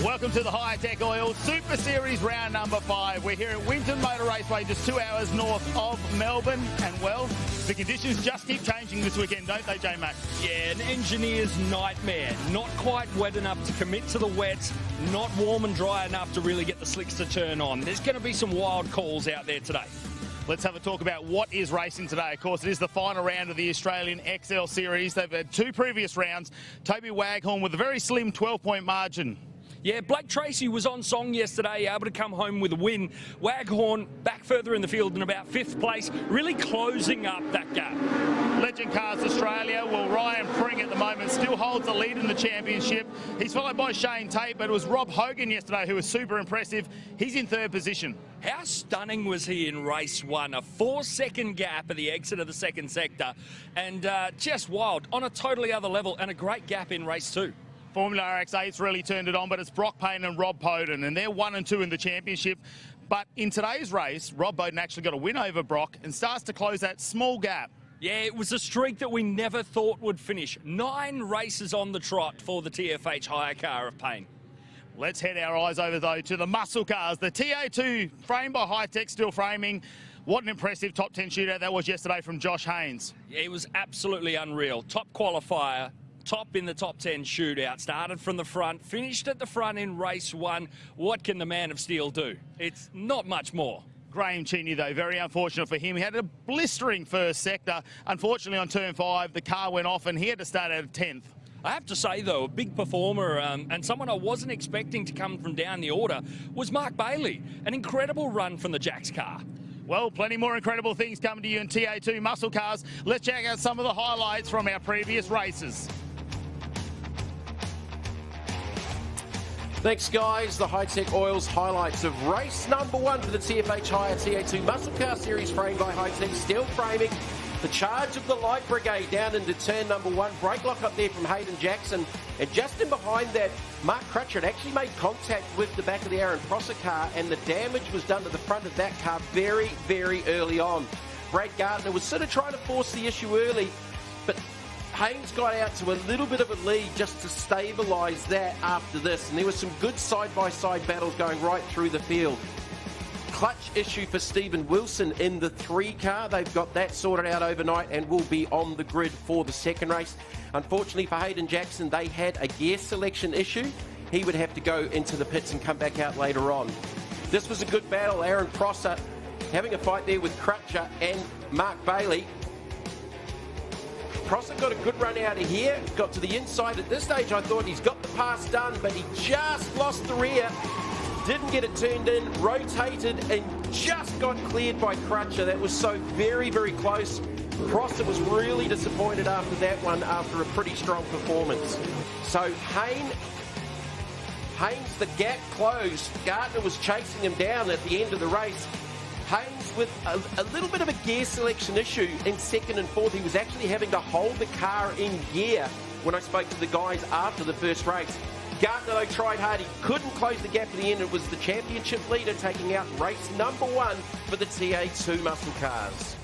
Welcome to the Hi-Tec Oil Super Series round number 5. We're here at Winton Motor Raceway, just 2 hours north of Melbourne. And, well, the conditions just keep changing this weekend, don't they, J-Mac? Yeah, an engineer's nightmare. Not quite wet enough to commit to the wet, not warm and dry enough to really get the slicks to turn on. There's going to be some wild calls out there today. Let's have a talk about what is racing today. Of course, it is the final round of the Australian XL Series. They've had 2 previous rounds. Toby Waghorn with a very slim 12-point margin. Yeah, Blake Tracy was on song yesterday, able to come home with a win. Waghorn back further in the field in about 5th place, really closing up that gap. Legend Cars Australia, well, Ryan Pring at the moment still holds the lead in the championship. He's followed by Shane Tate, but it was Rob Hogan yesterday who was super impressive. He's in 3rd position. How stunning was he in race 1? A 4-second gap at the exit of the 2nd sector, and just wild on a totally other level, and a great gap in race 2. Formula RX8's really turned it on, but it's Brock Payne and Rob Bowden, and they're 1 and 2 in the championship. But in today's race, Rob Bowden actually got a win over Brock and starts to close that small gap. Yeah, it was a streak that we never thought would finish. 9 races on the trot for the TFH hire car of Payne. Let's head our eyes over, though, to the muscle cars. The TA2 framed by Hi-Tec, still framing. What an impressive top 10 shootout that was yesterday from Josh Haynes. Yeah, it was absolutely unreal. Top qualifier. Top in the top 10 shootout, started from the front, finished at the front in race 1. What can the man of steel do? It's not much more. Graham Cheney, though, very unfortunate for him. He had a blistering first sector. Unfortunately, on turn 5, the car went off and he had to start out of 10th. I have to say, though, a big performer and someone I wasn't expecting to come from down the order was Mark Bailey. An incredible run from the Jacks car. Well, plenty more incredible things coming to you in TA2 muscle cars. Let's check out some of the highlights from our previous races. Thanks, guys. The Hi-Tec Oils highlights of race number 1 for the TFH Hire TA2 Muscle Car Series, framed by Hi-Tec, steel framing. The charge of the Light Brigade down into turn number 1. Brake lock up there from Hayden Jackson. And just in behind that, Mark Crutcher had actually made contact with the back of the Aaron Prosser car, and the damage was done to the front of that car very, very early on. Brad Gardner was sort of trying to force the issue early, but Haynes got out to a little bit of a lead just to stabilise that after this, and there was some good side-by-side battles going right through the field. Clutch issue for Stephen Wilson in the 3 car. They've got that sorted out overnight and will be on the grid for the 2nd race. Unfortunately for Hayden Jackson, they had a gear selection issue. He would have to go into the pits and come back out later on. This was a good battle. Aaron Prosser having a fight there with Crutcher and Mark Bailey. Prosser got a good run out of here, got to the inside. At this stage, I thought he's got the pass done, but he just lost the rear, didn't get it turned in, rotated, and just got cleared by Crutcher. That was so very, very close. Prosser was really disappointed after that one, after a pretty strong performance. So Haynes, the gap closed. Gardner was chasing him down at the end of the race. Haynes with a little bit of a gear selection issue in 2nd and 4th. He was actually having to hold the car in gear when I spoke to the guys after the first race. Gardner, though, tried hard. He couldn't close the gap at the end. It was the championship leader taking out race number 1 for the TA2 muscle cars.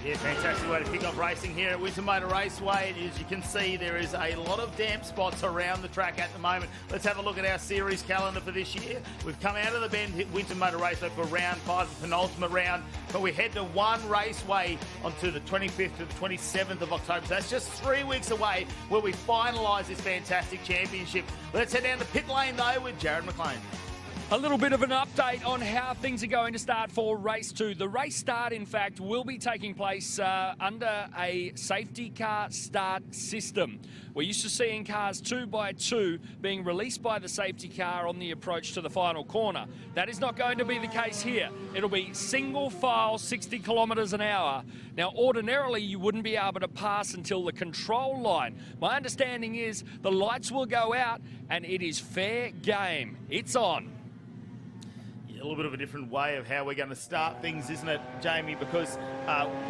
Yeah, fantastic way to kick off racing here at Winton Motor Raceway. As you can see, there is a lot of damp spots around the track at the moment. Let's have a look at our series calendar for this year. We've come out of the bend, hit Winton Motor Raceway for round 5, the penultimate round, but we head to One Raceway onto the 25th to the 27th of October. So that's just 3 weeks away where we finalise this fantastic championship. Let's head down to pit lane, though, with Jared McLean. A little bit of an update on how things are going to start for race 2. The race start, in fact, will be taking place under a safety car start system. We're used to seeing cars 2x2 being released by the safety car on the approach to the final corner. That is not going to be the case here. It'll be single file, 60 kilometres an hour. Now, ordinarily, you wouldn't be able to pass until the control line. My understanding is the lights will go out and it is fair game. It's on. A little bit of a different way of how we're going to start things, isn't it, Jamie? Because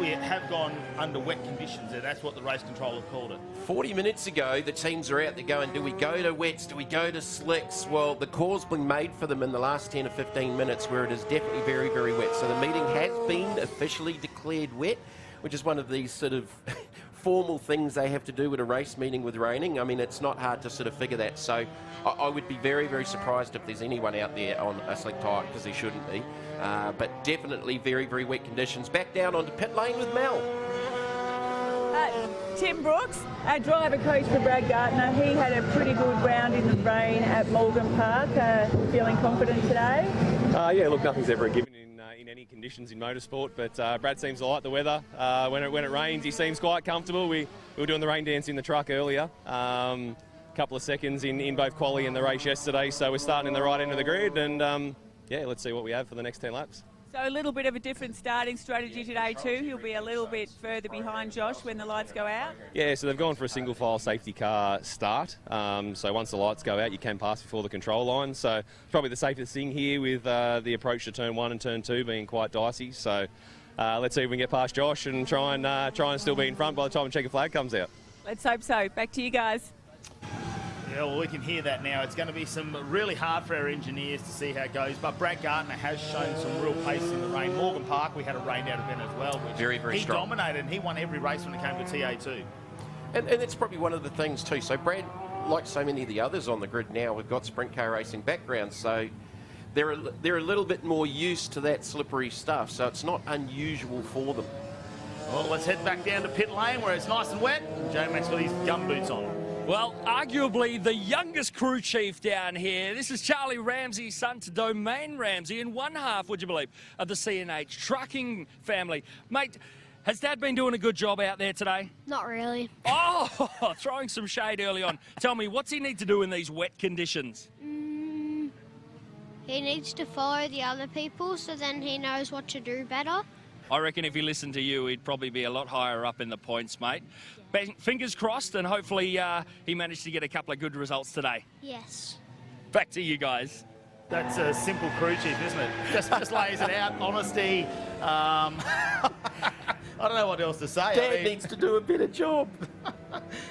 we have gone under wet conditions, and that's what the race controller called it. 40 minutes ago, the teams are out there going, do we go to wets, do we go to slicks? Well, the call's been made for them in the last 10 or 15 minutes where it is definitely very, very wet. So the meeting has been officially declared wet, which is one of these sort of formal things they have to do at a race meeting with raining. I mean, it's not hard to sort of figure that. So I would be very, very surprised if there's anyone out there on a slick tyre, because there shouldn't be. But definitely very, very wet conditions. Back down onto pit lane with Mel. Tim Brooks, our driver coach for Brad Gardner, he had a pretty good round in the rain at Morgan Park. Feeling confident today? Yeah, look, nothing's ever a given in any conditions in motorsport, but Brad seems to like the weather. When it rains, he seems quite comfortable. We were doing the rain dance in the truck earlier. Couple of seconds in both quali and the race yesterday, so we're starting in the right end of the grid, and yeah, let's see what we have for the next 10 laps. So a little bit of a different starting strategy today too. He'll be a little bit further behind Josh when the lights go out. Yeah, so they've gone for a single file safety car start. So once the lights go out, you can pass before the control line. So probably the safest thing here with the approach to turn 1 and turn 2 being quite dicey. So let's see if we can get past Josh and try and still be in front by the time the checkered flag comes out. Let's hope so. Back to you guys. Yeah, well, we can hear that now. It's going to be really hard for our engineers to see how it goes, but Brad Gardner has shown some real pace in the rain. Morgan Park, we had a rain out event as well, which very, very he strong. Dominated, and he won every race when it came to TA2. And that's probably one of the things too. So Brad, like so many of the others on the grid now, we've got sprint car racing backgrounds, so they're a little bit more used to that slippery stuff, so it's not unusual for them. Well, let's head back down to pit lane where it's nice and wet. J-Mac's got his gum boots on. Well, arguably the youngest crew chief down here. This is Charlie Ramsey's son to Domain Ramsey, and one half, would you believe, of the C&H trucking family. Mate, has Dad been doing a good job out there today? Not really. Oh, throwing some shade early on. Tell me, what's he need to do in these wet conditions? He needs to follow the other people so then he knows what to do better. I reckon if he listened to you, he'd probably be a lot higher up in the points, mate. Fingers crossed, and hopefully he managed to get a couple of good results today. Yes. Back to you guys. That's a simple crew chief, isn't it? Just lays it out, honesty. I don't know what else to say. Dad needs to do a better job.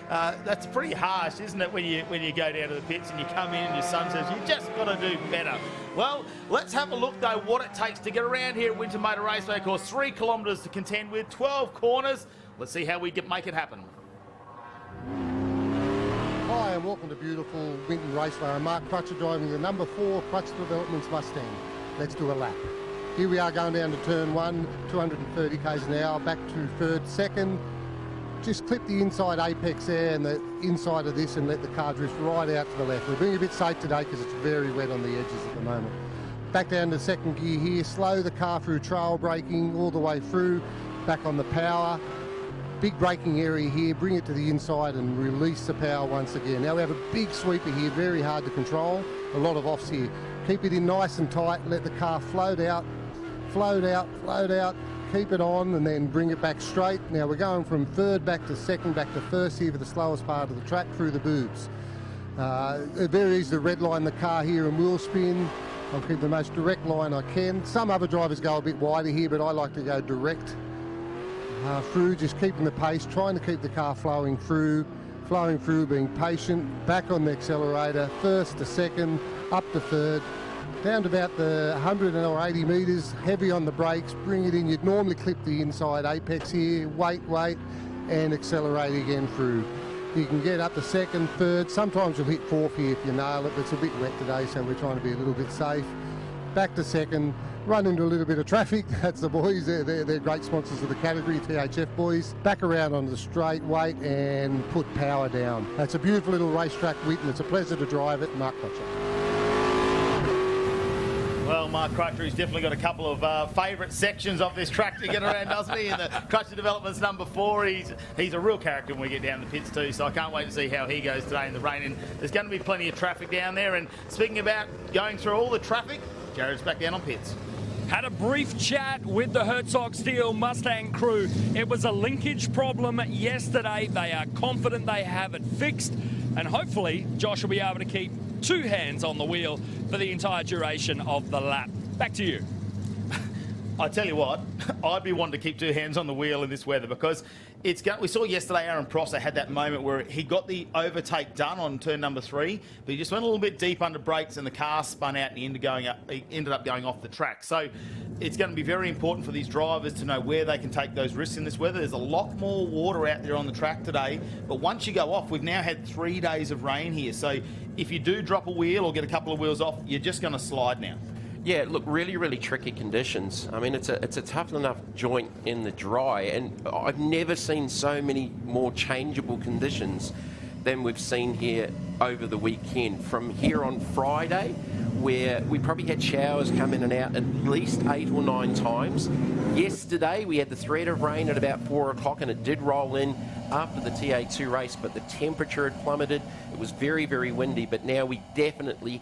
That's pretty harsh, isn't it, when you go down to the pits and you come in and your son says, you just got to do better. Well, let's have a look, though, what it takes to get around here at Winton Motor Raceway. Of course, 3 kilometres to contend with, 12 corners. Let's see how we make it happen. Hi and welcome to beautiful Winton Raceway. I'm Mark Crutcher driving the number 4 Crutcher Developments Mustang. Let's do a lap. Here we are going down to turn 1, 230 k's an hour, back to third, second. Just clip the inside apex there and the inside of this and let the car drift right out to the left. We're being a bit safe today because it's very wet on the edges at the moment. Back down to second gear here, slow the car through trail braking all the way through, back on the power. Big braking area here, bring it to the inside and release the power once again. Now we have a big sweeper here, very hard to control, a lot of offs here. Keep it in nice and tight, let the car float out, float out, float out, keep it on and then bring it back straight. Now we're going from third back to second, back to first here for the slowest part of the track through the boobs. Very easy to redline the car here and wheel spin. I'll keep the most direct line I can. Some other drivers go a bit wider here, but I like to go direct. Through, just keeping the pace, trying to keep the car flowing through, being patient, back on the accelerator, first to second, up to third, down to about the 180 metres, heavy on the brakes, bring it in. You'd normally clip the inside apex here, wait, and accelerate again through. You can get up to second, third, sometimes you'll hit fourth here if you nail it, but it's a bit wet today, so we're trying to be a little bit safe. Back to second, run into a little bit of traffic. That's the boys, they're great sponsors of the category, THF boys. Back around onto the straight, wait and put power down. That's a beautiful little racetrack, Winton. It's a pleasure to drive it. Mark Crutcher. Well, Mark Crutcher, he's definitely got a couple of favourite sections of this track to get around, doesn't he? And the Crutcher Development's number 4, he's a real character when we get down the pits too, so I can't wait to see how he goes today in the rain. And there's going to be plenty of traffic down there. And speaking about going through all the traffic, Jared's back down on pits. Had a brief chat with the Herzog Steel Mustang crew. It was a linkage problem yesterday. They are confident they have it fixed, and hopefully Josh will be able to keep 2 hands on the wheel for the entire duration of the lap. Back to you. I tell you what, I'd be wanting to keep two hands on the wheel in this weather because we saw yesterday Aaron Prosser had that moment where he got the overtake done on turn number 3, but he just went a little bit deep under brakes and the car spun out and he ended up going off the track. So it's going to be very important for these drivers to know where they can take those risks in this weather. There's a lot more water out there on the track today, but once you go off, we've now had 3 days of rain here. So if you do drop a wheel or get a couple of wheels off, you're just going to slide now. Yeah, look, really, really tricky conditions. I mean, it's a tough enough joint in the dry, and I've never seen so many more changeable conditions than we've seen here over the weekend. From here on Friday, where we probably had showers come in and out at least 8 or 9 times. Yesterday, we had the threat of rain at about 4 o'clock, and it did roll in after the TA2 race, but the temperature had plummeted. It was very, very windy, but now we definitely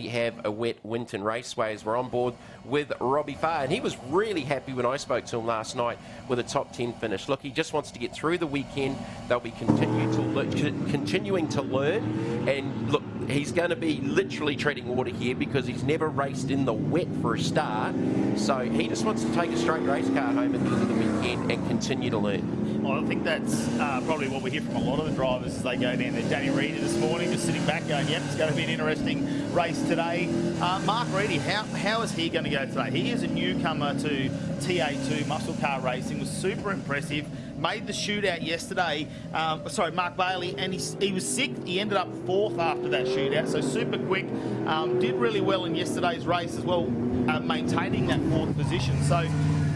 have a wet Winton Raceway as we're on board with Robbie Farr. And he was really happy when I spoke to him last night with a top 10 finish. Look, he just wants to get through the weekend. They'll be continuing to learn. And look, he's going to be literally treading water here because he's never raced in the wet for a start. So he just wants to take a straight race car home at the end of the weekend and continue to learn. Well, I think that's probably what we hear from a lot of the drivers as they go down there. Danny Reedy this morning just sitting back going, yep, it's going to be an interesting race today. Mark Reedy, how is he going to go today? He is a newcomer to TA2 muscle car racing, was super impressive. Made the shootout yesterday, Mark Bailey, and he was 6th. He ended up 4th after that shootout, so super quick. Did really well in yesterday's race as well, maintaining that 4th position. So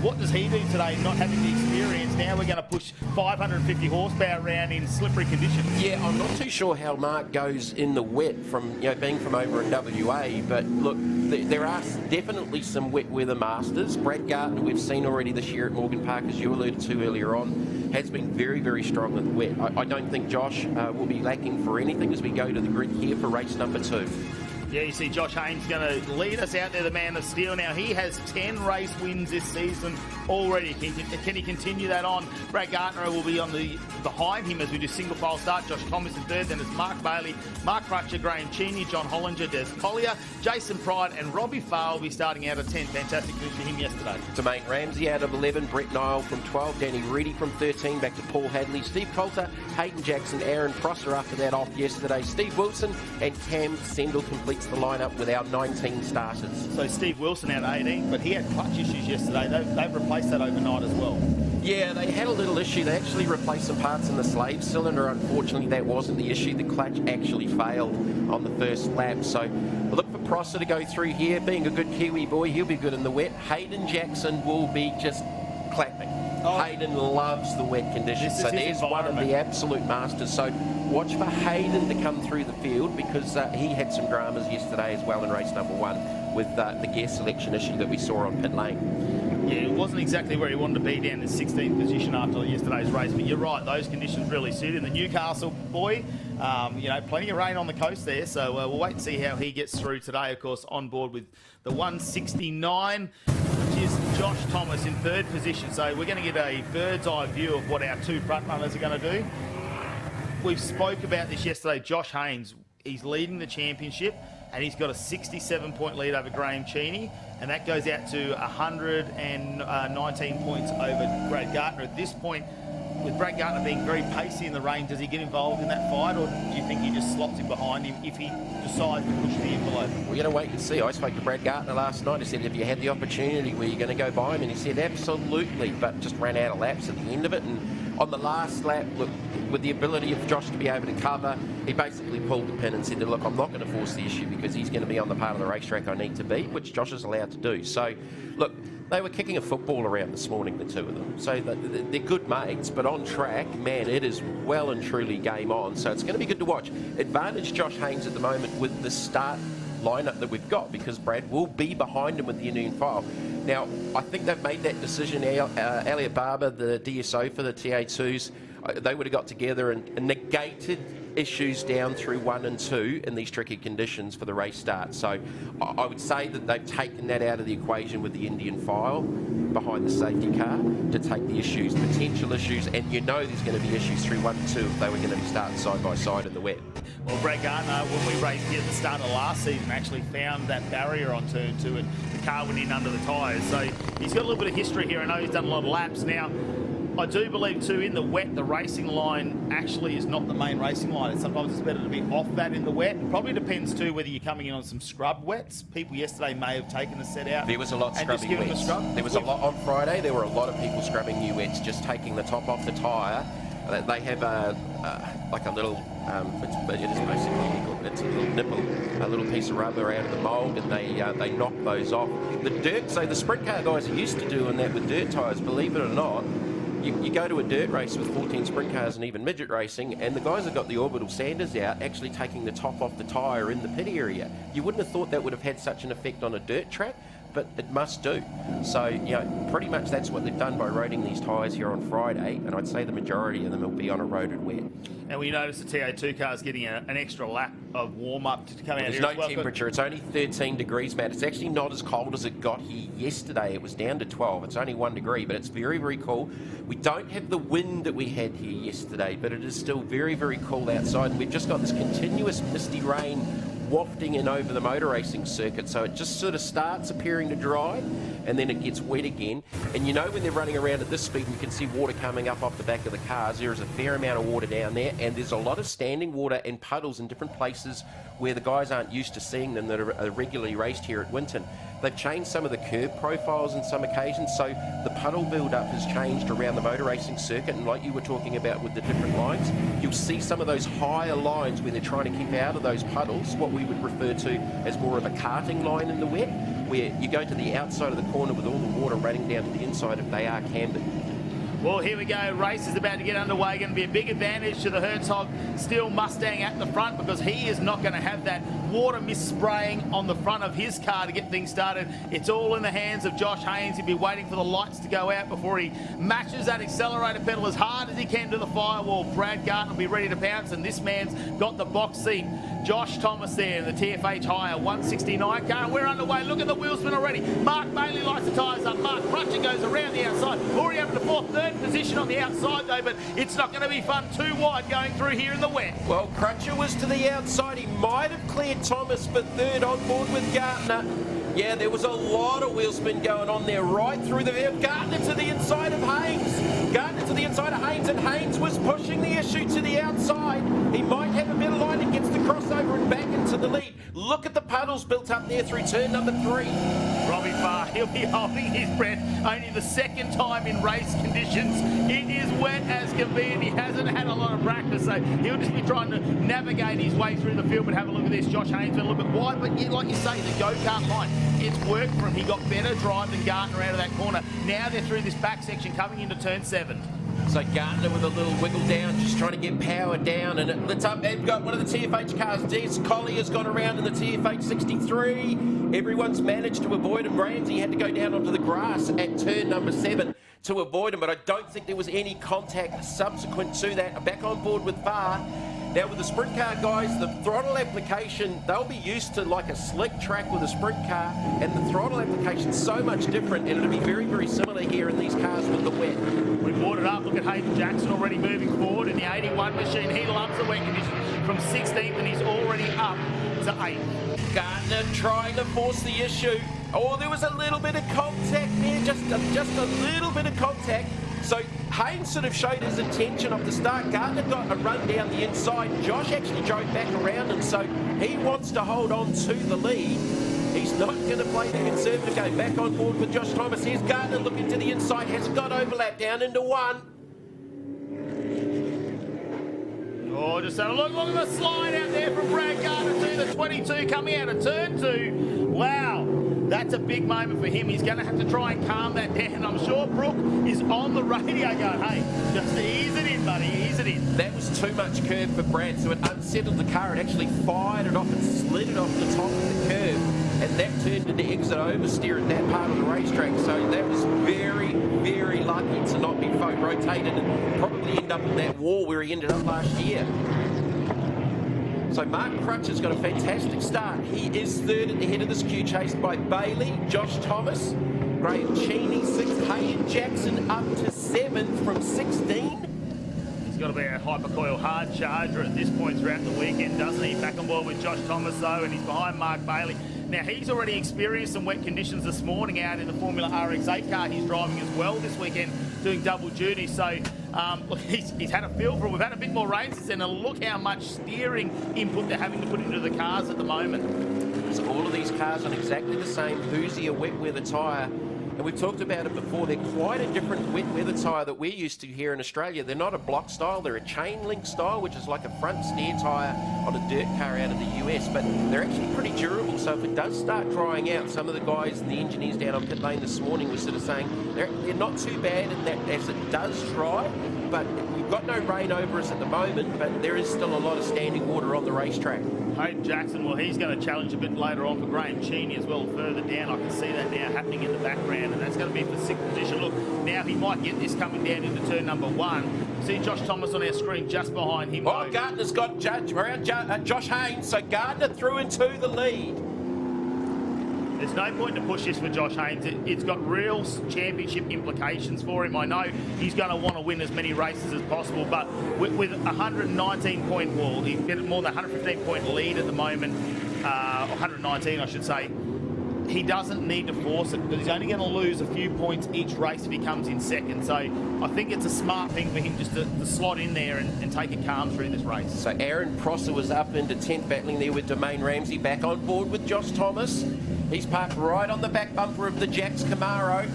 what does he do today, not having the experience? Now we're going to push 550 horsepower around in slippery conditions. Yeah, I'm not too sure how Mark goes in the wet from being from over in WA, but look, there are definitely some wet weather masters. Brad Gartner, we've seen already this year at Morgan Park, as you alluded to earlier on, has been very, very strong in the wet. I don't think Josh will be lacking for anything as we go to the grid here for race number 2. Yeah, you see Josh Haynes going to lead us out there, the man of steel. Now, he has 10 race wins this season already. Can he continue that on? Brad Gartner will be on behind him as we do single file start. Josh Thomas in 3rd, then it's Mark Bailey, Mark Crutcher, Graham Cheney, John Hollinger, Des Collier, Jason Pride, and Robbie Farr will be starting out at 10. Fantastic finish for him yesterday. Jermaine Ramsey out of 11, Brett Nile from 12, Danny Reedy from 13, back to Paul Hadley, Steve Coulter, Hayden Jackson, Aaron Prosser after that off yesterday, Steve Wilson, and Cam Sendell completes the lineup with our 19 starters. So Steve Wilson out 18, but he had clutch issues yesterday. They've replaced that overnight as well. Yeah, they had a little issue. They actually replaced some parts in the slave cylinder. Unfortunately, that wasn't the issue. The clutch actually failed on the first lap. So look for Prosser to go through here. Being a good Kiwi boy, he'll be good in the wet. Hayden Jackson will be just clapping. Oh. Hayden loves the wet conditions. So there's one of the absolute masters. So watch for Hayden to come through the field because he had some dramas yesterday as well in race number 1 with the gear selection issue that we saw on pit lane. Yeah, it wasn't exactly where he wanted to be down in 16th position after yesterday's race, but you're right, those conditions really suit him. The Newcastle boy, plenty of rain on the coast there, so we'll wait and see how he gets through today. Of course, on board with the 169, which is Josh Thomas in 3rd position. So we're going to get a bird's eye view of what our 2 front runners are going to do. We've spoke about this yesterday. Josh Haynes, he's leading the championship, and he's got a 67-point lead over Graham Cheney, and that goes out to 119 points over Brad Gartner. At this point, with Brad Gartner being very pacey in the rain, does he get involved in that fight, or do you think he just slots him behind him if he decides to push the envelope? We're going to wait and see. I spoke to Brad Gartner last night. I said, have you had the opportunity, were you going to go by him? And he said, absolutely, but just ran out of laps at the end of it. And on the last lap, look, with the ability of Josh to be able to cover, he basically pulled the pin and said, look, I'm not going to force the issue because he's going to be on the part of the racetrack I need to be, which Josh is allowed to do. So, look, they were kicking a football around this morning, the 2 of them. So they're good mates, but on track, man, it is well and truly game on. So it's going to be good to watch. Advantage Josh Haynes at the moment with the start lineup that we've got because Brad will be behind him with the Union file. Now, I think they've made that decision. Elliot Barber, the DSO for the TA2s, they would have got together and negated issues down through 1 and 2 in these tricky conditions for the race start. So I would say that they've taken that out of the equation with the Indian file behind the safety car to take the issues, potential issues, and you know there's going to be issues through 1 and 2 if they were going to be starting side by side in the wet. Well, Brad Gardner, when we raced here at the start of last season, actually found that barrier on turn 2 and the car went in under the tyres. So he's got a little bit of history here. I know he's done a lot of laps. Now, I do believe too, in the wet, the racing line actually is not the main racing line. Sometimes it's better to be off that in the wet. It probably depends too whether you're coming in on some scrub wets. People yesterday may have taken a set out. There was a lot scrubbing wets. There was a lot on Friday. There were a lot of people scrubbing new wets, just taking the top off the tyre. They have like a little, it is basically it's a little nipple, a little piece of rubber out of the mould, and they knock those off. The dirt, so the sprint car guys are used to doing that with dirt tyres, believe it or not. You go to a dirt race with 14 sprint cars and even midget racing, and the guys have got the orbital sanders out, actually taking the top off the tyre in the pit area. You wouldn't have thought that would have had such an effect on a dirt track, but it must do. So, you know, pretty much that's what they've done by roading these tyres here on Friday, and I'd say the majority of them will be on a roaded wet. And we noticed the TA2 car's getting an extra lap of warm-up to come out There's here no as well. temperature. It's only 13 degrees, Matt. It's actually not as cold as it got here yesterday. It was down to 12. It's only 1 degree, but it's very, very cool. We don't have the wind that we had here yesterday, but it is still very, very cool outside. And we've just got this continuous misty rain wafting in over the motor racing circuit, so it just sort of starts appearing to dry and then it gets wet again. And you know, when they're running around at this speed, you can see water coming up off the back of the cars. There is a fair amount of water down there, and there's a lot of standing water and puddles in different places where the guys aren't used to seeing them that are regularly raced here at Winton. They've changed some of the curb profiles on some occasions, so the puddle build-up has changed around the motor racing circuit, and like you were talking about with the different lines, you'll see some of those higher lines where they're trying to keep out of those puddles, what we would refer to as more of a karting line in the wet, where you go to the outside of the corner with all the water running down to the inside if they are cambered. Well, here we go. Race is about to get underway. Going to be a big advantage to the Herzog Steel Mustang at the front, because he is not going to have that water mist spraying on the front of his car to get things started. It's all in the hands of Josh Haynes. He'll be waiting for the lights to go out before he matches that accelerator pedal as hard as he can to the firewall. Brad Gardner will be ready to pounce, and this man's got the box seat. Josh Thomas there in the TFH Hire 169 car, and we're underway. Look at the wheel spin already. Mark Bailey lights the tyres up. Mark Crutcher goes around the outside. Already up to third position on the outside though, but it's not going to be fun. Too wide going through here in the wet. Well, Crutcher was to the outside. He might have cleared Thomas for third on board with Gardner. Yeah, there was a lot of wheel spin going on there right through the field. Gardner to the inside of Haynes. Gardner to the inside of Haynes, and Haynes was pushing the issue to the outside. He might have a better line and gets the crossover and back into the lead. Look at the puddles built up there through turn number 3. Robbie Farr, he'll be holding his breath. Only the second time in race conditions. It is wet as can be, and he hasn't had a lot of practice, so he'll just be trying to navigate his way through the field. But have a look at this. Josh Haynes went a little bit wide, but yeah, like you say, the go-kart line, it's worked for him. He got better drive than Gardner out of that corner. Now they're through this back section coming into turn 7. So Gardner with a little wiggle down, just trying to get power down, and it's up. They've got one of the TFH cars. Des Collier's gone around in the TFH 63. Everyone's managed to avoid him. Ramsey had to go down onto the grass at turn number 7 to avoid him, but I don't think there was any contact subsequent to that. Back on board with Farr. Now with the sprint car guys, the throttle application, they'll be used to like a slick track with a sprint car, and the throttle application's so much different, and it'll be very, very similar here in these cars with the wet. We brought it up. Look at Hayden Jackson already moving forward in the 81 machine. He loves the wet conditions from 16th, and he's already up to 8th. Gardner trying to force the issue. Oh, there was a little bit of contact there, just a little bit of contact. So Haynes sort of showed his intention off the start. Gardner got a run down the inside. Josh actually drove back around him, so he wants to hold on to the lead. He's not going to play the conservative game. Back on board with Josh Thomas. Here's Gardner looking to the inside. Hasn't got overlap down into 1. Oh, just have a look. Look at the slide out there from Brad Gardner to the 22 coming out of turn 2. Wow. That's a big moment for him. He's going to have to try and calm that down. I'm sure Brooke is on the radio going, hey, just ease it in, buddy, ease it in. That was too much curve for Brad, so it unsettled the car. It actually fired it off and slid it off the top of the curve, and that turned into exit oversteer at that part of the racetrack. So that was very, very lucky to not be rotated and probably possibly end up in that wall where he ended up last year. So Mark Crutcher's got a fantastic start. He is third at the head of this queue, chased by Bailey, Josh Thomas, Graham Cheney, 6th, Hayden Jackson up to 7th from 16. He's got to be a hypercoil hard charger at this point throughout the weekend, doesn't he? Back on board with Josh Thomas, though, and he's behind Mark Bailey. Now, he's already experienced some wet conditions this morning out in the Formula RX8 car he's driving as well this weekend, doing double duty. So, look, he's had a feel for it. We've had a bit more rain since then, and look how much steering input they're having to put into the cars at the moment. So all of these cars on exactly the same Hoosier wet weather tyre. And we've talked about it before, they're quite a different wet weather tyre that we're used to here in Australia. They're not a block style, they're a chain link style, which is like a front steer tyre on a dirt car out of the US, but they're actually pretty durable. So if it does start drying out, some of the guys and the engineers down on pit lane this morning were sort of saying they're not too bad in that as it does dry, but we've got no rain over us at the moment, but there is still a lot of standing water on the racetrack. Hayden Jackson, well, he's going to challenge a bit later on for Graham Cheney as well, further down. I can see that now happening in the background, and that's going to be for 6th position. Look, now he might get this coming down into turn number 1. See Josh Thomas on our screen just behind him. Oh, Gardner's got Josh Haynes, so Gardner through into the lead. There's no point to push this for Josh Haynes. It's got real championship implications for him. I know he's going to want to win as many races as possible, but with 119-point wall, he's got more than 115-point lead at the moment, 119 I should say. He doesn't need to force it because he's only going to lose a few points each race if he comes in second. So I think it's a smart thing for him just to slot in there and take it calm through this race. So Aaron Prosser was up into 10th, battling there with Domain Ramsey, back on board with Josh Thomas. He's parked right on the back bumper of the Jax Camaro.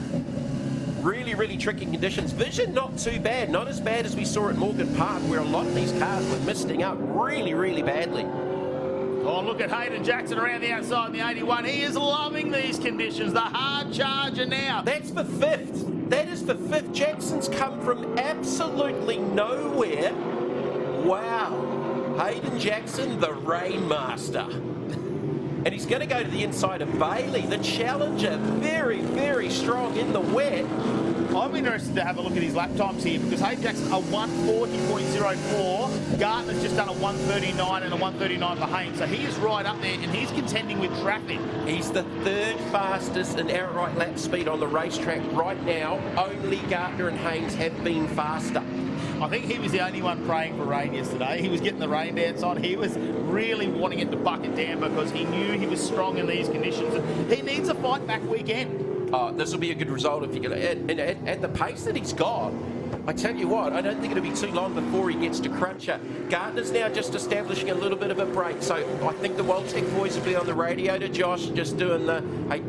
Really, really tricky conditions. Vision not too bad. Not as bad as we saw at Morgan Park, where a lot of these cars were misting up really, really badly. Oh, look at Hayden Jackson around the outside in the 81. He is loving these conditions. The hard charger now. That's for 5th. That is for 5th. Jackson's come from absolutely nowhere. Wow. Hayden Jackson, the Rainmaster. And he's going to go to the inside of Bailey, the challenger. Very, very strong in the wet. I'm interested to have a look at his lap times here because Hayden Jackson a 140.04. Gardner's just done a 139 and a 139 for Haynes. So he is right up there and he's contending with traffic. He's the 3rd fastest in outright lap speed on the racetrack right now. Only Gardner and Haynes have been faster. I think he was the only one praying for rain yesterday. He was getting the rain dance on. He was really wanting it to bucket down because he knew he was strong in these conditions. He needs a fight back weekend. This will be a good result if you get at the pace that he's got. I tell you what, I don't think it'll be too long before he gets to Crutcher. Gardner's now just establishing a little bit of a break, so I think the Hi-Tec boys will be on the radio to Josh, just doing the, hey,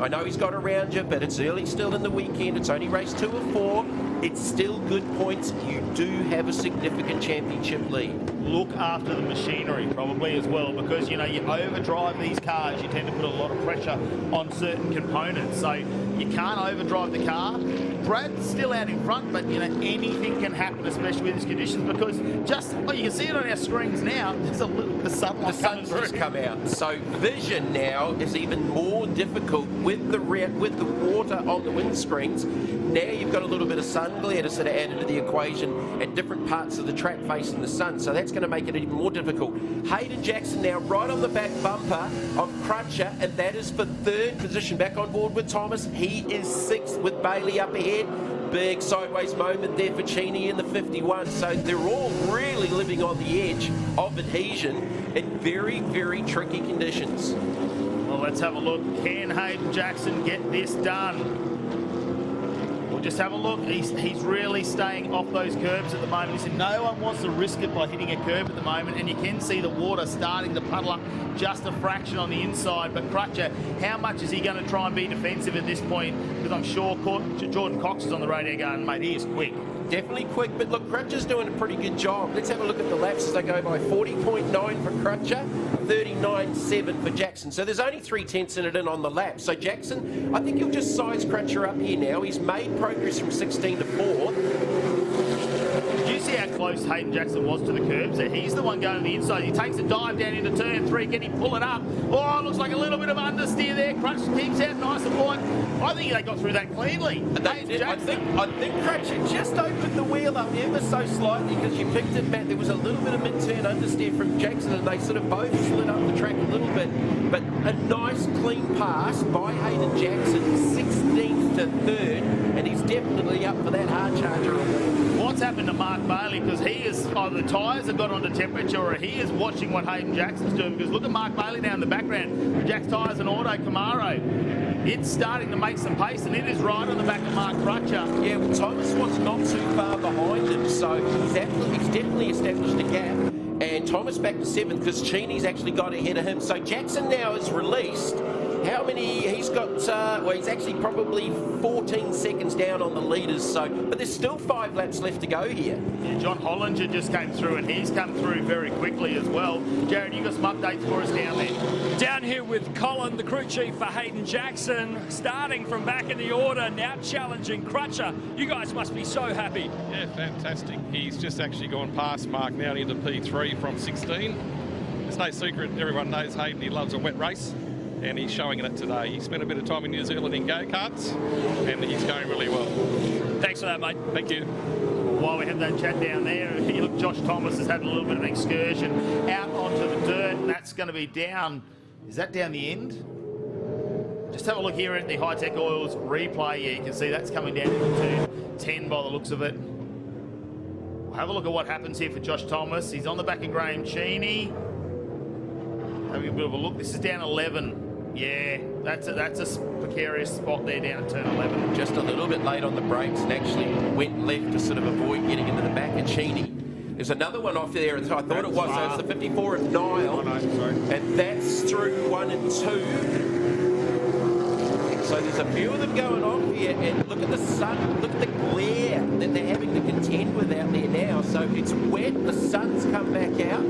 I know he's got around you, but it's early still in the weekend. It's only race 2 of 4. It's still good points. You do have a significant championship lead. Look after the machinery probably as well because, you know, you overdrive these cars, you tend to put a lot of pressure on certain components. So you can't overdrive the car. Brad's still out in front, but, you know, anything can happen, especially with these conditions because just, oh, you can see it on our screens now, there's a little bit of sunlight coming through. Just come out. So vision now is even more difficult with the water on the windscreens. Now you've got a little bit of sun glare to sort of add into the equation at different parts of the track facing the sun, so that's going to make it even more difficult. Hayden Jackson now right on the back bumper of Crutcher, and that is for 3rd position. Back on board with Thomas. He is 6th with Bailey up ahead. Big sideways moment there for Cheney in the 51. So they're all really living on the edge of adhesion in very, very tricky conditions. Well, let's have a look. Can Hayden Jackson get this done? We'll just have a look. He's really staying off those curbs at the moment. He said no one wants to risk it by hitting a curb at the moment, and you can see the water starting to puddle up just a fraction on the inside. But Crutcher, how much is he going to try and be defensive at this point? Because I'm sure Jordan Cox is on the radio going, mate, he is quick. Definitely quick, but look, Crutcher's doing a pretty good job. Let's have a look at the laps as they go by. 40.9 for Crutcher, 39.7 for Jackson. So there's only 0.3 in it in on the lap. So Jackson, I think he'll just size Crutcher up here now. He's made progress from 16 to 4th. Did you see see how close Hayden Jackson was to the curbs there. He's the one going to the inside. He takes a dive down into turn 3. Can he pull it up? Oh, it looks like a little bit of understeer there. Crutcher keeps out nice and wide. I think they got through that cleanly. I think Crutcher just opened the wheel up ever so slightly because you picked it, Matt. There was a little bit of mid-turn understeer from Jackson and they sort of both slid up the track a little bit. But a nice clean pass by Hayden Jackson, 16th to 3rd, and he's definitely up for that hard charger award. What's happened to Mark Bailey? Because he is either the tyres have got onto temperature or he is watching what Hayden Jackson's doing. Because look at Mark Bailey down in the background. Jack's tyres and auto Camaro. It's starting to make some pace, and it is right on the back of Mark Crutcher. Yeah, well, Thomas was not too far behind him, so he's definitely established a gap. And Thomas back to 7th because Cheney's actually got ahead of him. So Jackson now is released. How many? He's got, well, he's actually probably 14 seconds down on the leaders. So, but there's still 5 laps left to go here. Yeah, John Hollinger just came through, and he's come through very quickly as well. Jared, you got some updates for us down there? Down here with Colin, the crew chief for Hayden Jackson, starting from back in the order, now challenging Crutcher. You guys must be so happy. Yeah, fantastic. He's just actually gone past Mark now into P3 from 16. It's no secret, everyone knows Hayden, he loves a wet race, and he's showing it today. He spent a bit of time in New Zealand in go-karts, and he's going really well. Thanks for that, mate. Thank you. While we have that chat down there, you look, Josh Thomas has had a little bit of an excursion out onto the dirt, and that's going to be down. Is that down the end? Just have a look here at the Hi-Tec Oils replay. Yeah, you can see that's coming down into turn 10 by the looks of it. We'll have a look at what happens here for Josh Thomas. He's on the back of Graham Cheney. Having a bit of a look. This is down 11. Yeah, that's a precarious spot there down at turn 11. Just a little bit late on the brakes and actually went left to sort of avoid getting into the back of Cheney. There's another one off there, I thought it was. So it's the 54 of Niall. And that's through 1 and 2. So there's a few of them going off here, and look at the sun, look at the glare that they're having to contend with out there now. So it's wet, the sun's come back out,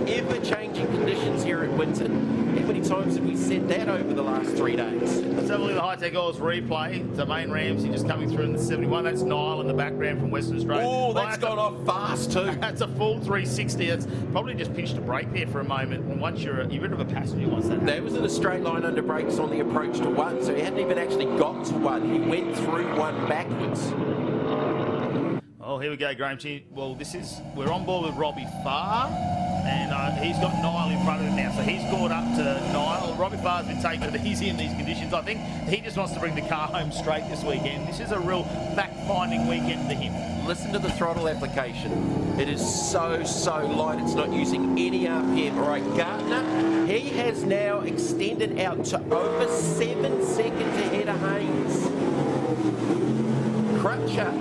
ever-changing conditions here at Winton. How many times have we said that over the last 3 days? Let's have a look at the Hi-Tec Oils replay. Domain Ramsey just coming through in the 71. That's Niall in the background from Western Australia. Oh, that's gone off fast too. That's a full 360. That's probably just pinched a brake there for a moment. And once you're rid of a passenger once that happens. That was in a straight line under brakes on the approach to 1, so he hadn't even actually got to 1. He went through 1 backwards. Oh, here we go, Graham. Well, we're on board with Robbie Farr, and he's got Niall in front of him now, so he's caught up to Niall. Robbie Farr's been taking it easy in these conditions. I think he just wants to bring the car home straight this weekend. This is a real fact-finding weekend for him. Listen to the throttle application. It is so light, it's not using any RPM. All right, Gardner, he has now extended out to over 7 seconds ahead of Haynes. Crutcher,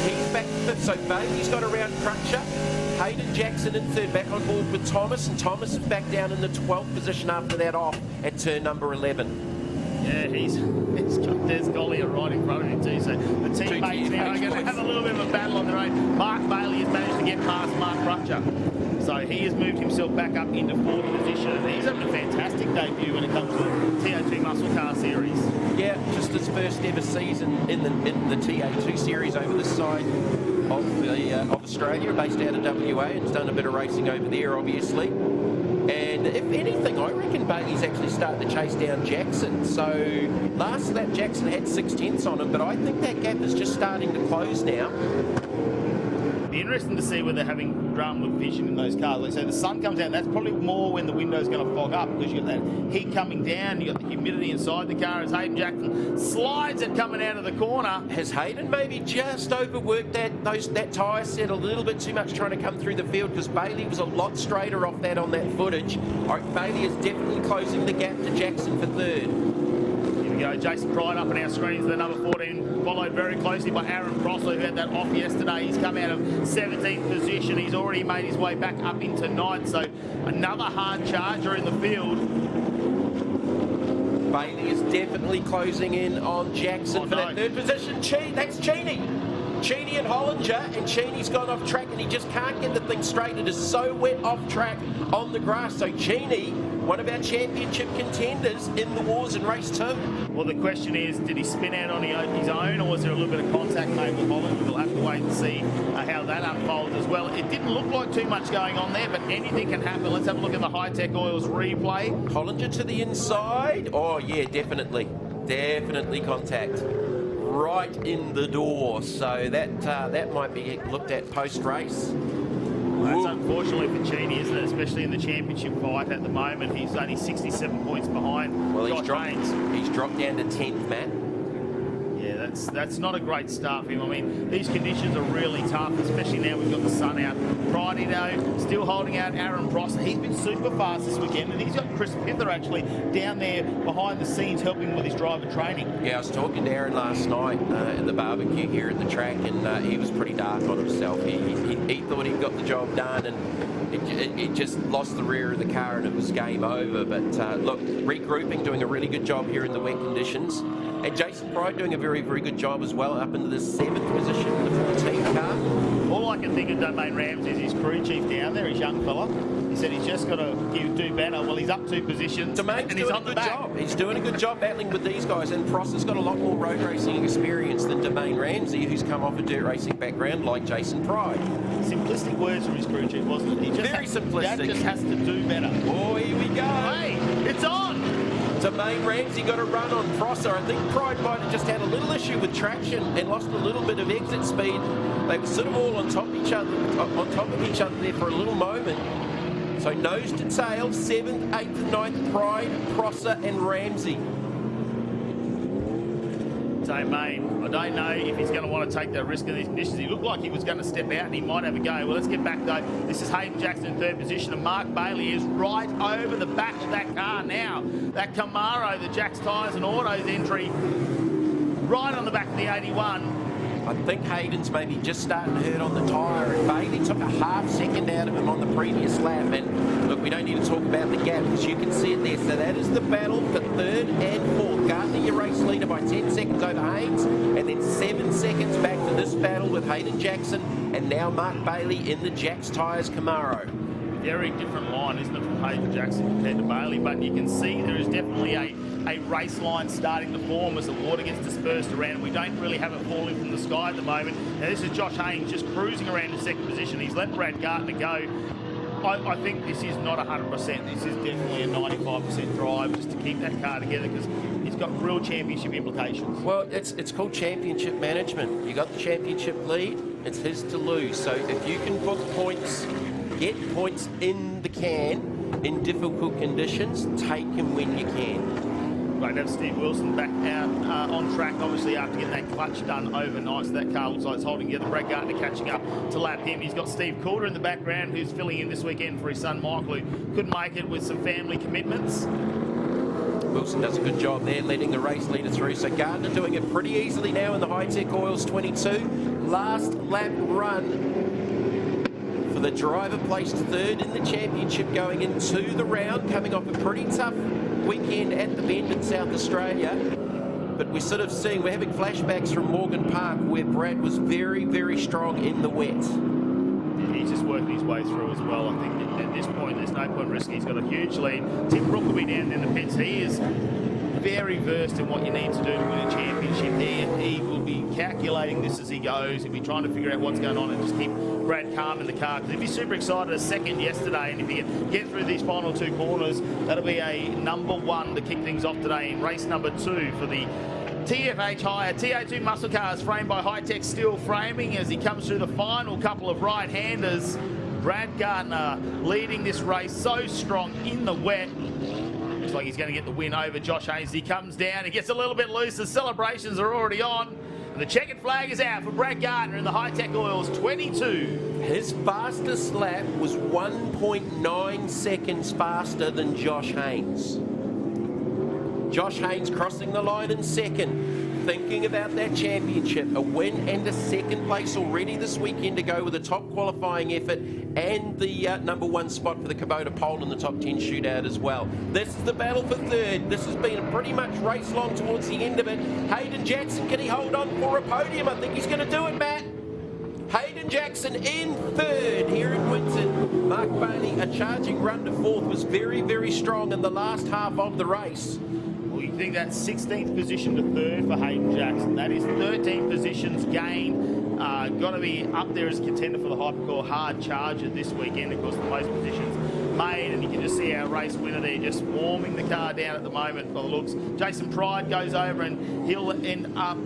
he's back fifth, so Bailey's got around Crutcher. Hayden Jackson in third, back on board with Thomas, and Thomas is back down in the 12th position after that off at turn number 11. Yeah, he's got Des Collier right in front of him too, so the teammates now are going to have a little bit of a battle on their own. Mark Bailey has managed to get past Mark Crutcher, so he has moved himself back up into 4th position, and he's having a fantastic debut when it comes to the TO2 Muscle Car Series. Yeah, just his first ever season in the TO2 Series over this side of Australia, based out of WA, and has done a bit of racing over there, obviously. And if anything, I reckon Bailey's actually starting to chase down Jackson. So last lap, Jackson had 6 tenths on him, but I think that gap is just starting to close now. Be interesting to see whether they're having drama with vision in those cars. Like, so the sun comes out, and that's probably more when the window's going to fog up, because you've got that heat coming down, you've got the humidity inside the car as Hayden Jackson slides it coming out of the corner. Has Hayden maybe just overworked that tyre set a little bit too much trying to come through the field, because Bailey was a lot straighter off that on that footage. All right, Bailey is definitely closing the gap to Jackson for 3rd. Go. Jason Pride up on our screens, the number 14, followed very closely by Aaron Crossley, who had that off yesterday. He's come out of 17th position. He's already made his way back up into 9th, so another hard charger in the field. Bailey is definitely closing in on Jackson for that 3rd position. That's Cheney. Cheney and Hollinger, and Cheney's gone off track and he just can't get the thing straight. It is so wet off track on the grass. So Cheney, one of our championship contenders in the wars in race 2. Well, the question is, did he spin out on his own, or was there a little bit of contact made with Hollinger? We'll have to wait and see how that unfolds as well. It didn't look like too much going on there, but anything can happen. Let's have a look at the Hi-Tec Oils replay. Hollinger to the inside. Oh, yeah, definitely. Definitely contact. Right in the door. So that might be looked at post-race. That's unfortunately for Cheney, isn't it? Especially in the championship fight at the moment. He's only 67 points behind. Well, he's dropped down to 10th, Matt. Yeah, that's not a great start for him. I mean, these conditions are really tough, especially now we've got the sun out. Friday, though, still holding out Aaron Prosser. He's been super fast this weekend, and he's got Chris Pither actually down there behind the scenes helping with his driver training. Yeah, I was talking to Aaron last night at the barbecue here at the track, and he was pretty dark on himself. He thought he'd got the job done, and it just lost the rear of the car and it was game over. But look, regrouping, doing a really good job here in the wet conditions. And Jason Pride doing a very, very good job as well, up into the 7th position in the 14th car. All I can think of Domain Rams is his crew chief down there, his young fella. He said he's just got to do better. Well, he's up 2 positions Domain's and he's on the back. Job. He's doing a good job battling with these guys, and Prosser's got a lot more road racing experience than Domain Ramsey, who's come off a dirt racing background like Jason Pride. Simplistic words from his crew chief, wasn't it? He just very simplistic. Dad just has to do better. Oh, here we go. Hey, it's on. Domain Ramsey got a run on Prosser. I think Pride might have just had a little issue with traction and lost a little bit of exit speed. They were sort of all on top of each other there for a little moment. So nose to tail, 7th, 8th, and 9th, Pride, Prosser, and Ramsey. Domain, I don't know if he's going to want to take that risk in these conditions. He looked like he was going to step out and he might have a go. Well, let's get back though. This is Hayden Jackson in 3rd position, and Mark Bailey is right over the back of that car now. That Camaro, the Jack's Tyres and Autos entry, right on the back of the 81. I think Hayden's maybe just starting to hurt on the tyre, and Bailey took a half second out of him on the previous lap. And look, we don't need to talk about the gap because you can see it there. So that is the battle for 3rd and 4th. Gardner, your race leader, by 10 seconds over Haynes, and then 7 seconds back to this battle with Hayden Jackson and now Mark Bailey in the Jack's Tyres Camaro. Very different line, isn't it, from Hayden Jackson compared to Bailey, but you can see there is definitely a race line starting to form as the water gets dispersed around. We don't really have it falling from the sky at the moment. Now this is Josh Haynes just cruising around in 2nd position. He's let Brad Gardner go. I think this is not 100%. This is definitely a 95% drive just to keep that car together because it's got real championship implications. Well, it's called championship management. You got the championship lead, it's his to lose. So if you can book points, get points in the can in difficult conditions, take them when you can. Great to have Steve Wilson back out on track, obviously, after getting that clutch done overnight. So that car looks like it's holding together. Brad Gardner catching up to lap him. He's got Steve Coulter in the background, who's filling in this weekend for his son Michael, who couldn't make it with some family commitments. Wilson does a good job there, letting the race leader through. So Gardner doing it pretty easily now in the Hi-Tec Oils 22. Last lap run for the driver placed 3rd in the championship going into the round, coming off a pretty tough weekend at the Bend in South Australia. But we're sort of seeing, we're having flashbacks from Morgan Park where Brad was very, very strong in the wet. He's just working his way through as well. I think at this point, there's no point risking. He's got a huge lead. Tim Brook will be down in the pits. He is very versed in what you need to do to win a championship there. He will be calculating this as he goes. He'll be trying to figure out what's going on and just keep Brad calm in the car. Because he'd be super excited a second yesterday, and if he can get through these final 2 corners, that'll be a #1 to kick things off today in race number 2 for the TFH Hire TA2 muscle cars, framed by Hi-Tec steel framing. As he comes through the final couple of right-handers, Brad Gardner leading this race so strong in the wet. Looks like he's going to get the win over Josh Haynes. He comes down, he gets a little bit loose. The celebrations are already on. And the checkered flag is out for Brad Gardner in the Hi-Tec Oils 22. His fastest lap was 1.9 seconds faster than Josh Haynes. Josh Haynes crossing the line in 2nd, thinking about that championship, a win and a 2nd place already this weekend to go with a top qualifying effort and the #1 spot for the Kubota pole in the top 10 shootout as well. This is the battle for 3rd. This has been pretty much race long towards the end of it. Hayden Jackson, can he hold on for a podium? I think he's going to do it, Matt. Hayden Jackson in third here in Winton. Mark Bailey, a charging run to fourth, was very, very strong in the last half of the race. Well, you think that's 16th position to third for Hayden Jackson. That is 13 positions gained. Got to be up there as contender for the Hypercore Hard Charger this weekend. Of course, the most positions made, and you can just see our race winner there just warming the car down at the moment by the looks. Jason Pride goes over and he'll end up...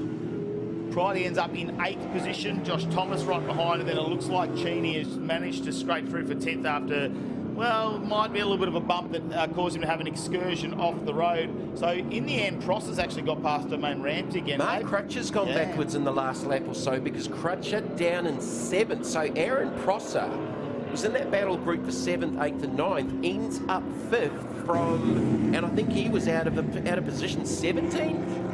Pride ends up in 8th position. Josh Thomas right behind, and then it looks like Cheney has managed to scrape through for 10th after, well, might be a little bit of a bump that caused him to have an excursion off the road. So in the end, Pross has actually got past Domain Ramsey again. Mark Crutcher's gone backwards in the last lap or so because Crutcher down in 7th. So Aaron Prosser was in that battle group for 7th, 8th and 9th, ends up 5th from, and I think he was out of position 17.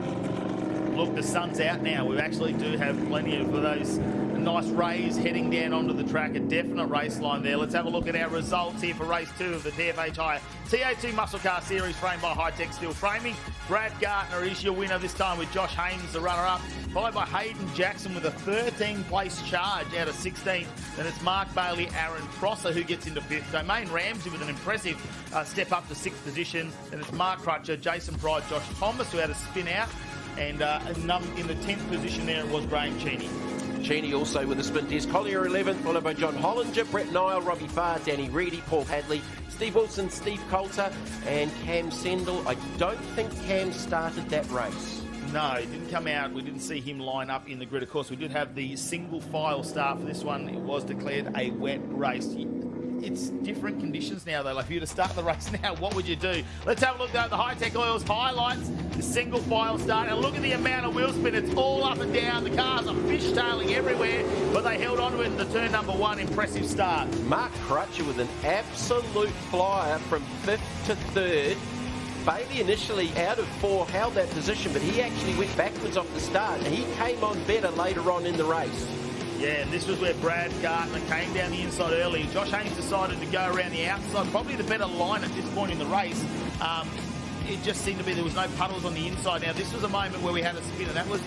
Look, the sun's out now. We actually do have plenty of those nice rays heading down onto the track. A definite race line there. Let's have a look at our results here for race 2 of the TFH Hire TA2 Muscle Car Series, framed by Hi-Tec Steel Framing. Brad Gartner is your winner this time, with Josh Haynes the runner-up, followed by Hayden Jackson with a 13th place charge out of 16th. Then it's Mark Bailey, Aaron Prosser who gets into 5th. Domain Ramsey with an impressive step up to 6th position. Then it's Mark Crutcher, Jason Pride, Josh Thomas who had a spin out. And in the 10th position there, it was Graham Cheney. Cheney also with a spin. Des Collier 11th, followed by John Hollinger, Brett Nile, Robbie Farr, Danny Reedy, Paul Hadley, Steve Wilson, Steve Coulter, and Cam Sendell. I don't think Cam started that race. No, he didn't come out. We didn't see him line up in the grid. Of course, we did have the single file start for this one. It was declared a wet race. It's different conditions now, though. Like, if you were to start the race now, what would you do? Let's have a look at the Hi-Tec Oils highlights, the single file start. And look at the amount of wheel spin. It's all up and down. The cars are fishtailing everywhere, but they held on to it in the turn number 1. Impressive start. Mark Crutcher with an absolute flyer from 5th to 3rd. Bailey initially out of 4 held that position, but he actually went backwards off the start. And he came on better later on in the race. Yeah, and this was where Brad Gartner came down the inside early. Josh Haynes decided to go around the outside, probably the better line at this point in the race. It just seemed to be there was no puddles on the inside. Now, this was a moment where we had a spin, and that was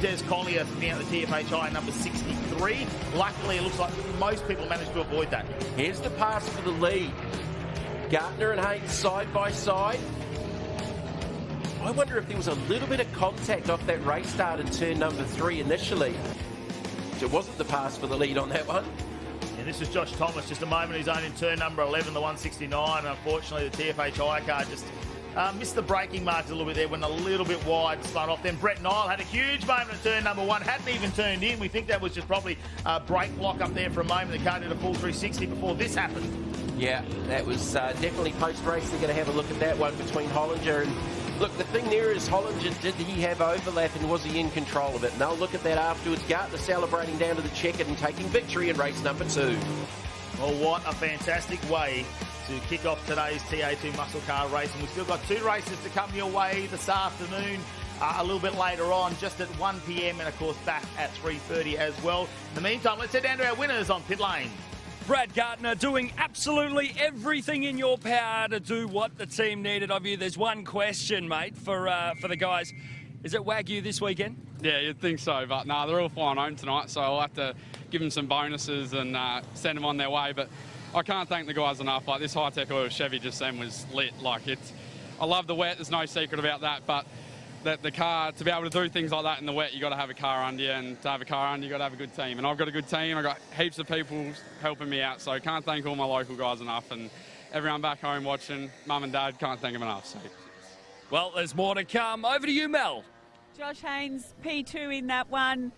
Des Collier spinning out the TFHI number 63. Luckily, it looks like most people managed to avoid that. Here's the pass for the lead. Gartner and Haynes side by side. I wonder if there was a little bit of contact off that race start in turn number 3 initially. It wasn't the pass for the lead on that one. And this is Josh Thomas, just a moment of his own in turn number 11, the 169. Unfortunately, the TFHI car just missed the braking marks a little bit there, went a little bit wide, spun off. Then Brett Nile had a huge moment at turn number 1, hadn't even turned in. We think that was just probably a brake block up there for a moment. The car did a full 360 before this happened. Yeah, that was definitely post-race. They're going to have a look at that one between Hollinger and... Look, the thing there is, Hollinger, did he have overlap and was he in control of it? And they'll look at that afterwards. Gartner celebrating down to the checker and taking victory in race number 2. Well, what a fantastic way to kick off today's TA2 muscle car race. And we've still got 2 races to come your way this afternoon. A little bit later on, just at 1 p.m. and, of course, back at 3:30 as well. In the meantime, let's head down to our winners on pit lane. Brad Gartner doing absolutely everything in your power to do what the team needed of you. There's one question, mate, for the guys. Is it Wagyu this weekend? Yeah, you'd think so, but no, they're all flying home tonight, so I'll have to give them some bonuses and send them on their way. But I can't thank the guys enough. Like, this Hi-Tec Oil Chevy just then was lit. Like, I love the wet. There's no secret about that, but the car, to be able to do things like that in the wet, you got to have a car under you, and to have a car under you, got to have a good team. And I've got a good team. I've got heaps of people helping me out, so can't thank all my local guys enough, and everyone back home watching, mum and dad, can't thank them enough. So. Well, there's more to come. Over to you, Mel. Josh Haynes, P2 in that one.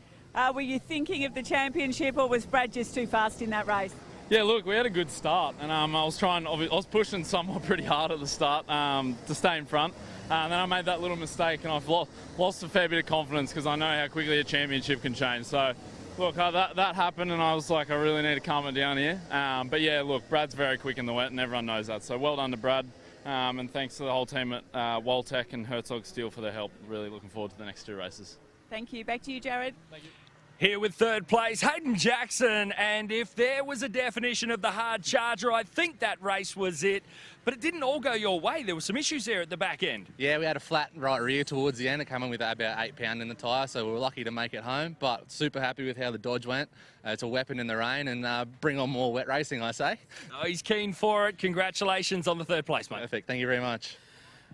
Were you thinking of the championship, or was Brad just too fast in that race? Yeah, look, we had a good start, and I was pushing someone pretty hard at the start to stay in front. And then I made that little mistake, and I've lost a fair bit of confidence because I know how quickly a championship can change. So, look, that happened, and I was like, I really need to calm it down here. But yeah, look, Brad's very quick in the wet, and everyone knows that. So well done to Brad, and thanks to the whole team at Waltec and Herzog Steel for their help. Really looking forward to the next 2 races. Thank you. Back to you, Jared. Thank you. Here with third place, Hayden Jackson, and if there was a definition of the hard charger, I think that race was it. But it didn't all go your way. There were some issues there at the back end. Yeah, we had a flat right rear towards the end. It came in with about 8 pound in the tyre, so we were lucky to make it home. But super happy with how the Dodge went. It's a weapon in the rain, and bring on more wet racing, I say. Oh, he's keen for it. Congratulations on the third place, mate. Perfect. Thank you very much.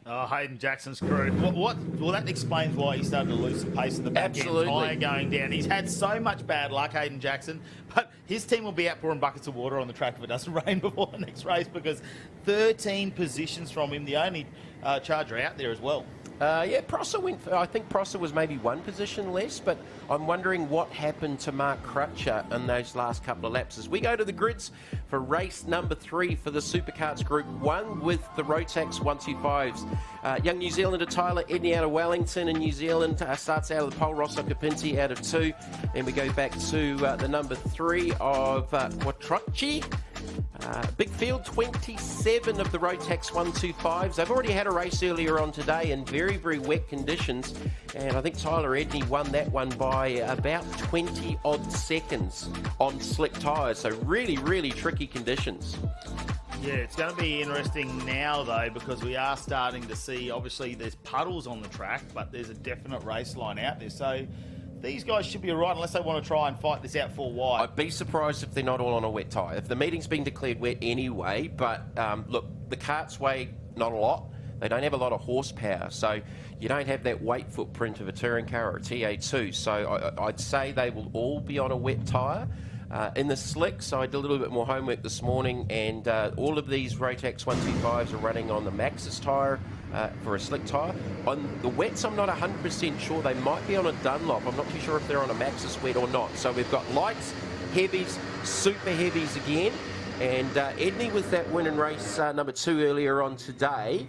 Oh, Hayden Jackson's crew. Well, that explains why he started to lose some pace in the back end. Tyre going down. He's had so much bad luck, Hayden Jackson, but his team will be out pouring buckets of water on the track if it doesn't rain before the next race, because 13 positions from him, the only charger out there as well. Yeah, Prosser went. I think Prosser was maybe 1 position less, but I'm wondering what happened to Mark Crutcher in those last couple of laps. As we go to the grids for race number 3 for the Superkarts Group 1 with the Rotax 125s. Young New Zealander Tyler Edney out of Wellington in New Zealand starts out of the pole. Rosso Capinti out of 2. Then we go back to the number 3 of Quattrocchi. Big field, 27 of the Rotax 125s. They've already had a race earlier on today in very, very wet conditions. And I think Tyler Edney won that one by about 20 odd seconds on slick tyres. So really, really tricky conditions. Yeah, it's going to be interesting now, though, because we are starting to see, obviously, there's puddles on the track, but there's a definite race line out there. So these guys should be all right unless they want to try and fight this out for wide. I'd be surprised if they're not all on a wet tyre. If the meeting's been declared wet anyway, but look, the karts weigh not a lot. They don't have a lot of horsepower, so you don't have that weight footprint of a touring car or a TA2. So I'd say they will all be on a wet tyre. In the slicks, I did a little bit more homework this morning, and all of these Rotax 125s are running on the Maxxis tyre for a slick tyre. On the wets, I'm not 100% sure. They might be on a Dunlop. I'm not too sure if they're on a Maxxis wet or not. So we've got lights, heavies, super heavies again. And Edney, with that win in race number 2 earlier on today,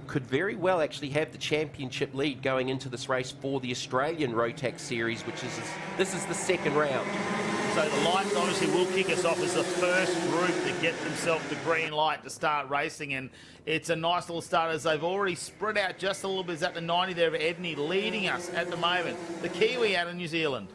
could very well actually have the championship lead going into this race for the Australian Rotax Series, which is this is the second round. So the lights obviously will kick us off as the first group to get themselves the green light to start racing, and it's a nice little start as they've already spread out just a little bit. Is at the 90 there of Edney leading us at the moment. The Kiwi out of New Zealand.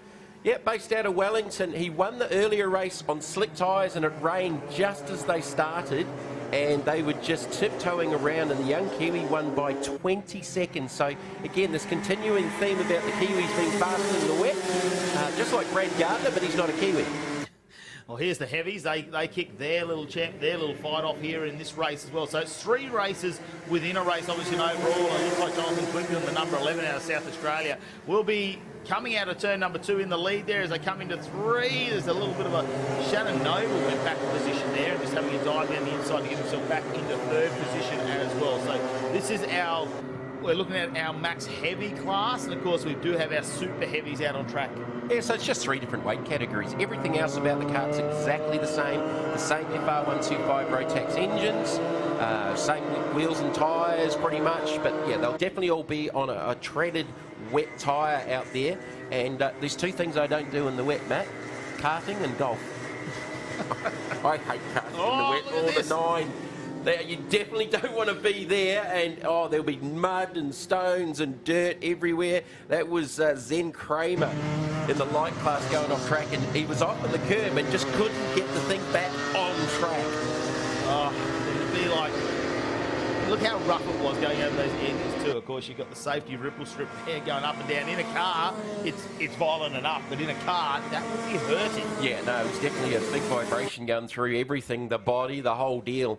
Yeah, based out of Wellington. He won the earlier race on slick tyres, and it rained just as they started, and they were just tiptoeing around, and the young Kiwi won by 20 seconds. So again, this continuing theme about the Kiwis being faster in the wet, just like Brad Gardner, but he's not a Kiwi. Well, here's the heavies. They kick their little fight off here in this race as well. So it's 3 races within a race, obviously, and overall. It looks like Jonathan Quinton, the number 11 out of South Australia, will be coming out of turn number 2 in the lead there as they come into 3. There's a little bit of a Shannon Noble went back to position there and just having a dive down the inside to get himself back into 3rd position as well. So this is we're looking at our max heavy class, and of course we do have our super heavies out on track. Yeah, so it's just 3 different weight categories. Everything else about the kart's exactly the same. The same FR125 Rotax engines, same wheels and tyres pretty much, but yeah, they'll definitely all be on a treaded wet tyre out there. And there's 2 things I don't do in the wet, Matt: karting and golf. I hate karting in the wet, or the 9. You definitely don't want to be there, and there'll be mud and stones and dirt everywhere. That was Zen Kramer in the light class going off track, and he was off on the curb and just couldn't get the thing back on track. It'd be like, look how rough it was going over those edges too. Of course, you've got the safety ripple strip there going up and down. In a car, it's violent enough, but in a car, that would be hurting. Yeah, no, it's definitely a big vibration going through everything, the body, the whole deal.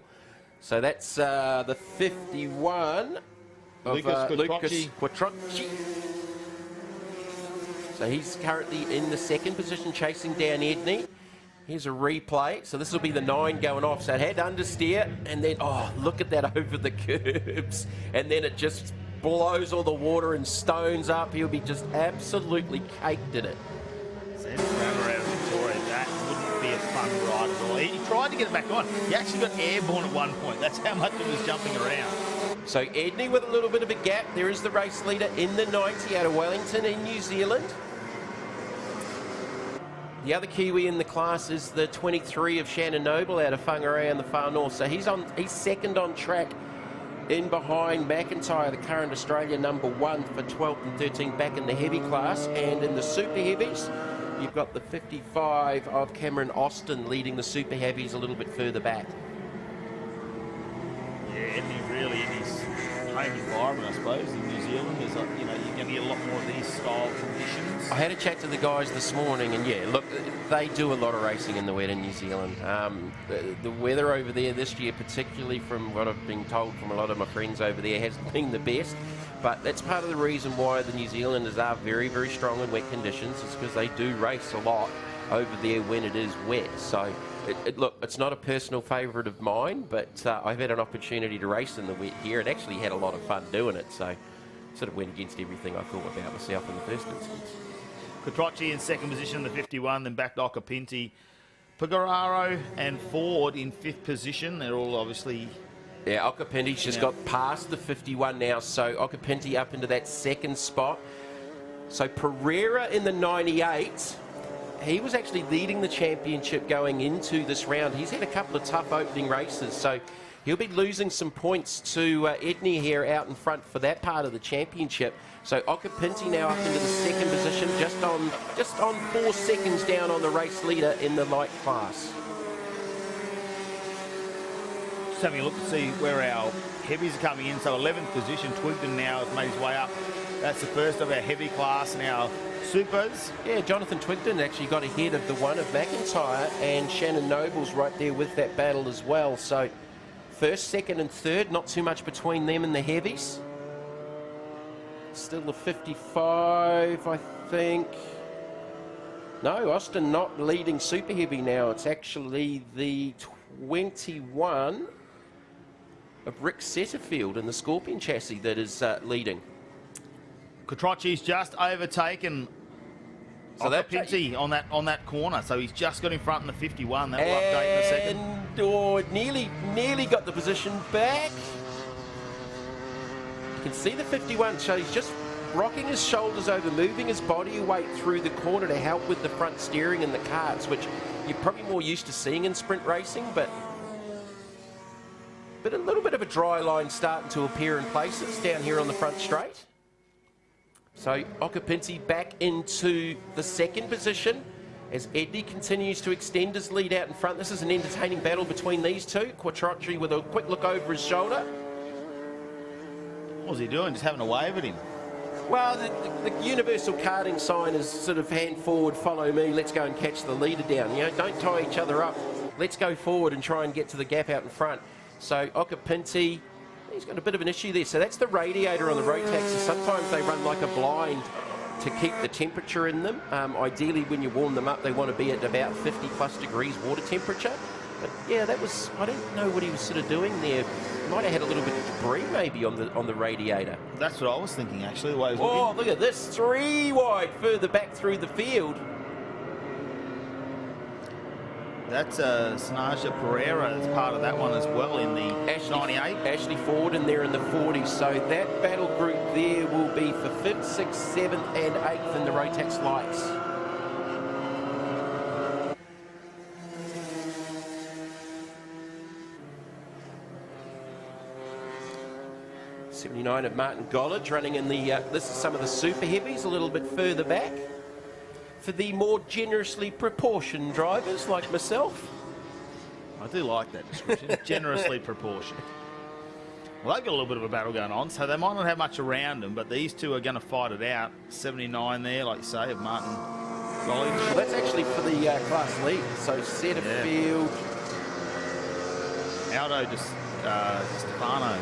So that's the 51 of Lucas Quattrocchi. So he's currently in the 2nd position, chasing down Edney. Here's a replay. So this will be the 9 going off. So it had understeer, and then, look at that over the curbs. And then it just blows all the water and stones up. He'll be just absolutely caked in it. That wouldn't be a fun ride at all. He tried to get it back on. He actually got airborne at one point. That's how much it was jumping around. So Edney with a little bit of a gap. There is the race leader in the 90 out of Wellington in New Zealand. The other Kiwi in the class is the 23 of Shannon Noble out of Whangarei in the far north. So he's 2nd on track in behind McIntyre, the current Australian number 1 for 12th and 13th back in the heavy class. And in the super heavies, you've got the 55 of Cameron Austin leading the Super Heavies a little bit further back. Yeah, Edney really in his home environment, I suppose, in New Zealand. There's, you know, you're going to get a lot more of these style conditions. I had a chat to the guys this morning, and yeah, look, they do a lot of racing in the wet in New Zealand. The weather over there this year, particularly from what I've been told from a lot of my friends over there, hasn't been the best. But that's part of the reason why the New Zealanders are very, very strong in wet conditions, is because they do race a lot over there when it is wet. So, look, it's not a personal favourite of mine, but I've had an opportunity to race in the wet here and actually had a lot of fun doing it. So, sort of went against everything I thought about myself in the first instance. Crutcher in second position in the 51, then back to Occhipinti. Pecoraro and Ford in fifth position. They're all obviously... Yeah, Occhipinti's just got past the 51 now, so Occhipinti up into that second spot. So Pereira in the 98, he was actually leading the championship going into this round. He's had a couple of tough opening races, so he'll be losing some points to Edney here out in front for that part of the championship. So Occhipinti now up into the second position, just on 4 seconds down on the race leader in the light class. Just having a look to see where our heavies are coming in. So 11th position, Twigden now has made his way up. That's the first of our heavy class and our supers. Yeah, Jonathan Twigden actually got ahead of the one of McIntyre, and Shannon Noble's right there with that battle as well. So first, second and third, not too much between them and the heavies. Still the 55, I think. No, Austin not leading super heavy now. It's actually the 21 of Rick Setterfield in the Scorpion chassis that is leading. Quattrocchi's just overtaken Occhipinti on that corner, so he's just got in front in the 51. That will update in a second. Nearly got the position back. You can see the 51, so he's just rocking his shoulders over, moving his body weight through the corner to help with the front steering and the carts, which you're probably more used to seeing in sprint racing, but a little bit of a dry line starting to appear in places down here on the front straight. So Occhipinti back into the second position as Edney continues to extend his lead out in front. This is an entertaining battle between these two. Quattrocchi with a quick look over his shoulder. What was he doing? Just having a wave at him? Well, the universal karting sign is sort of hand forward, follow me, let's go and catch the leader down. You know, don't tie each other up. Let's go forward and try and get to the gap out in front. So Occhipinti, he's got a bit of an issue there. So that's the radiator on the road taxis. Sometimes they run like a blind to keep the temperature in them. Ideally, when you warm them up, they want to be at about 50 plus degrees water temperature. But yeah, that was, I don't know what he was sort of doing there. Might have had a little bit of debris maybe on the radiator. That's what I was thinking actually. The way it was looking. Look at this, 3 wide further back through the field. That's Sanaja Pereira as part of that one as well in the 98. Ashley Ford in there in the 40. So that battle group there will be for 5th, 6th, 7th and 8th in the Rotax lights. '79 of Martin Gollage running in the, this is some of the super heavies a little bit further back. For the more generously proportioned drivers like myself. I do like that description, generously proportioned. Well, they've got a little bit of a battle going on, so they might not have much around them, but these two are going to fight it out. 79 there, like you say, of Martin Gollage. Well, that's actually for the class lead, so Setterfield. Aldo Stefano.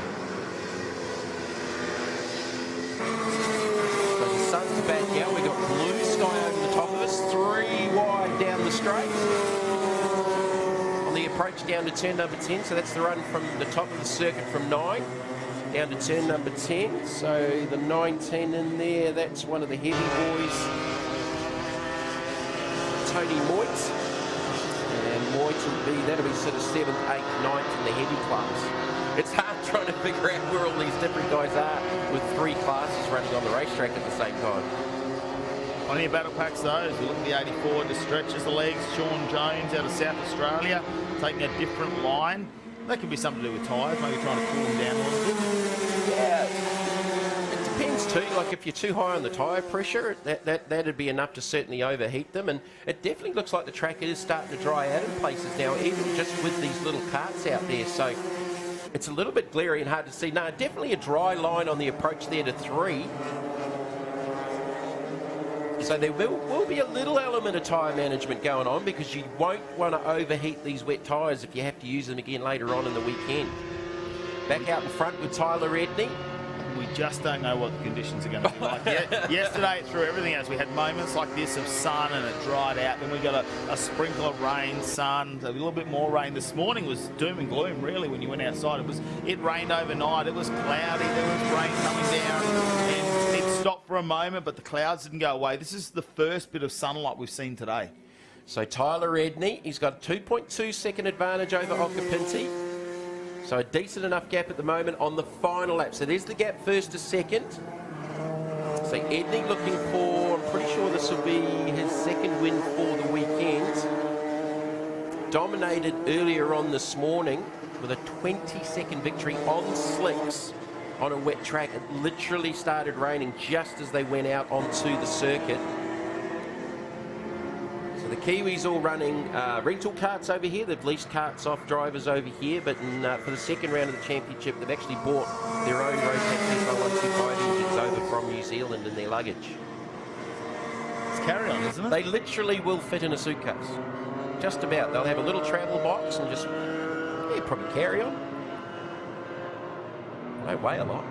So the sun's back out, we've got blue sky over the top of us, 3 wide down the straight. On the approach down to turn number 10, so that's the run from the top of the circuit from 9 down to turn number 10. So the 19 in there, that's one of the heavy boys, Tony Moit. And Moit that'll be sort of 7th, 8th, 9th in the heavy class. It's hard trying to figure out where all these different guys are with 3 classes running on the racetrack at the same time. Plenty of battle packs though. As we look at the 84, just stretches the legs. Sean Jones out of South Australia, taking a different line. That could be something to do with tyres, maybe trying to cool them down a little bit. Yeah, it depends too. too. Like if you're too high on the tyre pressure, that'd be enough to certainly overheat them. And it definitely looks like the track is starting to dry out in places now, even just with these little carts out there. So it's a little bit glary and hard to see. No, definitely a dry line on the approach there to 3. So there will be a little element of tyre management going on, because you won't want to overheat these wet tyres if you have to use them again later on in the weekend. Back out in front with Tyler Edney. We just don't know what the conditions are going to be like. Yesterday it threw everything else. We had moments like this of sun and it dried out. Then we got a sprinkle of rain, sun, a little bit more rain. This morning was doom and gloom, really, when you went outside. It rained overnight. It was cloudy. There was rain coming down. And it stopped for a moment, but the clouds didn't go away. This is the first bit of sunlight we've seen today. So Tyler Edney, he's got a 2.2 second advantage over Occhipinti. So a decent enough gap at the moment on the final lap. So there's the gap first to second. So Edney looking for, I'm pretty sure this will be his second win for the weekend. Dominated earlier on this morning with a 20-second victory on slicks on a wet track. It literally started raining just as they went out onto the circuit. The Kiwis all running rental carts over here. They've leased carts off drivers over here, but for the second round of the championship, they've actually bought their own Raceway F125 engines over from New Zealand in their luggage. It's carry-on, isn't it? They literally will fit in a suitcase. Just about. They'll have a little travel box and just, probably carry on. They don't weigh a lot.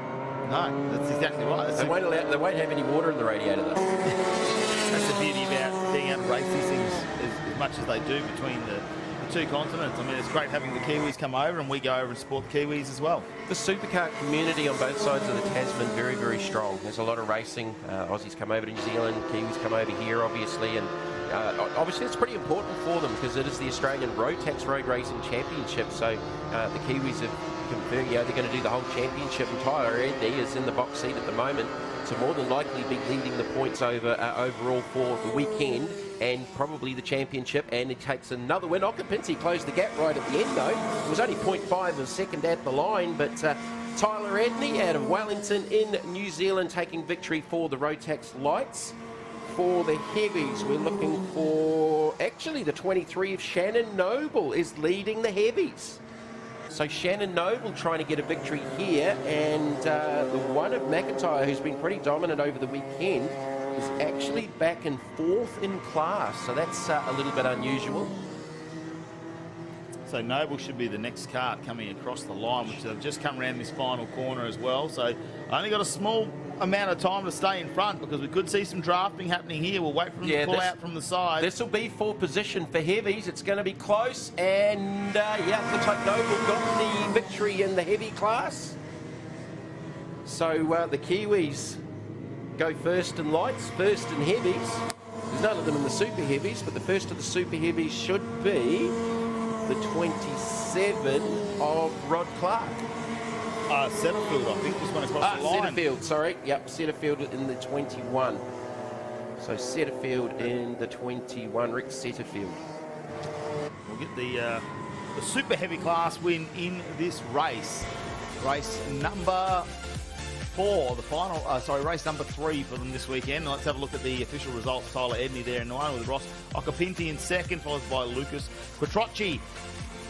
No, that's exactly right. They won't have any water in the radiator, though. That's the beauty about being able to race these things as much as they do between the two continents. I mean, it's great having the Kiwis come over, and we go over and support the Kiwis as well. The supercar community on both sides of the Tasman, very, very strong. There's a lot of racing. Aussies come over to New Zealand, Kiwis come over here, obviously, and obviously it's pretty important for them because it is the Australian Rotax Road Racing Championship. So the Kiwis have confirmed, they're going to do the whole championship, and Tyler Edney is in the box seat at the moment. To more than likely be leading the points overall for the weekend and probably the championship, and he takes another win. Occhipinti closed the gap right at the end, though. It was only 0.5 of a second at the line, but Tyler Edney out of Wellington in New Zealand taking victory for the Rotax Lights. For the heavies, we're looking for, actually the 23 of Shannon Noble is leading the heavies. So Shannon Noble trying to get a victory here, and the one of McIntyre, who's been pretty dominant over the weekend, is actually back in 4th in class. So that's a little bit unusual. So Noble should be the next kart coming across the line, which have just come around this final corner as well. So only got a small amount of time to stay in front because we could see some drafting happening here. We'll wait for them to pull out from the side. This will be for position for heavies. It's going to be looks like Noble got the victory in the heavy class. So the Kiwis go first in lights, first in heavies. There's none of them in the super heavies, but the first of the super heavies should be the 27 of Rod Clark. Setterfield, I think, just went across the line. Setterfield, sorry. Yep, Setterfield in the 21. So Setterfield in the 21, Rick Setterfield. We'll get the super heavy class win in this race. Race number 4, the final, race number 3 for them this weekend. Let's have a look at the official results. Tyler Edney there in 9 with Ross Occhipinti in 2nd, followed by Lucas Crutcher.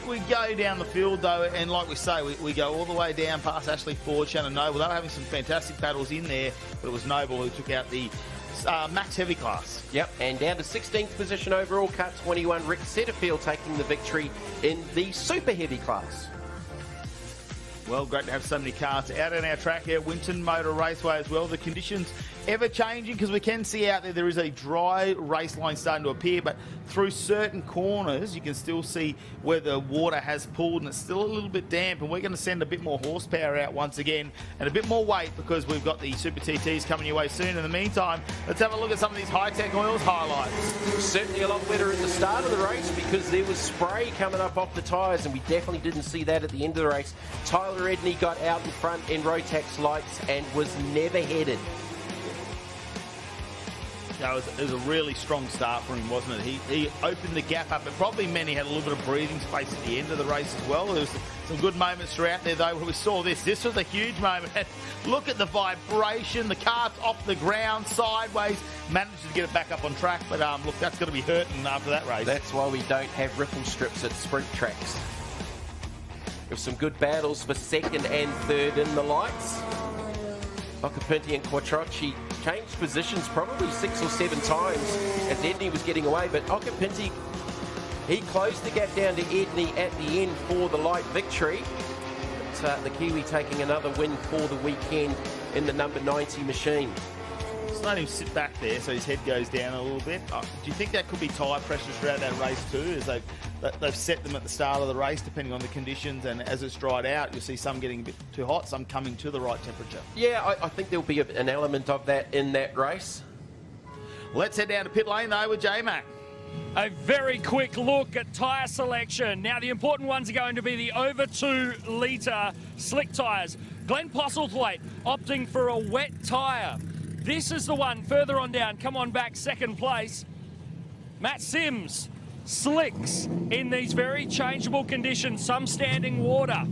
We go down the field, though, and like we say, we go all the way down past Ashley Ford, Shannon Noble. They were having some fantastic battles in there, but it was Noble who took out the max heavy class. Yep, and down to 16th position overall, cut 21, Rick Setterfield taking the victory in the super heavy class. Well, great to have so many cars out on our track here, Winton Motor Raceway as well. The conditions ever changing because we can see out there is a dry race line starting to appear, but through certain corners you can still see where the water has pooled and it's still a little bit damp, and we're going to send a bit more horsepower out once again and a bit more weight because we've got the Super TTs coming your way soon. In the meantime, let's have a look at some of these Hi-Tec oils highlights. Certainly a lot wetter at the start of the race because there was spray coming up off the tyres, and we definitely didn't see that at the end of the race. Tyler Edney got out in front in Rotax Lights and was never headed. No, it was a really strong start for him, wasn't it? He opened the gap up. It probably meant he had a little bit of breathing space at the end of the race as well. There was some good moments throughout there, though, where we saw this. This was a huge moment. Look at the vibration. The cart's off the ground, sideways. Managed to get it back up on track. But, look, that's going to be hurting after that race. That's why we don't have ripple strips at sprint tracks. With some good battles for second and third in the lights. Occhipinti and Crutcher changed positions probably 6 or 7 times as Edney was getting away, but Occhipinti, he closed the gap down to Edney at the end for the light victory. But, the Kiwi taking another win for the weekend in the number 90 machine. Just let him sit back there so his head goes down a little bit. Do you think that could be tyre pressures throughout that race too, as they've set them at the start of the race depending on the conditions, and as it's dried out you'll see some getting a bit too hot, some coming to the right temperature? Yeah, I think there'll be an element of that in that race. Let's head down to pit lane though with J-Mac. A very quick look at tyre selection. Now, the important ones are going to be the over 2 litre slick tyres. Glenn Postlethwaite opting for a wet tyre. This is the one further on down. Come on back, second place. Matt Sims, slicks in these very changeable conditions, some standing water.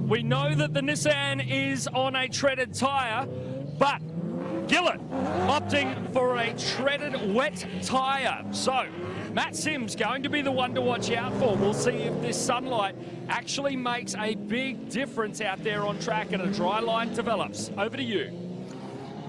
We know that the Nissan is on a treaded tyre, but Gillett opting for a treaded wet tyre. So Matt Sims going to be the one to watch out for. We'll see if this sunlight actually makes a big difference out there on track and a dry line develops. Over to you.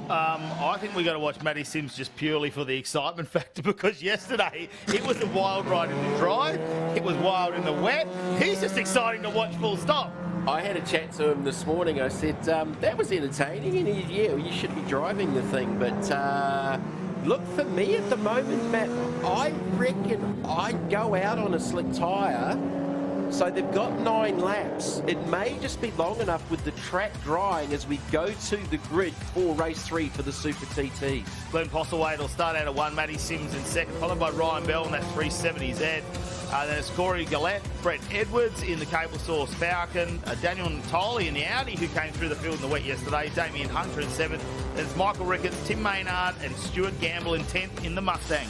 I think we've got to watch Matty Sims just purely for the excitement factor, because yesterday it was a wild ride in the dry, it was wild in the wet. He's just exciting to watch full stop. I had a chat to him this morning. I said, that was entertaining. And he said, yeah, you should be driving the thing. But look, for me at the moment, Matt, I reckon I'd go out on a slick tyre. So they've got 9 laps. It may just be long enough with the track drying as we go to the grid for race 3 for the Super TT. Glenn Postlethwaite will start out at 1, Matty Sims in second, followed by Ryan Bell in that 370Z. Then it's Corey Gillett, Brett Edwards in the Cable Source Falcon, Daniel Natoli in the Audi, who came through the field in the wet yesterday, Damien Hunter in 7th. Then it's Michael Ricketts, Tim Maynard and Stuart Gamble in 10th in the Mustang.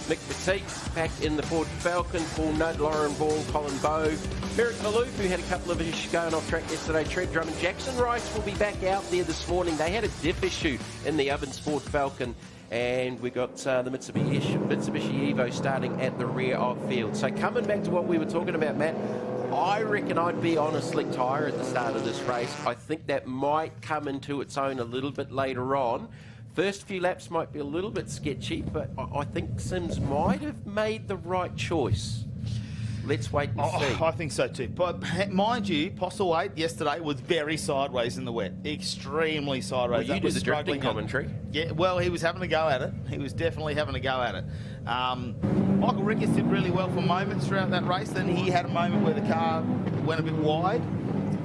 Mick Petit back in the Ford Falcon, Paul Nudd, Lauren Ball, Colin Bowe, Merrick Maloof, who had a couple of issues going off track yesterday, Tread Drummond, Jackson Rice will be back out there this morning. They had a diff issue in the Ovens Ford Falcon, and we got the Mitsubishi Evo starting at the rear of field. So coming back to what we were talking about, Matt, I reckon I'd be on a slick tyre at the start of this race. I think that might come into its own a little bit later on. First few laps might be a little bit sketchy, but I think Sims might have made the right choice. Let's wait and see. I think so too. But mind you, Postlethwaite yesterday was very sideways in the wet. Extremely sideways. Well, you did the drifting commentary. Yeah, well, he was having a go at it. He was definitely having a go at it. Michael Ricketts did really well for moments throughout that race. Then he had a moment where the car went a bit wide.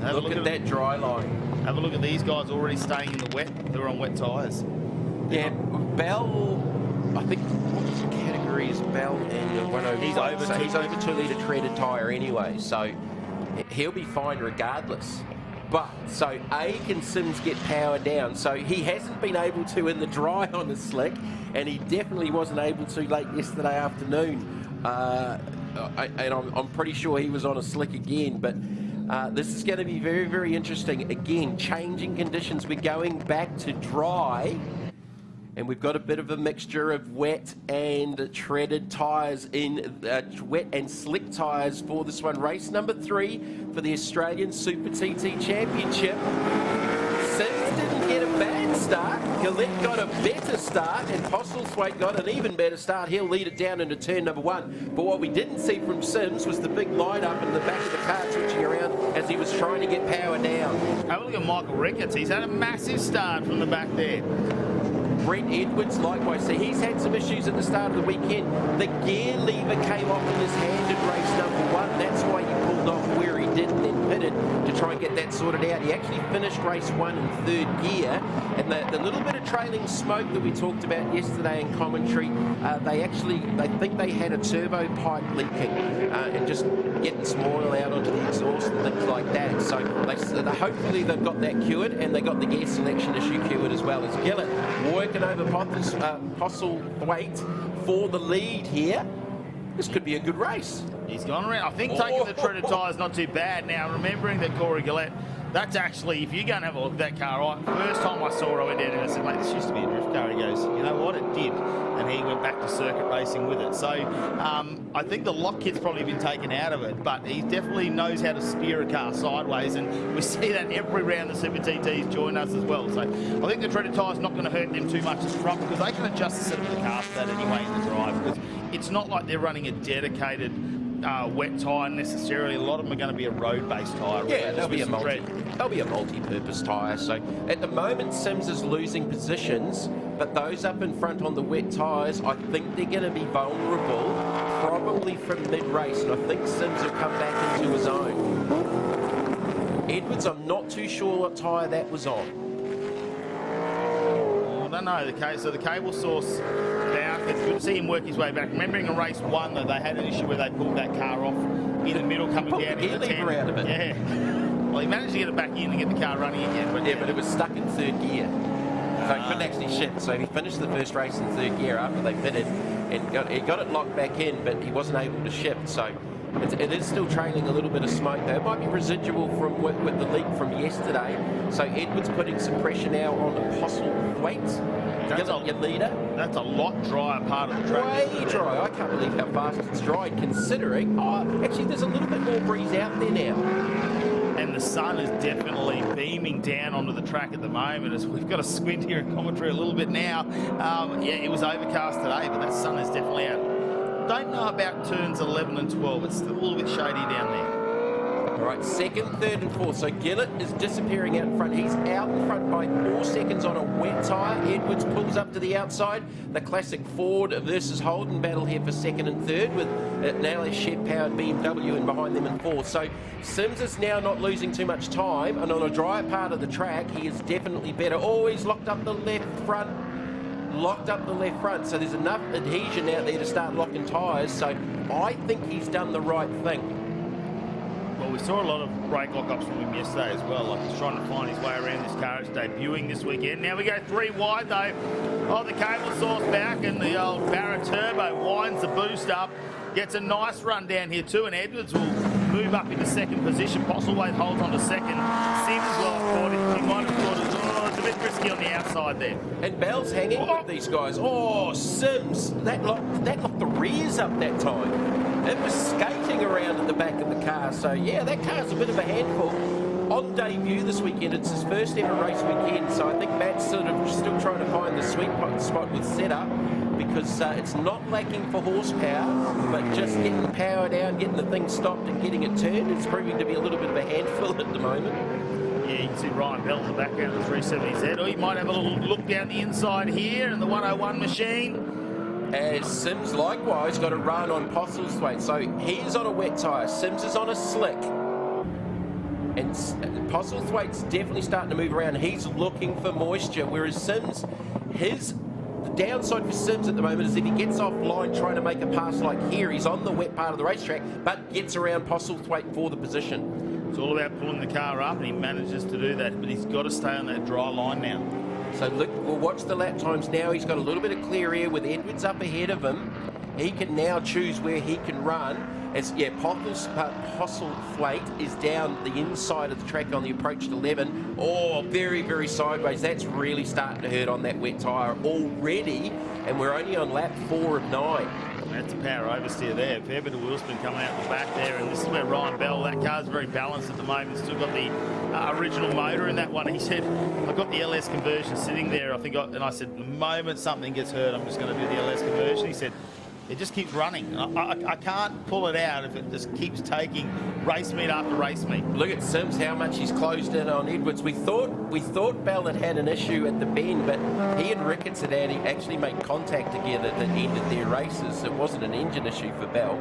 Look at that dry line. Have a look at these guys already staying in the wet. They're on wet tyres. Yeah, Bell, I think, what category is Bell in the 105? He's over 2 litre treaded tyre anyway, so he'll be fine regardless. But, so A, can Sims get power down? So he hasn't been able to in the dry on the slick, and he definitely wasn't able to late yesterday afternoon. And I'm pretty sure he was on a slick again, but this is going to be very, very interesting. Again, changing conditions. We're going back to dry. And we've got a bit of a mixture of wet and treaded tyres in wet and slick tyres for this one. Race number 3 for the Australian Super TT Championship. Sims didn't get a bad start. Gillett got a better start, and Postlethwaite got an even better start. He'll lead it down into turn number 1. But what we didn't see from Sims was the big light up in the back of the car twitching around as he was trying to get power down. Have a look at Michael Ricketts. He's had a massive start from the back there. Brett Edwards, likewise. So he's had some issues at the start of the weekend. The gear lever came off in his hand in race number 1. That's why he pulled off where he did and then pitted to try and get that sorted out. He actually finished race 1 in 3rd gear, and the little bit of trailing smoke that we talked about yesterday in commentary, they think they had a turbo pipe leaking and just getting some oil out onto the exhaust and things like that. So hopefully they've got that cured, and they got the gear selection issue cured as well. As Gillett working over Postlethwaite for the lead here. This could be a good race. He's gone around. I think taking the treaded tyre's not too bad. Now, remembering that Corey Gillett, that's actually, if you go and have a look at that car, first time I saw it, I went down and I said, mate, this used to be a drift car. He goes, you know what, it did. And he went back to circuit racing with it. So I think the lock kit's probably been taken out of it, but he definitely knows how to steer a car sideways, and we see that every round the Super TTs join us as well. So I think the treaded tyre's not going to hurt them too much at the front, because they can adjust the setup of the car for that anyway in the drive. Because it's not like they're running a dedicated wet tyre necessarily. A lot of them are going to be a road-based tyre. Yeah, they'll be a multi-purpose tyre. So at the moment, Sims is losing positions, but those up in front on the wet tyres, I think they're going to be vulnerable, probably from mid-race, and I think Sims will come back into his own. Edwards, I'm not too sure what tyre that was on. I don't know. So the cable source down. It's good to see him work his way back. Remembering in race 1 that they had an issue where they pulled that car off in the middle coming down into the 10. Out of it. Yeah. Well, he managed to get it back in and get the car running again. But yeah, but it was stuck in 3rd gear. So he couldn't actually shift. So he finished the first race in 3rd gear after they pitted, and he got it locked back in, but he wasn't able to shift. So it is still trailing a little bit of smoke though. It might be residual from with the leak from yesterday. So Edwards putting some pressure now on Postlethwaite. That's your leader. That's a lot drier part of the track. Way dry. I can't believe how fast it's dried, considering. Actually, there's a little bit more breeze out there now. And the sun is definitely beaming down onto the track at the moment. As we've got to squint here in commentary a little bit now. Yeah, it was overcast today, but that sun is definitely out. Don't know about turns 11 and 12. It's still a little bit shady down there. All right, 2nd, 3rd and 4th. So Gillett is disappearing out in front. He's out in front by 4 seconds on a wet tyre. Edwards pulls up to the outside. The classic Ford versus Holden battle here for 2nd and 3rd, with now a shed-powered BMW in behind them in 4th. So Sims is now not losing too much time, and on a drier part of the track, he is definitely better. Oh, he's locked up the left front. So there's enough adhesion out there to start locking tyres. So I think he's done the right thing. Well, we saw a lot of brake lock-ups from him yesterday as well. Like, he's trying to find his way around this car. It's debuting this weekend. Now we go 3 wide though. Oh, the cable source back, and the old Barra Turbo winds the boost up. Gets a nice run down here too, and Edwards will move up into 2nd position. Postlethwaite holds on to 2nd. Sims well caught it. He might have caught it. Oh, it's a bit risky on the outside there. And Bell's hanging with these guys. Oh, Sims, that locked the rears up that time. It was skating around at the back of the car. So, yeah, that car's a bit of a handful. On debut this weekend, it's his first ever race weekend. So I think Matt's sort of still trying to find the sweet spot with setup, because it's not lacking for horsepower, but just getting the power down, getting the thing stopped and getting it turned, it's proving to be a little bit of a handful at the moment. Yeah, you can see Ryan Bell in the background of the 370Z. Oh, you might have a little look down the inside here in the 101 machine. As Sims likewise got a run on Postlethwaite. So he's on a wet tyre, Sims is on a slick. And Postlethwaite's definitely starting to move around. He's looking for moisture, whereas Sims, the downside for Sims at the moment is if he gets offline trying to make a pass like here, he's on the wet part of the racetrack, but gets around Postlethwaite for the position. It's all about pulling the car up, and he manages to do that, but he's got to stay on that dry line now. So look, we'll watch the lap times now. He's got a little bit of clear air with Edwards up ahead of him. He can now choose where he can run. Postlethwaite is down the inside of the track on the approach to 11. Oh, very, very sideways. That's really starting to hurt on that wet tyre already, and we're only on lap 4 of 9. That's a power oversteer there. Fair bit of wheel spin coming out the back there, and this is where Ryan Bell, that car's very balanced at the moment. Still got the original motor in that one. He said, I've got the LS conversion sitting there. And I said, the moment something gets hurt, I'm just going to do the LS conversion. He said, it just keeps running. I can't pull it out if it just keeps taking race meet after race meet. Look at Sims, how much he's closed in on Edwards. We thought Bell had an issue at the bend, but he and Ricketts had actually made contact together that ended their races. It wasn't an engine issue for Bell.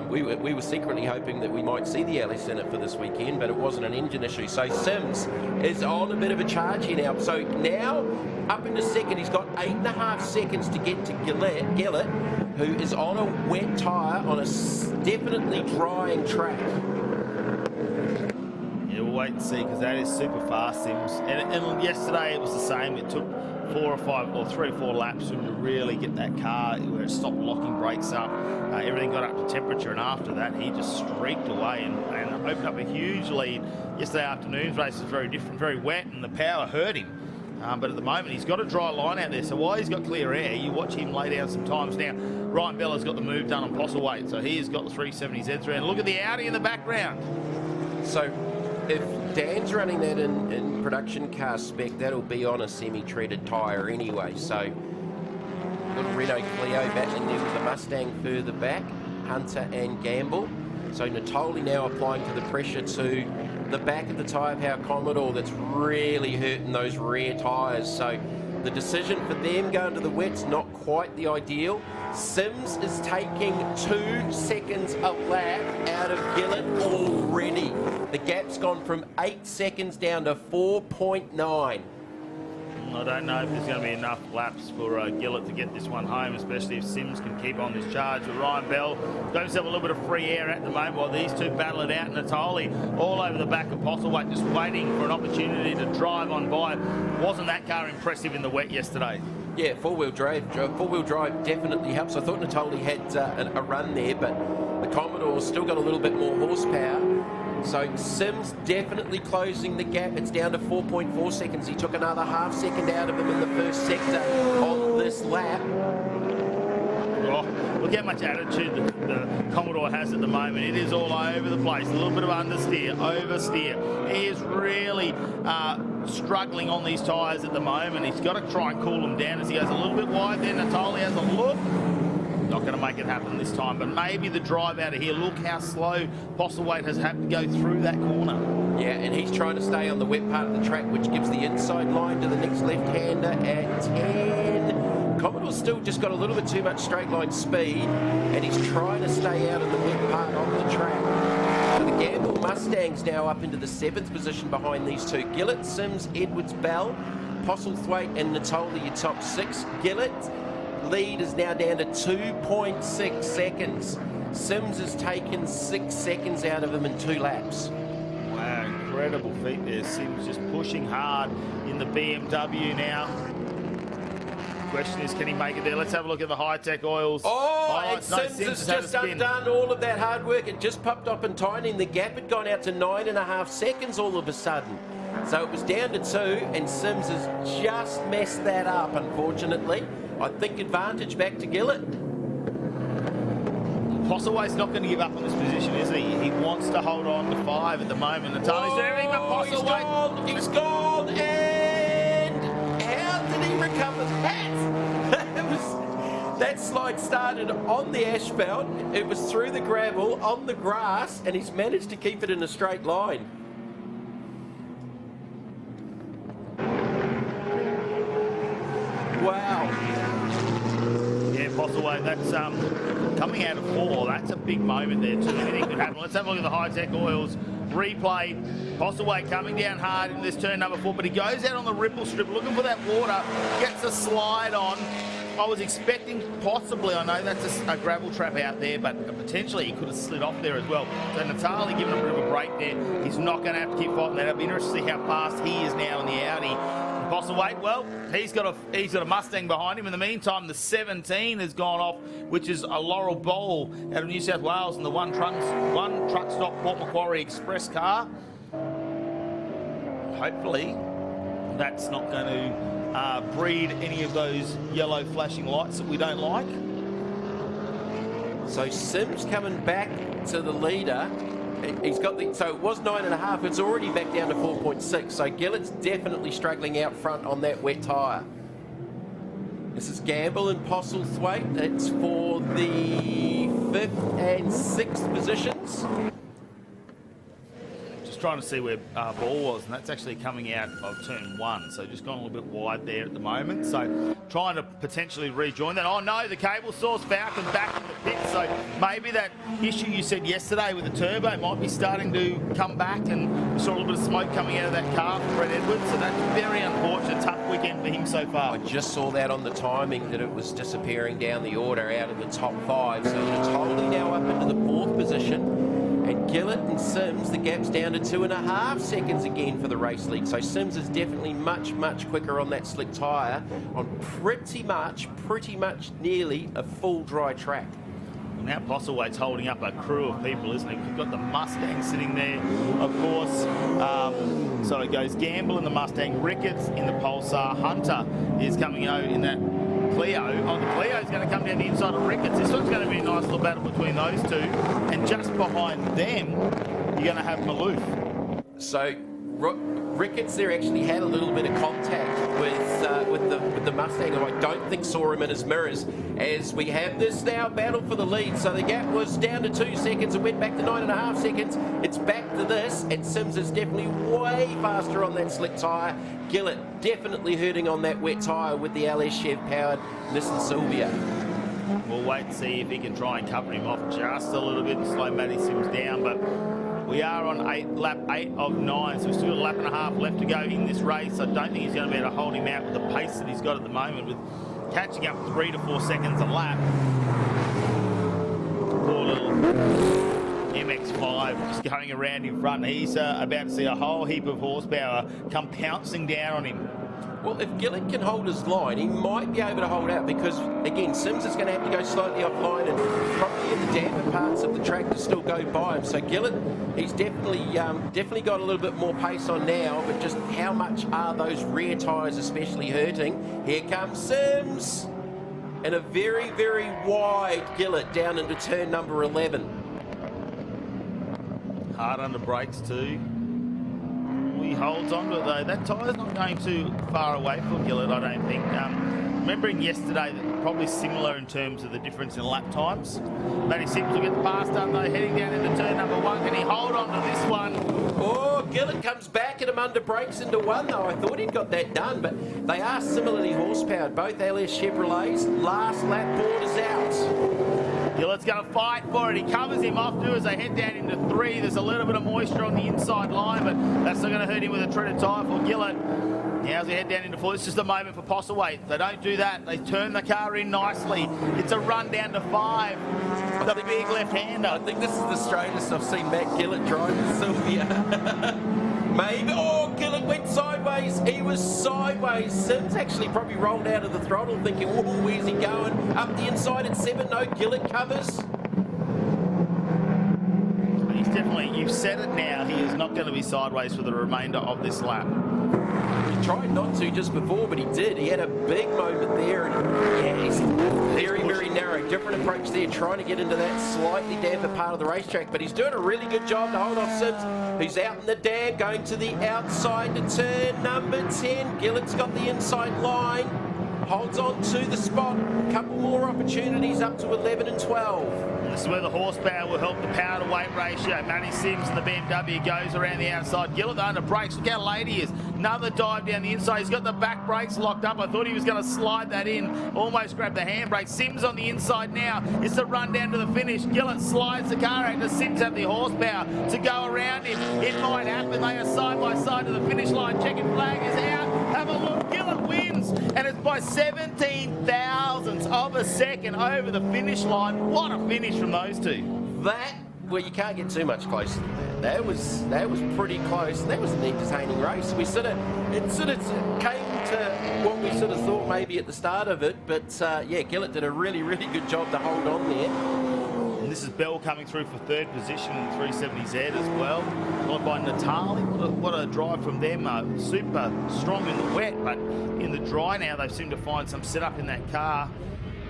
We were secretly hoping that we might see the LS in it for this weekend, but it wasn't an engine issue. So Sims is on a bit of a charge here now. So now up into second, he's got 8.5 seconds to get to Gillett, who is on a wet tyre on a definitely drying track. Yeah, we'll wait and see, because that is super fast, Sims. And yesterday it was the same. It took 3 or 4 laps to really get that car where it stopped locking brakes up. Everything got up to temperature, and after that he just streaked away and opened up a huge lead. Yesterday afternoon's race was very different, very wet, and the power hurt him. But at the moment he's got a dry line out there, so while he's got clear air, you watch him lay down some times. Now Ryan Bella's got the move done on Postlethwaite, so he has got the 370Z3, and look at the Audi in the background. So if Dan's running that in production car spec, that'll be on a semi-treaded tyre anyway. So little Renault Clio battling there with the Mustang further back, Hunter and Gamble. So Natoli now applying to the pressure to the back of the tyre power Commodore that's really hurting those rear tyres. So the decision for them going to the wet's not quite the ideal. Sims is taking 2 seconds a lap out of Gillett already. The gap's gone from 8 seconds down to 4.9. I don't know if there's going to be enough laps for Gillett to get this one home, especially if Sims can keep on this charge. But Ryan Bell got himself a little bit of free air at the moment while these two battle it out. Natoli all over the back of Postlethwaite, just waiting for an opportunity to drive on by. Wasn't that car impressive in the wet yesterday? Yeah, four-wheel drive definitely helps. I thought Natoli had a run there, but the Commodore's still got a little bit more horsepower. So Sims definitely closing the gap. It's down to 4.4 seconds. He took another half second out of him in the first sector on this lap. Oh, look how much attitude the Commodore has at the moment. It is all over the place. A little bit of understeer, oversteer. He is really struggling on these tyres at the moment. He's got to try and cool them down as he goes a little bit wide there. Natoli has a look. Not going to make it happen this time, but maybe the drive out of here. Look how slow Postlethwaite has had to go through that corner. Yeah, and he's trying to stay on the wet part of the track, which gives the inside line to the next left-hander at 10. Commodore's still just got a little bit too much straight line speed, and he's trying to stay out of the wet part of the track. So the Gamble Mustang's now up into the 7th position behind these two. Gillett, Sims, Edwards, Bell, Postlethwaite and Natoli, your top 6. Gillett lead is now down to 2.6 seconds. Sims has taken 6 seconds out of him in 2 laps. Wow, incredible feat there. Sims just pushing hard in the BMW now. Question is, can he make it there? Let's have a look at the Hi-Tec oils. And Sims has just undone all of that hard work. It just popped up in tiny, and the gap had gone out to 9.5 seconds all of a sudden. So it was down to 2, and Sims has just messed that up, unfortunately. I think advantage back to Gillett. Postlethwaite's not going to give up on this position, is he? He wants to hold on to 5 at the moment. Natali's doing everything but Postlethwaite. He's gone, and how did he recover that? That slide started on the asphalt, it was through the gravel, on the grass, and he's managed to keep it in a straight line. Wow. Yeah, Postlethwaite, that's coming out of 4. That's a big moment there too. Anything could happen. Let's have a look at the Hi-Tec oils replay. Postlethwaite coming down hard in this turn number 4, but he goes out on the ripple strip looking for that water, gets a slide on. I was expecting possibly, I know that's a gravel trap out there, but potentially he could have slid off there as well. So Natali giving a bit of a break there. He's not going to have to keep fighting that. It'll be interesting to see how fast he is now in the Audi. Postlethwaite, well, he's got a Mustang behind him. In the meantime, the 17 has gone off, which is a Laurel Bowl out of New South Wales, and the one truck stop Port Macquarie Express car. Hopefully, that's not going to breed any of those yellow flashing lights that we don't like. So Sims coming back to the leader. He's got so it was 9.5, it's already back down to 4.6. So Gillett's definitely struggling out front on that wet tyre. This is Gamble and Postlethwaite. It's for the 5th and 6th positions. Just just trying to see where ball was, and that's actually coming out of turn 1. So just gone a little bit wide there at the moment. So trying to potentially rejoin that. Oh no, the cable source Falcon back in the pit. So maybe that issue you said yesterday with the turbo might be starting to come back, and we saw a little bit of smoke coming out of that car from Brett Edwards. So that's very unfortunate. Tough weekend for him so far. I just saw that on the timing that it was disappearing down the order out of the top 5. So Untitled now up into the 4th position. And Gillett and Sims, the gap's down to 2.5 seconds again for the race lead. So Sims is definitely much, much quicker on that slick tyre on pretty much nearly a full dry track. Well, now Postlewaite's holding up a crew of people, isn't he? We've got the Mustang sitting there, of course. So it goes Gamble in the Mustang, Ricketts in the Pulsar, Hunter is coming out in that Clio. Oh, the Clio's going to come down the inside of Ricketts. This one's going to be a nice little battle between those two. And just behind them, you're going to have Maloof. So Ricketts there actually had a little bit of contact with the Mustang, who I don't think saw him in his mirrors. As we have this now battle for the lead, so the gap was down to 2 seconds and went back to 9.5 seconds. It's back to this, and Sims is definitely way faster on that slick tyre. Gillett definitely hurting on that wet tyre with the LS Chev powered Nissan Silvia. We'll wait and see if he can try and cover him off just a little bit and slow Matty Sims down, but we are on lap 8 of 9, so we've still got a lap and a half left to go in this race. I don't think he's going to be able to hold him out with the pace that he's got at the moment, with catching up 3 to 4 seconds a lap. Poor little MX-5 just going around in front. He's about to see a whole heap of horsepower come pouncing down on him. Well, if Gillett can hold his line, he might be able to hold out, because, again, Sims is going to have to go slightly offline and probably in the damper parts of the track to still go by him. So Gillett, he's definitely got a little bit more pace on now, but just how much are those rear tyres especially hurting? Here comes Sims, and a very, very wide Gillett down into turn number 11. Hard under brakes too. He holds on to it though. That tyre's not going too far away for Gillett, I don't think. Remembering yesterday, that probably similar in terms of the difference in lap times. Matty Sims will get the pass done though, heading down into turn number 1. Can he hold on to this one? Oh, Gillett comes back at him under brakes into 1 though. I thought he'd got that done, but they are similarly horsepowered. Both LS Chevrolets. Last lap board is out. Gillett's going to fight for it. He covers him off too as they head down into 3. There's a little bit of moisture on the inside line, but that's not going to hurt him with a treaded tyre for Gillett. Now as they head down into 4, it's just a moment for Postlewaite. They don't do that. They turn the car in nicely. It's a run down to 5. The big left-hander. I think this is the straightest I've seen Matt Gillett drive the Silvia. Maybe. Oh, Gillett went sideways. He was sideways. Sims actually probably rolled out of the throttle thinking, oh, where's he going? Up the inside at 7. No, Gillett covers. He's definitely, you've said it now, he is not going to be sideways for the remainder of this lap. He tried not to just before, but he did. He had a big moment there, and yeah, he's very, very narrow. Different approach there, trying to get into that slightly damper part of the racetrack, but he's doing a really good job to hold off Sims, who's out in the dam, going to the outside to turn number 10. Gillett's got the inside line, holds on to the spot. A couple more opportunities up to 11 and 12. This is where the horsepower will help the power to weight ratio. Matty Sims and the BMW goes around the outside. Gillett under brakes. Look how late he is. Another dive down the inside. He's got the back brakes locked up. I thought he was going to slide that in. Almost grabbed the handbrake. Sims on the inside now. It's a run down to the finish. Gillett slides the car out. Does Sims have the horsepower to go around him? It might happen. They are side by side to the finish line. Checkered flag is out. Have a look. Gillett wins. And it's by 17 thousandths of a second over the finish line. What a finish from those two. That, well, you can't get too much closer than that. That was pretty close. That was an entertaining race. It sort of came to what we sort of thought maybe at the start of it, but yeah, Gillett did a really, really good job to hold on there. And this is Bell coming through for 3rd position in the 370Z as well. Followed by Natali. What a drive from them. Super strong in the wet, but in the dry now they seem to find some setup in that car.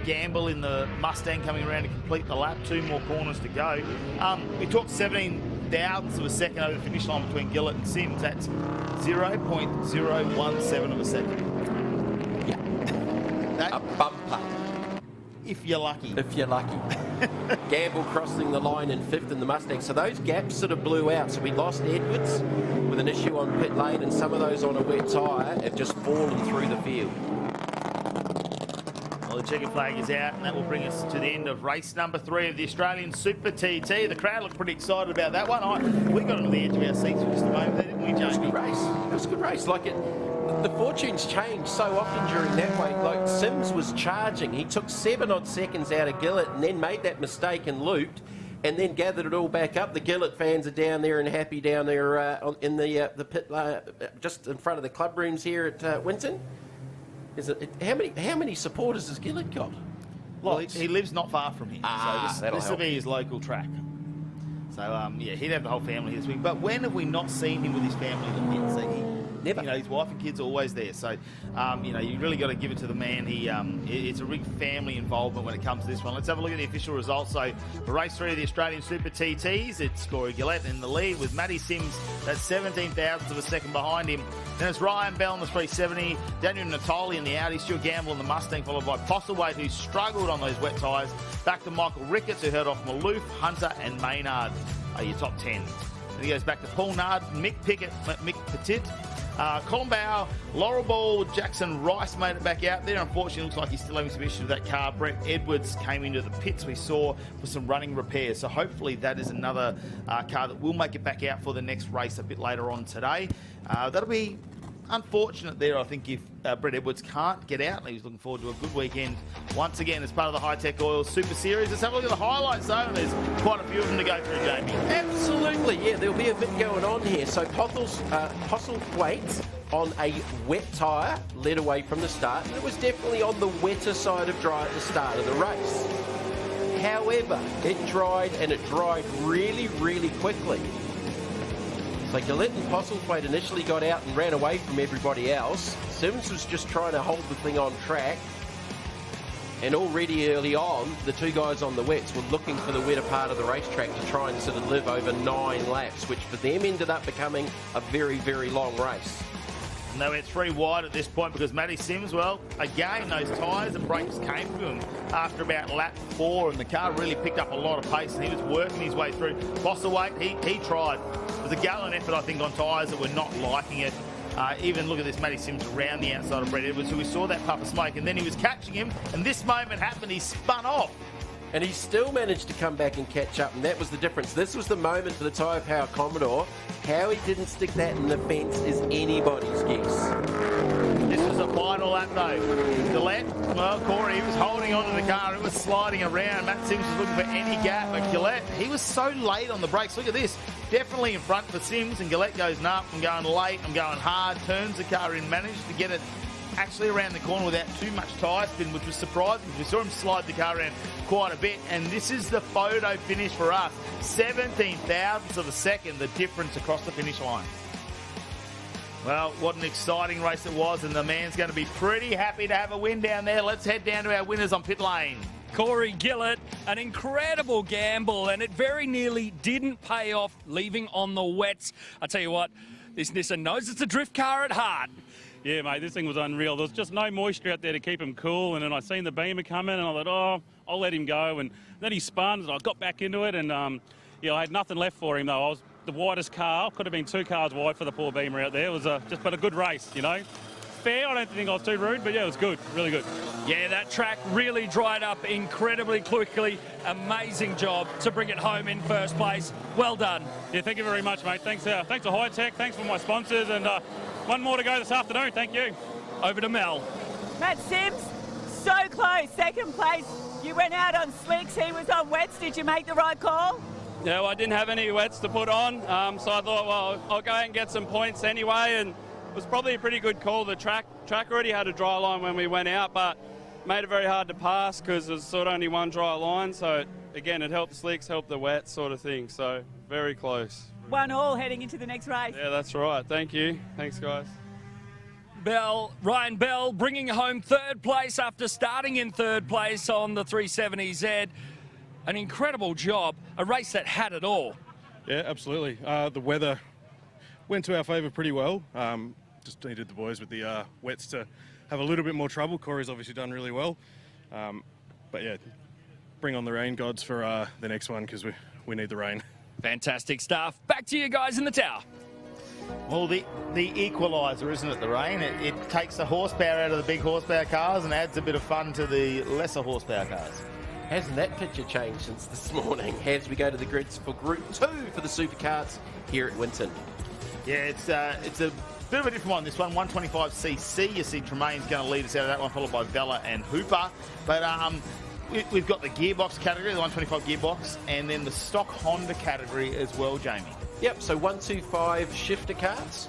Gamble in the Mustang coming around to complete the lap. 2 more corners to go. We talked 17 thousandths of a second over the finish line between Gillett and Sims. That's 0.017 of a second. Yeah. A bumper. if you're lucky. If you're lucky. Gamble crossing the line in 5th in the Mustang. So those gaps sort of blew out. So we lost Edwards with an issue on pit lane, and some of those on a wet tyre have just fallen through the field. Well, the checkered flag is out, and that will bring us to the end of race number 3 of the Australian Super TT. The crowd looked pretty excited about that one. We got on the edge of our seats for just a moment there, didn't we, Jamie? It was a good race. It was a good race. Like the fortunes change so often during that way. Like Sims was charging. He took 7 odd seconds out of Gillett and then made that mistake and looped and then gathered it all back up. The Gillett fans are down there and happy down there in the pit, just in front of the club rooms here at Winton. How many supporters has Gillett got? Well, he lives not far from here, so this will be his local track. So, yeah, he'd have the whole family this week. But when have we not seen him with his family the pits? Never. You know, his wife and kids are always there. So, you know, you really got to give it to the man. It's a big family involvement when it comes to this one. Let's have a look at the official results. So, for race 3 of the Australian Super TTs, it's Corey Gillett in the lead with Matty Sims at 17 thousandths of a second behind him. Then it's Ryan Bell in the 370, Daniel Natoli in the Audi, Stuart Gamble in the Mustang, followed by Postlethwaite, who struggled on those wet tyres. Back to Michael Ricketts, who held off Maloof, Hunter and Maynard are your top 10. Then he goes back to Paul Nard, Mick Petit, Colin Bauer, Laurel Ball, Jackson Rice made it back out there. Unfortunately, looks like he's still having some issues with that car. Brett Edwards came into the pits, we saw, for some running repairs. So hopefully that is another car that will make it back out for the next race a bit later on today. That'll be unfortunate there, I think, if Brett Edwards can't get out. He's looking forward to a good weekend once again as part of the Hi-Tec Oil Super Series. Let's have a look at the highlights, though. There's quite a few of them to go through, Jamie. Absolutely, yeah. There'll be a bit going on here. So Postlethwaite on a wet tyre led away from the start. And it was definitely on the wetter side of dry at the start of the race. However, it dried, and it dried really, really quickly. So Gillett and Postlethwaite initially got out and ran away from everybody else. Sims was just trying to hold the thing on track. And already early on, the two guys on the wets were looking for the wetter part of the racetrack to try and sort of live over 9 laps, which for them ended up becoming a very, very long race. And they went 3 wide at this point because Matty Sims, well, again, those tyres and brakes came to him after about lap 4, and the car really picked up a lot of pace, and he was working his way through. Postlethwaite, he tried. It was a gallant effort, I think, on tyres that were not liking it. Even look at this, Matty Sims around the outside of Brett Edwards, who we saw that puff of smoke, and then he was catching him, and this moment happened, he spun off. And he still managed to come back and catch up, and that was the difference. This was the moment for the Tyre Power Commodore. How he didn't stick that in the fence is anybody's guess. This was a final lap, though. Gillett, well, Corey, he was holding onto the car. It was sliding around. Matt Sims was looking for any gap, but Gillett, he was so late on the brakes. Look at this. Definitely in front for Sims, and Gillett goes, nah, I'm going late, I'm going hard, turns the car in, managed to get it actually around the corner without too much tyre spin, which was surprising. We saw him slide the car around quite a bit, and this is the photo finish for us. 17 thousandths of a second, the difference across the finish line. Well, what an exciting race it was, and the man's going to be pretty happy to have a win down there. Let's head down to our winners on pit lane. Corey Gillett, an incredible gamble, and it very nearly didn't pay off, leaving on the wets. I tell you what, this Nissan knows it's a drift car at heart. Yeah, mate, this thing was unreal. There was just no moisture out there to keep him cool, and then I seen the beamer come in, and I thought, oh, I'll let him go. And then he spun, and I got back into it, and yeah, I had nothing left for him, though. I was the widest car. Could have been 2 cars wide for the poor beamer out there. It was but a good race, you know. Fair, I don't think I was too rude, but yeah, it was good, really good. Yeah, that track really dried up incredibly quickly. Amazing job to bring it home in first place. Well done. Yeah, thank you very much, mate. Thanks to Hi-Tec, thanks for my sponsors, and one more to go this afternoon. Thank you. Over to Mel. Matt Sims, so close, 2nd place. You went out on slicks, he was on wets. Did you make the right call? Yeah, well, I didn't have any wets to put on, so I thought, well, I'll go out and get some points anyway, and it was probably a pretty good call. The track already had a dry line when we went out, but made it very hard to pass because there's sort of only one dry line. So, again, it helped the slicks, helped the wet sort of thing. So, very close. 1-1 heading into the next race. Yeah, that's right. Thank you. Thanks, guys. Ryan Bell bringing home 3rd place after starting in 3rd place on the 370Z. An incredible job, a race that had it all. Yeah, absolutely. The weather went to our favour pretty well. Just needed the boys with the wets to have a little bit more trouble. Corey's obviously done really well. But yeah, bring on the rain gods for the next one because we need the rain. Fantastic stuff. Back to you guys in the tower. Well, the equaliser, isn't it, the rain? It takes the horsepower out of the big horsepower cars and adds a bit of fun to the lesser horsepower cars. Hasn't that picture changed since this morning? As we go to the grids for Group 2 for the Superkarts here at Winton. Yeah, it's a bit of a different one, this one, 125cc. You see Tremaine's going to lead us out of that one, followed by Vella and Hooper. But we've got the gearbox category, the 125 gearbox, and then the stock Honda category as well, Jamie. Yep, so 125 shifter karts.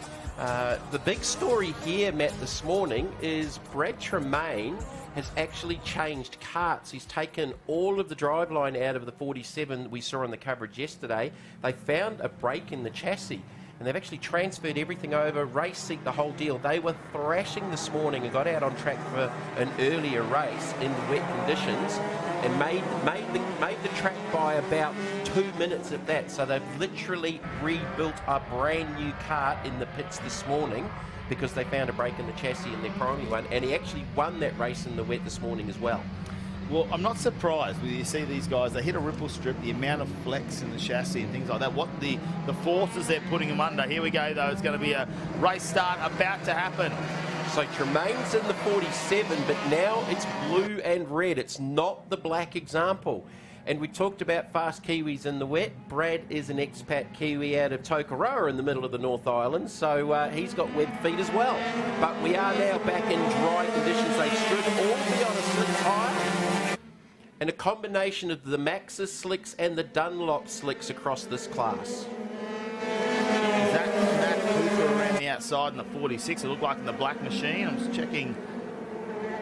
The big story here, Matt, this morning is Brad Tremaine has actually changed karts. He's taken all of the driveline out of the 47 we saw on the coverage yesterday. They found a break in the chassis, and they've actually transferred everything over, race seat, the whole deal. They were thrashing this morning and got out on track for an earlier race in wet conditions and made the track by about 2 minutes at that. So they've literally rebuilt a brand new kart in the pits this morning because they found a break in the chassis in their primary one, and he actually won that race in the wet this morning as well. Well, I'm not surprised when you see these guys. They hit a ripple strip, the amount of flex in the chassis and things like that, what the forces they're putting them under. Here we go, though. It's going to be a race start about to happen. So Tremaine's in the 47, but now it's blue and red. It's not the black example. And we talked about fast Kiwis in the wet. Brad is an expat Kiwi out of Tokoroa in the middle of the North Island, so he's got web feet as well. But we are now back in dry conditions. They should all be on a slick tyre. And a combination of the Maxxis slicks and the Dunlop slicks across this class. Is that Cooper around the outside in the 46? It looked like in the black machine. I'm just checking.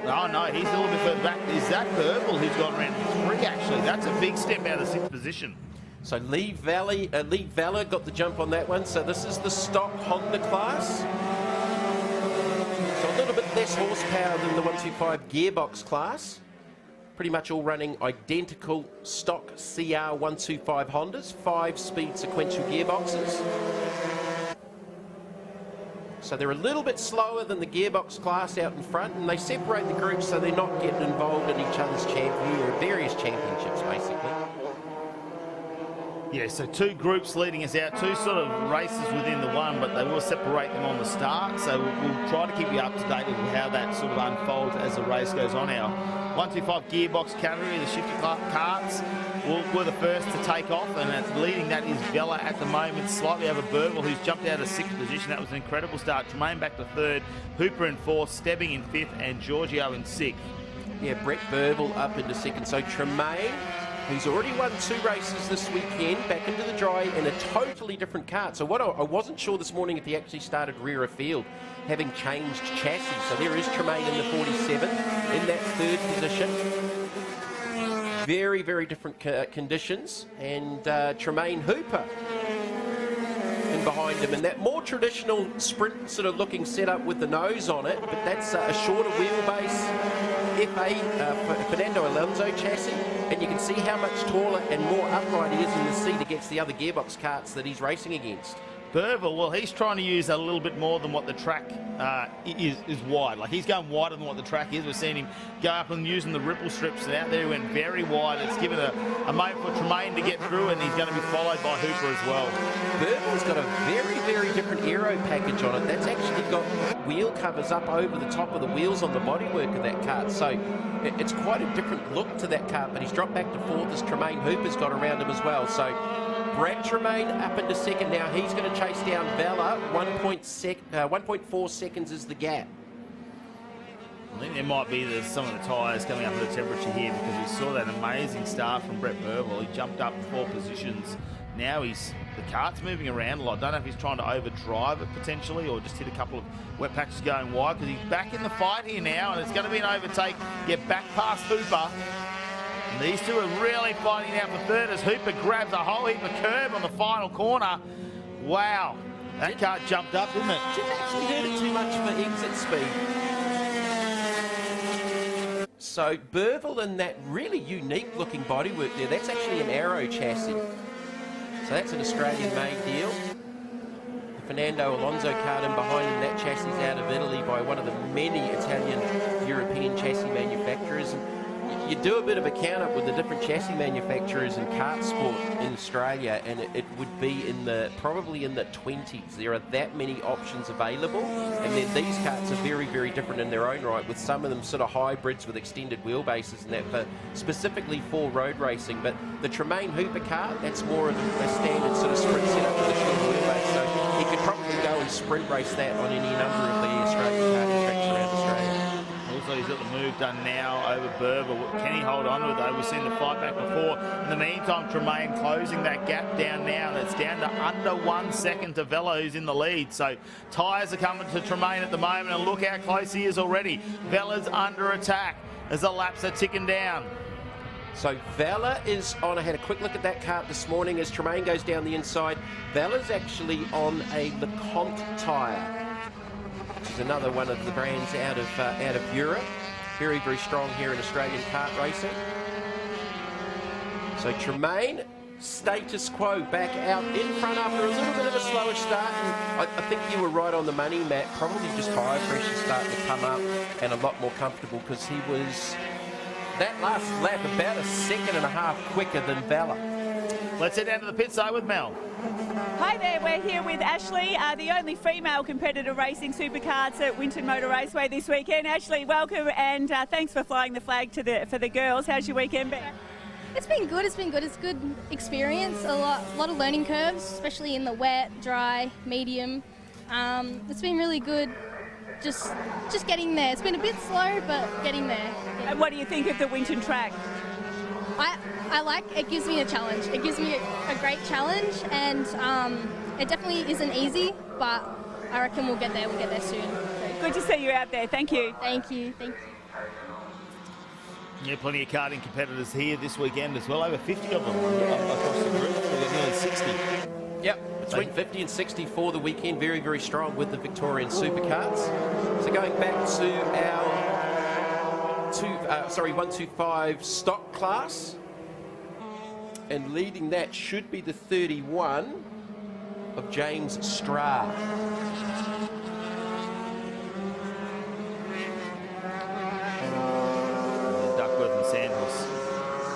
Oh, no, he's a little bit further back. Is that Purple who's gone around three, actually? That's a big step out of the 6th position. So Lee Valla got the jump on that one. So this is the stock Honda class. So a little bit less horsepower than the 125 gearbox class. Pretty much all running identical stock CR 125 Hondas, 5-speed sequential gearboxes. So they're a little bit slower than the gearbox class out in front, and they separate the groups so they're not getting involved in each other's various championships, basically. Yeah, so 2 groups leading us out, 2 sort of races within the one, but they will separate them on the start. So we'll try to keep you up to date with how that sort of unfolds as the race goes on. Our 125 gearbox category, the shifter karts, were the first to take off, and leading that is Vella at the moment, slightly over Burwell, who's jumped out of 6th position. That was an incredible start. Tremaine back to 3rd, Hooper in 4th, Stebbing in 5th, and Giorgio in 6th. Yeah, Brett Burwell up into 2nd. So Tremaine, who's already won 2 races this weekend, back into the dry in a totally different kart. So what I wasn't sure this morning if he actually started rear of field, having changed chassis. So there is Tremaine in the 47 in that 3rd position. Very, very different conditions. And Tremaine Hooper in behind him. And that more traditional sprint sort of looking setup with the nose on it, but that's a shorter wheelbase FA Fernando Alonso chassis. And you can see how much taller and more upright he is in the seat against the other gearbox karts that he's racing against. Burwell, well, he's trying to use a little bit more than what the track is wide. Like, he's going wider than what the track is. We're seeing him go up and using the ripple strips, and out there he went very wide. It's given a moment for Tremaine to get through, and he's going to be followed by Hooper as well. Burwell's got a very, very different aero package on it. That's actually got wheel covers up over the top of the wheels on the bodywork of that kart. So it's quite a different look to that kart, but he's dropped back to 4th as Tremaine Hooper's got around him as well. So Brad Tremaine up into 2nd now. He's going to chase down Vella. 1.4 seconds is the gap. I think there might be some of the tyres coming up with the temperature here, because we saw that amazing start from Brett Burwell. He jumped up 4 positions. Now the kart's moving around a lot. I don't know if he's trying to overdrive it potentially, or just hit a couple of wet patches going wide, because he's back in the fight here now, and it's going to be an overtake. Get back past Hooper. And these two are really fighting out for 3rd as Hooper grabs a whole heap of curb on the final corner. Wow, that kart jumped up, didn't it? Didn't actually hurt it too much for exit speed. So Burwell in that really unique looking bodywork there, that's actually an Aero chassis. So that's an Australian-made deal. The Fernando Alonso kart in behind him, that chassis is out of Italy by one of the many Italian European chassis manufacturers. And you do a bit of a count up with the different chassis manufacturers in kart sport in Australia, and it would be probably in the 20s. There are that many options available, and then these karts are very, very different in their own right, with some of them sort of hybrids with extended wheelbases and that, specifically for road racing. But the Tremaine Hooper kart, that's more of a standard sort of sprint setup with a short wheelbase, so he could probably go and sprint race that on any number of the Australian karting tracks around Australia. Also, he's got the move done now over Berber. Can he hold on to it, though? We've seen the fight back before. In the meantime, Tremaine closing that gap down now, and it's down to under 1 second to Vela, who's in the lead. So tyres are coming to Tremaine at the moment, and look how close he is already. Vela's under attack as the laps are ticking down. So Vela is on. I had a quick look at that kart this morning as Tremaine goes down the inside. Vela's actually on a LeConte tyre, which is another one of the brands out of Europe. Very, very strong here in Australian kart racing. So Tremaine, status quo, back out in front after a little bit of a slower start. And I think you were right on the money, Matt. Probably just tyre pressure starting to come up and a lot more comfortable, because he was, that last lap, about a second and a half quicker than Vela. Let's head down to the pit side with Mel. Hi there, we're here with Ashley, the only female competitor racing superkarts at Winton Motor Raceway this weekend. Ashley, welcome, and thanks for flying the flag for the girls. How's your weekend been? It's been good. It's been good. It's a good experience. A lot of learning curves, especially in the wet, dry, medium. It's been really good. Just getting there. It's been a bit slow, but getting there. And what do you think of the Winton track? I like it. Gives me a challenge. It gives me a great challenge, and it definitely isn't easy, but I reckon we'll get there. We'll get there soon. Good to see you out there. Thank you. Thank you. Thank you. Yeah, plenty of karting competitors here this weekend as well. Over 50 of them across the group. We've got nearly 60. Yep, between 50 and 60 for the weekend. Very, very strong with the Victorian Superkarts. So going back to our 125 stock class, and leading that should be the 31 of James Straw. Duckworth and Sanders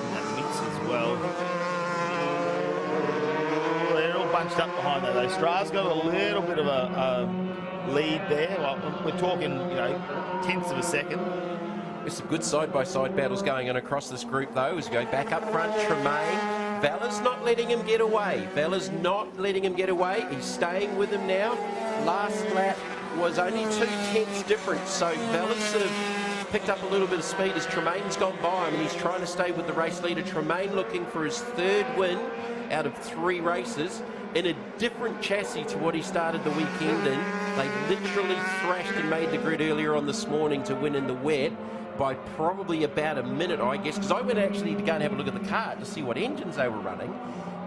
in that mix as well. They're all bunched up behind though. Straw's got a little bit of a lead there. Well, we're talking, tenths of a second. There's some good side-by-side battles going on across this group, though, as we go back up front. Tremaine, Vela's not letting him get away. He's staying with him now. Last lap was only 2/10 difference, so Vela's sort of picked up a little bit of speed as Tremaine's gone by him, and he's trying to stay with the race leader. Tremaine looking for his third win out of 3 races in a different chassis to what he started the weekend in. They literally thrashed and made the grid earlier on this morning to win in the wet by probably about a minute, I guess, because I went actually to go and have a look at the car to see what engines they were running,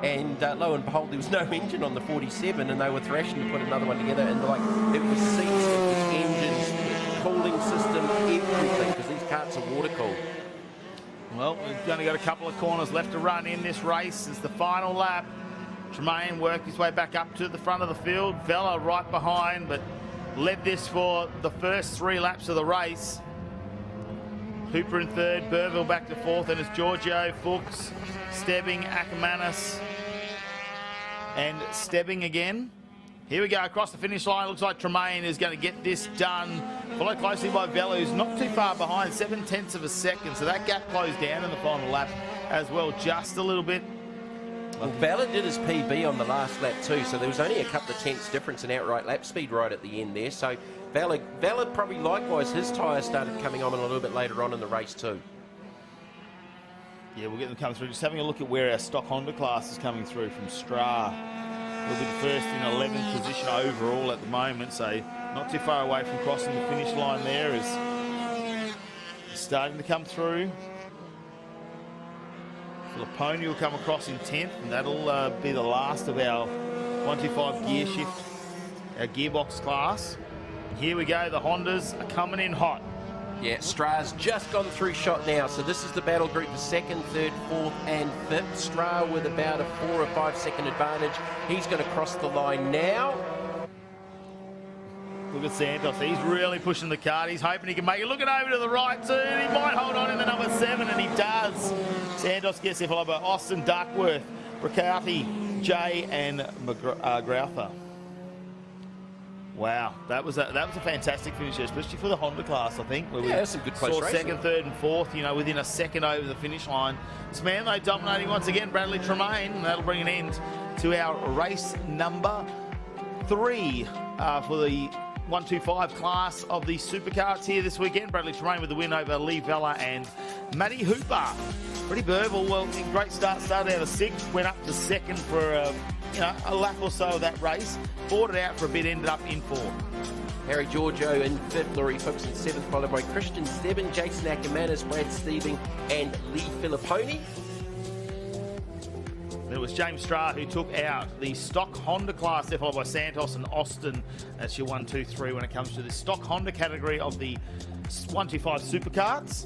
and lo and behold, there was no engine on the 47, and they were thrashing to put another one together, and it was seats, it was engines, cooling system, everything, because these karts are water cooled. Well, we've only got a couple of corners left to run in this race. It's the final lap. Tremaine worked his way back up to the front of the field. Vela right behind, but led this for the first 3 laps of the race. Hooper in third, Burville back to fourth, and it's Giorgio, Fuchs, Stebbing, Ackermanis, and Stebbing again. Here we go across the finish line. Looks like Tremaine is going to get this done. Followed closely by Vela, who's not too far behind, 7/10 of a second. So that gap closed down in the final lap as well, just a little bit. Well, Vela did his PB on the last lap too, so there was only a couple of tenths difference in outright lap speed right at the end there. So Vela probably likewise, his tyres started coming on a little bit later on in the race too. Yeah, we'll get them coming through. Just having a look at where our stock Honda class is coming through from Stra. We'll be the first in 11th position overall at the moment, so not too far away from crossing the finish line there. Is starting to come through. Filiponi will come across in 10th, and that'll be the last of our 125 gear shift, our gearbox class. Here we go, the Hondas are coming in hot. Yeah, Stra's just gone through shot now, so this is the battle group for 2nd, 3rd, 4th and 5th. Stra with about a 4 or 5 second advantage. He's going to cross the line now. Look at Santos. He's really pushing the cart. He's hoping he can make it. Looking over to the right too. And he might hold on in the number 7, and he does. Santos gets there followed by Austin Duckworth, Riccardi, Jay, and McGrauther. Wow, that was a fantastic finish, especially for the Honda class, I think. Where yeah, some good close racing. Second, third, and fourth, within a second over the finish line. Smedley dominating once again, Bradley Tremaine, and that'll bring an end to our race number 3 for the 125 class of the Superkarts here this weekend. Bradley Tremaine with the win over Lee Vella and Matty Hooper. Freddie Burville, well, great start. Started out of 6th, went up to 2nd for a lap or so of that race. Fought it out for a bit, ended up in 4th. Harry Giorgio in 5th, Laurie Phipps in 7th, followed by Christian Stebbin, Jason Ackermanis, Brad Steeving, and Lee Filipponi. It was James Straw who took out the stock Honda class, there followed by Santos and Austin. That's your 1, 2, 3 when it comes to the stock Honda category of the 125 Superkarts.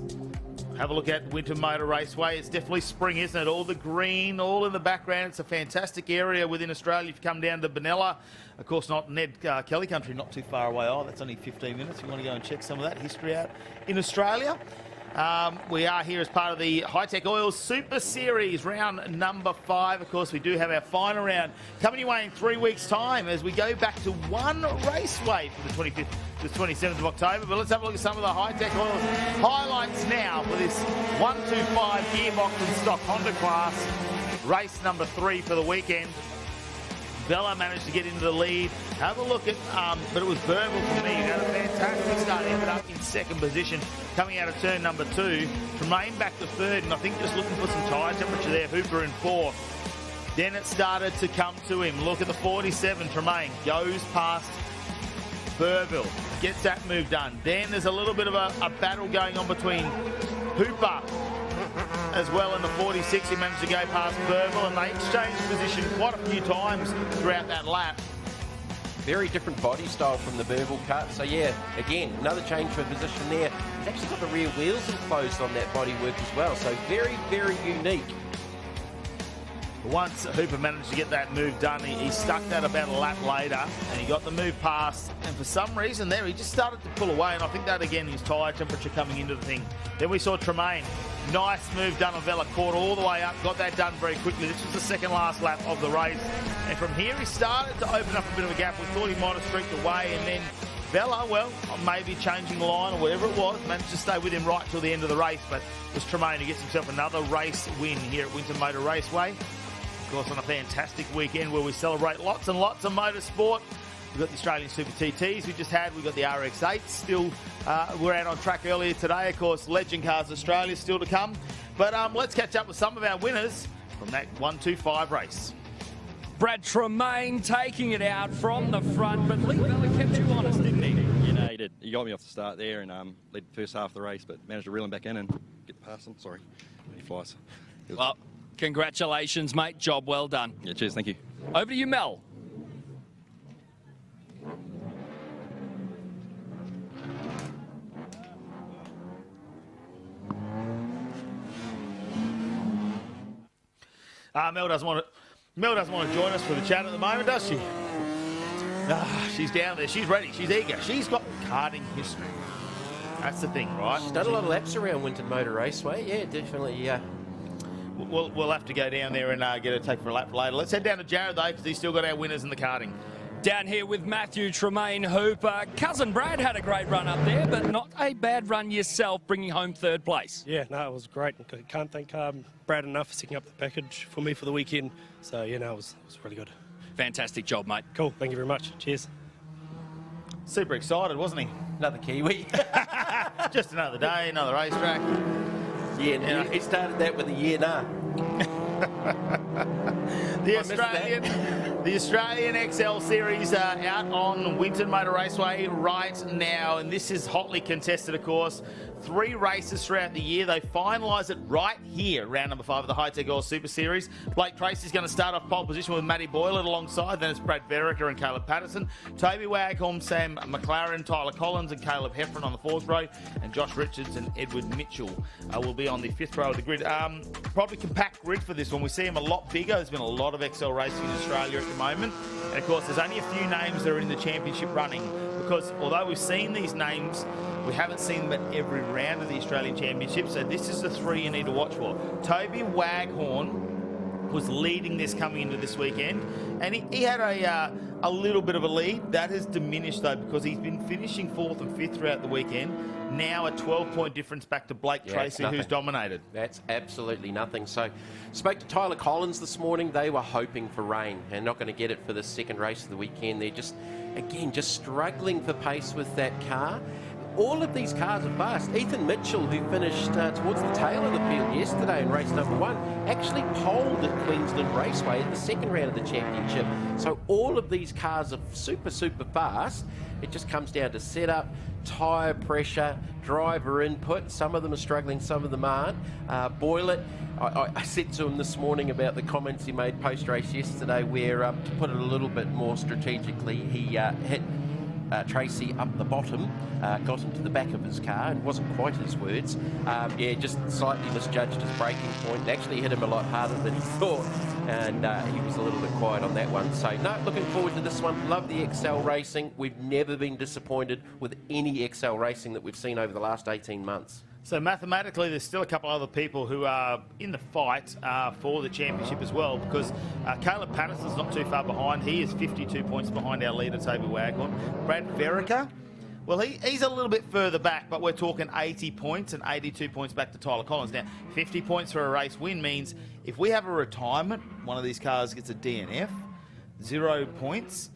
Have a look at Winton Motor Raceway. It's definitely spring, isn't it? All the green, all in the background. It's a fantastic area within Australia. If you come down to Benalla, of course, not Ned Kelly country, not too far away. Oh, that's only 15 minutes. If you want to go and check some of that history out in Australia. We are here as part of the Hi-Tec Oils Super Series, round number 5. Of course, we do have our final round coming your way in 3 weeks' time as we go back to one raceway for the 25th to the 27th of October. But let's have a look at some of the Hi-Tec Oils highlights now for this 125 gearbox and stock Honda class, race number 3 for the weekend. Vella managed to get into the lead. Have a look at, but it was Burville for me. Had a fantastic start. Ended up in 2nd position, coming out of turn number 2. Tremaine back to 3rd, and I think just looking for some tyre temperature there. Hooper in 4th. Then it started to come to him. Look at the 47. Tremaine goes past Burville, gets that move done. Then there's a little bit of a battle going on between Hooper as well in the 46. He managed to go past Burville, and they exchanged position quite a few times throughout that lap. Very different body style from the Burville cut. So yeah, again, another change for position there. He's actually got the rear wheels enclosed on that bodywork as well. So very, very unique. Once Hooper managed to get that move done, he stuck that about a lap later, and he got the move past, and for some reason there he just started to pull away, and I think that again is tyre temperature coming into the thing. Then we saw Tremaine, nice move done on Vella, caught all the way up, got that done very quickly. This was the second last lap of the race, and from here he started to open up a bit of a gap. We thought he might have streaked away, and then Vella, well, maybe changing the line or whatever it was, managed to stay with him right till the end of the race, but it was Tremaine who gets himself another race win here at Winton Motor Raceway. Of course, on a fantastic weekend where we celebrate lots and lots of motorsport. We've got the Australian Super TTs we just had. We've got the RX-8s still. We're out on track earlier today. Of course, Legend Cars Australia still to come. But let's catch up with some of our winners from that 125 race. Brad Tremaine taking it out from the front, but Lee Vella kept you honest, didn't he? Yeah, no, he did. He got me off the start there and led the first half of the race, but managed to reel him back in and get past him. Sorry, he flies. Well, congratulations, mate. Job well done. Yeah, cheers. Thank you. Over to you, Mel. Mel doesn't want to join us for the chat at the moment, does she? She's down there. She's ready. She's eager. She's got karting history. That's the thing, right? She's done a lot of laps around Winton Motor Raceway. Yeah, definitely. Yeah. We'll have to go down there and get her take for a lap later. Let's head down to Jared, though, because he's still got our winners in the karting. Down here with Matthew, Tremaine, Hooper. Cousin Brad had a great run up there, but not a bad run yourself, bringing home 3rd place. Yeah, no, it was great. Can't thank Brad enough for sticking up the package for me for the weekend. So, yeah, no, it was really good. Fantastic job, mate. Cool. Thank you very much. Cheers. Super excited, wasn't he? Another Kiwi. Just another day, another racetrack. Yeah, he started that with a year nah. The Australian XL Series out on Winton Motor Raceway right now, and this is hotly contested, of course. 3 races throughout the year. They finalise it right here, round number 5 of the Hi-Tec Oil Super Series. Blake Tracy's going to start off pole position with Matty Boylan alongside. Then it's Brad Verica and Caleb Patterson. Toby Waghorn, Sam McLaren, Tyler Collins and Caleb Heffron on the 4th row. And Josh Richards and Edward Mitchell will be on the 5th row of the grid. Probably compact grid for this one. We see them a lot bigger. There's been a lot of XL racing in Australia at the moment. And of course, there's only a few names that are in the championship running because although we've seen these names, we haven't seen them at every round of the Australian Championship. So this is the 3 you need to watch for. Toby Waghorn was leading this coming into this weekend, and he had a little bit of a lead. That has diminished though, because he's been finishing 4th and 5th throughout the weekend. Now a 12-point difference back to Blake Tracy, who's dominated. That's absolutely nothing. So, spoke to Tyler Collins this morning. They were hoping for rain and not going to get it for the second race of the weekend. They're just, again, just struggling for pace with that car. All of these cars are fast. Ethan Mitchell, who finished towards the tail of the field yesterday in race number 1, actually poled at Queensland Raceway at the second round of the championship. So all of these cars are super, super fast. It just comes down to setup, tyre pressure, driver input. Some of them are struggling, some of them aren't. Boylett, I said to him this morning about the comments he made post-race yesterday where, to put it a little bit more strategically, he hit Tracy up the bottom, got him to the back of his car, and wasn't quite his words. Yeah, just slightly misjudged his braking point. Actually hit him a lot harder than he thought, and he was a little bit quiet on that one. So, no, looking forward to this one. Love the XL racing. We've never been disappointed with any XL racing that we've seen over the last 18 months. So mathematically, there's still a couple other people who are in the fight for the championship as well, because Caleb Patterson's not too far behind. He is 52 points behind our leader, Toby Waghorn. Brad Verica, well, he's a little bit further back, but we're talking 80 points and 82 points back to Tyler Collins. Now, 50 points for a race win means if we have a retirement, one of these cars gets a DNF, 0 points.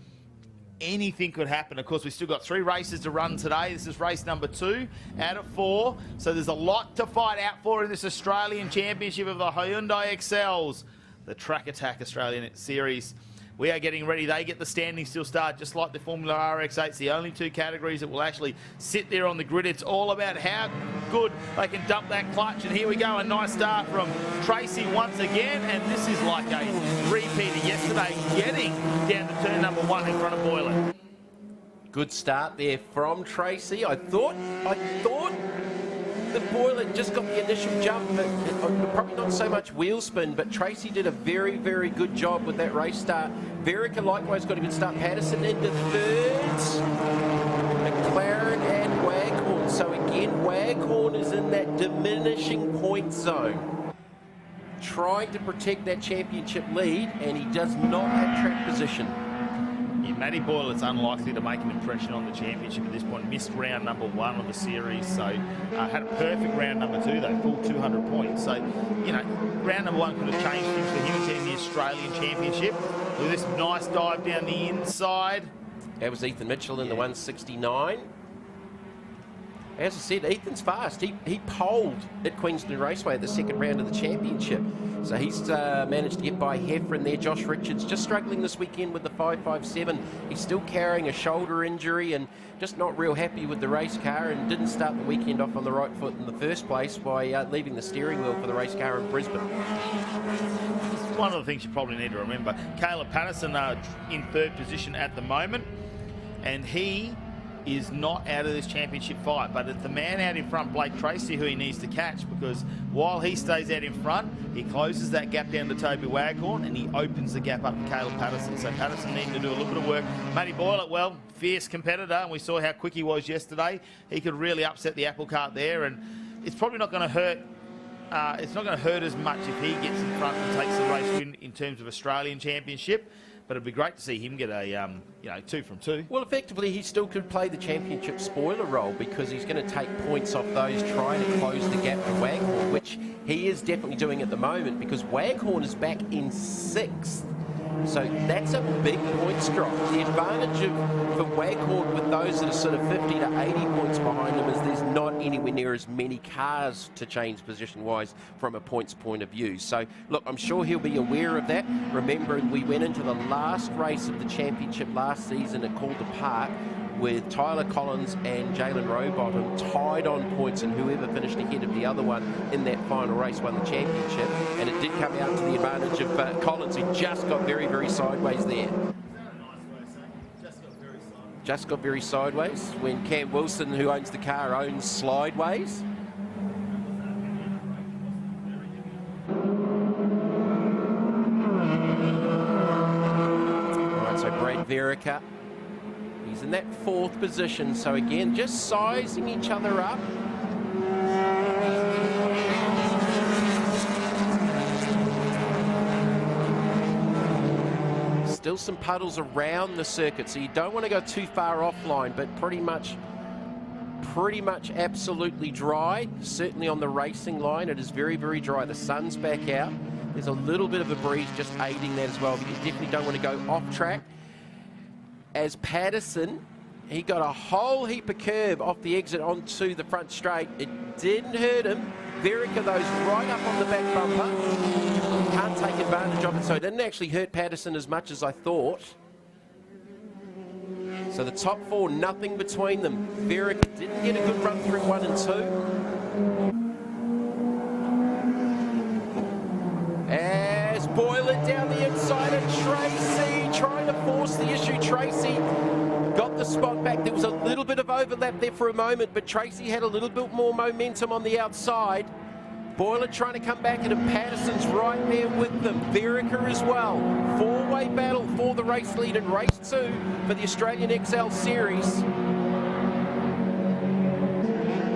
Anything could happen. Of course, we've still got 3 races to run today. This is race number 2 out of 4. So there's a lot to fight out for in this Australian Championship of the Hyundai XLs, the Track Attack Australian Series. We are getting ready. They get the standing still start, just like the Formula RX-8. It's the only 2 categories that will actually sit there on the grid. It's all about how good they can dump that clutch. And here we go, a nice start from Tracy once again. And this is like a repeat of yesterday, getting down to turn number 1 in front of Boylan. Good start there from Tracy. I thought that Boylan just got the initial jump, but probably not so much wheel spin, but Tracy did a very, very good job with that race start. Verica likewise got a good start. Patterson into 3rd. McLaren and Waghorn. So again, Waghorn is in that diminishing point zone, trying to protect that championship lead, and he does not have track position. Yeah, Matty Boylett's unlikely to make an impression on the championship at this point. Missed round number 1 of the series, so had a perfect round number 2 though, full 200 points. So, you know, round number 1 could have changed things for him getting the Australian Championship. With this nice dive down the inside. That was Ethan Mitchell in the 169. As I said, Ethan's fast. He poled at Queensland Raceway at the second round of the championship. So he's managed to get by Heffron there. Josh Richards just struggling this weekend with the 557. He's still carrying a shoulder injury and just not real happy with the race car, and didn't start the weekend off on the right foot in the first place by leaving the steering wheel for the race car in Brisbane. One of the things you probably need to remember, Caleb Patterson in 3rd position at the moment, and he is not out of this championship fight, but it's the man out in front, Blake Tracy, who he needs to catch, because while he stays out in front, he closes that gap down to Toby Waghorn and he opens the gap up to Caleb Patterson. So Patterson needs to do a little bit of work. Matty Boylett, well, fierce competitor, and we saw how quick he was yesterday. He could really upset the apple cart there, and it's probably not going to hurt. It's not going to hurt as much if he gets in front and takes the race win in terms of Australian Championship. But it'd be great to see him get a 2 from 2. Well, effectively, he still could play the championship spoiler role, because he's going to take points off those trying to close the gap to Waghorn, which he is definitely doing at the moment, because Waghorn is back in 6th. So that's a big points drop. The advantage for Waghorn with those that are sort of 50 to 80 points behind him is there's not anywhere near as many cars to change position-wise from a points point of view. So, look, I'm sure he'll be aware of that. Remembering we went into the last race of the championship last season at Calder Park with Tyler Collins and Jalen Rowbottom tied on points, and whoever finished ahead of the other one in that final race won the championship. And it did come out to the advantage of Collins, who just got very, very sideways there. Just got very sideways when Cam Wilson, who owns the car, owns slideways. All right, so Brad Verica. He's in that 4th position. So again, just sizing each other up. Still some puddles around the circuit, so you don't want to go too far offline, but pretty much absolutely dry. Certainly on the racing line, it is very, very dry. The sun's back out. There's a little bit of a breeze just aiding that as well, but you definitely don't want to go off track. As Patterson, he got a whole heap of curve off the exit onto the front straight. It didn't hurt him. Verica, those right up on the back bumper. Can't take advantage of it, so it didn't actually hurt Patterson as much as I thought. So the top 4, nothing between them. Verica didn't get a good run through 1 and 2. As Boylan down the inside, and Tracy trying to force the issue. Tracy got the spot back. There was a little bit of overlap there for a moment, but Tracy had a little bit more momentum on the outside. Boylan trying to come back, and Patterson's right there with them. Verica as well. 4-way battle for the race lead in race 2 for the Australian XL Series.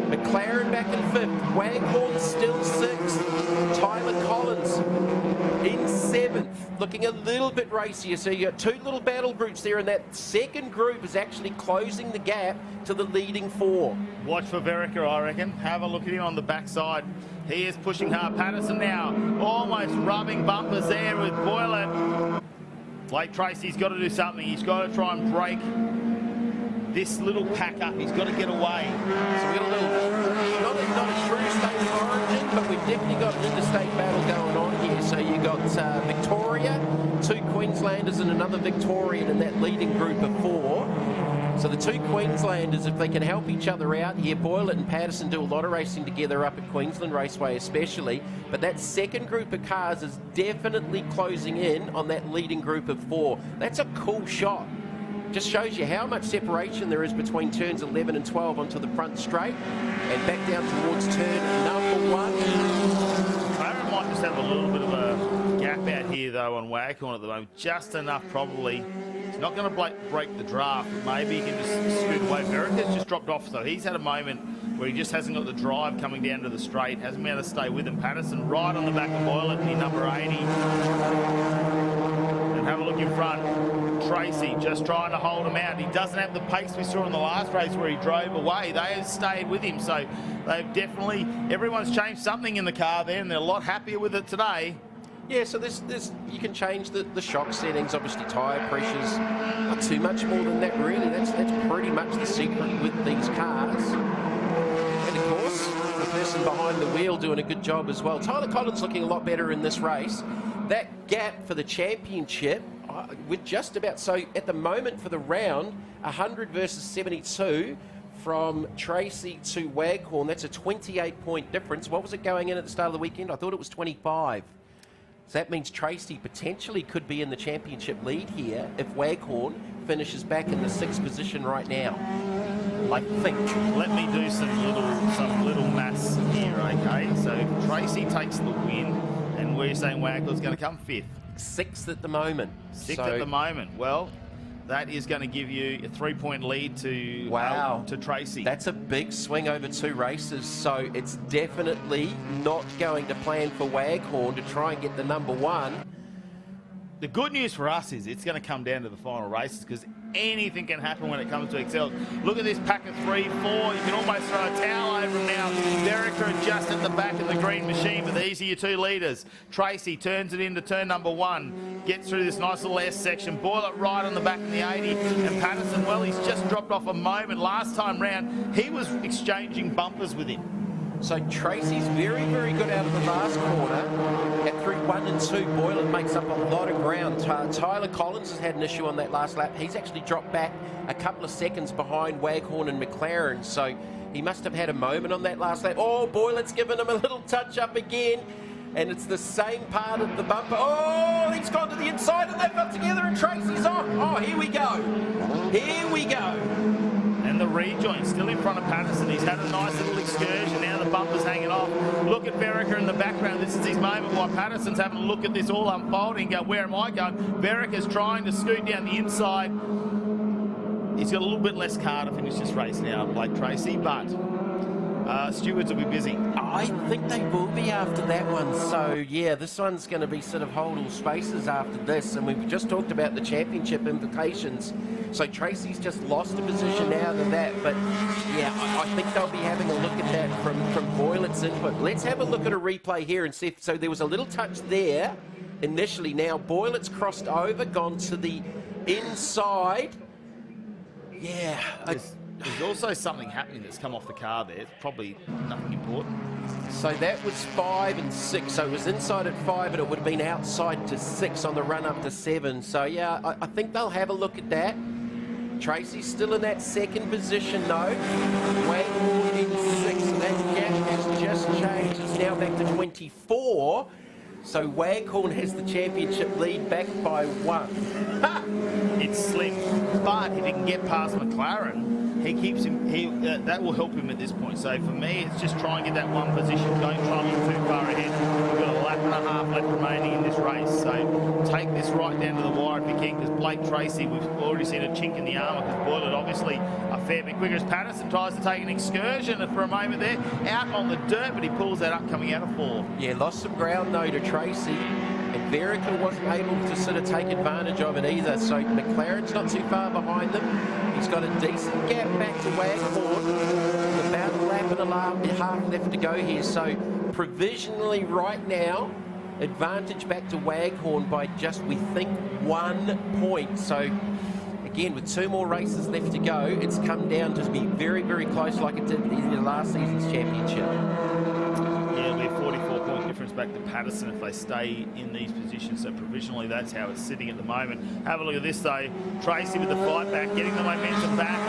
McLaren back in 5th. Waghorn still 6th. Tyler Collins in 7th. Looking a little bit racier. So you got 2 little battle groups there, and that second group is actually closing the gap to the leading 4. Watch for Verica, I reckon. Have a look at him on the backside. He is pushing hard. Patterson now almost rubbing bumpers there with Boylan. Blake Tracy's got to do something. He's got to try and break this little pack up. He's got to get away. So we've got a little, not a true state of origin, but we've definitely got an interstate battle going on here. So you got Victoria, 2 Queenslanders and another Victorian in that leading group of 4. So the 2 Queenslanders, if they can help each other out here, Boylan and Patterson do a lot of racing together up at Queensland Raceway especially, but that second group of cars is definitely closing in on that leading group of 4. That's a cool shot. Just shows you how much separation there is between turns 11 and 12 onto the front straight and back down towards turn number 1. McLaren might just have a little bit of a gap out here though on Waghorn at the moment, just enough probably. He's not going to break the draft, but maybe he can just scoot away. Verica's just dropped off, so he's had a moment where he just hasn't got the drive coming down to the straight, hasn't been able to stay with him. Patterson right on the back of Boylan in number 80. And have a look in front. Tracy just trying to hold him out. He doesn't have the pace we saw in the last race where he drove away. They have stayed with him, so they've definitely, everyone's changed something in the car there, and they're a lot happier with it today. Yeah, so this you can change the shock settings, obviously tyre pressures. Not too much more than that really. That's pretty much the secret with these cars. And of course, the person behind the wheel doing a good job as well. Tyler Collins looking a lot better in this race. That gap for the championship, with just about, so at the moment for the round, 100 versus 72 from Tracy to Waghorn. That's a 28-point difference. What was it going in at the start of the weekend? I thought it was 25. So that means Tracy potentially could be in the championship lead here if Waghorn finishes back in the 6th position right now. I think. Let me do some little maths here, okay? So if Tracy takes the win, and we're saying Waghorn's going to come 5th. 6th at the moment. 6th at the moment. Well, that is going to give you a 3-point lead to to Tracy. That's a big swing over 2 races, so it's definitely not going to plan for Waghorn to try and get the number 1. The good news for us is it's going to come down to the final races because anything can happen when it comes to Excel. Look at this pack of 3, 4. You can almost throw a towel over them now. Verica just at the back of the green machine, but these are your 2 leaders. Tracy turns it into turn number 1. Gets through this nice little S section. Boylan right on the back of the 80. And Patterson, well, he's just dropped off a moment. Last time round, he was exchanging bumpers with him. So Tracy's very, very good out of the last corner. At through 1 and 2, Boylan makes up a lot of ground. Tyler Collins has had an issue on that last lap. He's actually dropped back a couple of seconds behind Waghorn and McLaren. So he must have had a moment on that last lap. Oh, Boylan's given him a little touch up again. And it's the same part of the bumper. Oh, he's gone to the inside and they've got together and Tracy's off. Oh, here we go. Here we go. And the rejoin still in front of Patterson. He's had a nice little excursion. Now the bumper's hanging off. Look at Verica in the background. This is his moment while Patterson's having a look at this all unfolding and go, where am I going? Verica's trying to scoot down the inside. He's got a little bit less car to finish this race now, Blake Tracy, but stewards will be busy. I think they will be after that one. So, yeah, this one's going to be sort of hold all spaces after this. And we've just talked about the championship implications. So Tracy's just lost a position out of that. But, yeah, I think they'll be having a look at that from Boylett's input. Let's have a look at a replay here and see. So there was a little touch there initially. Now Boylett's crossed over, gone to the inside. Yeah. There's also something happening that's come off the car there. It's probably nothing important. So that was 5 and 6. So it was inside at 5 and it would have been outside to 6 on the run up to 7. So yeah, I think they'll have a look at that. Tracy's still in that second position though. Waghorn in 6. So that gap has just changed. It's now back to 24. So Waghorn has the championship lead back by 1. Ha! It's slim, but if he can get past McLaren, he keeps him. That will help him at this point. So for me, it's just try and get that one position. Don't try and get too far ahead. We've got a lap and a half left remaining in this race. So take this right down to the wire if you can, because Blake Tracy, we've already seen a chink in the armour, because Boylett obviously a fair bit quicker as Patterson tries to take an excursion for a moment there. Out on the dirt, but he pulls that up coming out of 4. Yeah, lost some ground though to Tracy. And Verica wasn't able to sort of take advantage of it either. So McLaren's not too far behind them. He's got a decent gap back to Waghorn. About a lap and a half left to go here. So provisionally right now, advantage back to Waghorn by just, we think, 1 point. So again, with 2 more races left to go, it's come down to be very, very close like it did in the last season's championship. Yeah, it'll be a 44-point difference back to Patterson if they stay in these positions. So provisionally, that's how it's sitting at the moment. Have a look at this, though. Tracy with the fight back, getting the momentum back.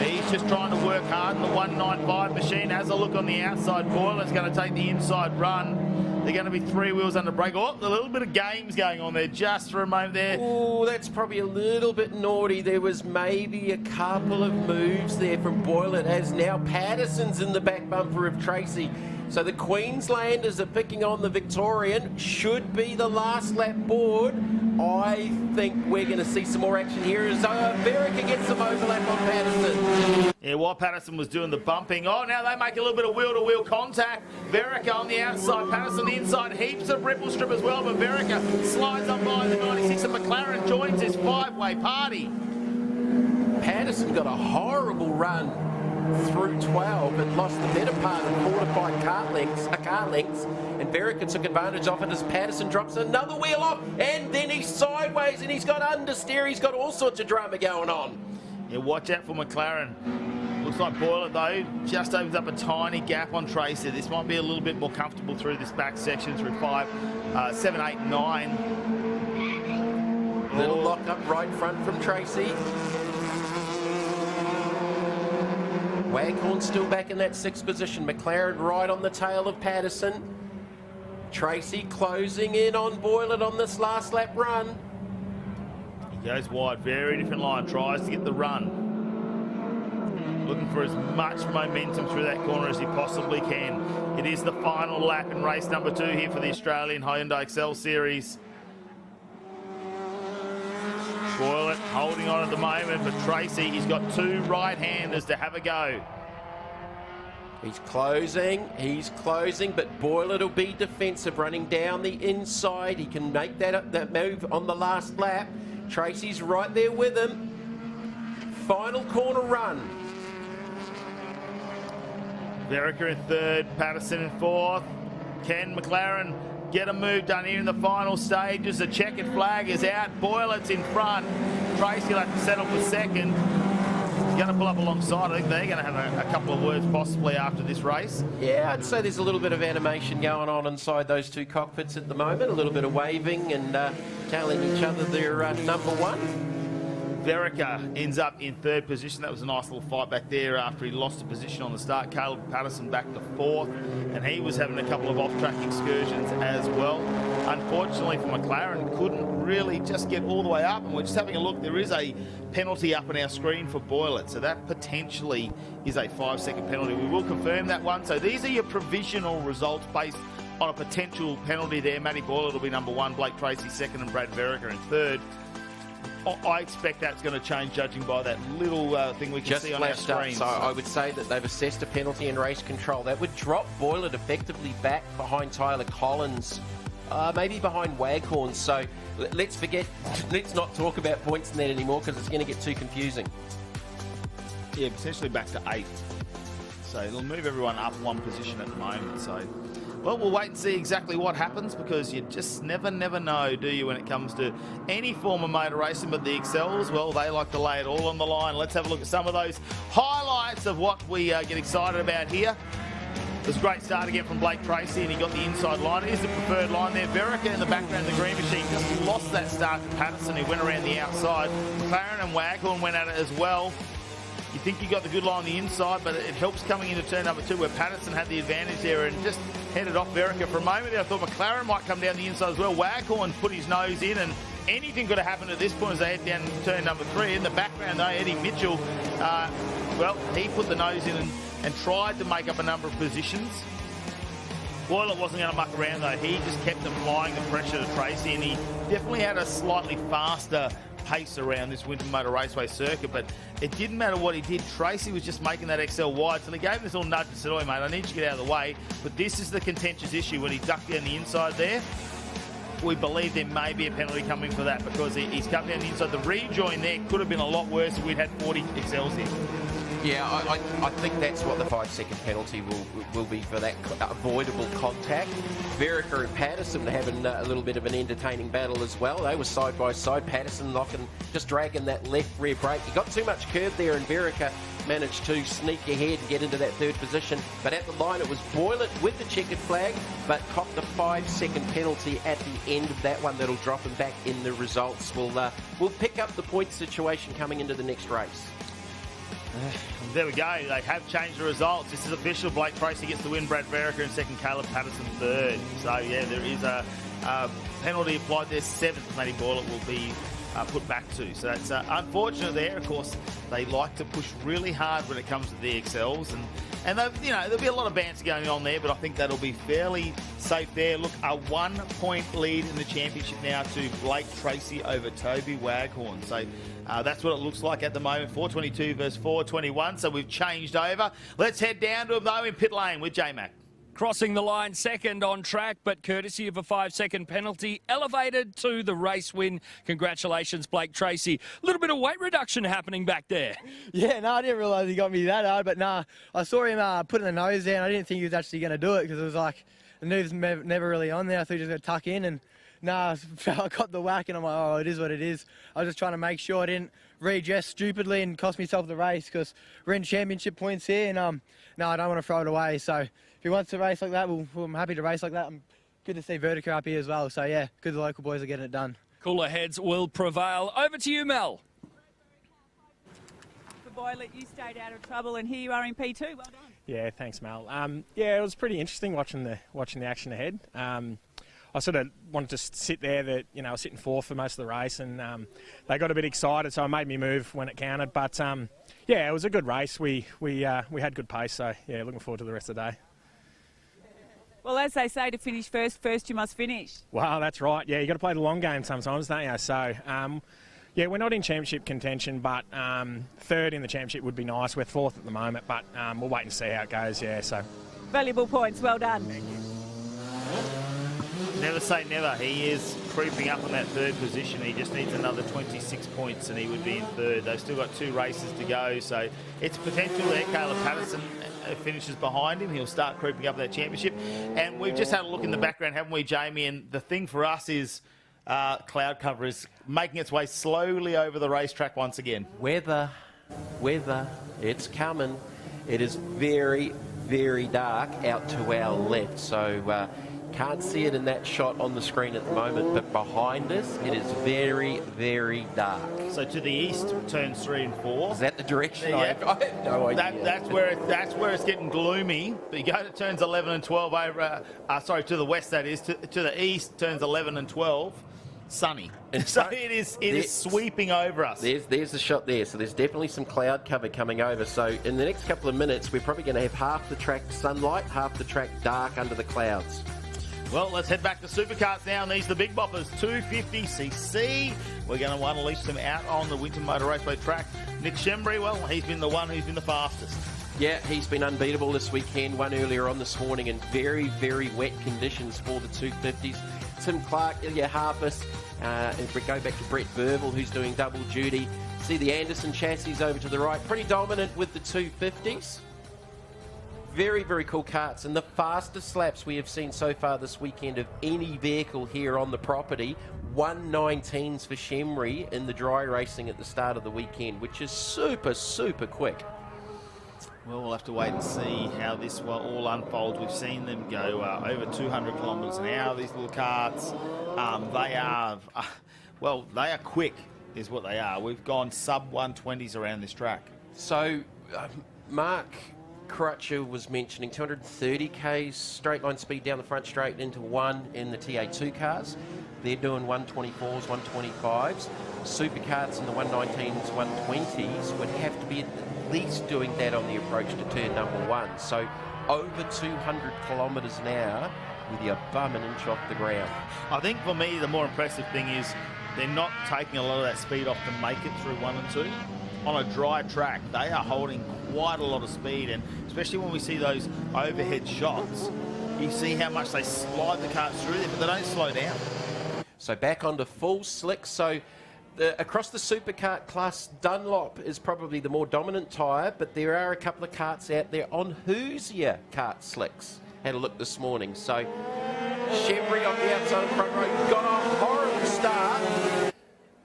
He's just trying to work hard in the 195 machine. Has a look on the outside. Boylett's going to take the inside run. They're going to be 3 wheels under brake. Oh, a little bit of games going on there just for a moment there. Oh, that's probably a little bit naughty. There was maybe a couple of moves there from Boylett, as now Patterson's in the back bumper of Tracy. So the Queenslanders are picking on the Victorian. Should be the last lap board. I think we're going to see some more action here as Verica gets some overlap on Patterson. Yeah, while Patterson was doing the bumping. Oh, now they make a little bit of wheel-to-wheel contact. Verica on the outside, Patterson the inside. Heaps of ripple strip as well, but Verica slides up by the 96 and McLaren joins this 5-way party. Patterson got a horrible run through 12 and lost the better part of 4 to 5 car lengths, and Verica took advantage of it as Patterson drops another wheel off, and then he's sideways and he's got understeer. He's got all sorts of drama going on. Yeah, watch out for McLaren. Looks like Boylett, though, just opens up a tiny gap on Tracy. This might be a little bit more comfortable through this back section through 5, 7, 8, 9. Little lock up right front from Tracy. Waghorn still back in that 6th position. McLaren right on the tail of Patterson. Tracy closing in on Boylett on this last lap run. He goes wide, very different line, tries to get the run. Looking for as much momentum through that corner as he possibly can. It is the final lap in race number 2 here for the Australian Hyundai Excel Series. Boylett holding on at the moment, but Tracy, he's got 2 right-handers to have a go. He's closing, but Boylett will be defensive, running down the inside. He can make that move on the last lap. Tracy's right there with him. Final corner run. Verica in 3rd, Patterson in 4th. Can McLaren get a move done here in the final stages? The checkered flag is out. Boylett's in front. Tracy will have to settle for 2nd. He's going to pull up alongside. I think they're going to have a couple of words possibly after this race. Yeah, I'd say there's a little bit of animation going on inside those 2 cockpits at the moment. A little bit of waving and telling each other they're number 1. Verica ends up in 3rd position. That was a nice little fight back there after he lost a position on the start. Caleb Patterson back to 4th, and he was having a couple of off-track excursions as well. Unfortunately for McLaren, couldn't really just get all the way up, and we're just having a look. There is a penalty up on our screen for Boylett, so that potentially is a 5-second penalty. We will confirm that one. So these are your provisional results based on a potential penalty there. Matty Boylett will be number 1, Blake Tracy 2nd, and Brad Verica in 3rd. I expect that's going to change, judging by that little thing we can Just see on our flashed up, screen. so I would say that they've assessed a penalty in race control. That would drop Boylet effectively back behind Tyler Collins, maybe behind Waghorn. So let's not talk about points in that anymore because it's going to get too confusing. Yeah, potentially back to 8th. So it'll move everyone up one position at the moment. So, well, we'll wait and see exactly what happens because you just never know, do you, when it comes to any form of motor racing. But the Excels, well, they like to lay it all on the line. Let's have a look at some of those highlights of what we get excited about here. It was a great start again from Blake Tracy, and he got the inside line. Here's the preferred line there. Verica in the background, the green machine, just lost that start to Patterson, who went around the outside. McLaren and Waghorn went at it as well. You think you got the good line on the inside, but it helps coming into turn number 2 where Patterson had the advantage there and just headed off Verica for a moment there. I thought McLaren might come down the inside as well. Waghorn put his nose in, and anything could have happened at this point as they head down turn number 3. In the background, though, Eddie Mitchell, well, he put the nose in and tried to make up a number of positions. Boylet wasn't going to muck around, though. He just kept applying the pressure to Tracy, and he definitely had a slightly faster pace around this Winton Motor Raceway circuit, but it didn't matter what he did. Tracy was just making that XL wide, so he gave him this little nudge and said, "Oi, mate, I need you to get out of the way." But this is the contentious issue. When he ducked down the inside there, we believe there may be a penalty coming for that because he's come down the inside. The rejoin there could have been a lot worse if we'd had 40 XLs here. Yeah, I think that's what the 5-second penalty will be for that avoidable contact. Verica and Patterson having a little bit of an entertaining battle as well. They were side by side. Patterson just dragging that left rear brake. He got too much curve there, and Verica managed to sneak ahead and get into that 3rd position. But at the line, it was Boylet with the checkered flag, but copped a 5-second penalty at the end of that one. That'll drop him back in the results. We'll pick up the point situation coming into the next race. There we go. They have changed the results. This is official. Blake Tracy gets the win. Brad Verica in 2nd. Caleb Patterson 3rd. So, yeah, there is a penalty applied there. 7th, Matty Boylet will be put back to. So that's unfortunate there. Of course, they like to push really hard when it comes to the XLs. And there'll be a lot of banter going on there, but I think that'll be fairly safe there. Look, a 1-point lead in the championship now to Blake Tracy over Toby Waghorn. So that's what it looks like at the moment. 422 versus 421. So we've changed over. Let's head down to him, though, in pit lane with J-Mac. Crossing the line 2nd on track, but courtesy of a 5-second penalty, elevated to the race win. Congratulations, Blake Tracy. A little bit of weight reduction happening back there. Yeah, no, I didn't realise he got me that hard, but nah, I saw him putting the nose down. I didn't think he was actually going to do it because it was like the nerve's never really on there. I thought he was going to tuck in, and nah, I got the whack, and I'm like, oh, it is what it is. I was just trying to make sure I didn't readjust stupidly and cost myself the race because we're in championship points here, and no, I don't want to throw it away. So if he wants to race like that, I'm happy to race like that. I'm good to see Vertica up here as well. So yeah, good the local boys are getting it done. Cooler heads will prevail. Over to you, Mel. For Boylet, you stayed out of trouble, and here you are in P2. Well done. Yeah, thanks, Mel. Yeah, it was pretty interesting watching the action ahead. I sort of wanted to sit there. I was sitting 4th for most of the race, and they got a bit excited, so it made me move when it counted. But yeah, it was a good race. We had good pace, so yeah, looking forward to the rest of the day. Well, as they say, to finish first you must finish. Well, that's right. Yeah, you got to play the long game sometimes, don't you? So yeah, we're not in championship contention, but 3rd in the championship would be nice. We're 4th at the moment, but we'll wait and see how it goes. Yeah, so valuable points. Well done. Thank you. Never say never. He is creeping up on that 3rd position. He just needs another 26 points and he would be in 3rd. They've still got 2 races to go, so it's potential there. Caleb Patterson finishes behind him. He'll start creeping up that championship. And we've just had a look in the background, haven't we, Jamie? And the thing for us is cloud cover is making its way slowly over the racetrack once again. Weather, it's coming. It is very, very dark out to our left, so can't see it in that shot on the screen at the moment, but behind us it is very, very dark. So to the east, turns 3 and 4. Is that the direction? Yeah. I have no idea. That's where it's getting gloomy. But you go to turns 11 and 12 over. Sorry, to the west that is. To the east, turns 11 and 12. Sunny. So it is sweeping over us. There's the shot there. So there's definitely some cloud cover coming over. So in the next couple of minutes, we're probably going to have half the track sunlight, half the track dark under the clouds. Well, let's head back to Superkarts now, and these are the big boppers, 250cc. We're going to unleash them out on the Winton Motor Raceway track. Nick Shembry, well, he's been the one who's been the fastest. Yeah, he's been unbeatable this weekend. Won earlier on this morning in very, very wet conditions for the 250s. Tim Clark, Ilya Harpus, and we go back to Brett Burville, who's doing double duty. See the Anderson chassis over to the right. Pretty dominant with the 250s. Very, very cool karts, and the fastest laps we have seen so far this weekend of any vehicle here on the property. 1:19s for Shembry in the dry racing at the start of the weekend, which is super, super quick. Well, we'll have to wait and see how this all unfolds. We've seen them go over 200 kilometres an hour, these little karts. They are, well, they are quick, is what they are. We've gone sub-120s around this track. So, Mark Crutcher was mentioning 230 k's straight line speed down the front straight into one in the TA2 cars. They're doing 124s, 125s. Superkarts in the 119s, 120s would have to be at least doing that on the approach to turn number one. So over 200 kilometres an hour with your bum an inch off the ground. I think for me the more impressive thing is they're not taking a lot of that speed off to make it through 1 and 2. On a dry track, they are holding quite a lot of speed, and especially when we see those overhead shots, you see how much they slide the karts through there, but they don't slow down. So back onto full slick. So across the superkart class, Dunlop is probably the more dominant tyre, but there are a couple of karts out there on Hoosier kart slicks. Had a look this morning. So Shembry on the outside of the front row got a horrible start.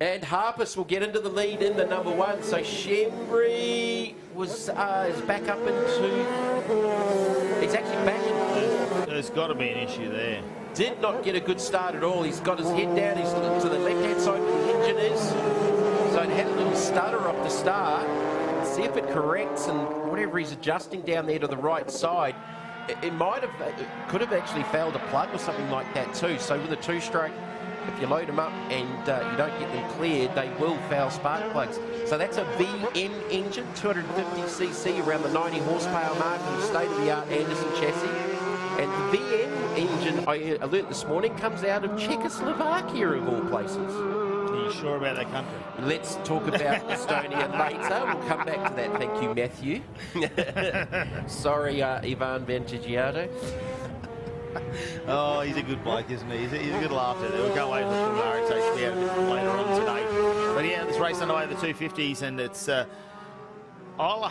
And Harpus will get into the lead in the number one. So Shembry is back up into... He's actually back in fourth. There's got to be an issue there. Did not get a good start at all. He's got his head down. He's to the left-hand side where the engine is. So it had a little stutter off the start. See if it corrects, and whatever he's adjusting down there to the right side, it could have actually failed a plug or something like that too. So with a two-stroke, if you load them up and you don't get them cleared, they will foul spark plugs. So that's a VM engine, 250cc, around the 90 horsepower mark, in the state-of-the-art Anderson chassis. And the VM engine, I alert this morning, comes out of Czechoslovakia, of all places. Are you sure about that country? Let's talk about Estonia later. We'll come back to that. Thank you, Matthew. Sorry, Ivan Vantigiato. Oh, he's a good bloke, isn't he? He's a good laugher. We'll go away to the Murray taste we had a bit later on today. But yeah, this race underway, the 250s, and it's Ilya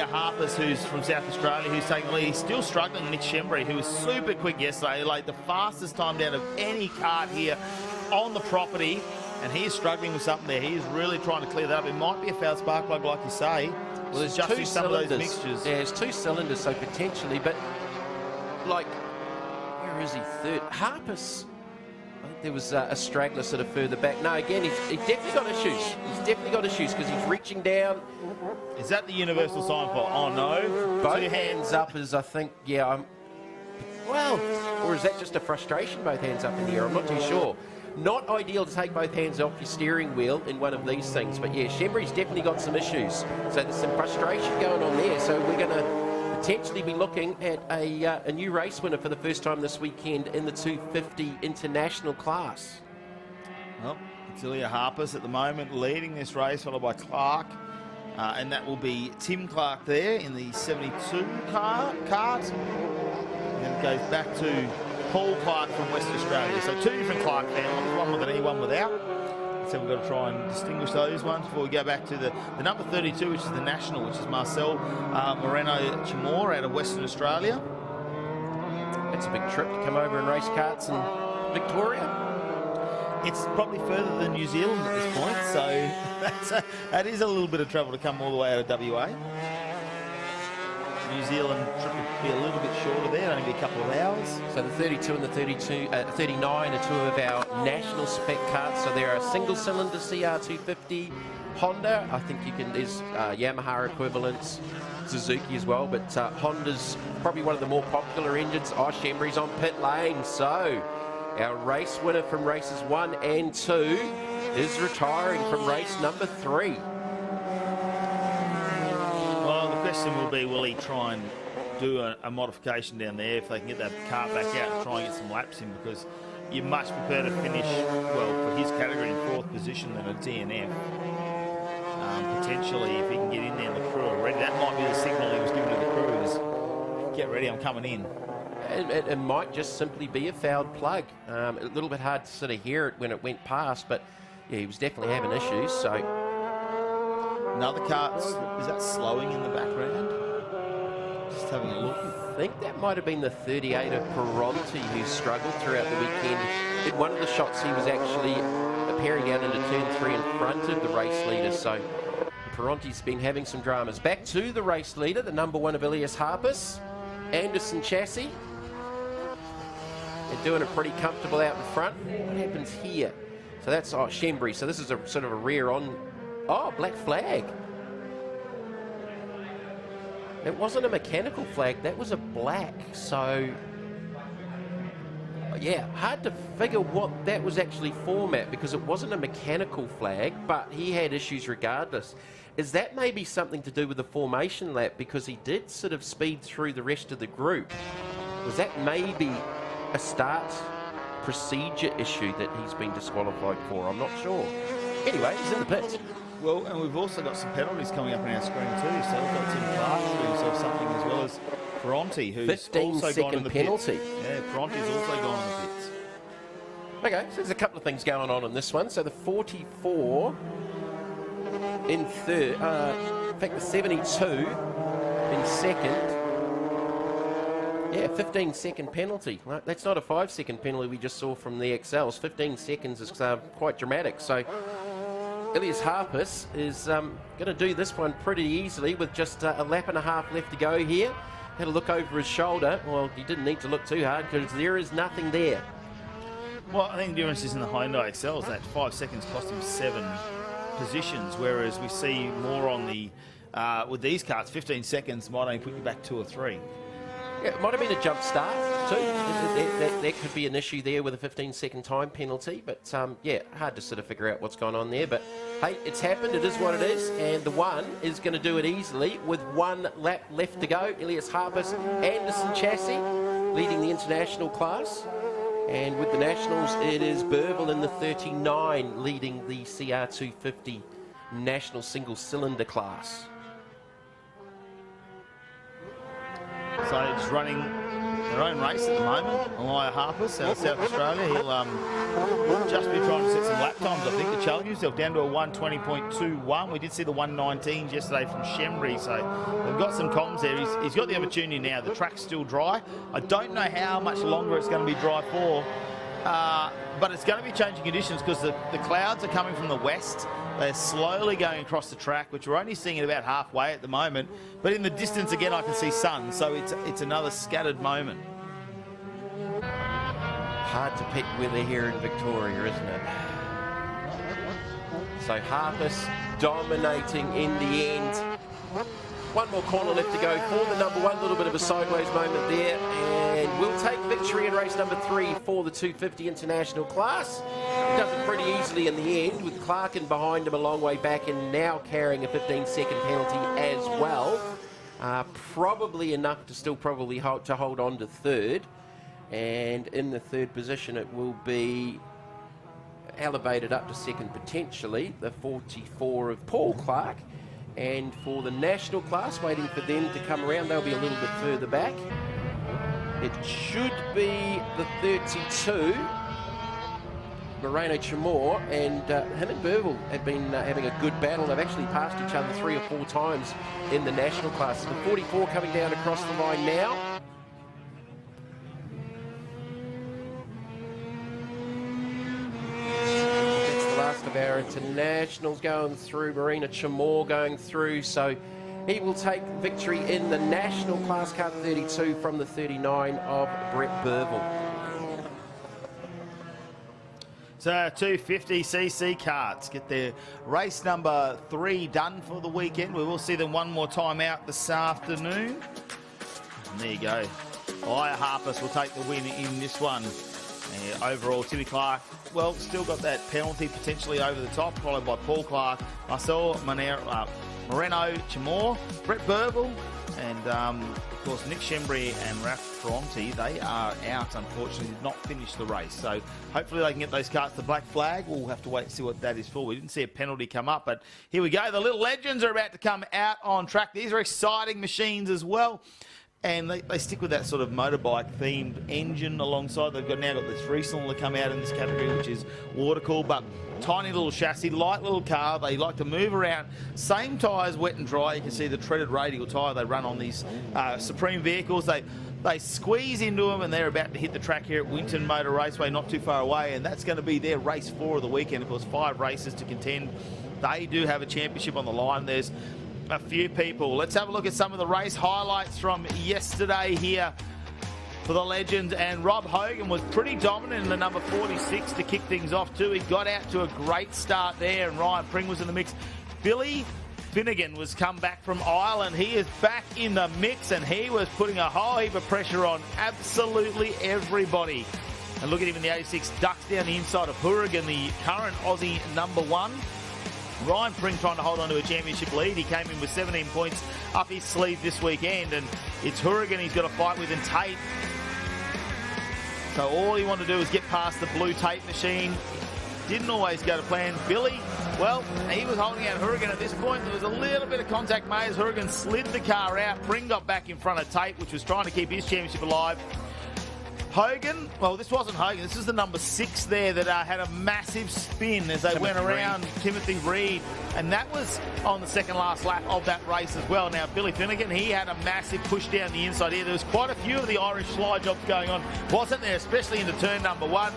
Harpus, who's from South Australia, who's taking the lead. He's still struggling. Nick Shembry, who was super quick yesterday, like the fastest time down of any kart here on the property, and he is struggling with something there. He is really trying to clear that up. It might be a foul spark plug, like you say. Well, there's just two some of those cylinders. mixtures. Yeah, there's two cylinders, so potentially, but like, where is he? Third. Harpus. I think there was a straggler sort of further back. No, again, he's definitely got issues. He's definitely got issues because he's reaching down. Is that the universal sign for, oh no? Both hands up is, I think, yeah, well, or is that just a frustration, both hands up in the air? I'm not too sure. Not ideal to take both hands off your steering wheel in one of these things, but yeah, Shembry's definitely got some issues. So there's some frustration going on there. So we're going to potentially be looking at a new race winner for the first time this weekend in the 250 international class. Well, it's Ilya Harpus at the moment leading this race, followed by Clark. And that will be Tim Clark there in the 72 kart. And then it goes back to Paul Clark from Western Australia. So two different Clark families, one with an E, one without. So we've got to try and distinguish those ones before we go back to the number 32, which is the national, which is Marcel Moreno-Chamor out of Western Australia. It's a big trip to come over and race karts in Victoria. It's probably further than New Zealand at this point, so that is a little bit of travel to come all the way out of WA. New Zealand trip would be a little bit shorter there, only be a couple of hours. So the 32 and the 39 are two of our national spec karts. So there are single-cylinder CR250, Honda. I think there's Yamaha equivalents, Suzuki as well, but Honda's probably one of the more popular engines. Oh, Shembry's on pit lane, so our race winner from races 1 and 2 is retiring from race number 3. Well, the question will be, will he try and do a modification down there if they can get that kart back out and try and get some laps in, because you much prefer to finish, well, for his category in 4th position than a DNF. Potentially, if he can get in there in the crew already, that might be the signal he was giving to the crew is, get ready, I'm coming in. It might just simply be a fouled plug. A little bit hard to sort of hear it when it went past, but yeah, he was definitely having issues. So another kart, is that slowing in the background? Just having a look. I think that might have been the 38 of Peronti who struggled throughout the weekend. In one of the shots, he was actually appearing down into turn 3 in front of the race leader. So Peronti's been having some dramas. Back to the race leader, the number 1 of Ilias Harpus, Anderson Chassis. They're doing it pretty comfortable out in front. What happens here? So that's Shembry. So this is a sort of a rear on. Oh, black flag. It wasn't a mechanical flag. That was a black. So yeah, hard to figure what that was actually for, Matt, because it wasn't a mechanical flag, but he had issues regardless. Is that maybe something to do with the formation lap, because he did sort of speed through the rest of the group? Was that maybe a start procedure issue that he's been disqualified for? I'm not sure. Anyway, he's in the pits. Well, and we've also got some penalties coming up on our screen too. So we've got Tim Clark doing himself something, as well as Peronti, who's 15-second gone in the penalty. Pits. Yeah, Peronti's also gone in the pits. Okay, so there's a couple of things going on in this one. So the 44 in third, in fact the 72 in second. Yeah, 15-second penalty. Right? That's not a 5-second penalty we just saw from the XLs. 15 seconds is quite dramatic. So Ilias Harpus is going to do this one pretty easily with just a lap and a half left to go here. Had a look over his shoulder. Well, he didn't need to look too hard because there is nothing there. Well, I think the difference is in the Hyundai XLs. That 5 seconds cost him 7 positions, whereas we see more on the with these karts, 15 seconds might only put you back 2 or 3. Yeah, it might have been a jump start too. That could be an issue there with a 15-second time penalty. But yeah, hard to sort of figure out what's going on there. But hey, it's happened. It is what it is. And the 1 is going to do it easily with 1 lap left to go. Ilias Harpus, Anderson Chassis leading the international class. And with the nationals, it is Burville in the 39 leading the CR250 national single cylinder class. So just running their own race at the moment. Ilias Harpus out of South Australia. He'll just be trying to set some lap times, I think, to challenge himself down to a 1:20.21. We did see the 1:19s yesterday from Shembry, so they've got some comms there. He's got the opportunity now. The track's still dry. I don't know how much longer it's going to be dry for, but it's going to be changing conditions because the clouds are coming from the west. They're slowly going across the track, which we're only seeing it about halfway at the moment. But in the distance, again, I can see sun, so it's another scattered moment. Hard to pick weather here in Victoria, isn't it? So Harpus dominating in the end. 1 more corner left to go for the number 1. A little bit of a sideways moment there. And we'll take victory in race number 3 for the 250 international class. He does it pretty easily in the end, with Clarkin behind him a long way back and now carrying a 15-second penalty as well. Probably enough to still probably hold on to third. And in the third position, it will be elevated up to second potentially, the 44 of Paul Clark. And for the national class, waiting for them to come around, they'll be a little bit further back. It should be the 32, Moreno Chamor, and him and Burville have been having a good battle. They've actually passed each other 3 or 4 times in the national class. The 44 coming down across the line now. Of our internationals going through, Marina Chamor going through, so he will take victory in the national class car 32 from the 39 of Brett Burville. So 250cc karts get their race number 3 done for the weekend. We will see them one more time out this afternoon. And there you go. Ilias Harpus will take the win in this one. Overall, Timmy Clark, well, still got that penalty potentially over the top, followed by Paul Clark, Marcel Moreno Chamor, Brett Burville, And, of course, Nick Schembri and Raf Ferranti, they are out, unfortunately, did not finish the race. So hopefully they can get those cars to black flag. We'll have to wait and see what that is for. We didn't see a penalty come up, but here we go. The little legends are about to come out on track. These are exciting machines as well. And they stick with that sort of motorbike-themed engine alongside. They've now got this recently come out in this category, which is water-cooled, but tiny little chassis, light little car. They like to move around. Same tyres, wet and dry. You can see the treaded radial tyre they run on these Supreme vehicles. They squeeze into them, and they're about to hit the track here at Winton Motor Raceway, not too far away, and that's going to be their race 4 of the weekend. Of course, 5 races to contend. They do have a championship on the line. There's a few people. Let's have a look at some of the race highlights from yesterday here for the legend. And Rob Hogan was pretty dominant in the number 46 to kick things off too. He got out to a great start there, and Ryan Pring was in the mix. Billy Finnegan was come back from Ireland. He is back in the mix, and he was putting a whole heap of pressure on absolutely everybody. And look at him in the 86, ducks down the inside of Hourigan, the current Aussie number 1. Ryan Pring trying to hold on to a championship lead. He came in with 17 points up his sleeve this weekend, and it's Hourigan he's got to fight with, and Tate. So all he wanted to do was get past the blue Tate machine. Didn't always go to plan. Billy, well, he was holding out Hourigan at this point. There was a little bit of contact made as Hourigan slid the car out. Pring got back in front of Tate, which was trying to keep his championship alive. Hogan, well, this wasn't Hogan. This is the number 6 there that had a massive spin as they went around Timothy Reed. And that was on the second last lap of that race as well. Now, Billy Finnegan, he had a massive push down the inside here. There was quite a few of the Irish slide jobs going on, wasn't there? Especially into turn number 1.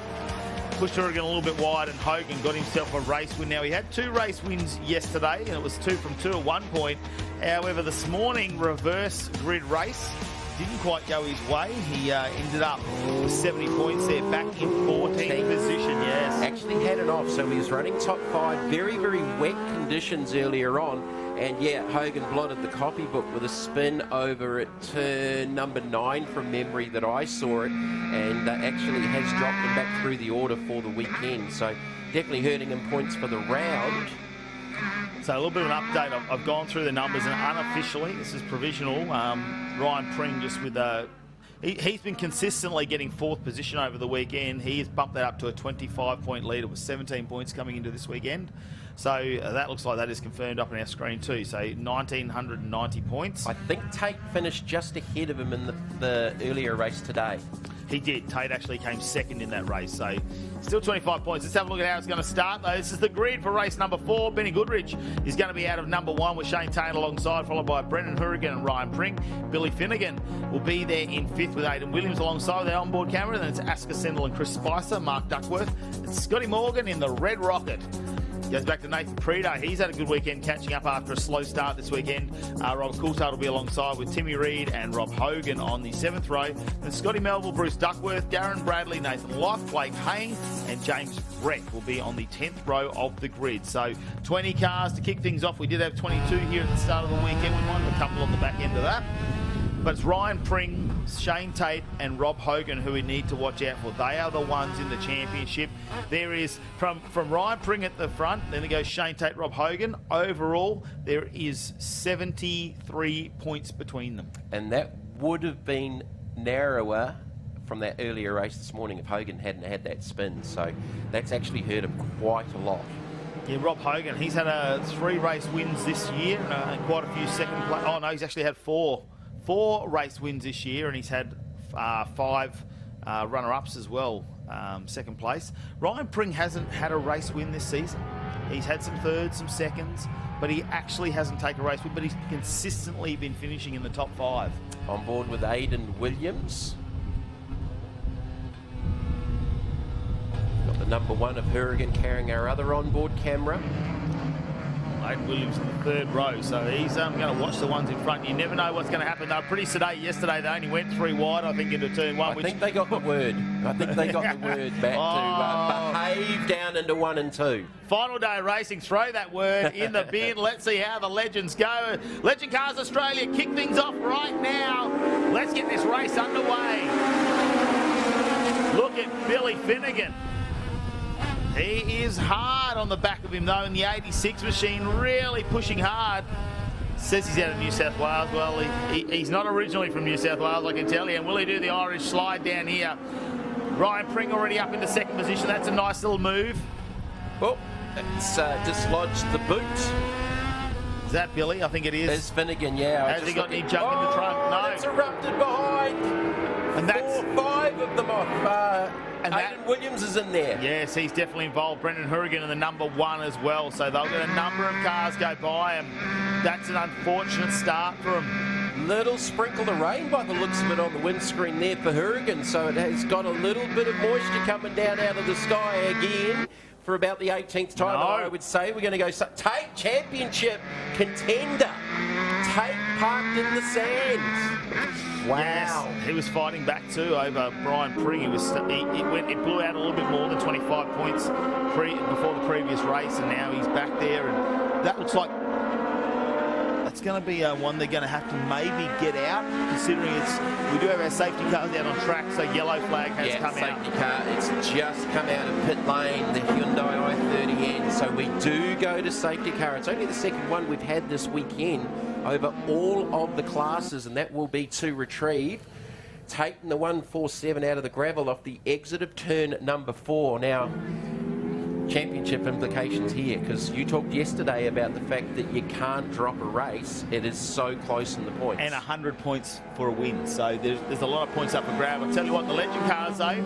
Pushed Hourigan a little bit wide, and Hogan got himself a race win. Now, he had 2 race wins yesterday, and it was 2 from 2 at one point. However, this morning, reverse grid race didn't quite go his way. He ended up with 70 points there, back in 14th position, yes. Actually had it off, so he was running top 5, very, very wet conditions earlier on. And yeah, Hogan blotted the copybook with a spin over at turn number 9 from memory that I saw it, and actually has dropped him back through the order for the weekend. So definitely hurting him points for the round. So a little bit of an update. I've gone through the numbers, and unofficially, this is provisional. Ryan Pring just with he's been consistently getting 4th position over the weekend. He has bumped that up to a 25-point lead. It was 17 points coming into this weekend. So that looks like that is confirmed up on our screen too. So 1,990 points. I think Tate finished just ahead of him in the earlier race today. He did. Tate actually came 2nd in that race. So still 25 points. Let's have a look at how it's going to start, though. This is the grid for race number 4. Benny Goodrich is going to be out of number 1 with Shane Tate alongside, followed by Brendan Hourigan and Ryan Pring. Billy Finnegan will be there in 5th with Aidan Williams alongside their onboard camera. Then it's Asker Sendell and Chris Spicer, Mark Duckworth. It's Scotty Morgan in the Red Rocket. Goes back to Nathan Prida. He's had a good weekend catching up after a slow start this weekend. Rob Coulthard will be alongside with Timmy Reed and Rob Hogan on the 7th row. And Scotty Melville, Bruce Duckworth, Darren Bradley, Nathan Locke, Blake Hayne and James Breck will be on the 10th row of the grid. So 20 cars to kick things off. We did have 22 here at the start of the weekend. We might have a couple on the back end of that. But it's Ryan Pring, Shane Tate and Rob Hogan who we need to watch out for. They are the ones in the championship. There is, from Ryan Pring at the front, then it goes Shane Tate, Rob Hogan. Overall, there is 73 points between them. And that would have been narrower from that earlier race this morning if Hogan hadn't had that spin. So that's actually hurt him quite a lot. Yeah, Rob Hogan, he's had 3 race wins this year and quite a few second place. Oh, no, he's actually had 4 race wins this year, and he's had 5 runner-ups as well, second place. Ryan Pring hasn't had a race win this season. He's had some 3rds, some 2nds, but he actually hasn't taken a race win, but he's consistently been finishing in the top 5. On board with Aidan Williams. Got the number 1 of Hourigan carrying our other onboard camera. Aidan Williams in the 3rd row, so he's going to watch the ones in front. You never know what's going to happen. They were pretty sedate yesterday. They only went 3 wide, I think, into turn 1. I think they got the word. I think they got the word back to behave down into 1 and 2. Final day of racing. Throw that word in the bin. Let's see how the legends go. Legend Cars Australia kick things off right now. Let's get this race underway. Look at Billy Finnegan. He is hard on the back of him, though, in the 86 machine, really pushing hard. Says he's out of New South Wales. Well, he's not originally from New South Wales, I can tell you. And will he do the Irish slide down here? Ryan Pring already up into second position. That's a nice little move. Well, it's dislodged the boot. Is that Billy? I think it is. There's Finnegan, yeah. Has he got any junk in the trunk? No. It's erupted behind. And that's 4 or 5 of them off. And Aidan Williams is in there. Yes, he's definitely involved. Brendan Hourigan in the number 1 as well. So they'll get a number of cars go by him. That's an unfortunate start for him. Little sprinkle of rain by the looks of it on the windscreen there for Hourigan. So it has got a little bit of moisture coming down out of the sky again. For about the 18th time, I would say. We're going to go Tate championship contender. Tate parked in the sand. Wow. Yes, he was fighting back too over Brian Pring. It blew out a little bit more than 25 points before the previous race, and now he's back there. And that looks like it's going to be one they're going to have to maybe get out, considering we do have our safety cars out on track, so yellow flag has come out. Safety car, it's just come out of pit lane, the Hyundai i30N, so we do go to safety car. It's only the second one we've had this weekend over all of the classes, and that will be to retrieve. Taking the 147 out of the gravel off the exit of turn number 4. Now, championship implications here, because you talked yesterday about the fact that you can't drop a race. It is so close in the points. And 100 points for a win. So there's a lot of points up for grab. I'll tell you what, the Legend cars, though,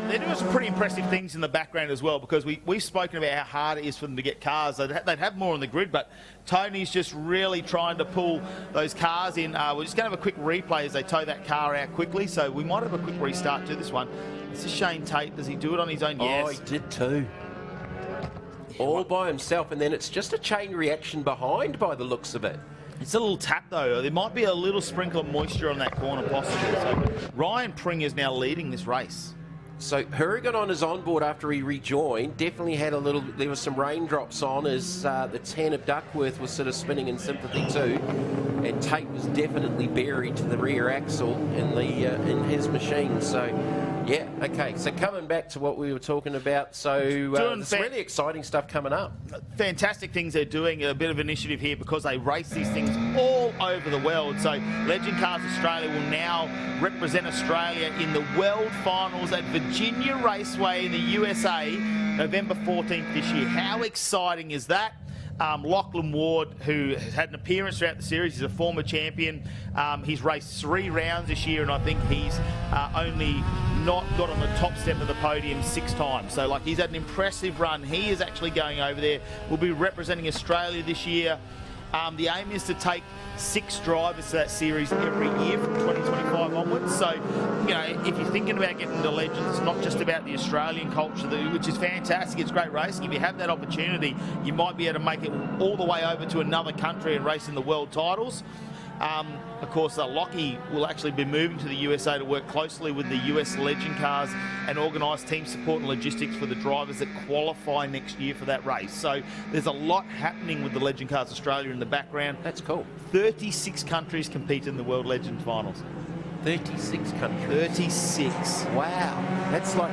they're doing some pretty impressive things in the background as well, because we've spoken about how hard it is for them to get cars. They'd have more on the grid, but Tony's just really trying to pull those cars in. We're just going to have a quick replay as they tow that car out quickly, so we might have a quick restart to this one. This is Shane Tate. Does he do it on his own? Yes. Oh, he did too. All by himself, and then it's just a chain reaction behind by the looks of it. It's a little tap though. There might be a little sprinkle of moisture on that corner possibly. So Ryan Pring is now leading this race. So Hourigan on his onboard after he rejoined definitely had there was some raindrops on as the 10 of Duckworth was sort of spinning in sympathy too. And Tate was definitely buried to the rear axle in his machine. So yeah, okay. So coming back to what we were talking about, so there's really exciting stuff coming up. Fantastic things they're doing, a bit of initiative here because they race these things all over the world. So Legend Cars Australia will now represent Australia in the World Finals at Virginia Raceway in the USA, November 14th this year. How exciting is that? Lachlan Ward, who has had an appearance throughout the series, he's a former champion. He's raced 3 rounds this year, and I think he's only not got on the top step of the podium 6 times. So, he's had an impressive run. He is actually going over there. We'll be representing Australia this year. The aim is to take 6 drivers to that series every year from 2025 onwards. So, if you're thinking about getting into Legends, it's not just about the Australian culture, which is fantastic. It's great racing. If you have that opportunity, you might be able to make it all the way over to another country and race in the world titles. Of course, Lockie will actually be moving to the USA to work closely with the US Legend Cars and organise team support and logistics for the drivers that qualify next year for that race. So there's a lot happening with the Legend Cars Australia in the background. That's cool. 36 countries compete in the World Legend Finals. 36 countries. 36. Wow. That's like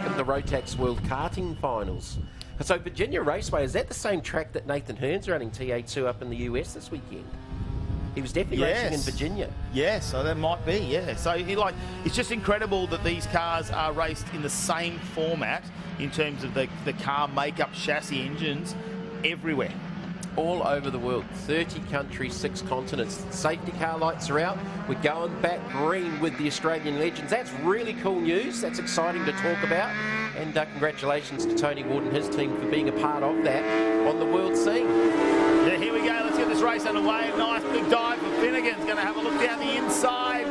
at the Rotax World Karting Finals. So Virginia Raceway, is that the same track that Nathan Hearn's running TA2 up in the US this weekend? He was definitely racing in Virginia. Yeah, so that might be, yeah. So it's just incredible that these cars are raced in the same format in terms of the car makeup, chassis, engines, everywhere. All over the world, 30 countries, 6 continents. Safety car lights are out. We're going back green with the Australian Legends. That's really cool news. That's exciting to talk about. And congratulations to Tony Ward and his team for being a part of that on the world scene. Yeah, here we go. Let's get this race underway. Nice big dive for Finnegan's going to have a look down the inside.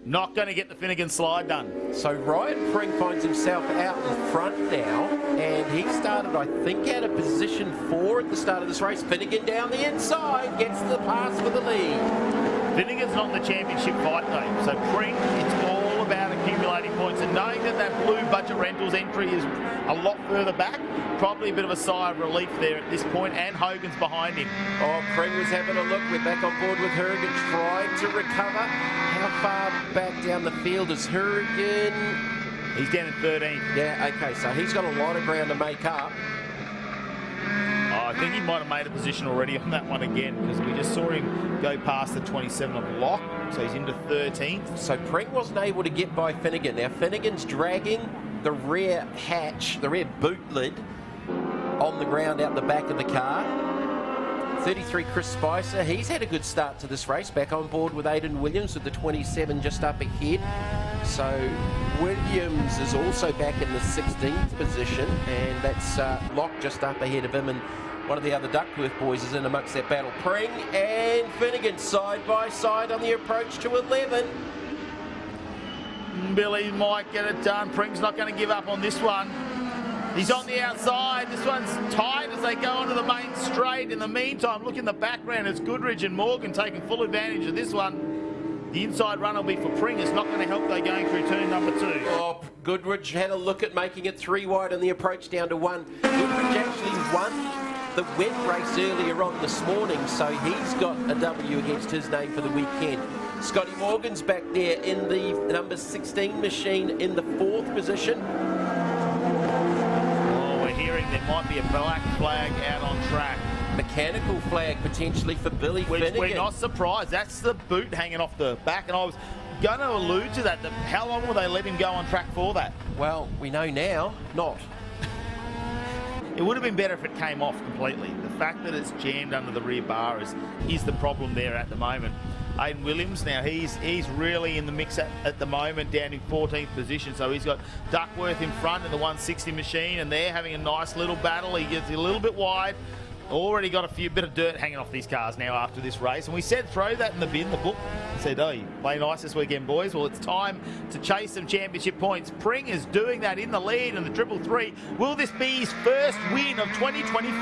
Not going to get the Finnegan slide done. So Ryan Pring finds himself out in front now, and he started, I think, out of position 4 at the start of this race. Finnegan down the inside, gets the pass for the lead. Finnegan's not in the championship fight though, so Pring, it's all about accumulating points, and knowing that blue budget rentals entry is a lot further back, probably a bit of a sigh of relief there at this point, and Hogan's behind him. Oh, Pring was having a look. We're back on board with Hourigan, trying to recover. How far back down the field is Hourigan? He's down in 13th. Yeah, okay, so he's got a lot of ground to make up. Oh, I think he might have made a position already on that one again, because we just saw him go past the 27 of Lock, so he's into 13th. So Pring wasn't able to get by Finnegan. Now Finnegan's dragging the rear hatch, the rear boot lid, on the ground out the back of the car. 33 Chris Spicer, he's had a good start to this race, back on board with Aidan Williams with the 27 just up ahead. So Williams is also back in the 16th position, and that's Locke just up ahead of him, and one of the other Duckworth boys is in amongst that battle. Pring and Finnegan side by side on the approach to 11. Billy might get it done. Pring's not going to give up on this one. He's on the outside. This one's tight as they go onto the main straight. In the meantime, look in the background. It's Goodridge and Morgan taking full advantage of this one. The inside run will be for Pring. It's not going to help though going through turn number 2. Oh, Goodridge had a look at making it 3 wide on the approach down to 1. Goodridge actually won the wet race earlier on this morning, so he's got a W against his name for the weekend. Scotty Morgan's back there in the number 16 machine in the 4th position. There might be a black flag out on track. Mechanical flag potentially for Billy Finnegan. We're not surprised. That's the boot hanging off the back, and I was going to allude to that. How long will they let him go on track for that? Well, we know now, not. It would have been better if it came off completely. The fact that it's jammed under the rear bar is the problem there at the moment. Aidan Williams, now he's really in the mix at the moment, down in 14th position, so he's got Duckworth in front in the 160 machine, and they're having a nice little battle. He gets a little bit wide. Already got a bit of dirt hanging off these cars now after this race, and we said throw that in the bin, the book. Said, oh, you play nice this weekend, boys. Well, it's time to chase some championship points. Pring is doing that in the lead in the 333. Will this be his first win of 2024?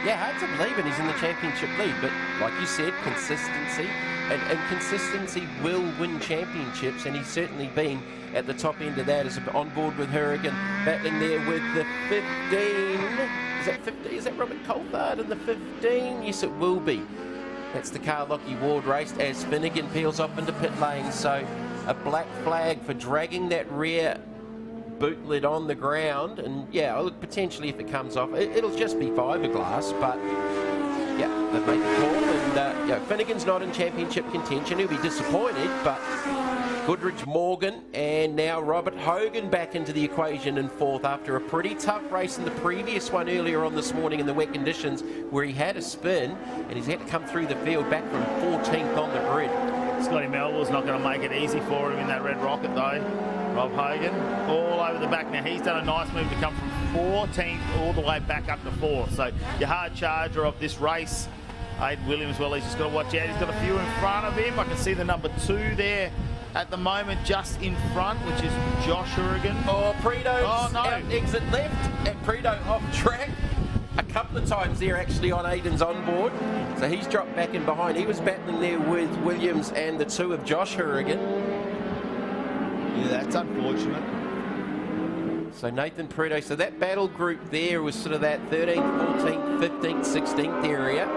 Yeah, hard to believe it. He's in the championship lead, but like you said, consistency. And consistency will win championships, and he's certainly been at the top end of that, as on board with Hurrigan, battling there with the 15. Is that 15? Is that Robert Coulthard in the 15? Yes, it will be. That's the car Lockie Ward raced as Finnegan peels off into pit lane. So a black flag for dragging that rear boot lid on the ground, and yeah, potentially if it comes off, it'll just be fiberglass, but yeah, they've made the call, and yeah, Finnegan's not in championship contention. He'll be disappointed, but Goodridge, Morgan, and now Robert Hogan back into the equation in 4th after a pretty tough race in the previous one earlier on this morning in the wet conditions, where he had a spin and he's had to come through the field back from 14th on the grid. Scotty Melville's not going to make it easy for him in that red rocket though. Rob Hogan all over the back. Now he's done a nice move to come from 14th all the way back up to 4th. So your hard charger of this race, Aidan Williams, well, he's just got to watch out. He's got a few in front of him. I can see the number 2 there at the moment just in front, which is Josh Hurrigan. Oh, Predo's out exit left, and Predo off track a couple of times there actually on Aidan's on board. So he's dropped back in behind. He was battling there with Williams and the 2 of Josh Hurrigan. Yeah, that's unfortunate. So Nathan Predo, so that battle group there was sort of that 13th, 14th, 15th, 16th area.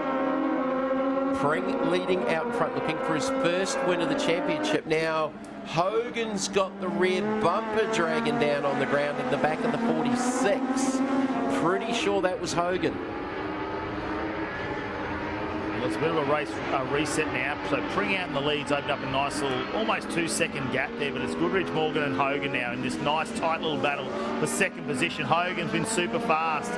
Pring leading out in front, looking for his first win of the championship. Now, Hogan's got the rear bumper dragging down on the ground in the back of the 46. Pretty sure that was Hogan. Well, it's a bit of a race reset now. So Pring out in the leads, opened up a nice little, almost 2-second gap there, but it's Goodridge, Morgan and Hogan now in this nice tight little battle for 2nd position. Hogan's been super fast.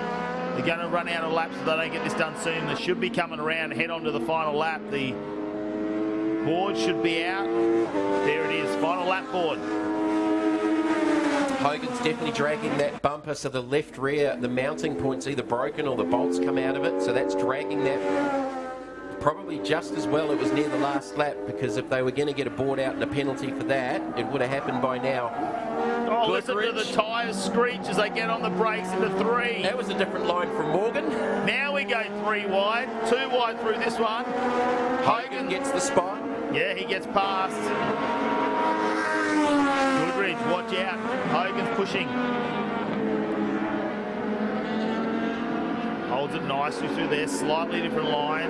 They're going to run out of laps if they don't get this done soon. They should be coming around, head on to the final lap. The board should be out. There it is, final lap board. Hogan's definitely dragging that bumper, so the left rear, the mounting point's either broken or the bolts come out of it, so that's dragging that. Probably just as well it was near the last lap, because if they were going to get a board out and a penalty for that, it would have happened by now. Oh, listen to the tyres screech as they get on the brakes into 3. That was a different line from Morgan. Now we go 3 wide, 2 wide through this one. Hogan gets the spot. Yeah, he gets past. Goodridge, watch out. Hogan's pushing. Holds it nicely through there, slightly different line.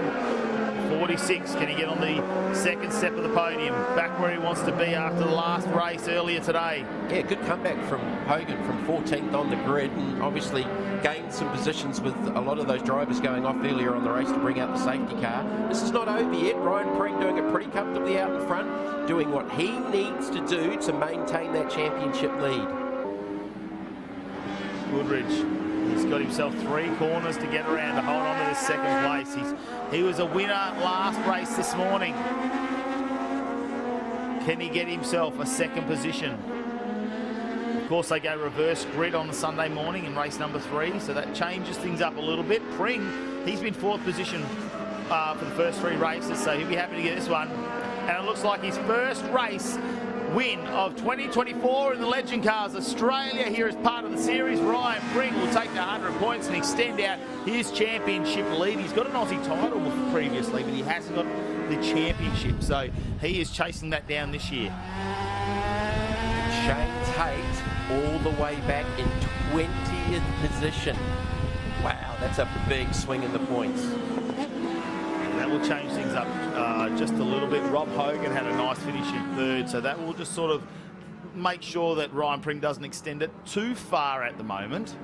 46. Can he get on the second step of the podium? Back where he wants to be after the last race earlier today. Yeah, good comeback from Hogan from 14th on the grid, and obviously gained some positions with a lot of those drivers going off earlier on the race to bring out the safety car. This is not over yet. Ryan Pring doing it pretty comfortably out in front, doing what he needs to do to maintain that championship lead. Goodridge, he's got himself 3 corners to get around to hold on to this second place. He was a winner last race this morning. Can he get himself a second position? Of course, they go reverse grid on the Sunday morning in race number 3, so that changes things up a little bit. Pring, he's been 4th position for the first 3 races, so he'll be happy to get this one. And it looks like his first race win of 2024 in the Legend Cars Australia here as part of the series. Ryan Pring will take the 100 points and extend out his championship lead. He's got an Aussie title previously, but he hasn't got the championship, so he is chasing that down this year. Shane Tate all the way back in 20th position. Wow, that's a big swing in the points. And that will change things up just a little bit. Rob Hogan had a nice finish in 3rd, so that will just sort of make sure that Ryan Pring doesn't extend it too far at the moment.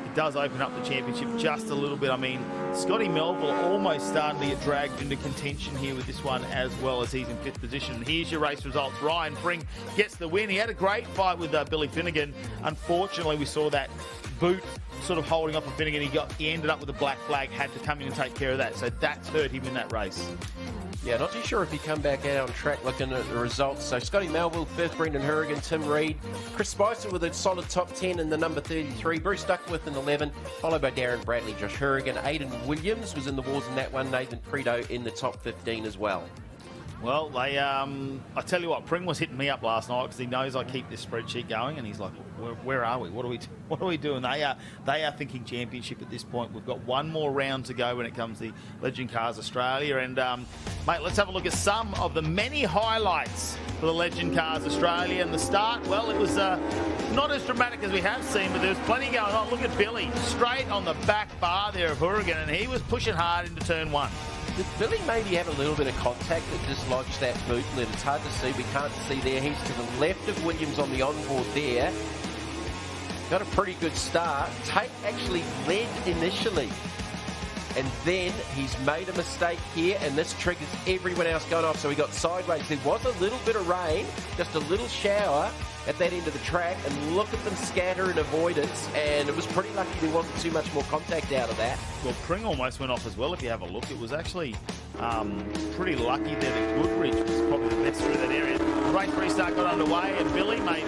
It does open up the championship just a little bit. I mean, Scotty Melville almost starting to get dragged into contention here with this one, as well as he's in 5th position. And here's your race results. Ryan Pring gets the win. He had a great fight with Billy Finnegan. Unfortunately, we saw that boot sort of holding off of Finnegan. He ended up with a black flag, had to come in and take care of that. So that's hurt him in that race. Yeah, not too sure if he come back out on track looking at the results. So Scotty Melville, 5th, Brendan Hurrigan, Tim Reed, Chris Spicer with a solid top 10 in the number 33, Bruce Duckworth in 11, followed by Darren Bradley, Josh Hurrigan, Aidan Williams was in the wars in that one, Nathan Preto in the top 15 as well. Well, they, I tell you what, Pring was hitting me up last night because he knows I keep this spreadsheet going, and he's like, where are we? What are we doing? They are thinking championship at this point. We've got one more round to go when it comes to the Legend Cars Australia. And, mate, let's have a look at some of the many highlights for the Legend Cars Australia. And the start, well, it was not as dramatic as we have seen, but there was plenty going on. Look at Billy, straight on the back bar there of Hurrigan, and he was pushing hard into turn 1. Did Billy maybe have a little bit of contact that dislodged that boot lid? It's hard to see. We can't see there. He's to the left of Williams on the onboard there. Got a pretty good start. Tate actually led initially. And then he's made a mistake here, and this triggers everyone else going off. So he got sideways. There was a little bit of rain, just a little shower at that end of the track, and look at them scatter in avoidance, and it was pretty lucky there wasn't too much more contact out of that. Well, Pring almost went off as well, if you have a look. It was actually pretty lucky there that Goodridge was probably the best through that area. The race restart got underway, and Billy made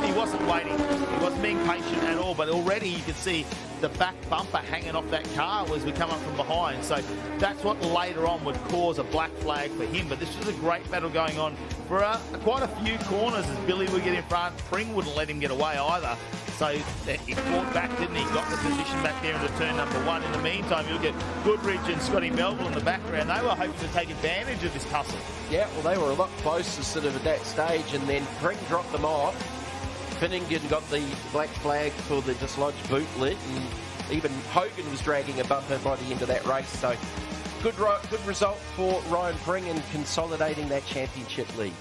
he wasn't waiting. He wasn't being patient at all, but already you could see the back bumper hanging off that car as we come up from behind. So that's what later on would cause a black flag for him. But this was a great battle going on for quite a few corners as Billy would get in front. Pring wouldn't let him get away either. So he fought back, didn't he? Got the position back there into turn number 1. In the meantime, you look at Goodridge and Scotty Melville in the background. They were hoping to take advantage of this tussle. Yeah, well, they were a lot closer sort of at that stage, and then Pring dropped them off. Finnegan got the black flag for the dislodged boot lid, and even Hogan was dragging a bumper by the end of that race. So good result for Ryan Pring in consolidating that championship lead.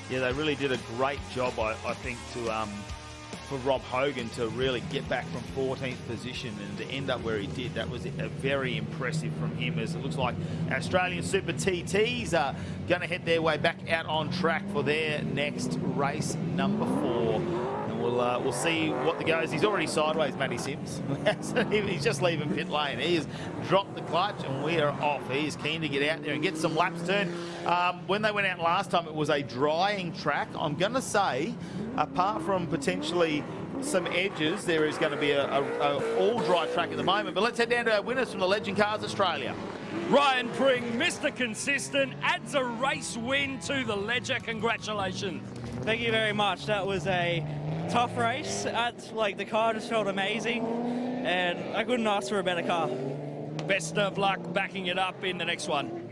Yeah, they really did a great job, I think, for Rob Hogan to really get back from 14th position and to end up where he did. That was very impressive from him, as it looks like Australian Super TTs are going to head their way back out on track for their next race, number 4. And we'll see what the goes. He's already sideways, Matty Sims. He's just leaving pit lane. He has dropped the clutch and we are off. He is keen to get out there and get some laps turned. When they went out last time, it was a drying track. I'm going to say, apart from potentially some edges, there is going to be a all-dry track at the moment. But let's head down to our winners from the Legend Cars Australia. Ryan Pring, Mr. Consistent, adds a race win to the ledger. Congratulations. Thank you very much. That was a tough race. The car just felt amazing, and I couldn't ask for a better car. Best of luck backing it up in the next one.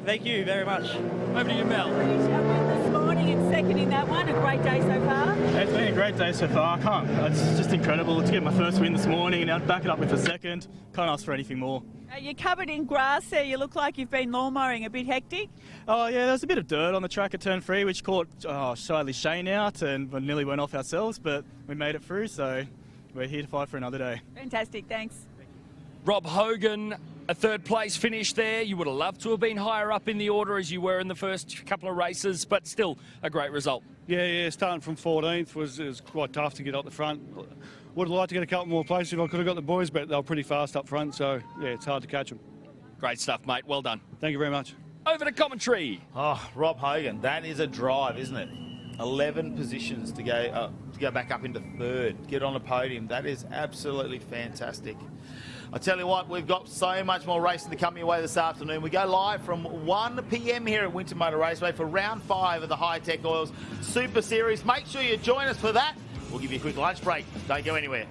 Thank you very much. Over to you, Mel. This morning and second in that one. A great day so far. It's been a great day so far. It's just incredible to get my first win this morning and now back it up with a second. Can't ask for anything more. You're covered in grass there. You look like you've been lawn mowing. A bit hectic? Oh, yeah, there was a bit of dirt on the track at turn 3, which caught shyly Shane out and we nearly went off ourselves, but we made it through, so we're here to fight for another day. Fantastic, thanks. Rob Hogan, a third place finish there. You would have loved to have been higher up in the order as you were in the first couple of races, but still a great result. Yeah, starting from 14th was quite tough to get up the front. Would have liked to get a couple more places if I could have got the boys, but they were pretty fast up front, so yeah, it's hard to catch them. Great stuff, mate. Well done. Thank you very much. Over to commentary. Oh, Rob Hogan, that is a drive, isn't it? 11 positions to go back up into third, get on a podium. That is absolutely fantastic. I tell you what, we've got so much more racing to come your way this afternoon. We go live from 1 p.m. here at Winton Motor Raceway for round 5 of the Hi-Tec Oils Super Series. Make sure you join us for that. We'll give you a quick lunch break. Don't go anywhere.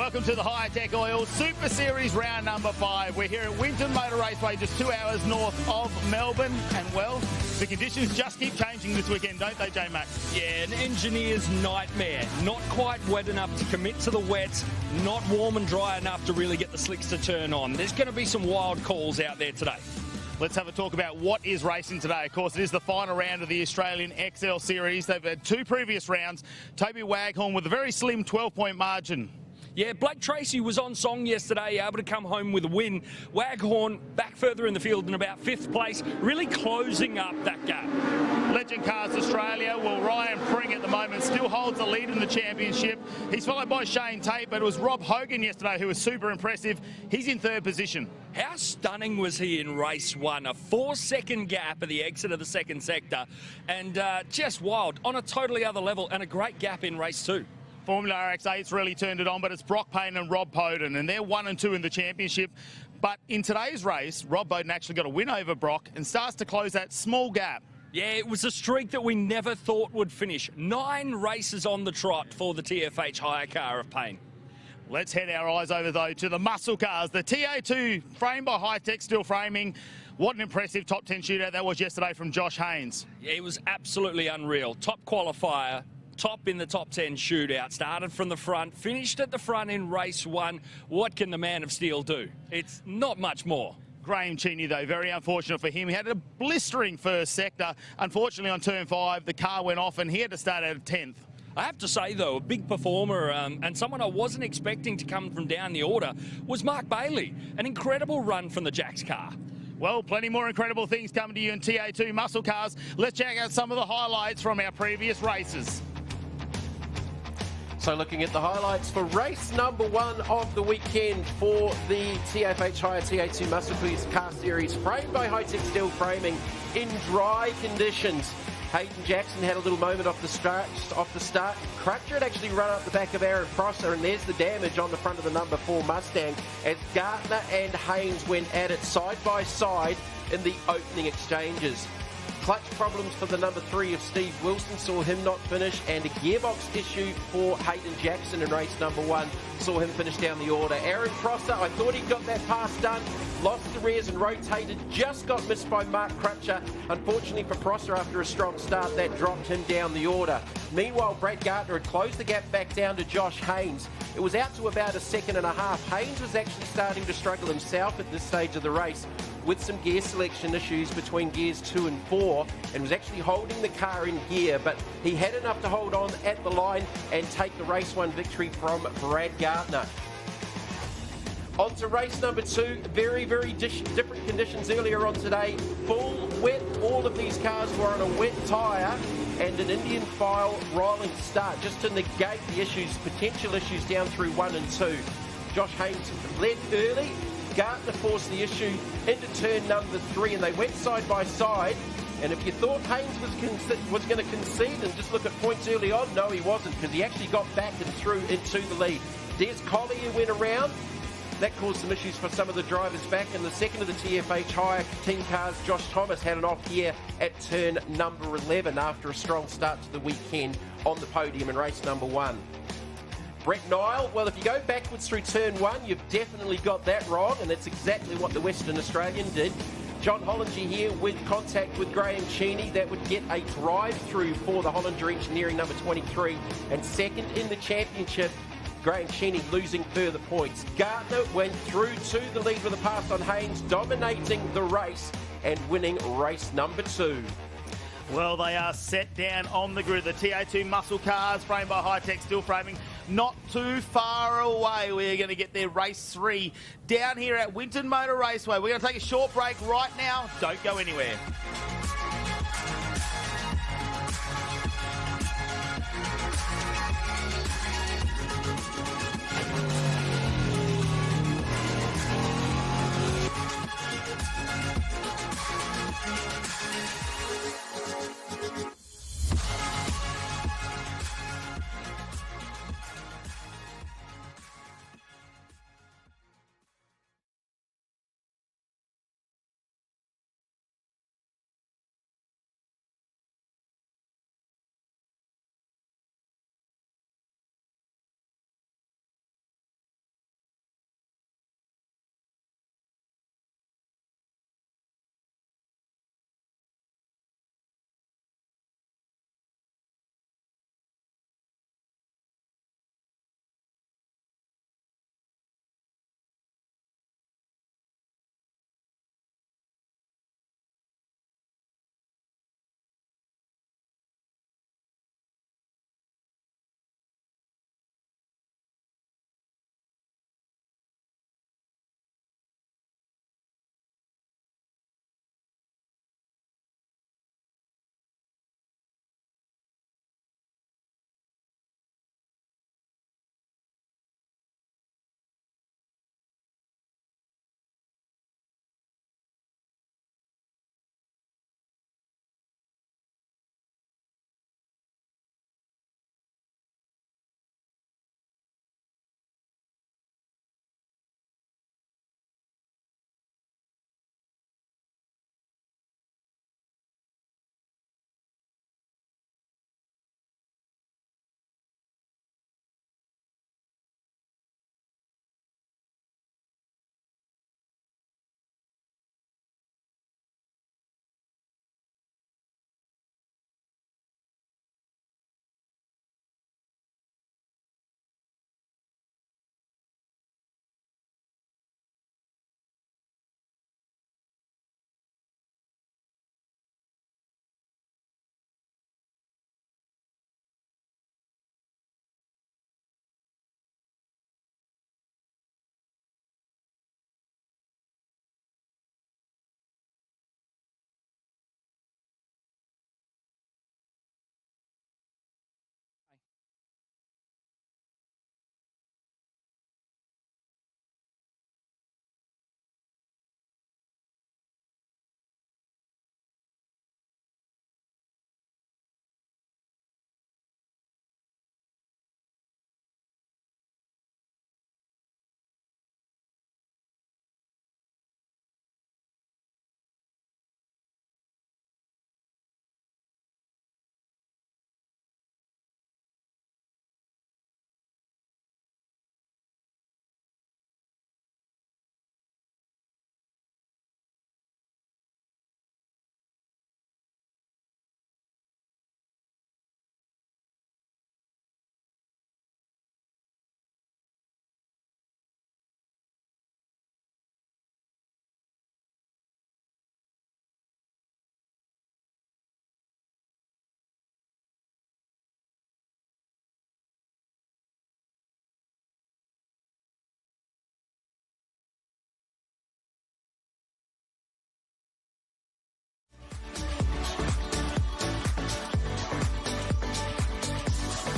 Welcome to the Hi-Tec Oil Super Series round number 5. We're here at Winton Motor Raceway, just 2 hours north of Melbourne. And, well, the conditions just keep changing this weekend, don't they, J-Max? Yeah, an engineer's nightmare. Not quite wet enough to commit to the wet, not warm and dry enough to really get the slicks to turn on. There's going to be some wild calls out there today. Let's have a talk about what is racing today. Of course, it is the final round of the Australian XL Series. They've had 2 previous rounds. Toby Waghorn with a very slim 12-point margin. Yeah, Blake Tracy was on song yesterday, able to come home with a win. Waghorn back further in the field in about 5th place, really closing up that gap. Legend Cars Australia, well, Ryan Pring at the moment still holds the lead in the championship. He's followed by Shane Tate, but it was Rob Hogan yesterday who was super impressive. He's in 3rd position. How stunning was he in race 1? A 4-second gap at the exit of the 2nd sector, and just wild on a totally other level, and a great gap in race 2. Formula RX8's really turned it on, but it's Brock Payne and Rob Bowden, and they're 1 and 2 in the championship. But in today's race, Rob Bowden actually got a win over Brock and starts to close that small gap. Yeah, it was a streak that we never thought would finish. 9 races on the trot for the TFH hire car of Payne. Let's head our eyes over, though, to the muscle cars. The TA2, framed by Hi-Tec, still framing. What an impressive top 10 shootout that was yesterday from Josh Haynes. Yeah, it was absolutely unreal. Top qualifier. Top in the top 10 shootout, started from the front, finished at the front in race 1. What can the man of steel do? It's not much more. Graham Cheney, though, very unfortunate for him. He had a blistering first sector. Unfortunately, on turn 5, the car went off and he had to start out of 10th. I have to say, though, a big performer and someone I wasn't expecting to come from down the order was Mark Bailey. An incredible run from the Jacks car. Well, plenty more incredible things coming to you in TA2 muscle cars. Let's check out some of the highlights from our previous races. So looking at the highlights for race number 1 of the weekend for the TFH Hire TA2 Muscle Car Series, framed by Hi-Tec Steel Framing in dry conditions. Hayden Jackson had a little moment off the start. Crutcher had actually run up the back of Aaron Prosser, and there's the damage on the front of the number 4 Mustang as Gartner and Haynes went at it side by side in the opening exchanges. Clutch problems for the number 3 of Steve Wilson saw him not finish, and a gearbox issue for Hayden Jackson in race number 1 saw him finish down the order. Aaron Prosser, I thought he got that pass done, lost the rears and rotated, just got missed by Mark Crutcher. Unfortunately for Prosser, after a strong start, that dropped him down the order. Meanwhile, Brad Gartner had closed the gap back down to Josh Haynes. It was out to about a 1.5 seconds. Haynes was actually starting to struggle himself at this stage of the race with some gear selection issues between gears 2 and 4, and was actually holding the car in gear, but he had enough to hold on at the line and take the race 1 victory from Brad Gartner. On to race number 2, very, very different conditions earlier on today. Full wet, all of these cars were on a wet tyre and an Indian file rolling start, just to negate the issues, potential issues down through 1 and 2. Josh Haynes led early. Gartner forced the issue into turn number 3, and they went side by side. And if you thought Haynes was going to concede and just look at points early on, no, he wasn't, because he actually got back and through into the lead. Des Collier went around. That caused some issues for some of the drivers back. And the second of the TFH Hire team cars, Josh Thomas, had an off gear at turn number 11 after a strong start to the weekend on the podium in race number 1. Brett Nile, well, if you go backwards through turn 1, you've definitely got that wrong, and that's exactly what the Western Australian did. John Hollinger here with contact with Graham Cheney. That would get a drive-through for the Hollinger Engineering number 23. And second in the championship, Graham Cheney losing further points. Gartner went through to the lead with a pass on Haynes, dominating the race and winning race number 2. Well, they are set down on the grid. The TA2 muscle cars, framed by Hi-Tec Steel Framing, not too far away. We're going to get their race 3 down here at Winton Motor Raceway. We're going to take a short break right now. Don't go anywhere.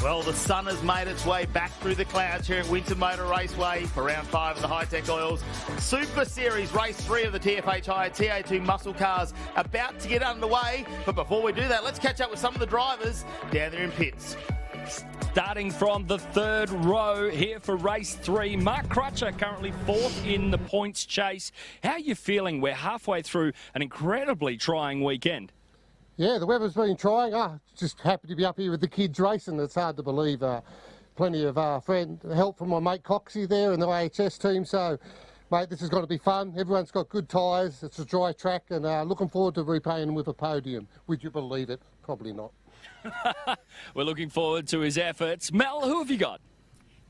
Well, the sun has made its way back through the clouds here at Winton Motor Raceway for round 5 of the Hi-Tec Oils Super Series, race 3 of the TFH Hire TA2 muscle cars about to get underway. But before we do that, let's catch up with some of the drivers down there in pits. Starting from the third row here for race 3, Mark Crutcher currently 4th in the points chase. How are you feeling? We're halfway through an incredibly trying weekend. Yeah, the weather's been trying. Just happy to be up here with the kids racing. It's hard to believe. Plenty of help from my mate Coxie there and the AHS team. So, mate, this is going to be fun. Everyone's got good tyres. It's a dry track, and looking forward to repaying with a podium. Would you believe it? Probably not. We're looking forward to his efforts. Mel, who have you got?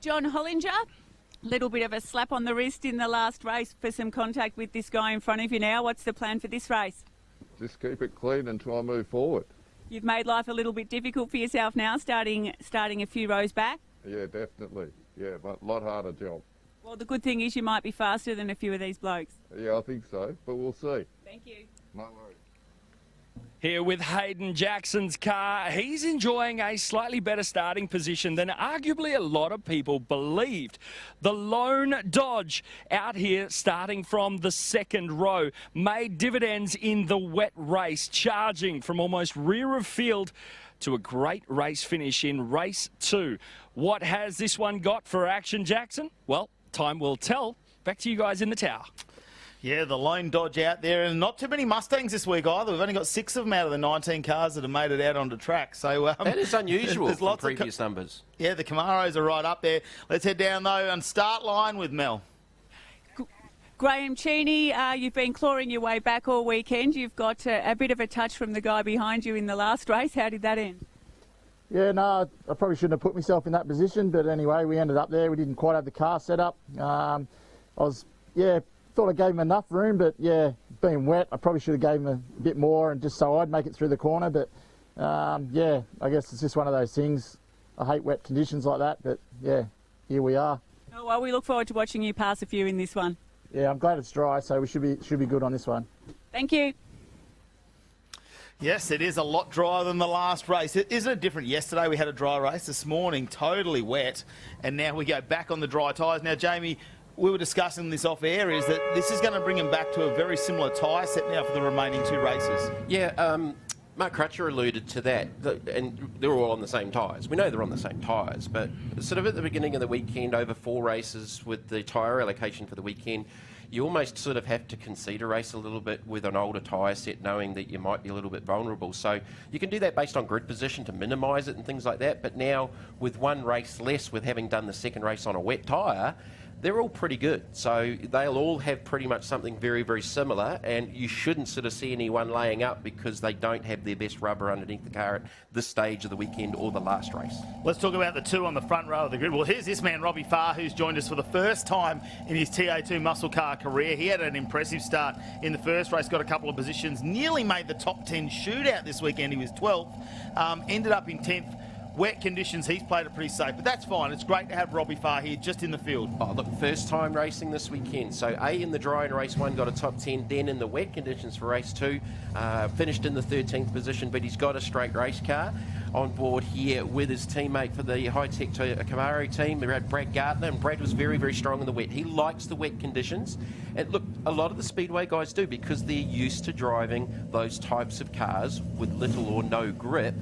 John Hollinger. Little bit of a slap on the wrist in the last race for some contact with this guy in front of you now. What's the plan for this race? Just keep it clean until I move forward. You've made life a little bit difficult for yourself now, starting a few rows back. Yeah, definitely. Yeah, but a lot harder job. Well, the good thing is you might be faster than a few of these blokes. Yeah, I think so, but we'll see. Thank you. No worries. Here with Hayden Jackson's car. He's enjoying a slightly better starting position than arguably a lot of people believed. The lone Dodge out here starting from the second row made dividends in the wet race, charging from almost rear of field to a great race finish in race 2. What has this one got for action, Jackson? Well, time will tell. Back to you guys in the tower. Yeah, the lone Dodge out there, and not too many Mustangs this week either. We've only got 6 of them out of the 19 cars that have made it out onto track. So that is unusual there's from lots previous numbers. Yeah, the Camaros are right up there. Let's head down, though, and start line with Mel. Graham Cheney, you've been clawing your way back all weekend. You've got a bit of a touch from the guy behind you in the last race. How did that end? Yeah, no, I probably shouldn't have put myself in that position, but anyway, we ended up there. We didn't quite have the car set up. Thought I gave him enough room, but yeah, being wet, I probably should have gave him a bit more, and just so I'd make it through the corner. But yeah, I guess it's just one of those things. I hate wet conditions like that, but yeah, here we are. Oh, well, we look forward to watching you pass a few in this one. Yeah, I'm glad it's dry, so we should be good on this one. Thank you. Yes, it is a lot drier than the last race. Isn't it different? Yesterday we had a dry race. This morning, totally wet, and now we go back on the dry tyres. Now, Jamie, we were discussing this off air, is that this is going to bring him back to a very similar tyre set now for the remaining 2 races. Yeah, Mark Crutcher alluded to that, and they're all on the same tyres. We know they're on the same tyres, but sort of at the beginning of the weekend, over 4 races with the tyre allocation for the weekend, you almost sort of have to concede a race a little bit with an older tyre set, knowing that you might be a little bit vulnerable. So you can do that based on grid position to minimise it and things like that, but now with 1 race less, with having done the second race on a wet tyre, they're all pretty good. So they'll all have pretty much something very, very similar, and you shouldn't sort of see anyone laying up because they don't have their best rubber underneath the car at this stage of the weekend or the last race. Let's talk about the 2 on the front row of the grid. Well, here's this man, Robbie Farr, who's joined us for the first time in his TA2 muscle car career. He had an impressive start in the first race, got a couple of positions, nearly made the top 10 shootout this weekend. He was 12th, ended up in 10th. Wet conditions, he's played it pretty safe, but that's fine. It's great to have Robbie Farr here just in the field. Oh, look, first time racing this weekend. So A in the dry in race 1, got a top 10, then in the wet conditions for race 2, finished in the 13th position, but he's got a straight race car on board here with his teammate for the Hi-Tec Camaro team. We had Brad Gardner, and Brad was very, very strong in the wet. He likes the wet conditions. And look, a lot of the Speedway guys do because they're used to driving those types of cars with little or no grip,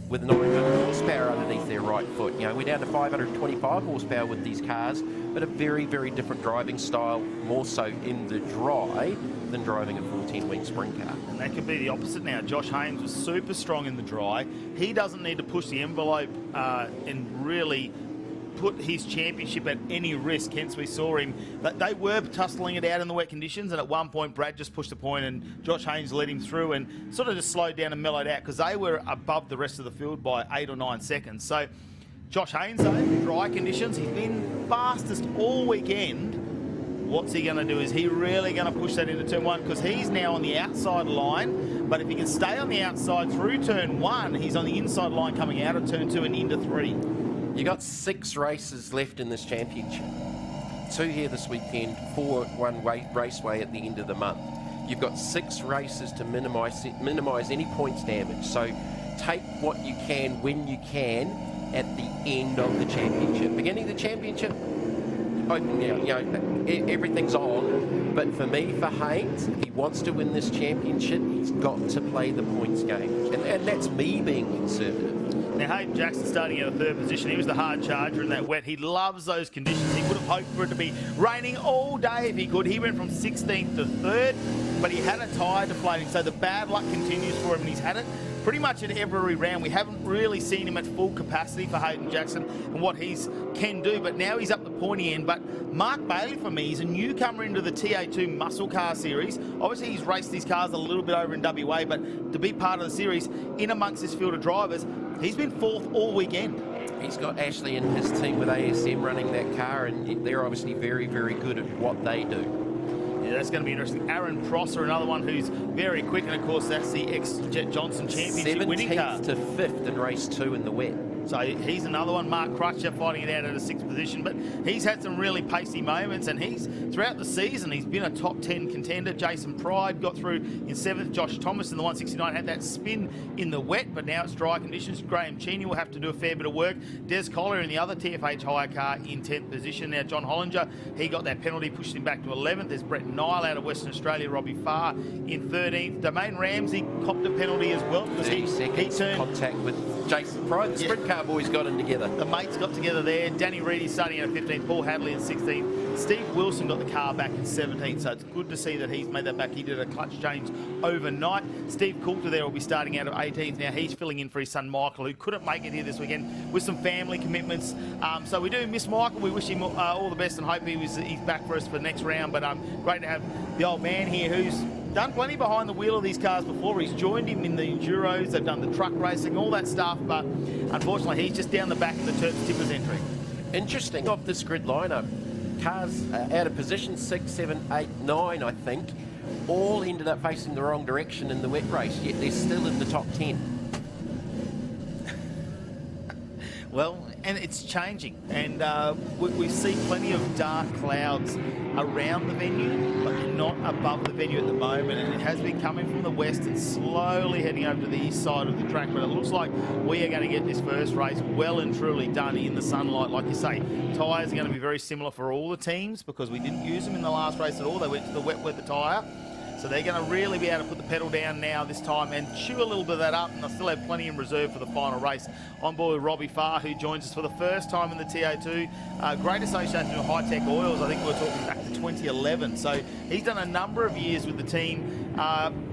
with 900 horsepower underneath their right foot. You know, we're down to 525 horsepower with these cars, but a very, very different driving style, more so in the dry than driving a 14-wing sprint car. And that could be the opposite now. Josh Haynes was super strong in the dry. He doesn't need to push the envelope and really put his championship at any risk, hence we saw him. They were tussling it out in the wet conditions, and at one point Brad just pushed a point and Josh Haynes led him through and sort of just slowed down and mellowed out because they were above the rest of the field by 8 or 9 seconds. So Josh Haynes, though, dry conditions, he's been fastest all weekend. What's he going to do? Is he really going to push that into turn 1? Because he's now on the outside line, but if he can stay on the outside through turn 1, he's on the inside line coming out of turn 2 and into 3. You got 6 races left in this championship. 2 here this weekend, 4 at one Raceway at the end of the month. You've got 6 races to minimise any points damage. So take what you can when you can at the end of the championship. Beginning of the championship, everything's on. But for me, for Haynes, if he wants to win this championship, he's got to play the points game. And that's me being conservative. Now, Hayden Jackson starting at a third position. He was the hard charger in that wet. He loves those conditions. He would have hoped for it to be raining all day if he could. He went from 16th to 3rd, but he had a tyre deflating, so the bad luck continues for him, and he's had it pretty much in every round. We haven't really seen him at full capacity for Hayden Jackson and what he can do, but now he's up the pointy end. But Mark Bailey, for me, is a newcomer into the TA2 Muscle Car Series. Obviously, he's raced these cars a little bit over in WA, but to be part of the series in amongst this field of drivers, he's been 4th all weekend. He's got Ashley and his team with ASM running that car, and they're obviously very, very good at what they do. Yeah, that's going to be interesting. Aaron Prosser, another one who's very quick, and of course that's the ex-Jet Johnson Championship winning car. 17th to 5th in race 2 in the wet. So he's another one. Mark Crutcher fighting it out at a 6th position, but he's had some really pacey moments, and he's throughout the season he's been a top 10 contender. Jason Pride got through in 7th. Josh Thomas in the 169 had that spin in the wet, but now it's dry conditions. Graham Cheney will have to do a fair bit of work. Des Collier in the other TFH hire car in 10th position. Now John Hollinger, he got that penalty, pushed him back to 11th. There's Brett Nile out of Western Australia. Robbie Farr in 13th. Domain Ramsey copped a penalty as well because he turned contact with Jason Pride. The sprint car boys got in together. The mates got together there. Danny Reedy starting at 15th. Paul Hadley in 16th. Steve Wilson got the car back in 17th, so it's good to see that he's made that back. He did a clutch change overnight. Steve Coulter there will be starting out of 18th. Now he's filling in for his son Michael, who couldn't make it here this weekend with some family commitments. So we do miss Michael. We wish him all the best and hope he's back for us for next round. But great to have the old man here who's done plenty behind the wheel of these cars before. He's joined him in the Enduros. They've done the truck racing, all that stuff. But unfortunately, he's just down the back of the Terps Tippers entry. Interesting off this grid lineup. Cars out of position 6, 7, 8, 9, I think, all ended up facing the wrong direction in the wet race, yet they're still in the top 10. Well, and it's changing, and we see plenty of dark clouds around the venue, but they're not above the venue at the moment, and it has been coming from the west and slowly heading over to the east side of the track. But it looks like we are going to get this first race well and truly done in the sunlight. Like you say, tyres are going to be very similar for all the teams because we didn't use them in the last race at all. They went to the wet weather tyre. So they're going to really be able to put the pedal down now this time and chew a little bit of that up, and they'll still have plenty in reserve for the final race. On board with Robbie Farr, who joins us for the first time in the TA2. Great association with Hi-Tec Oils. I think we're talking back to 2011. So he's done a number of years with the team.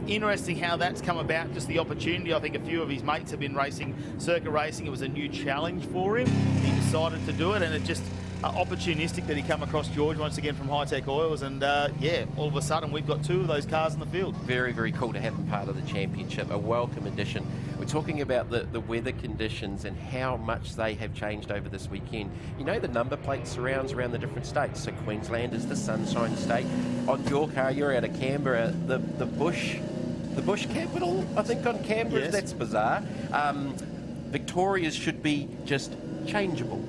Interesting how that's come about, just the opportunity. I think a few of his mates have been racing circuit racing. It was a new challenge for him. He decided to do it, and it just opportunistic that he come across George once again from Hi-Tec Oils, and yeah, all of a sudden we've got 2 of those cars in the field. Very, very cool to have him part of the championship, a welcome addition. We're talking about the weather conditions and how much they have changed over this weekend. You know, the number plate surrounds around the different states, so Queensland is the sunshine state. On your car, you're out of Canberra, the bush capital, I think, on Canberra. Yes. That's bizarre. Victoria's should be just changeable.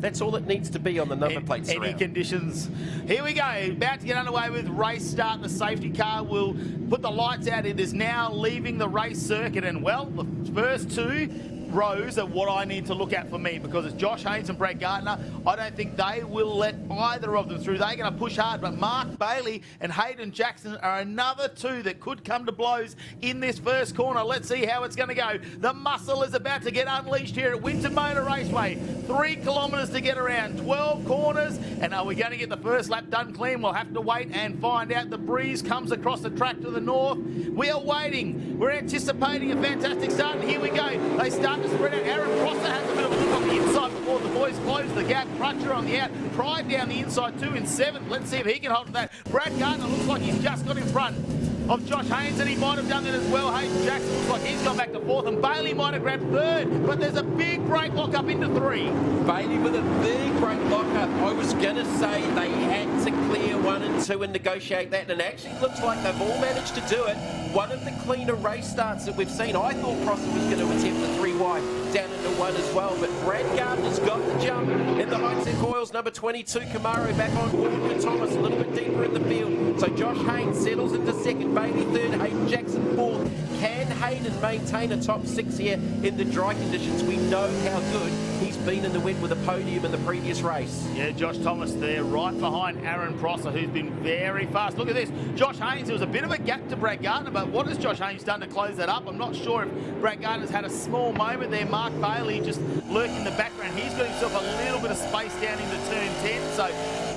That's all it needs to be on the number plate surround. Any conditions. Here we go. About to get underway with race start. The safety car will put the lights out. It is now leaving the race circuit. And, well, the first 2 rows are what I need to look at for me, because it's Josh Haynes and Brad Gardner. I don't think they will let either of them through. They're going to push hard, but Mark Bailey and Hayden Jackson are another 2 that could come to blows in this first corner. Let's see how it's going to go. The muscle is about to get unleashed here at Winton Motor Raceway. 3 kilometres to get around, 12 corners, and are we going to get the first lap done clean? We'll have to wait and find out. The breeze comes across the track to the north. We are waiting. We're anticipating a fantastic start, and here we go. They start to spread out. Aaron Prosser has a bit of a look on the inside before the boys close the gap. Crutcher on the out. Pride down the inside too in 7th. Let's see if he can hold that. Brad Gardner looks like he's just got in front of Josh Haynes, and he might have done that as well. Hayden Jackson looks like he's gone back to 4th, and Bailey might have grabbed 3rd, but there's a big brake lock up into 3. Bailey with a big brake lock up. I was going to say they had to clear 1 and 2 and negotiate that, and it actually looks like they've all managed to do it. One of the cleaner race starts that we've seen. I thought Prosser was going to attempt the 3 wide down into 1 as well, but Brad Gardner's got the jump in the Hi-Tec Oils. Number 22 Camaro back on board with Thomas a little bit deeper in the field. So Josh Haynes settles into 2nd, Bailey 3rd, Hayden Jackson 4th. Can Hayden maintain a top 6 here in the dry conditions? We know how good he's been in the wet with a podium in the previous race. Yeah, Josh Thomas there, right behind Aaron Prosser, who's been very fast. Look at this. Josh Haynes, there was a bit of a gap to Brad Gardner, but what has Josh Haynes done to close that up? I'm not sure if Brad Gardner's had a small moment there. Mark Bailey just lurking in the background. He's got himself a little bit of space down into turn 10, so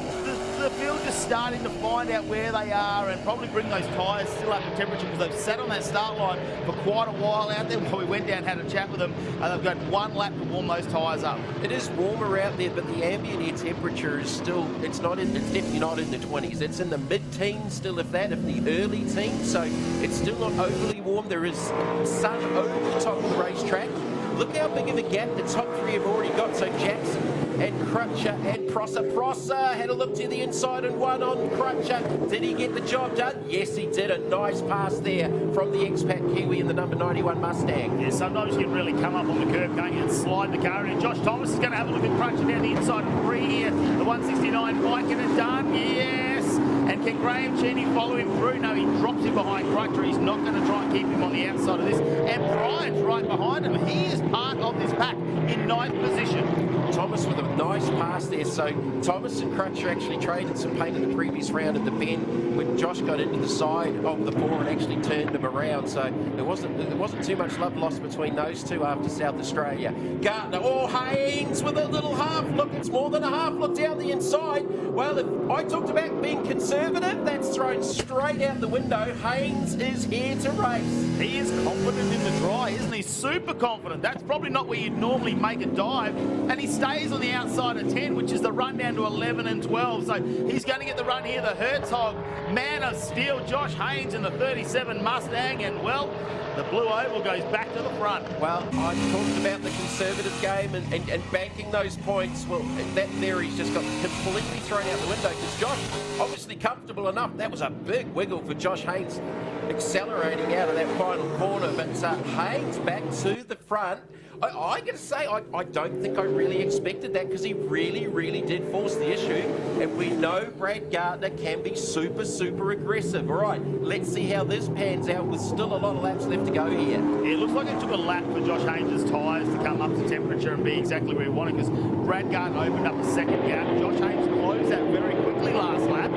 the field just starting to find out where they are and probably bring those tyres still up to temperature, because they've sat on that start line for quite a while out there. While we went down and had a chat with them, and they've got one lap to warm those tyres up. It is warmer out there, but the ambient air temperature is still, it's definitely not in the 20s. It's in the mid-teens still, if the early teens, so it's still not overly warm. There is sun over the top of the racetrack. Look how big of a gap the top three have already got. So Jackson and Crutcher and Prosser. Prosser had a look to the inside and one on Crutcher. Did he get the job done? Yes, he did. A nice pass there from the expat Kiwi in the number 91 Mustang. Yeah, sometimes you can really come up on the curb, can't you, and slide the car in. Josh Thomas is going to have a look at Crutcher down the inside of 3 here. The 169 bike and it done. Yes. And can Graham Cheney follow him through? No, he drops him behind Crutcher. He's not going to try and keep him on the outside of this. And Brian's right behind him. He is part of this pack in 9th position. Thomas with a nice pass there. So Thomas and Crutcher actually traded some paint in the previous round at the bend when Josh got into the side of the four and actually turned him around. So there wasn't too much love lost between those two after South Australia. Gardner, Haynes with a little half look. It's more than a half look down the inside. Well, if I talked about being conservative, that's thrown straight out the window. Haynes is here to race. He is confident in the dry, isn't he? Super confident. That's probably not where you'd normally make a dive. And he stays on the outside of 10, which is the run down to 11 and 12. So he's going to get the run here. The Herzog, man of steel, Josh Haynes in the 37 Mustang. And, well, the blue oval goes back to the front. Well, I talked about the conservative game and banking those points. Well, that theory's just got completely thrown out the window because Josh, obviously comfortable enough. That was a big wiggle for Josh Haynes accelerating out of that final corner. But Haynes back to the front. I got to say, I don't think I really expected that because he really, really did force the issue. And we know Brad Gardner can be super, super aggressive. All right, let's see how this pans out with still a lot of laps left to go here. Yeah, it looks like it took a lap for Josh Haynes' tyres to come up to temperature and be exactly where he wanted, because Brad Gardner opened up the second gap. Josh Haynes closed that very quickly last lap.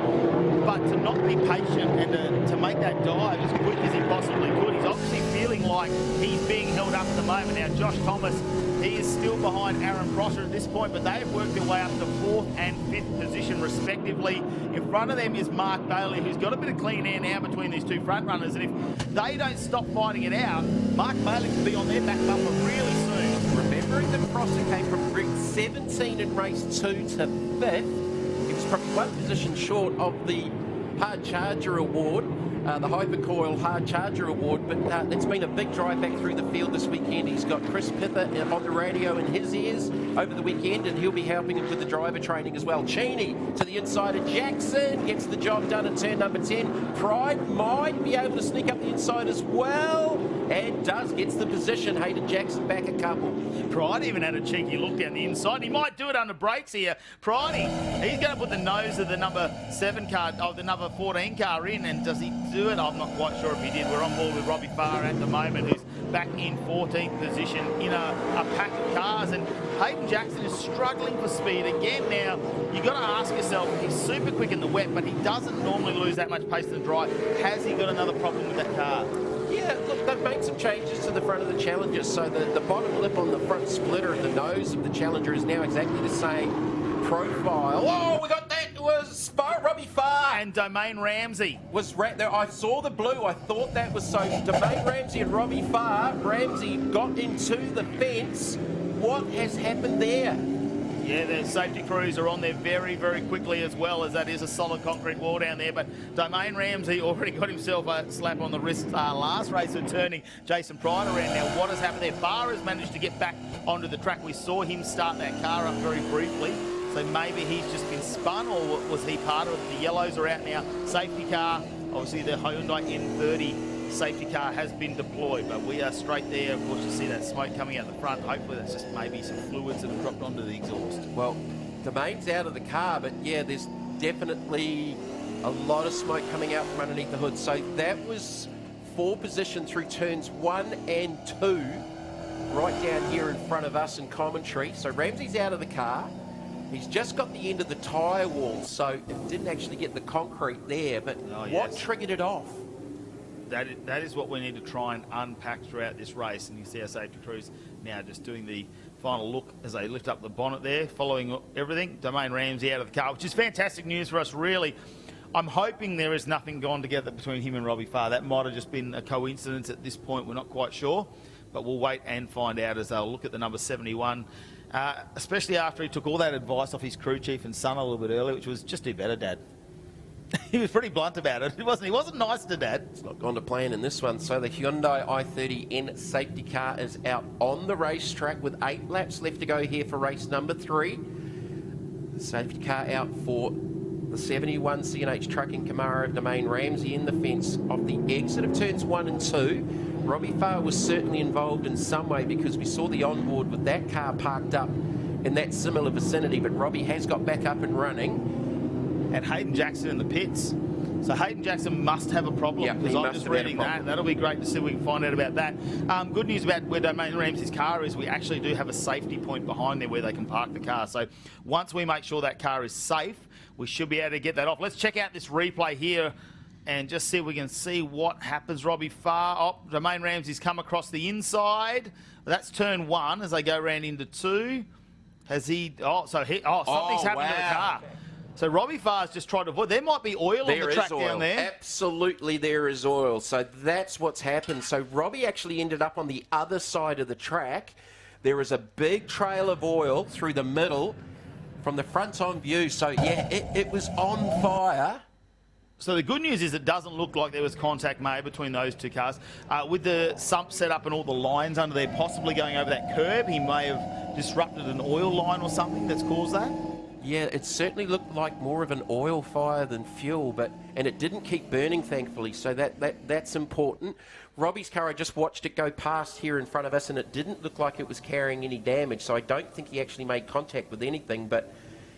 But to not be patient and to make that dive as quick as he possibly could, he's obviously feeling like he's being held up at the moment. Now, Josh Thomas, he is still behind Aaron Prosser at this point, but they have worked their way up to 4th and 5th position respectively. In front of them is Mark Bailey, who's got a bit of clean air now between these two front runners, and if they don't stop fighting it out, Mark Bailey could be on their back bumper really soon. Remembering that Prosser came from grid 17 in race 2 to 5th, he was probably one position short of the Hard Charger Award, the Hypercoil Hard Charger Award, but it's been a big drive back through the field this weekend. He's got Chris Pither on the radio in his ears over the weekend, and he'll be helping him with the driver training as well. Cheney to the inside of Jackson, gets the job done in turn number 10. Pride might be able to sneak up the inside as well, and does, gets the position. Hayden Jackson back a couple. Pride even had a cheeky look down the inside. He might do it under brakes here. Pridey, he's going to put the nose of the number 7 car, the number 14 car in, and does he do it? I'm not quite sure if he did. We're on board with Robbie Farr at the moment, who's back in 14th position in a pack of cars, and Hayden Jackson is struggling for speed again. Now, you've got to ask yourself, he's super quick in the wet, but he doesn't normally lose that much pace in the dry. Has he got another problem with that car? Yeah, look, they've made some changes to the front of the Challenger, so the bottom lip on the front splitter and the nose of the Challenger is now exactly the same profile. Oh, we got that. It was Robbie Farr. And Domain Ramsey. Was right there. I saw the blue. I thought that was so. Domain Ramsey and Robbie Farr. Ramsey got into the fence. What has happened there? Yeah, the safety crews are on there very, very quickly as well, as that is a solid concrete wall down there. But Domain Ramsey already got himself a slap on the wrist last race of turning Jason Pride around. Now, what has happened there? Farr has managed to get back onto the track. We saw him start that car up very briefly. So maybe he's just been spun, or was he part of it? The yellows are out now. Safety car, obviously the Hyundai N30 safety car has been deployed, but we are straight there. Of course, you see that smoke coming out the front. Hopefully that's just maybe some fluids that have dropped onto the exhaust. Well, Domain's out of the car, but yeah, there's definitely a lot of smoke coming out from underneath the hood. So that was 4 position through turns 1 and 2. right down here in front of us in commentary. So Ramsey's out of the car. He's just got the end of the tyre wall, so it didn't actually get the concrete there, but what triggered it off? That is what we need to try and unpack throughout this race, and you see our safety crews now just doing the final look as they lift up the bonnet there, following everything. Domain Ramsey out of the car, which is fantastic news for us, really. I'm hoping there is nothing gone together between him and Robbie Farr. That might have just been a coincidence at this point. We're not quite sure, but we'll wait and find out as they'll look at the number 71. Especially after he took all that advice off his crew chief and son a little bit earlier, which was just do better, Dad. He was pretty blunt about it. He wasn't nice to Dad. It's not gone to plan in this one. So the Hyundai i30N safety car is out on the racetrack with 8 laps left to go here for race number 3. The safety car out for the 71 C&H Trucking Camaro of Domain Ramsey in the fence of the exit of turns 1 and 2. Robbie Farr was certainly involved in some way because we saw the onboard with that car parked up in that similar vicinity, but Robbie has got back up and running. And Hayden Jackson in the pits. So Hayden Jackson must have a problem, because I'm just reading that. That'll be great to see if we can find out about that. Good news about where Domain Ramsey's car is, we actually do have a safety point behind there where they can park the car. So once we make sure that car is safe, we should be able to get that off. Let's check out this replay here and just see if we can see what happens. Robbie Farr, Domain Ramsey's come across the inside. That's turn 1 as they go around into 2. Has he, something's happened to the car. So Robbie Farr's just tried to avoid. There might be oil on the track down there. Absolutely, there is oil. So that's what's happened. So Robbie actually ended up on the other side of the track. There is a big trail of oil through the middle from the front on view. So yeah, it was on fire. So the good news is it doesn't look like there was contact made between those two cars. With the sump set up and all the lines under there possibly going over that curb, he may have disrupted an oil line or something that's caused that. Yeah, it certainly looked like more of an oil fire than fuel, and it didn't keep burning, thankfully, so that's important. Robbie's car, I just watched it go past here in front of us, and it didn't look like it was carrying any damage, so I don't think he actually made contact with anything, but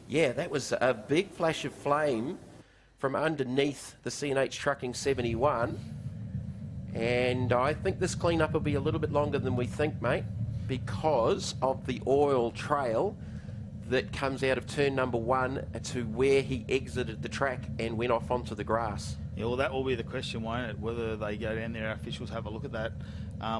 yeah, that was a big flash of flame from underneath the C&H Trucking 71, and I think this clean-up will be a little bit longer than we think, mate, because of the oil trail that comes out of turn number 1 to where he exited the track and went off onto the grass. Yeah, well, that will be the question, won't it? Whether they go down there, our officials have a look at that,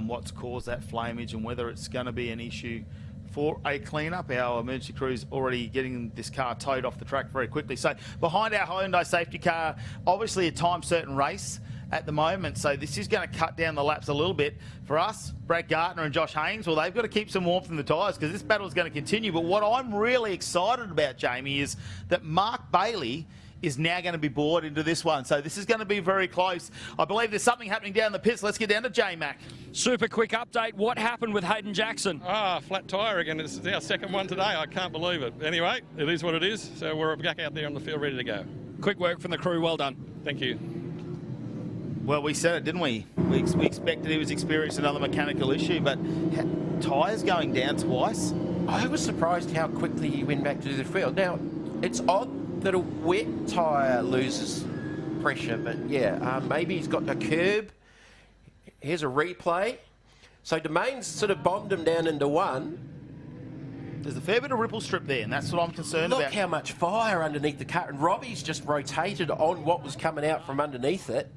what's caused that flameage, and whether it's going to be an issue for a clean-up. Our emergency crew's already getting this car towed off the track very quickly. So behind our Hyundai safety car, obviously a time-certain race at the moment, so this is going to cut down the laps a little bit. For us, Brad Gartner and Josh Haynes, well, they've got to keep some warmth in the tyres because this battle is going to continue. But what I'm really excited about, Jamie, is that Mark Bailey is now going to be brought into this one. So this is going to be very close. I believe there's something happening down the pits. Let's get down to J-Mac. Super quick update. What happened with Hayden Jackson? Flat tyre again. It's our second one today. I can't believe it. Anyway, it is what it is. So we're back out there on the field ready to go. Quick work from the crew. Well done. Thank you. Well, we said it, didn't we? We expected he was experiencing another mechanical issue, but tyres going down twice. I was surprised how quickly he went back to the field. Now, it's odd that a wet tyre loses pressure, but yeah, maybe he's got a curb. Here's a replay. So Domain's sort of bombed him down into 1. There's a fair bit of ripple strip there, and that's what I'm concerned about. Look how much fire underneath the car, and Robbie's just rotated on what was coming out from underneath it.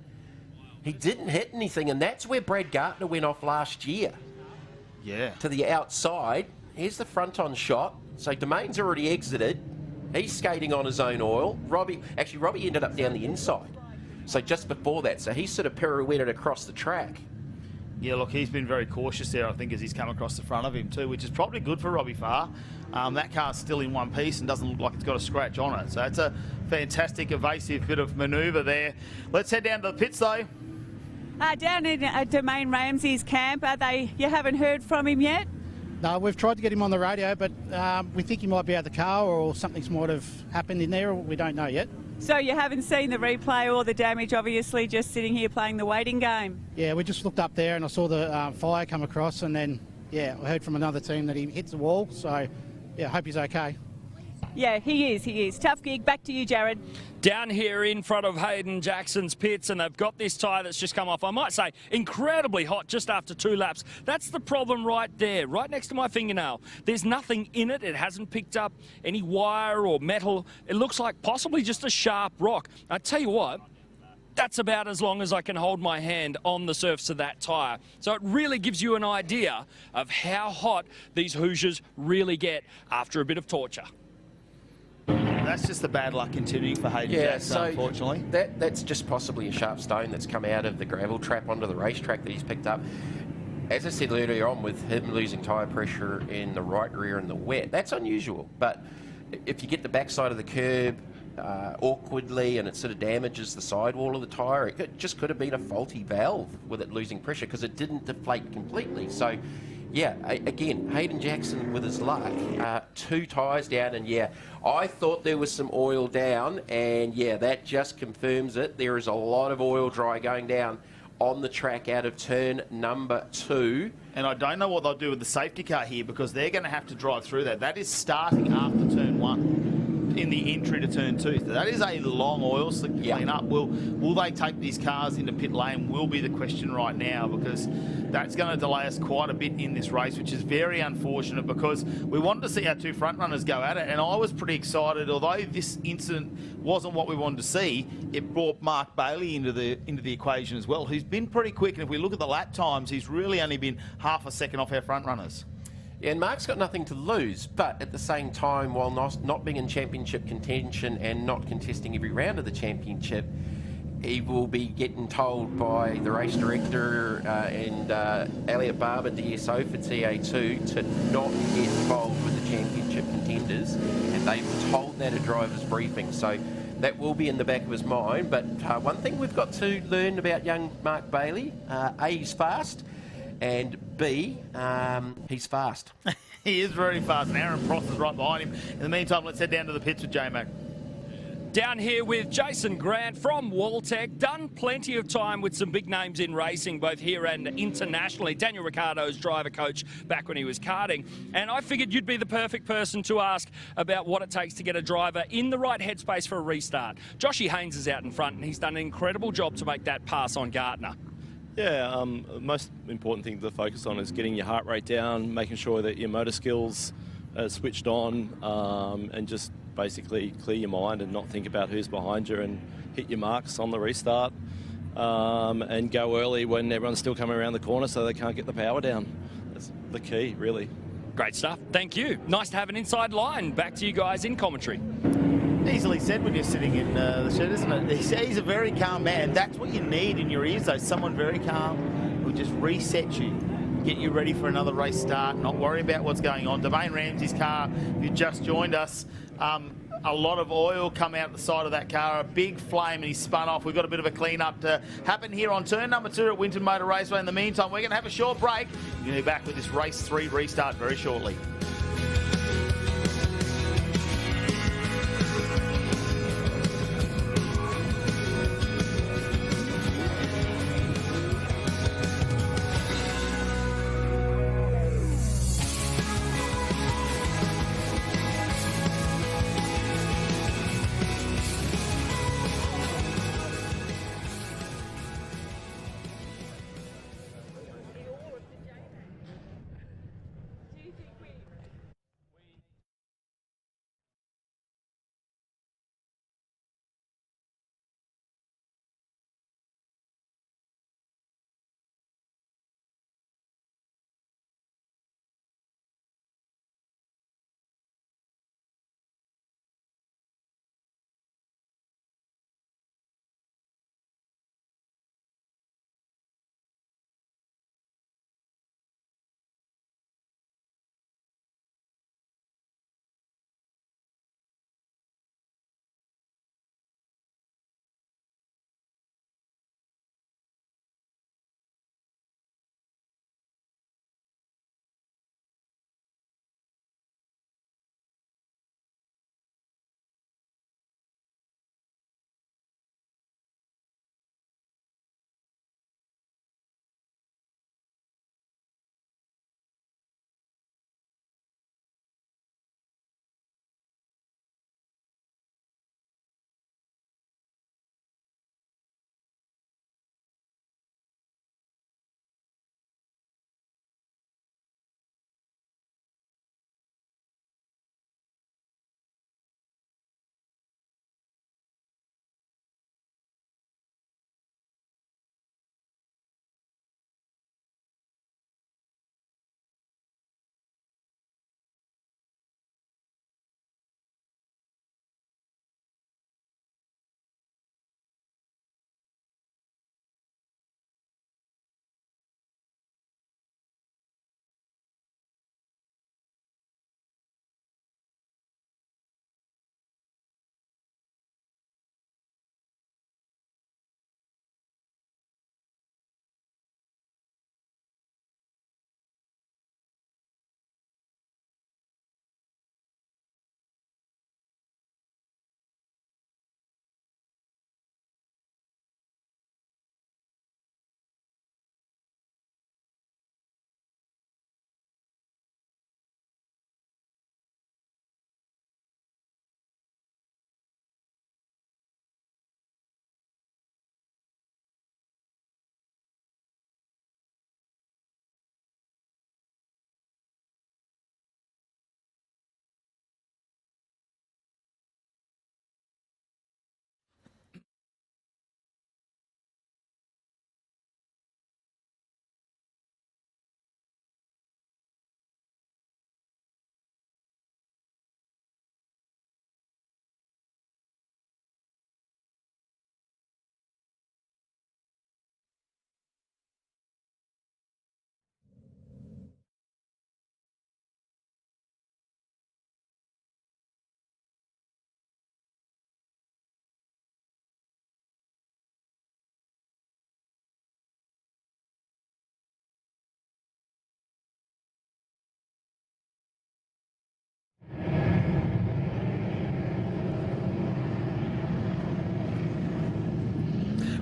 He didn't hit anything, and that's where Brad Gartner went off last year. Yeah. To the outside. Here's the front-on shot. So Domain's already exited. He's skating on his own oil. Robbie ended up down the inside. So just before that, so he sort of pirouetted across the track. Yeah, look, he's been very cautious there, I think, as he's come across the front of him too, which is probably good for Robbie Farr. That car's still in one piece and doesn't look like it's got a scratch on it. So it's a fantastic, evasive bit of manoeuvre there. Let's head down to the pits, though. Down in Domain Ramsey's camp, you haven't heard from him yet? No, we've tried to get him on the radio, but we think he might be out of the car or something's might have happened in there. We don't know yet. So you haven't seen the replay or the damage, obviously, just sitting here playing the waiting game? Yeah, we just looked up there and I saw the fire come across, and then, yeah, I heard from another team that he hit the wall. So, yeah, I hope he's okay. Yeah, he is. Tough gig. Back to you, Jared. Down here in front of Hayden Jackson's pits, and they've got this tyre that's just come off. I might say incredibly hot just after 2 laps. That's the problem right there, right next to my fingernail. There's nothing in it. It hasn't picked up any wire or metal. It looks like possibly just a sharp rock. I tell you what, that's about as long as I can hold my hand on the surface of that tyre. So it really gives you an idea of how hot these Hoosiers really get after a bit of torture. That's just the bad luck continuing for Hayden Jackson, unfortunately. That's just possibly a sharp stone that's come out of the gravel trap onto the racetrack that he's picked up. As I said earlier on, with him losing tyre pressure in the right rear in the wet, that's unusual. But if you get the backside of the curb awkwardly and it sort of damages the sidewall of the tyre, it just could have been a faulty valve with it losing pressure because it didn't deflate completely. So, yeah, again, Hayden Jackson with his luck, 2 tyres down, and yeah, I thought there was some oil down, and yeah, that just confirms it. There is a lot of oil dry going down on the track out of turn number 2. And I don't know what they'll do with the safety car here because they're going to have to drive through that. That is starting after turn 1. In the entry to turn 2. So that is a long oil slick to clean up. Will they take these cars into pit lane will be the question right now, because that's going to delay us quite a bit in this race, which is very unfortunate because we wanted to see our 2 front runners go at it, and I was pretty excited. Although this incident wasn't what we wanted to see, it brought Mark Bailey into the equation as well, who's been pretty quick, and if we look at the lap times, he's really only been half a second off our front runners. Yeah, and Mark's got nothing to lose, but at the same time, while not being in championship contention and not contesting every round of the championship, he will be getting told by the race director and Elliot Barber, DSO for TA2, to not get involved with the championship contenders, and they were told that at driver's briefing. So that will be in the back of his mind. But one thing we've got to learn about young Mark Bailey, A, he's fast, and B, he's fast. He is very fast, and Aaron Prost is right behind him. In the meantime, let's head down to the pits with J-Mac. Down here with Jason Grant from Hi-Tec. Done plenty of time with some big names in racing, both here and internationally. Daniel Ricciardo's driver coach back when he was karting. And I figured you'd be the perfect person to ask about what it takes to get a driver in the right headspace for a restart. Joshy Haynes is out in front, and he's done an incredible job to make that pass on Gardner. Yeah, most important thing to focus on is getting your heart rate down, making sure that your motor skills are switched on, and just basically clear your mind and not think about who's behind you and hit your marks on the restart, and go early when everyone's still coming around the corner so they can't get the power down. That's the key, really. Great stuff. Thank you. Nice to have an inside line. Back to you guys in commentary. Easily said when you're sitting in the shed, isn't it? He's a very calm man. That's what you need in your ears, though. Someone very calm who just reset you, get you ready for another race start, not worry about what's going on. Dwayne Ramsey's car, who just joined us, a lot of oil come out the side of that car, a big flame, and he spun off. We've got a bit of a clean-up to happen here on turn number 2 at Winton Motor Raceway. In the meantime, we're going to have a short break. We're going to be back with this race 3 restart very shortly.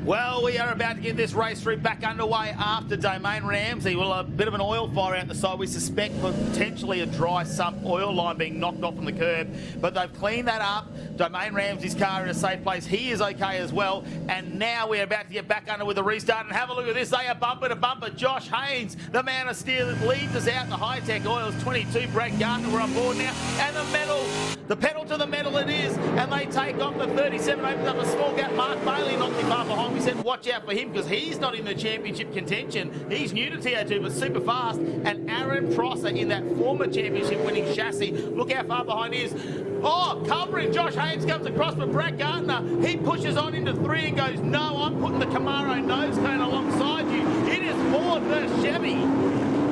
Well, we are about to get this race through back underway after Domain Ramsey. Well, a bit of an oil fire out the side. We suspect for potentially a dry sump oil line being knocked off from the curb. But they've cleaned that up. Domain Ramsey's car in a safe place. He is okay as well. And now we're about to get back under with a restart. And have a look at this. They are bumper to bumper. Josh Haynes, the man of steel, that leads us out. The Hi-Tec Oils 22. Brad Gardner, we're on board now. And the medal, the pedal to the metal it is. And they take off the 37. Opens up a small gap. Mark Bailey not too far behind. We said watch out for him because he's not in the championship contention. He's new to TO2 but super fast. And Aaron Prosser in that former championship winning chassis. Look how far behind he is. Oh, covering. Josh Haynes comes across, but Brad Gardner, he pushes on into 3 and goes, no, I'm putting the Camaro nose cone alongside you. It is Ford versus Chevy.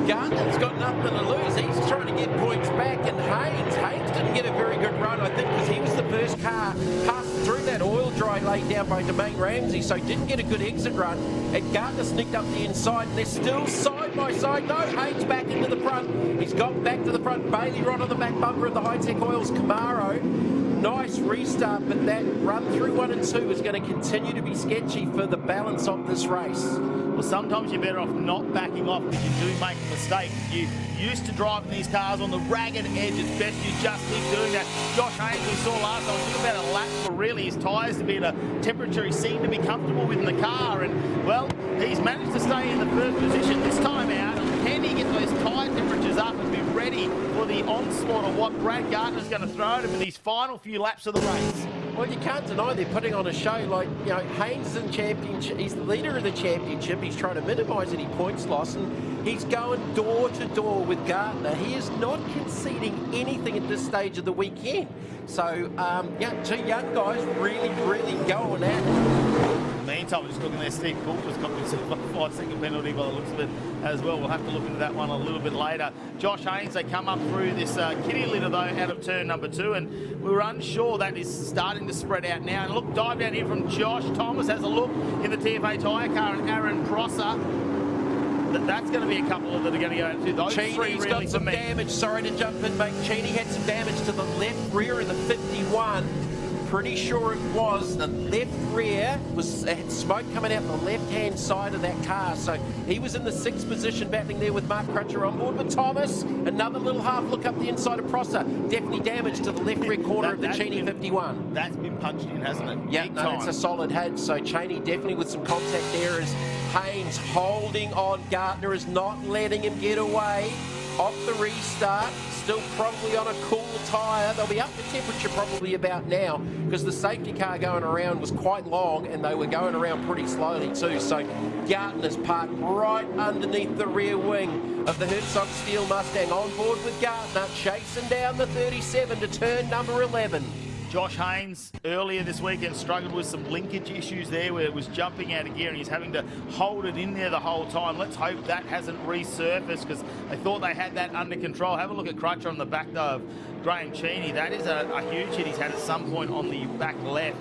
Gardner's got nothing to lose. He's trying to get points back, and Haynes didn't get a very good run, I think, because he was the first car passed through that oil dry laid down by Domain Ramsey, so didn't get a good exit run. And Gardner sneaked up the inside, and they're still side by side. No, Haynes back into the front. He's got back to the front. Bailey right on the back bumper of the Hi-Tec Oils Camaro. Nice restart, but that run through 1 and 2 is going to continue to be sketchy for the balance of this race. Well, sometimes you're better off not backing off because you do make a mistake. You used to driving these cars on the ragged edge. It's best you just keep doing that. Josh Haynes, we saw last time, took about a lap for really his tyres to be at a temperature he seemed to be comfortable with in the car. And, well, he's managed to stay in the first position this time out. Can he get those tyre temperatures up and be ready for the onslaught of what Brad Gardner's going to throw at him in these final few laps of the race? Well, you can't deny they're putting on a show. Like, you know, Haynes is in championship. He's the leader of the championship. He's trying to minimise any points loss, and he's going door to door with Gardner. He is not conceding anything at this stage of the weekend. So, yeah, 2 young guys really, really going at it. Meantime, we're just looking there. Steve Coulter's got himself a 5-second penalty by the looks of it as well. We'll have to look into that one a little bit later. Josh Haynes, they come up through this kitty litter though out of turn number 2, and we were unsure. That is starting to spread out now. And look, dive down here from Josh Thomas has a look in the TFA tyre car, and Aaron Prosser. That's going to be a couple that are going to go into those Cheney's 3 really got some for me. damage. Sorry to jump in, mate. Cheney had some damage to the left rear of the 51. Pretty sure it was the left rear had smoke coming out the left-hand side of that car. So he was in the 6th position battling there with Mark Crutcher on board with Thomas. Another little half look up the inside of Prosser. Definitely damage to the left rear corner of the Cheney 51. That's been punched in, hasn't it? Yeah, no, it's a solid head. So Cheney definitely with some contact there as Haynes holding on. Gardner is not letting him get away. Off the restart, still probably on a cool tyre. They'll be up to temperature probably about now because the safety car going around was quite long and they were going around pretty slowly too. So Gardner's parked right underneath the rear wing of the Herzog Steel Mustang. On board with Gardner, chasing down the 37 to turn number 11. Josh Haynes earlier this weekend struggled with some linkage issues there where it was jumping out of gear and he's having to hold it in there the whole time. Let's hope that hasn't resurfaced because they thought they had that under control. Have a look at Crutcher on the back though of Graham Cheney. That is a huge hit he's had at some point on the back left.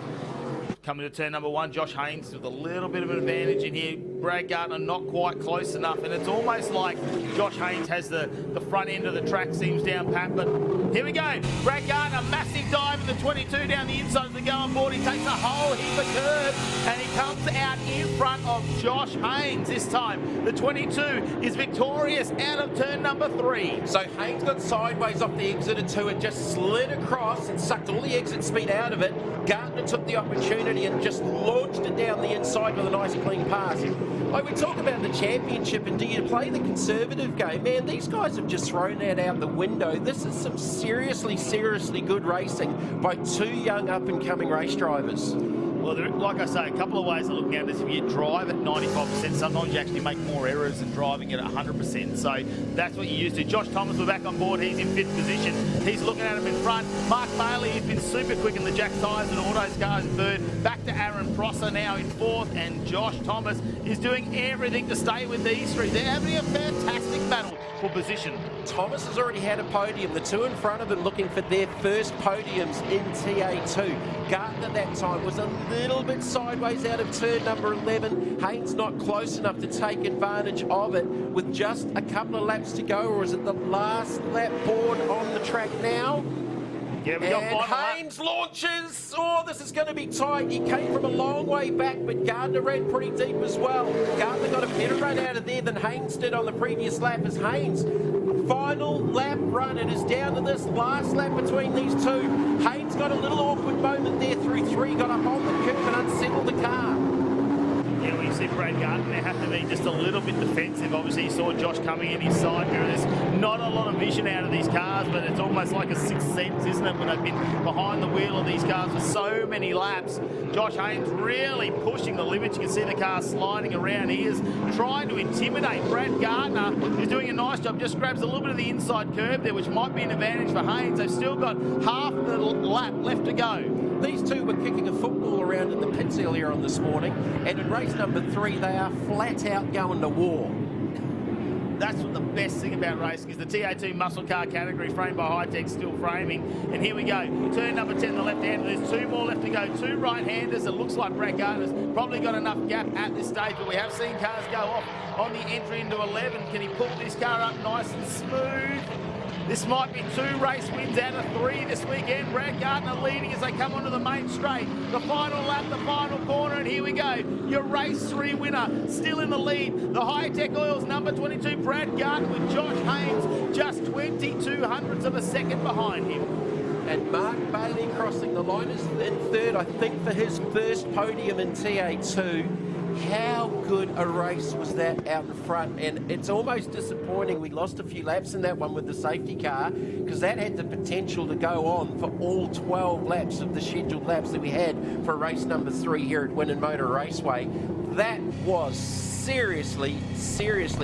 Coming to turn number 1, Josh Haynes with a little bit of an advantage in here. Brad Gardner not quite close enough, and it's almost like Josh Haynes has the front end of the track seems down pat, but here we go. Brad Gardner, massive dive in the 22 down the inside of the go on board. He takes a whole heap of curve, and he comes out in front of Josh Haynes this time. The 22 is victorious out of turn number 3. So Haynes got sideways off the exit of 2 and just slid across and sucked all the exit speed out of it. Gardner took the opportunity and just launched it down the inside with a nice clean pass. Like we talk about the championship and do you play the conservative game? Man, these guys have just thrown that out the window. This is some seriously, seriously good racing by 2 young up-and-coming race drivers. Well, like I say, a couple of ways of looking at this. If you drive at 95%, sometimes you actually make more errors than driving at 100%. So that's what you used to. Josh Thomas, we're back on board. He's in 5th position. He's looking at him in front. Mark Bailey, he's been super quick in the Jack Tyres and Autos cars in 3rd. Back to Aaron Prosser now in 4th. And Josh Thomas is doing everything to stay with these 3. They're having a fantastic battle for position. Thomas has already had a podium. The 2 in front of him looking for their first podiums in TA2. Gardner that time was a little bit sideways out of turn number 11. Haynes not close enough to take advantage of it with just a couple of laps to go, or is it the last lap board on the track now? Yeah, we got and final Haynes launches. Oh, this is going to be tight. He came from a long way back, but Gardner ran pretty deep as well. Gardner got a better run out of there than Haynes did on the previous lap as Haynes. Final lap run. It is down to this last lap between these two. Haynes got a little awkward moment there through 3, got up on the curb and unsettled the car. Yeah, well, you see Brad Gardner there have to be just a little bit defensive. Obviously, you saw Josh coming in his side mirror. There's not a lot of vision out of these cars, but it's almost like a sixth sense, isn't it, when they've been behind the wheel of these cars for so many laps. Josh Haynes really pushing the limits. You can see the car sliding around. He is trying to intimidate Brad Gardner, who's doing a nice job. Just grabs a little bit of the inside curve there, which might be an advantage for Haynes. They've still got half the lap left to go. These two were kicking a football around in the pits earlier on this morning, and in race number 3, they are flat out going to war. That's what the best thing about racing is, the TA2 muscle car category, framed by Hi-Tec still framing. And here we go, turn number 10, the left-hander. There's 2 more left to go, 2 right-handers. It looks like Brad Gardner's probably got enough gap at this stage, but we have seen cars go off on the entry into 11. Can he pull this car up nice and smooth? This might be 2 race wins out of 3 this weekend. Brad Gardner leading as they come onto the main straight. The final lap, the final corner, and here we go. Your race 3 winner, still in the lead. The Hi-Tec Oils number 22, Brad Gardner, with Josh Haynes just 22 hundredths of a second behind him. And Mark Bailey crossing the line is in 3rd, I think, for his first podium in TA2. How good a race was that out in front, and it's almost disappointing we lost a few laps in that one with the safety car, because that had the potential to go on for all 12 laps of the scheduled laps that we had for race number 3 here at Winton Motor Raceway. That was seriously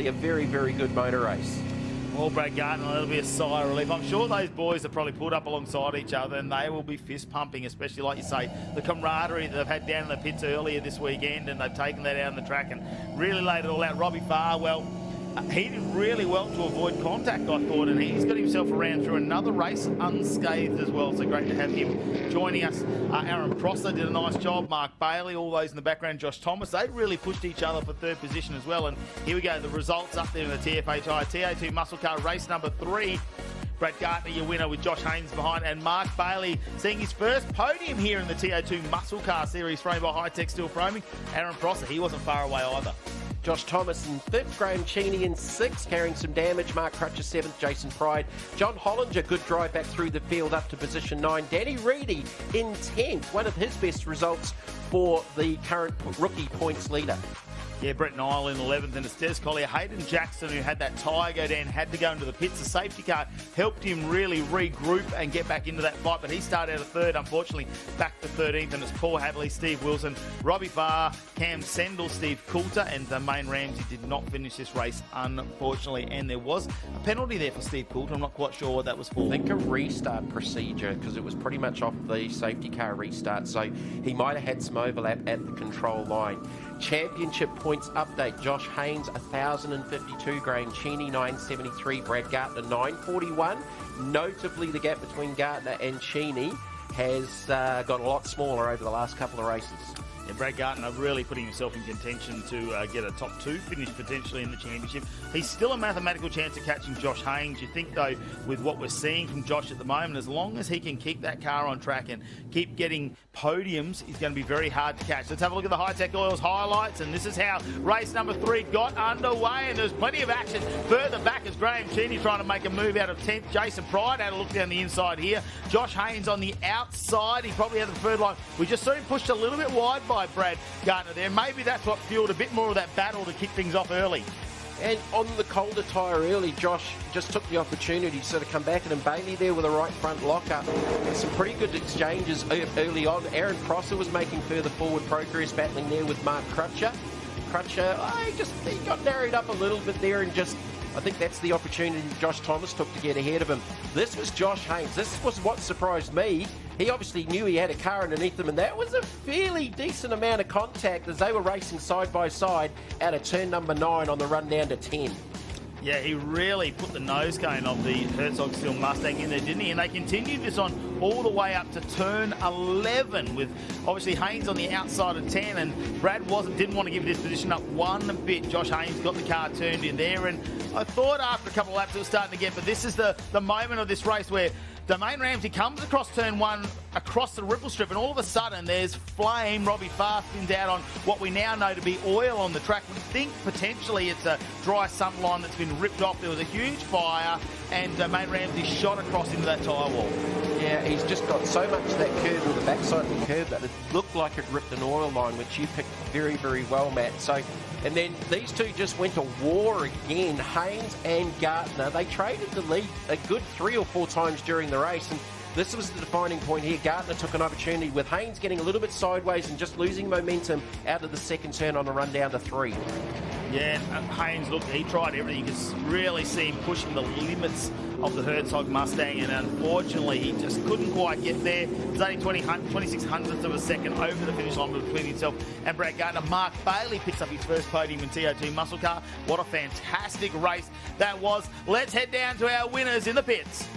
a very, very good motor race. Well, Brad Gardner, that'll be a sigh of relief. I'm sure those boys have probably pulled up alongside each other and they will be fist pumping, especially, like you say, the camaraderie that they've had down in the pits earlier this weekend, and they've taken that out on the track and really laid it all out. Robbie Farr, well, he did really well to avoid contact, I thought, and he's got himself around through another race unscathed as well, so great to have him joining us. Aaron Prosser did a nice job, Mark Bailey, all those in the background, Josh Thomas, they really pushed each other for 3rd position as well, and here we go, the results up there in the TFHI TA2 muscle car race number 3. Brad Gardner, your winner, with Josh Haynes behind, and Mark Bailey seeing his first podium here in the TA2 muscle car series, framed by Hi-Tec still framing. Aaron Prosser, he wasn't far away either. Josh Thomas in 5th, Graham Cheney in 6th, carrying some damage. Mark Crutcher 7th, Jason Pride. John Hollinger, good drive back through the field up to position 9. Danny Reedy in 10th, one of his best results for the current rookie points leader. Yeah, Brett Nile in 11th, and it's Des Collier. Hayden Jackson, who had that tyre go down, had to go into the pits. The safety car helped him really regroup and get back into that fight, but he started out of 3rd, unfortunately, back to 13th, and it's Paul Hadley, Steve Wilson, Robbie Farr, Cam Sendell, Steve Coulter, and Maine Ramsey did not finish this race, unfortunately, and there was a penalty there for Steve Coulter. I'm not quite sure what that was for. I think a restart procedure, because it was pretty much off the safety car restart, so he might have had some overlap at the control line. Championship points update. Josh Haynes 1,052, Graham Cheney 973, Brad Gardner 941. Notably, the gap between Gardner and Cheney has got a lot smaller over the last couple of races. Yeah, Brad Gardner really putting himself in contention to get a top 2 finish potentially in the championship. He's still a mathematical chance of catching Josh Haynes. You think, though, with what we're seeing from Josh at the moment, as long as he can keep that car on track and keep getting podiums, he's going to be very hard to catch. Let's have a look at the Hi-Tec Oils highlights, and this is how race number 3 got underway, and there's plenty of action further back as Graham Cheney trying to make a move out of 10th. Jason Pride had a look down the inside here. Josh Haynes on the outside. He probably had the third line. We just saw him pushed a little bit wide by Brad Gardner there. Maybe that's what fueled a bit more of that battle to kick things off early. And on the colder tyre early, Josh just took the opportunity to sort of come back, and Bailey there with a right front lockup. Some pretty good exchanges early on. Aaron Prosser was making further forward progress, battling there with Mark Crutcher. Crutcher, he got narrowed up a little bit there, and just, I think that's the opportunity Josh Thomas took to get ahead of him. This was Josh Haynes. This was what surprised me. He obviously knew he had a car underneath him, and that was a fairly decent amount of contact as they were racing side by side out of turn number 9 on the run down to 10. Yeah, he really put the nose cone of the Herzog Steel Mustang in there, didn't he? And they continued this on all the way up to turn 11 with obviously Haynes on the outside of 10, and Brad didn't want to give this position up one bit. Josh Haynes got the car turned in there, and I thought after a couple of laps it was starting to get, but this is the moment of this race where Domain Ramsey comes across turn 1, across the ripple strip, and all of a sudden there's flame. Robbie Farr spins out on what we now know to be oil on the track. We think potentially it's a dry sump line that's been ripped off. There was a huge fire, and Domain Ramsey shot across into that tyre wall. Yeah, he's just got so much of that curve, or the backside of the curve, that it looked like it ripped an oil line, which you picked very, very well, Matt. So, and then these two just went to war again, Haynes and Gartner. They traded the lead a good 3 or 4 times during the race, and this was the defining point here. Gartner took an opportunity with Haynes getting a little bit sideways and just losing momentum out of the second turn on a run down to 3. Yeah, Haynes, look, he tried everything. You could really see him pushing the limits of the Herzog Mustang, and unfortunately he just couldn't quite get there. It was only 26 hundredths of a second over the finish line between himself and Brad Gardner. Mark Bailey picks up his first podium in TO2 muscle car. What a fantastic race that was. Let's head down to our winners in the pits.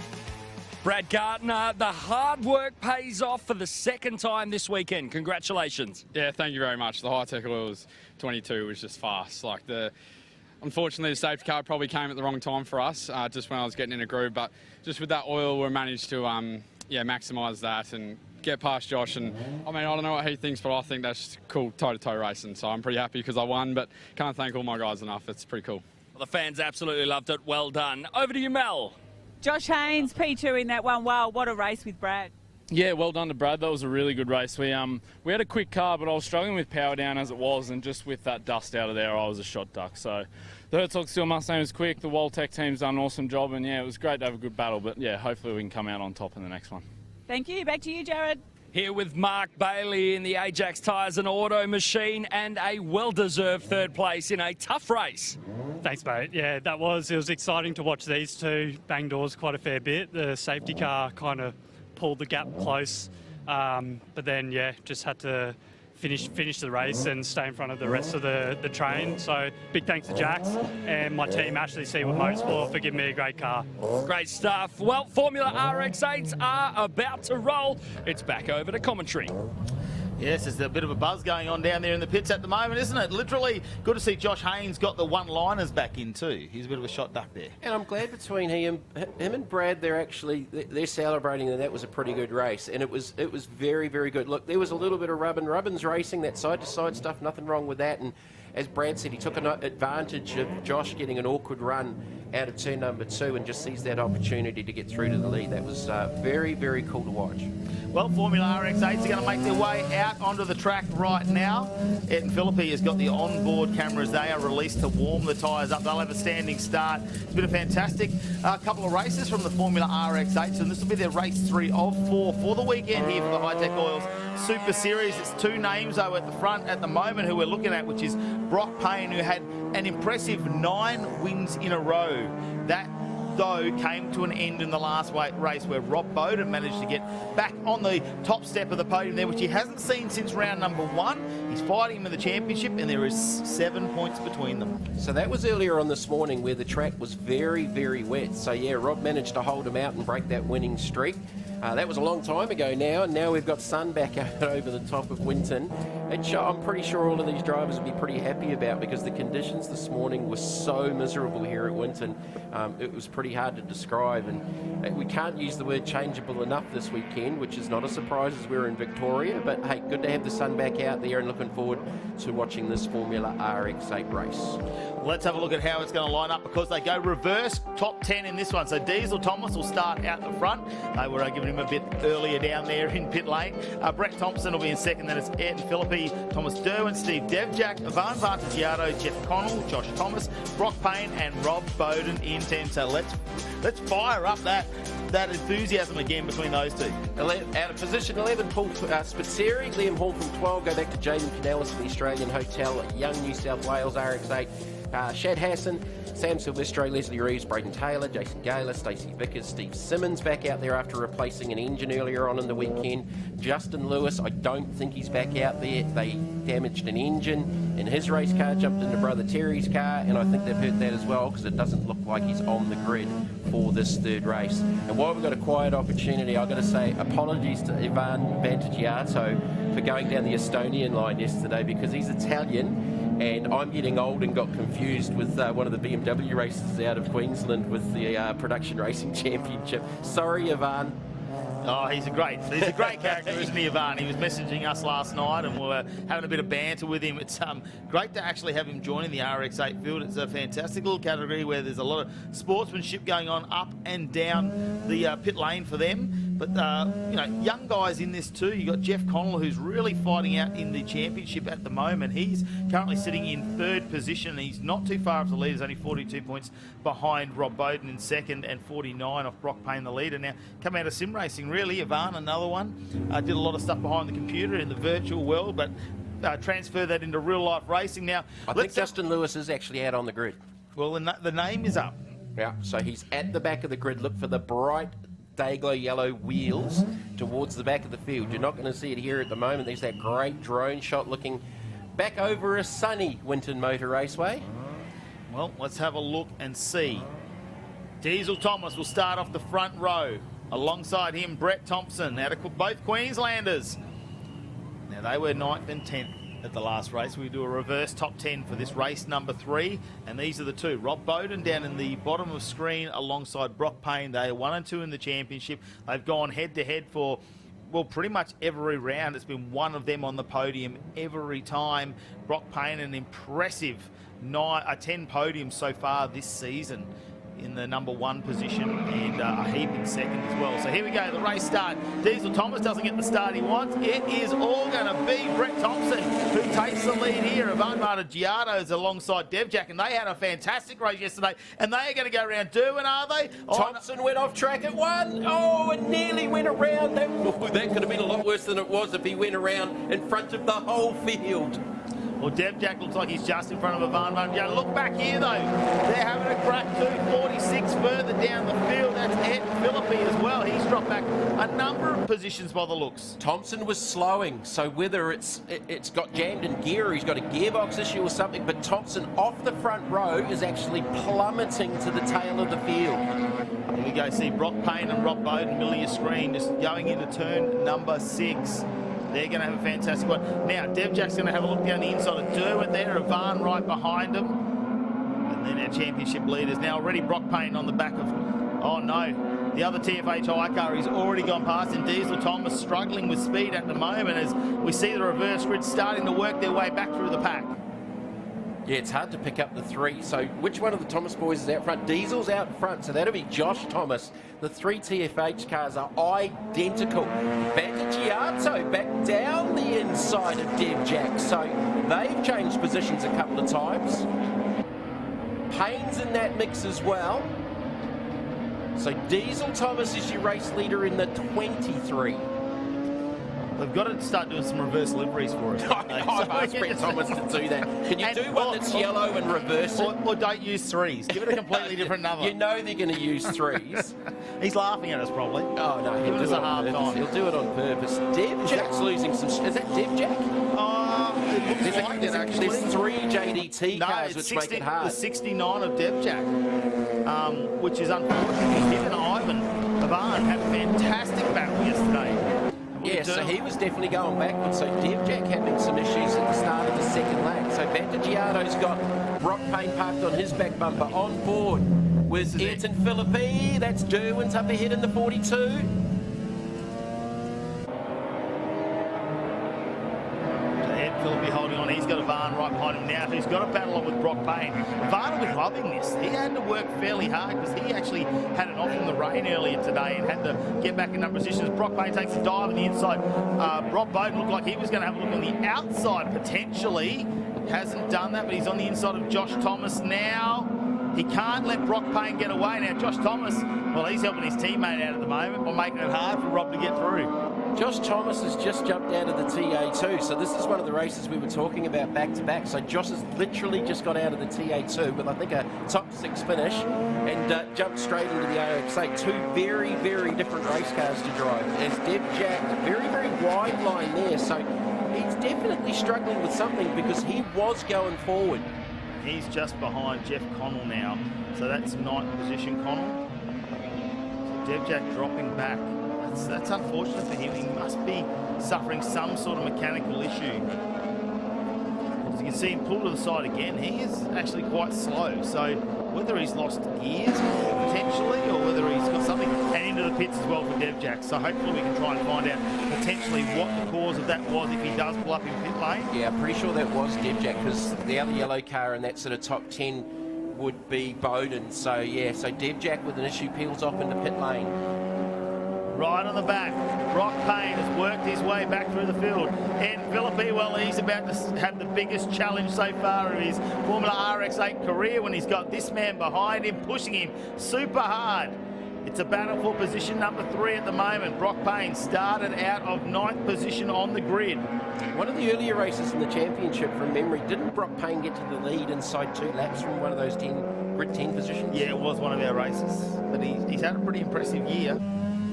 Brad Gardner, the hard work pays off for the second time this weekend. Congratulations. Yeah, thank you very much. The Hi-Tec Oils 22 was just fast. Unfortunately, the safety car probably came at the wrong time for us, just when I was getting in a groove. But just with that oil, we managed to maximise that and get past Josh. And I mean, I don't know what he thinks, but I think that's cool toe-to-toe racing. So I'm pretty happy because I won, but can't thank all my guys enough. It's pretty cool. Well, the fans absolutely loved it. Well done. Over to you, Mel. Josh Haynes, P2 in that one. Wow, what a race with Brad. Yeah, well done to Brad. That was a really good race. We had a quick car, but I was struggling with power down as it was, and just with that dust out of there, I was a shot duck. So the Herzog Steel Mustang was quick. The Waltec team's done an awesome job, and yeah, it was great to have a good battle. But yeah, hopefully we can come out on top in the next one. Thank you. Back to you, Jared. Here with Mark Bailey in the Ajax Tyres and Auto Machine, and a well-deserved third place in a tough race. Thanks, mate. Yeah, it was exciting to watch these two bang doors quite a fair bit. The safety car kind of pulled the gap close, but then, yeah, just had to finish the race and stay in front of the rest of the train. So big thanks to Jax and my team, Ashley Seawood Motorsport, for giving me a great car. Great stuff. Well, Formula RX-8s are about to roll. It's back over to commentary. Yes, there's a bit of a buzz going on down there in the pits at the moment, isn't it? Literally, good to see Josh Haynes got the one-liners back in too. He's a bit of a shot duck there. And I'm glad between him and Brad, they're celebrating that was a pretty good race, and it was very, very good. Look, there was a little bit of rubbins racing, that side-to-side stuff, nothing wrong with that. And as Brad said, he took an advantage of Josh getting an awkward run out of turn number 2 and just seized that opportunity to get through to the lead. That was very, very cool to watch. Well, Formula RX-8s are going to make their way out onto the track right now. Ed and Philippi has got the onboard cameras. They are released to warm the tyres up. They'll have a standing start. It's been a fantastic couple of races from the Formula RX-8s, and this will be their race 3 of 4 for the weekend here for the Hi-Tec Oils Super Series. It's 2 names, though, at the front at the moment who we're looking at, which is Brock Payne, who had an impressive 9 wins in a row. That, though, came to an end in the last race where Rob Bowden managed to get back on the top step of the podium there, which he hasn't seen since round number 1. He's fighting him in the championship, and there is 7 points between them. So that was earlier on this morning where the track was very, very wet. So yeah, Rob managed to hold him out and break that winning streak. That was a long time ago now, and now we've got sun back out over the top of Winton. I'm pretty sure all of these drivers will be pretty happy about, because the conditions this morning were so miserable here at Winton. It was pretty hard to describe, and we can't use the word changeable enough this weekend, which is not a surprise as we're in Victoria. But hey, good to have the sun back out there, and looking forward to watching this Formula RX-8 race. Let's have a look at how it's going to line up, because they go reverse top 10 in this one. So Diesel Thomas will start out the front. They were giving him a bit earlier down there in pit lane. Brett Thompson will be in second. Then it's Ed and Philippi, Thomas Derwin, Steve Devjack, Ivan Vartagiato, Jeff Connell, Josh Thomas, Brock Payne, and Rob Bowden in 10. So let's fire up that enthusiasm again between those two. Out of position 11, Paul Spitzeri, Liam Hall from 12, go back to Jaden Canellis from the Australian Hotel at Young New South Wales RX-8. Shad Hassan, Sam Silvestro, Leslie Reeves, Braden Taylor, Jason Gaylor, Stacey Vickers, Steve Simmons back out there after replacing an engine earlier on in the weekend. Justin Lewis, I don't think he's back out there. They damaged an engine in his race car, jumped into brother Terry's car, and I think they've hurt that as well, because it doesn't look like he's on the grid for this third race. And while we've got a quiet opportunity, I've got to say apologies to Ivan Vantagiato for going down the Estonian line yesterday, because he's Italian And I'm getting old and got confused with one of the BMW races out of Queensland with the Production Racing Championship. Sorry, Ivan. Oh, he's a great character, isn't he, Ivan? He was messaging us last night and we were having a bit of banter with him. It's great to actually have him joining the RX8 field. It's a fantastic little category where there's a lot of sportsmanship going on up and down the pit lane for them. But, you know, young guys in this too. You've got Jeff Connell, who's really fighting out in the championship at the moment. He's currently sitting in third position. He's not too far off the leaders, only 42 points behind Rob Bowden in second and 49 off Brock Payne, the leader. Now, come out of sim racing, really. Ivan, another one. Did a lot of stuff behind the computer in the virtual world, but transfer that into real-life racing. Now, I think Justin Lewis is actually out on the grid. Well, the name is up. Yeah, so he's at the back of the grid. Look for the bright Dayglow yellow wheels towards the back of the field. You're not going to see it here at the moment. There's that great drone shot looking back over a sunny Winton Motor Raceway. Well, let's have a look and see. Diesel Thomas will start off the front row. Alongside him, Brett Thompson, out of both Queenslanders. Now, they were 9th and 10th at the last race. We do a reverse top 10 for this race number 3, and these are the two. Rob Bowden down in the bottom of screen alongside Brock Payne. They are 1 and 2 in the championship. They've gone head-to-head for, well, pretty much every round. It's been one of them on the podium every time. Brock Payne, an impressive 10 podiums so far this season in the number 1 position, and a heap in second as well. So here we go, the race start. Diesel Thomas doesn't get the start he wants. It is all going to be Brett Thompson who takes the lead here. Ivan Martigiato's alongside Devjack, and they had a fantastic race yesterday, and they are going to go around Derwin, are they? Thompson went off track at 1. Oh, and nearly went around. That could have been a lot worse than it was if he went around in front of the whole field. Well, Devjack looks like he's just in front of Ivan Martigiato. Look back here, though. They're having a crack too. 46 further down the field. That's Ed Philippi as well. He's dropped back a number of positions by the looks. Thompson was slowing, so whether it's got jammed in gear or he's got a gearbox issue or something, but Thompson off the front row is actually plummeting to the tail of the field. Here we go. See Brock Payne and Rob Bowden middle of your screen just going into turn number 6. They're going to have a fantastic one. Now, Devjack's going to have a look down the inside of Derwent there. Ivan right behind him. And then our championship leaders. Now already Brock Payne on the back of... Oh, no. The other TFH high car, he's already gone past him. Diesel Thomas struggling with speed at the moment as we see the reverse grid starting to work their way back through the pack. Yeah, it's hard to pick up the 3. So which one of the Thomas boys is out front? Diesel's out front, so that'll be Josh Thomas. The 3 TFH cars are identical. Battigiato back down the inside of Devjack. So they've changed positions a couple of times. Payne's in that mix as well. So Diesel Thomas is your race leader in the 23. They've got to start doing some reverse liveries for us. I've asked Brett Thomas to do that. Can you do one that's yellow and reverse it? Or don't use 3s. Give it a completely different number. You know they're going to use 3s. He's laughing at us, probably. Oh, no, he'll do it on purpose. He'll do it on purpose. Devjack's losing some... Is that Devjack? It looks like it, actually. There's 3 JDT cars, which make it hard. The 69 of Devjack, which is unfortunate. Him and Ivan had a fantastic battle yesterday. Yeah, so he was definitely going backwards. So Devjack having some issues at the start of the second lap. So Battigiato's got Brock Payne parked on his back bumper on board with Ayrton Philippi. That's Derwin's up ahead in the 42. Philippi holding on. He's got Ivan right behind him now. He's got to battle on with Brock Payne. Ivan will be loving this. He had to work fairly hard because he actually had it off in the rain earlier today and had to get back in number positions. Brock Payne takes a dive on the inside. Rob Bowden looked like he was going to have a look on the outside potentially. Hasn't done that, but he's on the inside of Josh Thomas now. He can't let Brock Payne get away. Now, Josh Thomas, well, he's helping his teammate out at the moment by making it hard for Rob to get through. Josh Thomas has just jumped out of the TA2, so this is one of the races we were talking about back-to-back. So Josh has literally just got out of the TA2 with, I think, a top 6 finish and jumped straight into the RX8. 2 very, very different race cars to drive. As Devjack, a very, very wide line there, so he's definitely struggling with something because he was going forward. He's just behind Jeff Connell now, so that's 9th position, Connell. So Devjack dropping back. That's unfortunate for him. He must be suffering some sort of mechanical issue. Does he You can see him pull to the side again. He is actually quite slow. So whether he's lost gears potentially or whether he's got something, and into the pits as well for Devjack. So hopefully we can try and find out potentially what the cause of that was if he does pull up in pit lane. Yeah, I'm pretty sure that was Devjack, because the other yellow car in that sort of top 10 would be Bowden. So yeah, so Devjack with an issue peels off into pit lane. Right on the back, Brock Payne has worked his way back through the field. And Philippi, well, he's about to have the biggest challenge so far of his Formula RX8 career when he's got this man behind him, pushing him super hard. It's a battle for position number 3 at the moment. Brock Payne started out of 9th position on the grid. One of the earlier races in the championship, from memory, didn't Brock Payne get to the lead inside 2 laps from one of those grid 10 positions? Yeah, it was one of our races. But he's had a pretty impressive year.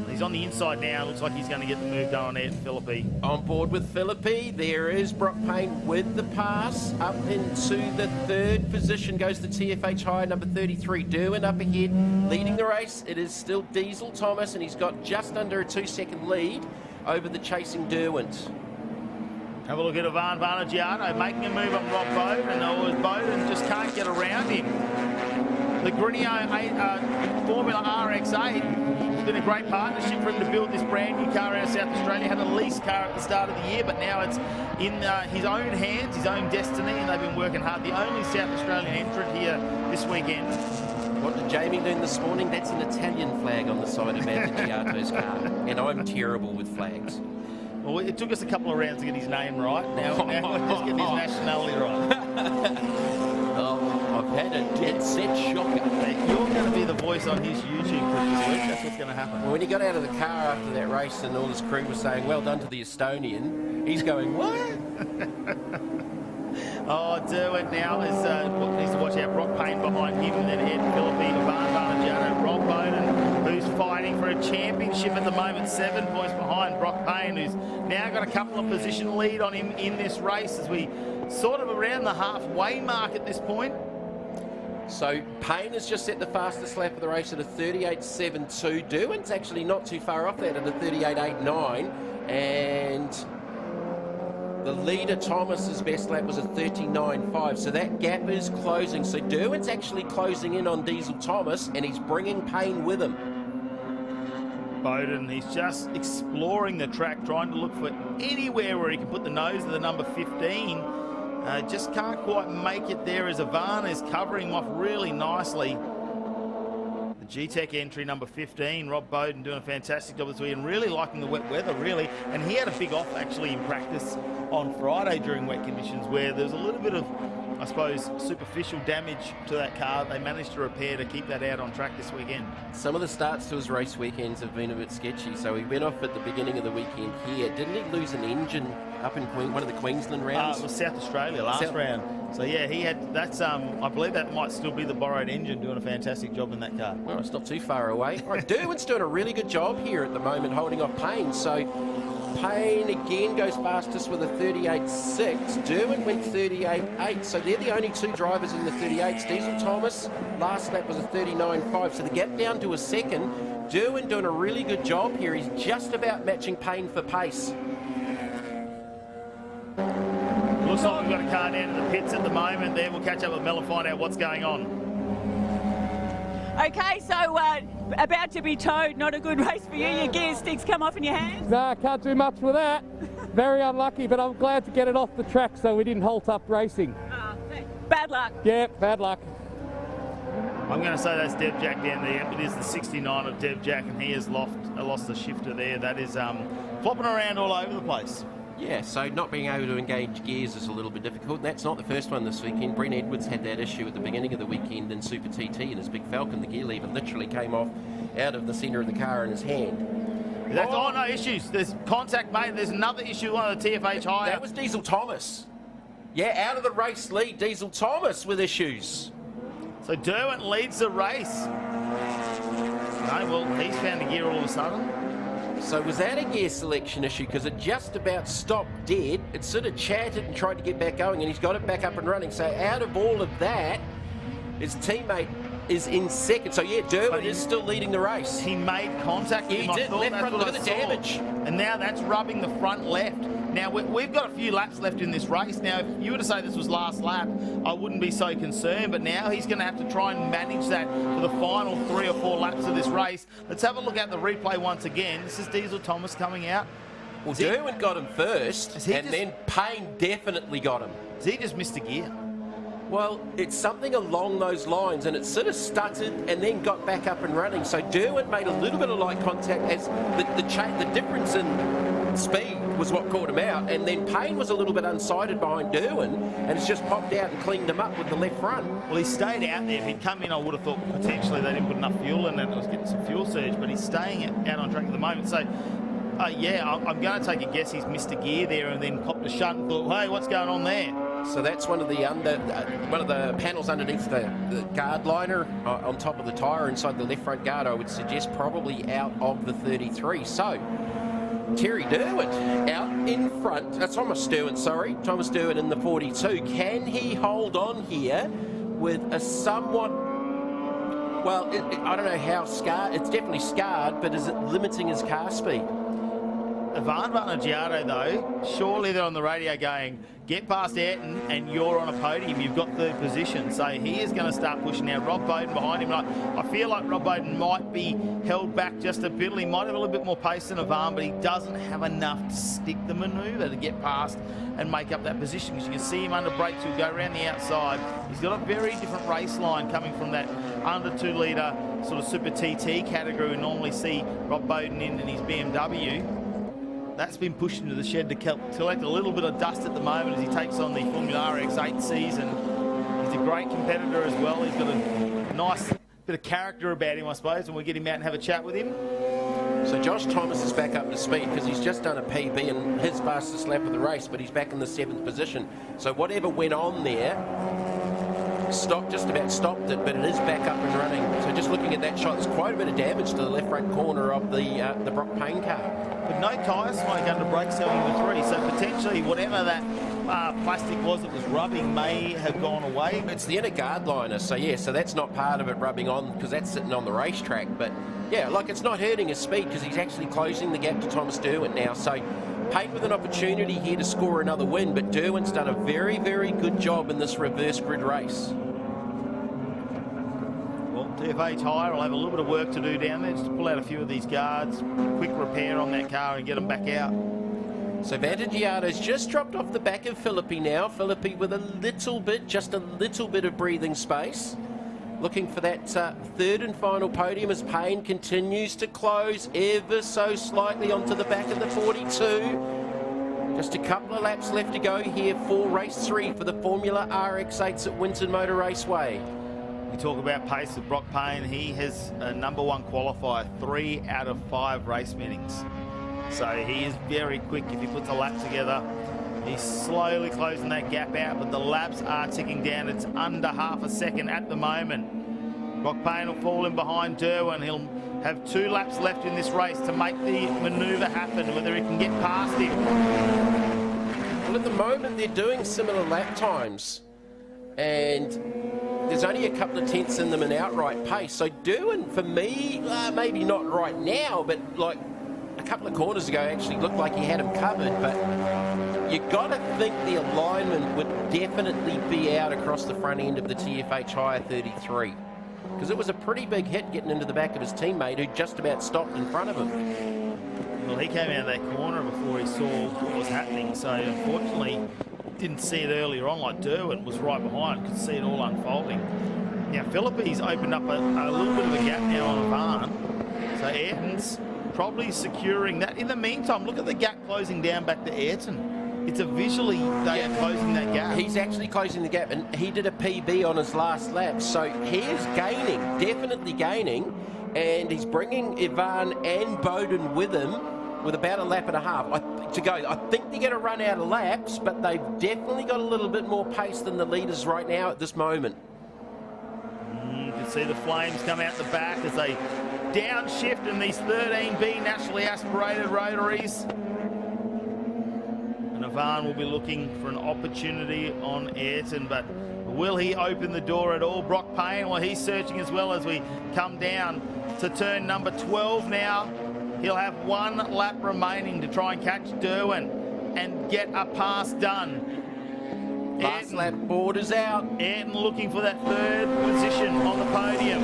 He's on the inside now. Looks like he's going to get the move done on Ed Philippi. On board with Philippi. There is Brock Payne with the pass. Up into the 3rd position goes the TFH High, number 33. Derwin up ahead, leading the race. It is still Diesel Thomas, and he's got just under a 2-second lead over the chasing Derwent. Have a look at Ivan Varnagiato making a move on Rob Bowden. Oh, Bowden just can't get around him. The Grinio Formula RX8, it's been a great partnership for him to build this brand new car out of South Australia. Had a lease car at the start of the year, but now it's in his own hands, his own destiny, and they've been working hard. The only South Australian entrant here this weekend. What did Jamie learn this morning? That's an Italian flag on the side of Varnagiato's car, and I'm terrible with flags. Well, it took us a couple of rounds to get his name right. Now we're just getting his nationality right. I've had a dead set shocker. You're going to be the voice on his YouTube clip this week. That's what's going to happen. Well, when he got out of the car after that race and all his crew was saying, well done to the Estonian, he's going, what? Oh, Derwent now needs to watch out. Brock Payne behind him, and then Ed Philippi, Ivan Varnagiato, Rob Bowden, who's fighting for a championship at the moment, 7 points behind Brock Payne, who's now got a couple of position lead on him in this race as we sort of around the halfway mark at this point. So Payne has just set the fastest lap of the race at a 38.72. Derwent's actually not too far off that at a 38.89, and the leader Thomas's best lap was a 39.5. So that gap is closing. So Derwent's actually closing in on Diesel Thomas, and he's bringing Payne with him. Bowden, he's just exploring the track, trying to look for anywhere where he can put the nose of the number 15. Just can't quite make it there as Ivan is covering him off really nicely. The G-Tech entry, number 15, Rob Bowden doing a fantastic job this week and really liking the wet weather, really. And he had a big off actually in practice on Friday during wet conditions where there was a little bit of, I suppose, superficial damage to that car. They managed to repair to keep that out on track this weekend. Some of the starts to his race weekends have been a bit sketchy. So he went off at the beginning of the weekend here. Didn't he lose an engine up in one of the Queensland rounds? It was South Australia last round. So yeah, he had, that's, I believe that might still be the borrowed engine doing a fantastic job in that car. Well, it's not too far away. All right, Derwent's doing a really good job here at the moment, holding off Payne. So Payne again goes fastest with a 38.6. Derwent went 38.8. So they're the only 2 drivers in the 38s. Diesel Thomas, last lap was a 39.5. So the gap down to a second. Derwent doing a really good job here. He's just about matching Payne for pace. Looks like we've got a car down to the pits at the moment there. We'll catch up with Mel and find out what's going on. Okay, so about to be towed. Not a good race for you. Your gear sticks come off in your hands. No, can't do much with that. Very unlucky, but I'm glad to get it off the track so we didn't halt up racing. Bad luck. Yeah, bad luck. I'm going to say that's Devjack down there. It is the 69 of Devjack, and he has lost the shifter there. That is flopping around all over the place. Yeah, so not being able to engage gears is a little bit difficult. And that's not the first one this weekend. Brent Edwards had that issue at the beginning of the weekend in Super TT in his big Falcon. The gear lever literally came off out of the centre of the car in his hand. No issues. There's contact made. There's another issue, one of the TFH High. That was Diesel Thomas. Yeah, out of the race lead, Diesel Thomas with issues. So Derwent leads the race. No, well, he's found a gear all of a sudden. So was that a gear selection issue? Because it just about stopped dead. It sort of chatted and tried to get back going, and he's got it back up and running. So out of all of that, his teammate is in second. So yeah, Derwent is still leading the race. He made contact with him. He did. Left front, look at the damage. And now that's rubbing the front left. Now, we've got a few laps left in this race. Now, if you were to say this was last lap, I wouldn't be so concerned, but now he's going to have to try and manage that for the final 3 or 4 laps of this race. Let's have a look at the replay once again. This is Diesel Thomas coming out. Well, Derwent got him first, and then Payne definitely got him. Has he just missed a gear? Well, it's something along those lines, and it sort of stuttered and then got back up and running. So Derwent made a little bit of light contact as the difference in speed was what caught him out, and then Payne was a little bit unsighted behind Derwent, and it's just popped out and cleaned him up with the left front. Well, he stayed out there. If he'd come in, I would have thought potentially they didn't put enough fuel in and it was getting some fuel surge, but he's staying out on track at the moment. So, yeah, I'm going to take a guess he's missed a gear there and then popped a shunt and thought, hey, what's going on there? So that's one of the panels underneath the guard liner on top of the tyre inside the left front guard. I would suggest probably out of the 33. So Terry Derwent out in front. Thomas Derwent, sorry. Thomas Derwent in the 42. Can he hold on here with a somewhat... Well, I don't know how scarred. It's definitely scarred, but is it limiting his car speed? Ivan Vanaggiato, though, surely they're on the radio going, get past Ayrton and you're on a podium. You've got 3rd position. So he is going to start pushing now. Rob Bowden behind him. I feel like Rob Bowden might be held back just a bit. He might have a little bit more pace than Ivan, but he doesn't have enough to stick the manoeuvre to get past and make up that position. Because you can see him under brakes. He'll go around the outside. He's got a very different race line coming from that under 2 litre sort of Super TT category we normally see Rob Bowden in his BMW. That's been pushed into the shed to collect a little bit of dust at the moment as he takes on the Formula RX8 season. He's a great competitor as well. He's got a nice bit of character about him, I suppose, and we'll get him out and have a chat with him. So Josh Thomas is back up to speed because he's just done a PB in his fastest lap of the race, but he's back in the 7th position. So whatever went on there, just about stopped it, but it is back up and running. So just looking at that shot, there's quite a bit of damage to the left front corner of the Brock Payne car. But no tyre smoke under brakes going into 3, so potentially whatever that plastic was that was rubbing may have gone away. It's the inner guard liner, so yeah, so that's not part of it rubbing on because that's sitting on the racetrack. But yeah, like it's not hurting his speed because he's actually closing the gap to Thomas Derwent now. So Payne with an opportunity here to score another win, but Derwent's done a very, very good job in this reverse grid race. TFA tyre will have a little bit of work to do down there just to pull out a few of these guards, quick repair on that car and get them back out. So Vanaggiato's just dropped off the back of Philippi now. Philippi with just a little bit of breathing space. Looking for that 3rd and final podium as Payne continues to close ever so slightly onto the back of the 42. Just a couple of laps left to go here for race 3 for the Formula RX8s at Winton Motor Raceway. You talk about pace with Brock Payne. He has a #1 qualifier, 3 out of 5 race meetings. So he is very quick if he puts a lap together. He's slowly closing that gap out, but the laps are ticking down. It's under half a second at the moment. Brock Payne will fall in behind Derwent. He'll have 2 laps left in this race to make the manoeuvre happen, whether he can get past him. Well, at the moment, they're doing similar lap times. And there's only a couple of tenths in them in outright pace. So Derwent, for me, maybe not right now, but like a couple of corners ago, actually looked like he had him covered. But you got to think the alignment would definitely be out across the front end of the TFH Hire 33. Because it was a pretty big hit getting into the back of his teammate who just about stopped in front of him. Well, he came out of that corner before he saw what was happening. So unfortunately, didn't see it earlier on like Derwent was right behind, could see it all unfolding. Now Philippi's opened up a little bit of a gap now on Ivan, so Ayrton's probably securing that. In the meantime, look at the gap closing down back to Ayrton. It's a visually they are closing that gap. He's actually closing the gap, and he did a PB on his last lap, so he is gaining, definitely gaining, and he's bringing Ivan and Bowden with him with about a lap and a half to go. I think they're going to run out of laps, but they've definitely got a little bit more pace than the leaders right now at this moment. You can see the flames come out the back as they downshift in these 13B naturally aspirated rotaries. And Ivan will be looking for an opportunity on Ayrton, but will he open the door at all? Brock Payne, well, he's searching as well as we come down to turn number 12 now. He'll have 1 lap remaining to try and catch Derwent. and get a pass done. Last lap borders out. Ayrton looking for that third position on the podium.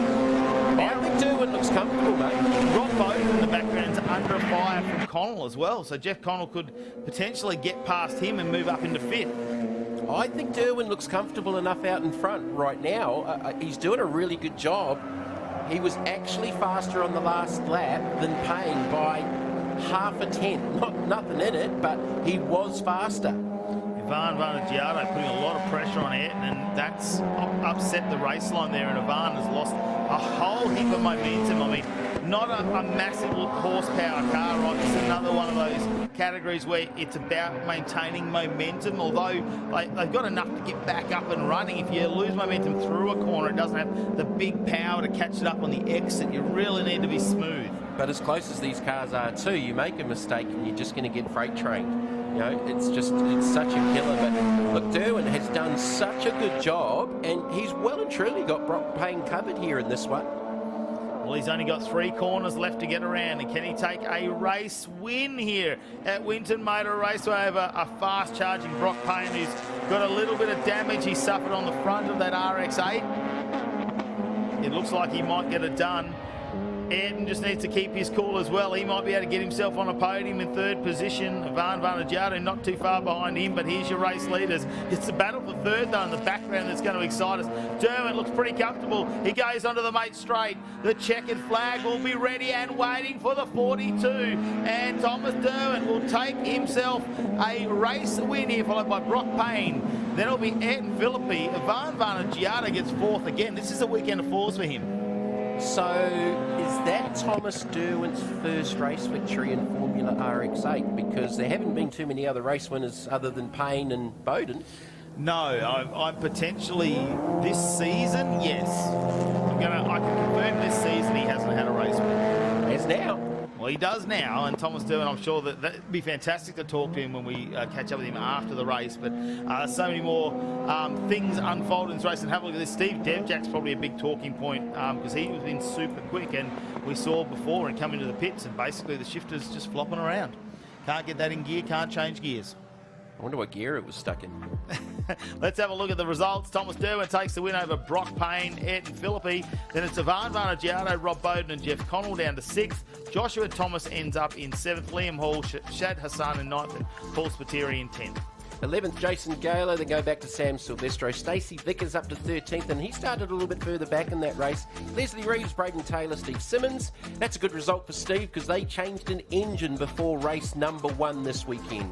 I think Derwent looks comfortable, mate. Rob Bowden in the background's under fire from Connell as well, so Jeff Connell could potentially get past him and move up into fifth. I think Derwent looks comfortable enough out in front right now. He's doing a really good job. He was actually faster on the last lap than Payne by half a tenth. Nothing in it, but he was faster. Ivan Vaneggiato putting a lot of pressure on Ayrton, and that's upset the race line there, and Ivan has lost a whole heap of momentum. I mean, not a massive horsepower car, right? It's another one of those categories where it's about maintaining momentum, although they've got enough to get back up and running. If you lose momentum through a corner, it doesn't have the big power to catch it up on the exit. You really need to be smooth. But as close as these cars are too, you make a mistake and you're just going to get freight trained. You know, it's such a killer. But look, Derwent has done such a good job, and he's well and truly got Brock Payne covered here in this one. Well, he's only got 3 corners left to get around, and can he take a race win here at Winton Motor Raceway over a fast-charging Brock Payne, who's got a little bit of damage he suffered on the front of that RX-8. It looks like he might get it done. Ayrton just needs to keep his cool as well. He might be able to get himself on a podium in third position. Ivan Vaneggiato not too far behind him, but here's your race leaders. It's the battle for third, though, in the background that's going to excite us. Derwent looks pretty comfortable. He goes onto the mate straight. The checkered flag will be ready and waiting for the 42. And Thomas Derwent will take himself a race win here, followed by Brock Payne. Then it'll be Ayrton Philippi. Ivan Vaneggiato gets 4th again. This is a weekend of 4s for him. So, is that Thomas Derwent's first race victory in Formula RX-8? Because there haven't been too many other race winners other than Payne and Bowden. No, I'm potentially this season, yes. I can confirm this season he hasn't had a race win. As now. Well, he does now, and Thomas Derwent, I'm sure that'd be fantastic to talk to him when we catch up with him after the race. But so many more things unfold in this race. And have a look at this. Steve Devjack's probably a big talking point because he was been super quick, and we saw before and come into the pits, and basically the shifter's just flopping around. Can't get that in gear, can't change gears. I wonder what gear it was stuck in. Let's have a look at the results. Thomas Derwent takes the win over Brock Payne, Ayrton Philippi. Then it's Ivan Vaneggiato, Rob Bowden and Jeff Connell down to 6th. Joshua Thomas ends up in 7th. Liam Hall, Shad Hassan in 9th, and Paul Spiteri in 10th. 11th, Jason Gaylor. Then go back to Sam Silvestro. Stacey Vickers up to 13th, and he started a little bit further back in that race. Leslie Reeves, Braden Taylor, Steve Simmons. That's a good result for Steve because they changed an engine before race number 1 this weekend.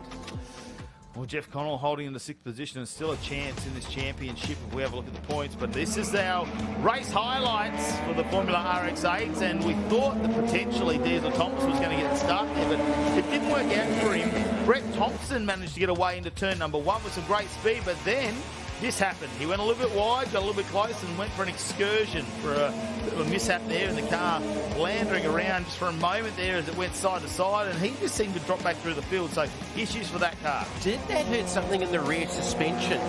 Well, Jeff Connell holding in the 6th position and still a chance in this championship if we have a look at the points. But this is our race highlights for the Formula RX-8s, and we thought that potentially Diesel Thomas was going to get the start there, but it didn't work out for him. Brett Thompson managed to get away into turn number 1 with some great speed, but then this happened. He went a little bit wide, got a little bit close, and went for an excursion for a bit of a mishap there in the car, landering around just for a moment there as it went side to side, and he just seemed to drop back through the field. So issues for that car. Did that hurt something in the rear suspension?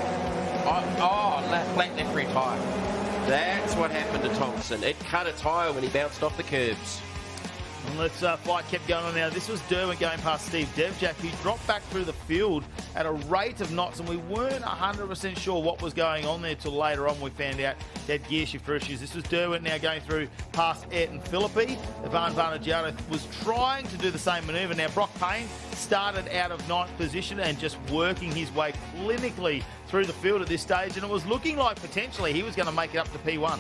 Flat left rear tyre. That's what happened to Thompson. It cut a tyre when he bounced off the curbs. And let's fight kept going on now. This was Derwent going past Steve Devjack, who dropped back through the field at a rate of knots, and we weren't 100% sure what was going on there till later on we found out he had gear shifter issues. This was Derwent now going through past Ayrton Philippi. Ivan Vaneggiato was trying to do the same manoeuvre. Now Brock Payne started out of 9th position and just working his way clinically through the field at this stage, and it was looking like potentially he was going to make it up to P1.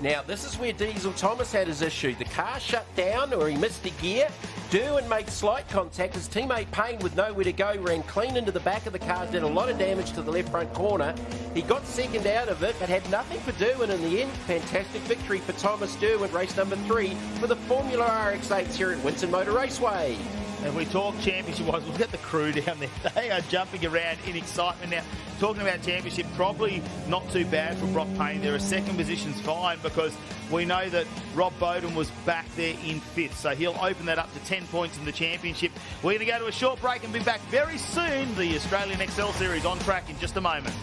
Now, this is where Diesel Thomas had his issue. The car shut down or he missed a gear. Derwent made slight contact. His teammate Payne, with nowhere to go, ran clean into the back of the car, did a lot of damage to the left front corner. He got second out of it, but had nothing for Derwent in the end. Fantastic victory for Thomas Derwent, race number 3 for the Formula RX-8s here at Winton Motor Raceway. And we talk championship-wise, look at the crew down there. They are jumping around in excitement now. Talking about championship, probably not too bad for Brock Payne. Their 2nd position's fine because we know that Rob Bowden was back there in 5th. So he'll open that up to 10 points in the championship. We're going to go to a short break and be back very soon. The Australian XL Series on track in just a moment.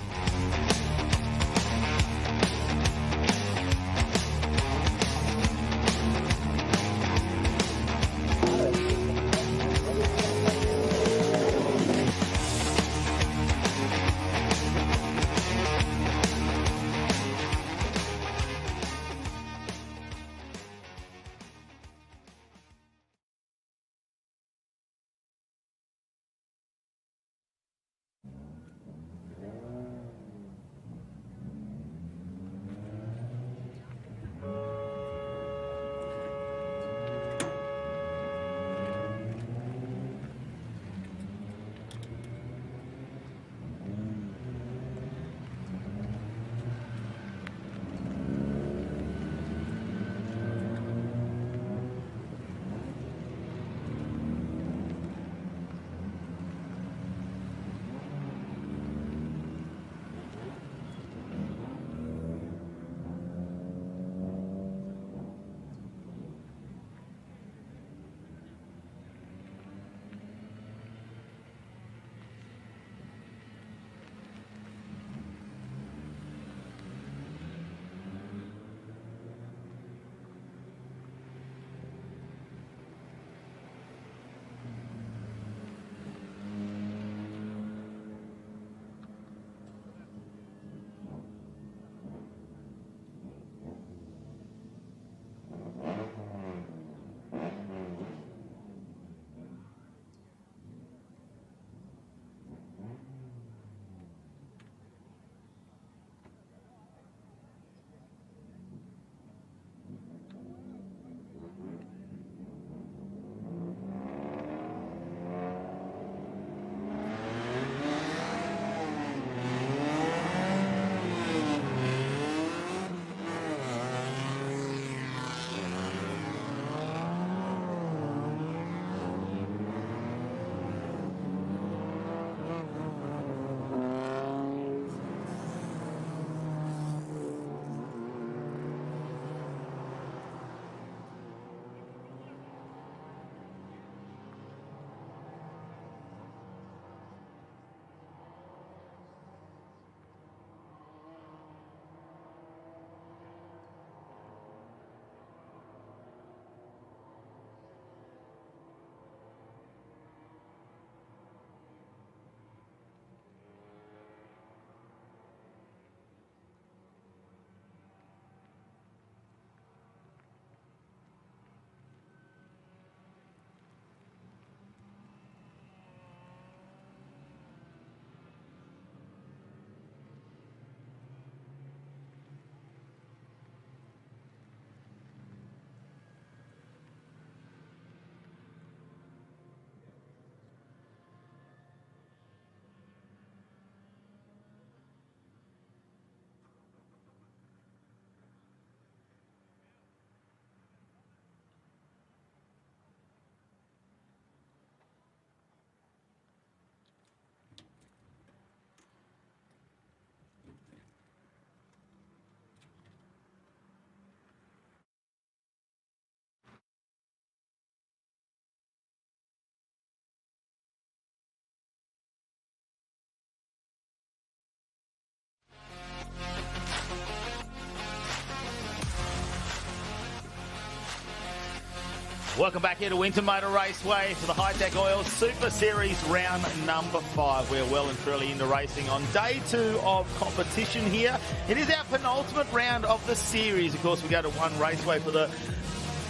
Welcome back here to Winton Motor Raceway for the Hi-Tec Oils Super Series round number 5. We're well and truly into racing on day 2 of competition here. It is our penultimate round of the series. Of course, we go to One Raceway for the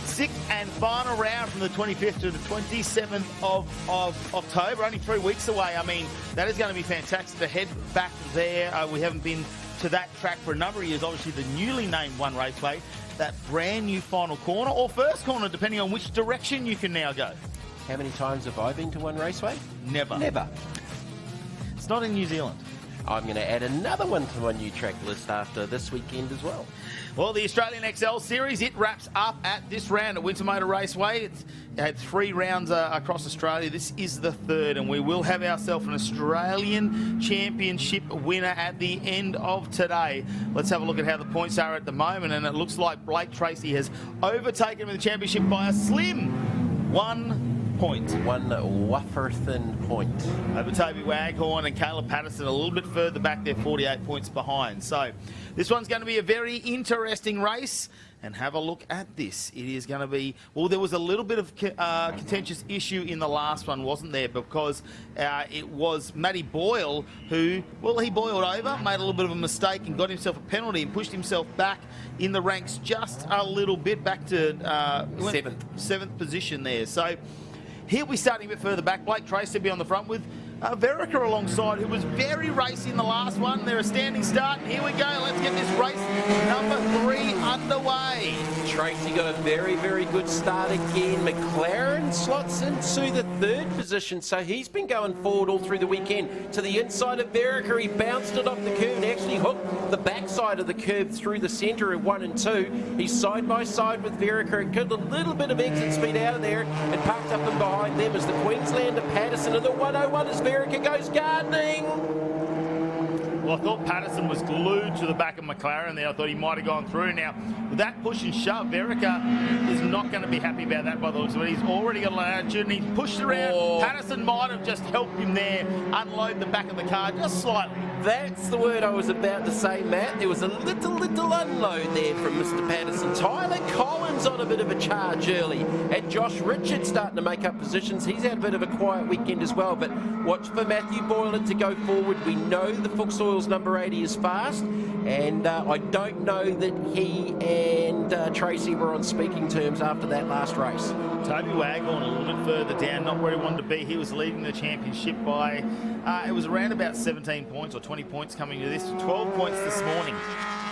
6th and final round from the 25th to the 27th of October. Only 3 weeks away. I mean, that is going to be fantastic to head back there. We haven't been to that track for a number of years. Obviously, the newly named One Raceway. That brand new final corner or first corner, depending on which direction you can now go. How many times have I been to One Raceway? Never. Never. It's not in New Zealand. I'm going to add another one to my new track list after this weekend as well. Well, the Australian XL Series, it wraps up at this round at Winton Motor Raceway. It had 3 rounds across Australia. This is the 3rd, and we will have ourselves an Australian Championship winner at the end of today. Let's have a look at how the points are at the moment, and it looks like Blake Tracy has overtaken the championship by a slim 1 point. 1 wafer thin point. Over Toby Waghorn and Caleb Patterson a little bit further back. They're 48 points behind. So this one's going to be a very interesting race. And have a look at this. It is going to be... Well, there was a little bit of contentious issue in the last one, wasn't there? Because it was Matty Boyle who... Well, he boiled over, made a little bit of a mistake and got himself a penalty and pushed himself back in the ranks just a little bit, back to... 7th position there. So... He'll be starting a bit further back. Blake Tracy will be on the front with Verica alongside, who was very racy in the last one. They're a standing start. And here we go. Let's get this race number 3 underway. Tracy got a very, very good start again. McLaren slots into the 3rd position, so he's been going forward all through the weekend. To the inside of Verica, he bounced it off the curb and actually hooked the backside of the curb through the centre of 1 and 2. He's side by side with Verica. It got a little bit of exit speed out of there and parked up and behind them as the Queenslander Patterson and the 101 as Verica goes gardening. Well, I thought Patterson was glued to the back of McLaren there. I thought he might have gone through. Now, with that push and shove, Verica is not going to be happy about that by the looks of it. He's already got an attitude and he's pushed around. Oh. Patterson might have just helped him there unload the back of the car just slightly. That's the word I was about to say, Matt. There was a little unload there from Mr. Patterson. Tyler Collins on a bit of a charge early. And Josh Richards starting to make up positions. He's had a bit of a quiet weekend as well. But watch for Matthew Boylan to go forward. We know the Fuchs Oils number 80 is fast. And I don't know that he and Tracy were on speaking terms after that last race. Toby Waghorn a little bit further down, not where he wanted to be. He was leading the championship by, it was around about 17 points or 20 points coming to this. 12 points this morning.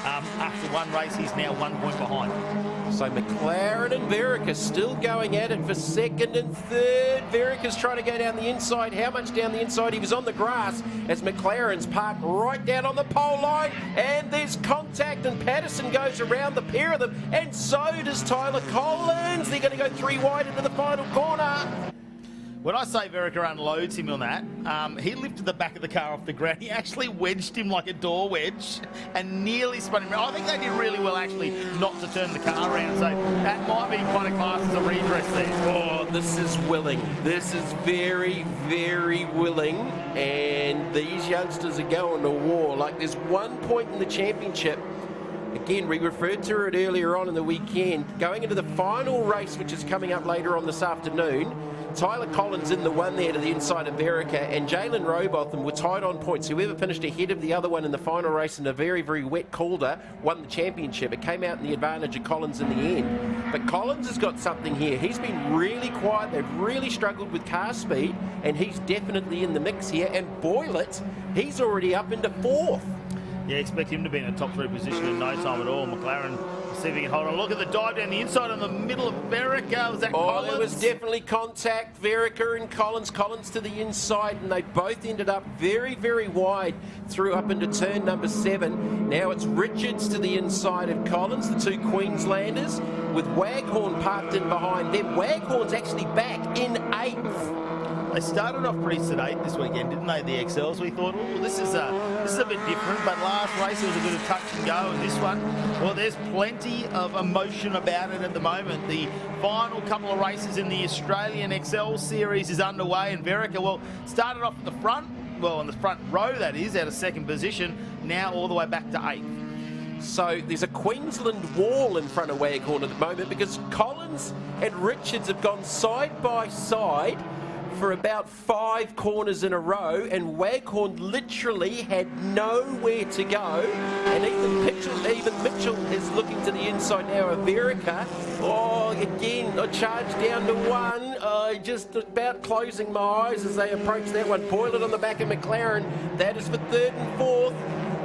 After one race, he's now 1 point behind. So McLaren and Verica still going at it for 2nd and 3rd. Verica's trying to go down the inside. How much down the inside? He was on the grass as McLaren's parked right down on the pole line. And there's contact and Patterson goes around the pair of them. And so does Tyler Collins. They're going to go 3 wide into the final corner. When I say Verica unloads him on that, he lifted the back of the car off the ground. He actually wedged him like a door wedge and nearly spun him around. I think they did really well, actually, not to turn the car around. So that might be kind of classed as a redress there. Oh, this is willing. This is very, very willing. And these youngsters are going to war. Like, there's 1 point in the championship. Again, we referred to it earlier on in the weekend. Going into the final race, which is coming up later on this afternoon, Tyler Collins in the 1 there to the inside of Verica, and Jalen Robotham were tied on points. Whoever finished ahead of the other one in the final race in a very, very wet Calder won the championship. It came out in the advantage of Collins in the end. But Collins has got something here. He's been really quiet. They've really struggled with car speed, and he's definitely in the mix here. And Boylett, he's already up into 4th. Yeah, expect him to be in a top 3 position in no time at all. McLaren, see if he can hold on. Look at the dive down the inside in the middle of Verica. Was that Collins? There was definitely contact. Verica and Collins. Collins to the inside, and they both ended up very, very wide through up into turn number 7. Now it's Richards to the inside of Collins, the 2 Queenslanders, with Waghorn parked in behind them. Waghorn's actually back in 8th. They started off pretty sedate this weekend, didn't they, the XLs? We thought, oh, this is a bit different, but last race there was a bit of touch and go, and this one, well, there's plenty of emotion about it at the moment. The final couple of races in the Australian XL Series is underway, and Verica, well, started off at the front, well, on the front row, that is, out of 2nd position, now all the way back to 8th. So there's a Queensland wall in front of Waghorn at the moment because Collins and Richards have gone side by side for about 5 corners in a row, and Waghorn literally had nowhere to go. And even Mitchell is looking to the inside now of Verica. Oh, again, a charge down to 1. Just about closing my eyes as they approach that one. Boylan on the back of McLaren. That is for 3rd and 4th.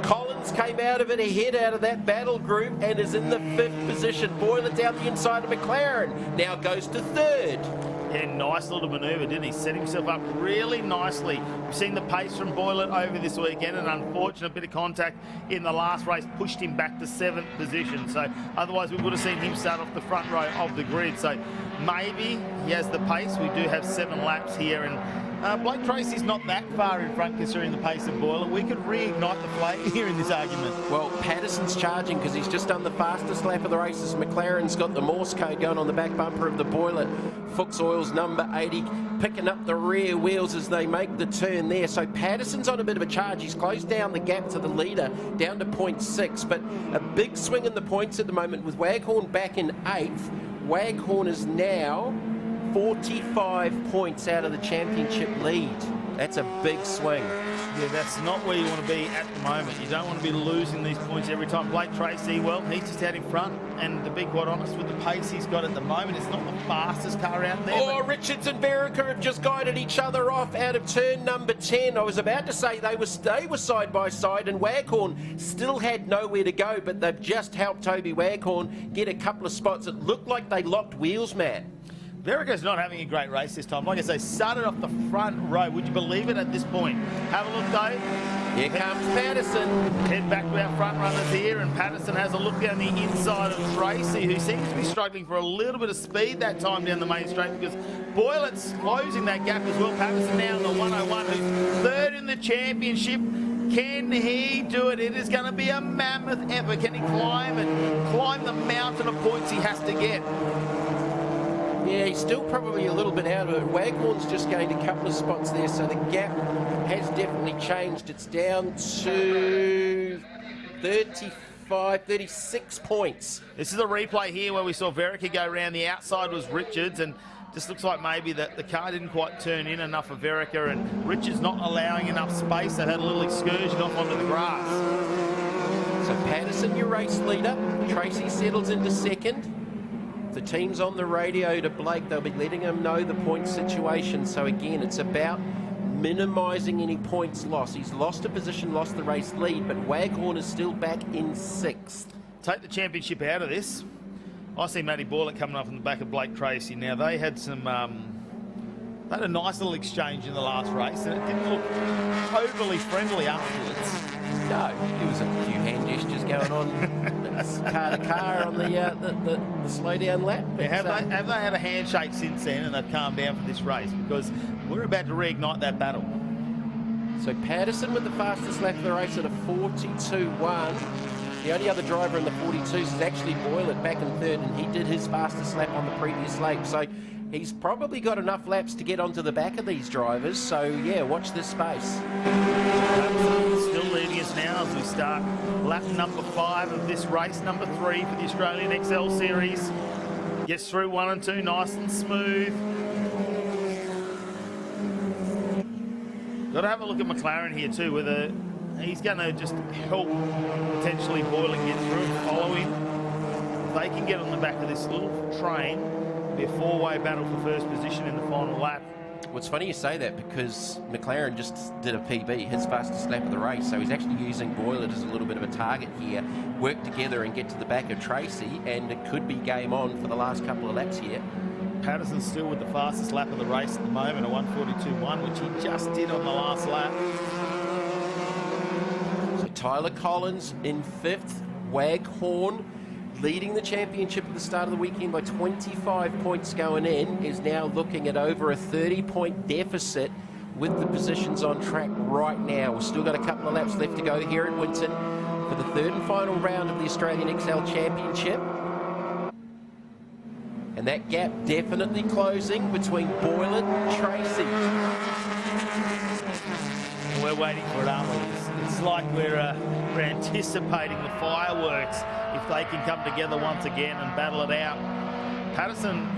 Collins came out of it ahead out of that battle group and is in the 5th position. Boylan down the inside of McLaren. Now goes to 3rd. Yeah, nice little manoeuvre, didn't he? Set himself up really nicely. We've seen the pace from Boylan over this weekend. An unfortunate bit of contact in the last race pushed him back to 7th position. So otherwise we would have seen him start off the front row of the grid. So maybe he has the pace. We do have 7 laps here, and Blake Tracy's not that far in front considering the pace of Boylan. We could reignite the flame here in this argument. Well, Patterson's charging because he's just done the fastest lap of the races. McLaren's got the Morse code going on the back bumper of the Boylan. Fuchs Oil's number 80 picking up the rear wheels as they make the turn there. So Patterson's on a bit of a charge. He's closed down the gap to the leader down to 0.6, but a big swing in the points at the moment with Waghorn back in 8th. Waghorn is now 45 points out of the championship lead. That's a big swing. Yeah, that's not where you want to be at the moment. You don't want to be losing these points every time. Blake Tracy, well, he's just out in front. And to be quite honest, with the pace he's got at the moment, it's not the fastest car out there. Oh, Richards and Verica have just guided each other off out of turn number 10. I was about to say they were side by side, and Waghorn still had nowhere to go, but they've just helped Toby Waghorn get a couple of spots. It looked like they locked wheels, Matt. Verica's not having a great race this time. Like I say, started off the front row. Would you believe it at this point? Have a look, though. Here comes Patterson. Head back to our front runners here, and Patterson has a look down the inside of Tracy, who seems to be struggling for a little bit of speed that time down the main straight because Boylan's closing that gap as well. Patterson now in the 101, who's 3rd in the championship. Can he do it? It is going to be a mammoth effort. Can he climb the mountain of points he has to get? Yeah, he's still probably a little bit out of it. Waghorn's just gained a couple of spots there, so the gap has definitely changed. It's down to 36 points. This is a replay here where we saw Verica go around. The outside was Richards, and just looks like maybe that the car didn't quite turn in enough for Verica, and Richards not allowing enough space. They had a little excursion off onto the grass. So Patterson, your race leader. Tracy settles into 2nd. The team's on the radio to Blake. They'll be letting him know the point situation. So again, it's about minimising any points lost. He's lost a position, lost the race lead, but Waghorn is still back in 6th. Take the championship out of this. I see Matty Boylan coming up on the back of Blake Tracy. Now, they had some... they had a nice little exchange in the last race, and it didn't look overly friendly afterwards. No, there was a few hand gestures going on. Car to car on the slow down lap. Yeah, have they had a handshake since then and they've calmed down for this race? Because we're about to reignite that battle. So Patterson with the fastest lap of the race at a 42.1. The only other driver in the 42s is actually Boylan back in 3rd, and he did his fastest lap on the previous lap. So he's probably got enough laps to get onto the back of these drivers. So yeah, watch this space. Still leading us now as we start lap number 5 of this race, number 3 for the Australian XL Series. Gets through 1 and 2 nice and smooth. Got to have a look at McLaren here too, whether he's going to just help potentially Boylan get through and follow him. If they can get on the back of this little train, it'll be a 4-way battle for first position in the final lap. Well, it's funny you say that because McLaren just did a PB, his fastest lap of the race, so he's actually using Boylan as a little bit of a target here. Work together and get to the back of Tracy, and it could be game on for the last couple of laps here. Patterson's still with the fastest lap of the race at the moment, a 1:42.1, which he just did on the last lap. So Tyler Collins in 5th, Waghorn leading the championship at the start of the weekend by 25 points going in, is now looking at over a 30-point deficit with the positions on track right now. We've still got a couple of laps left to go here at Winton for the 3rd and final round of the Australian XL Championship. And that gap definitely closing between Boylan and Tracy. We're waiting for it, aren't we? It's It's like we're anticipating the fireworks if they can come together once again and battle it out. Patterson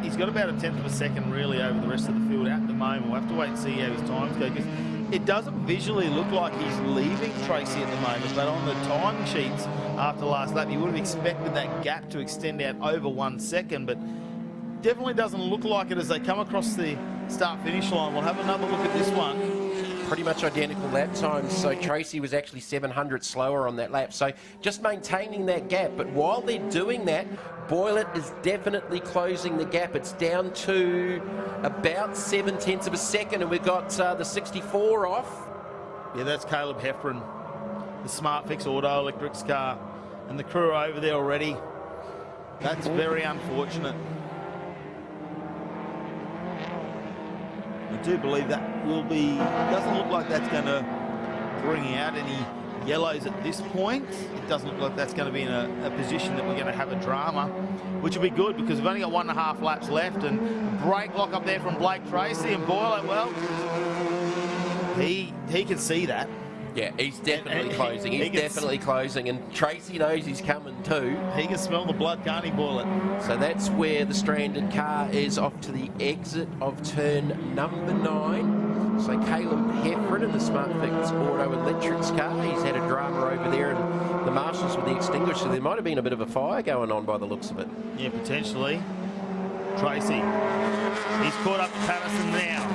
he's got about a tenth of a second really over the rest of the field at the moment. We'll have to wait and see how his times go, because it doesn't visually look like he's leaving Tracy at the moment, but on the time sheets after last lap, you would have expected that gap to extend out over 1 second, but definitely doesn't look like it as they come across the start-finish line. We'll have another look at this one. Pretty much identical lap times, so Tracy was actually 700 slower on that lap, so just maintaining that gap. But while they're doing that, Boylett is definitely closing the gap. It's down to about 0.7 of a second, and we've got the 64 off. Yeah, that's Caleb Heffron, the SmartFix Auto Electrics car, and the crew are over there already. That's very unfortunate. I do believe that doesn't look like that's going to bring out any yellows at this point. It doesn't look like that's going to be in a position that we're going to have a drama, which will be good because we've only got 1.5 laps left, and brake lock up there from Blake Tracy, and Boylett, well, he can see that. Yeah, he's definitely closing. He's definitely closing, and Tracy knows he's coming too. He can smell the blood, can't he, Boylett? So that's where the stranded car is, off to the exit of turn number 9. So Caleb Heffron in the SmartFix Auto Electrics car. He's had a drama over there, and the marshals with the extinguisher. There might have been a bit of a fire going on by the looks of it. Yeah, potentially. Tracy, he's caught up to Patterson now.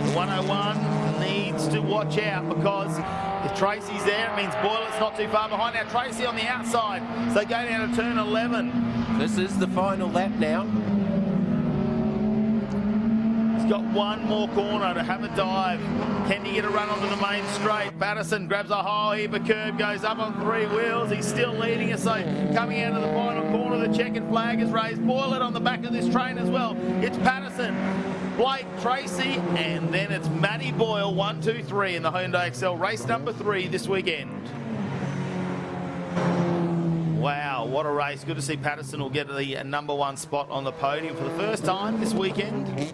The 101 needs to watch out, because if Tracy's there, it means Boylett's not too far behind. Now Tracy on the outside, so they go down to turn 11. This is the final lap now. He's got one more corner to have a dive. Can he get a run onto the main straight? Patterson grabs a whole heap of curb, goes up on 3 wheels. He's still leading us, so coming out of the final corner, the checkered flag is raised. Boylett on the back of this train as well. It's Patterson, Blake Tracy, and then it's Matty Boyle, 1, 2, 3 in the Hyundai Excel, race number 3 this weekend. Wow, what a race. Good to see Patterson will get the number 1 spot on the podium for the first time this weekend.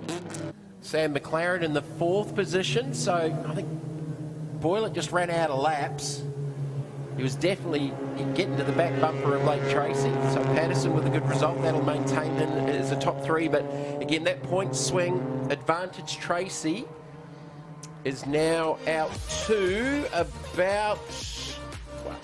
Sam McLaren in the 4th position, so I think Boylett just ran out of laps. He was definitely getting to the back bumper of Blake Tracy. So Patterson with a good result, that'll maintain him as a top 3. But again, that point swing advantage Tracy is now out to about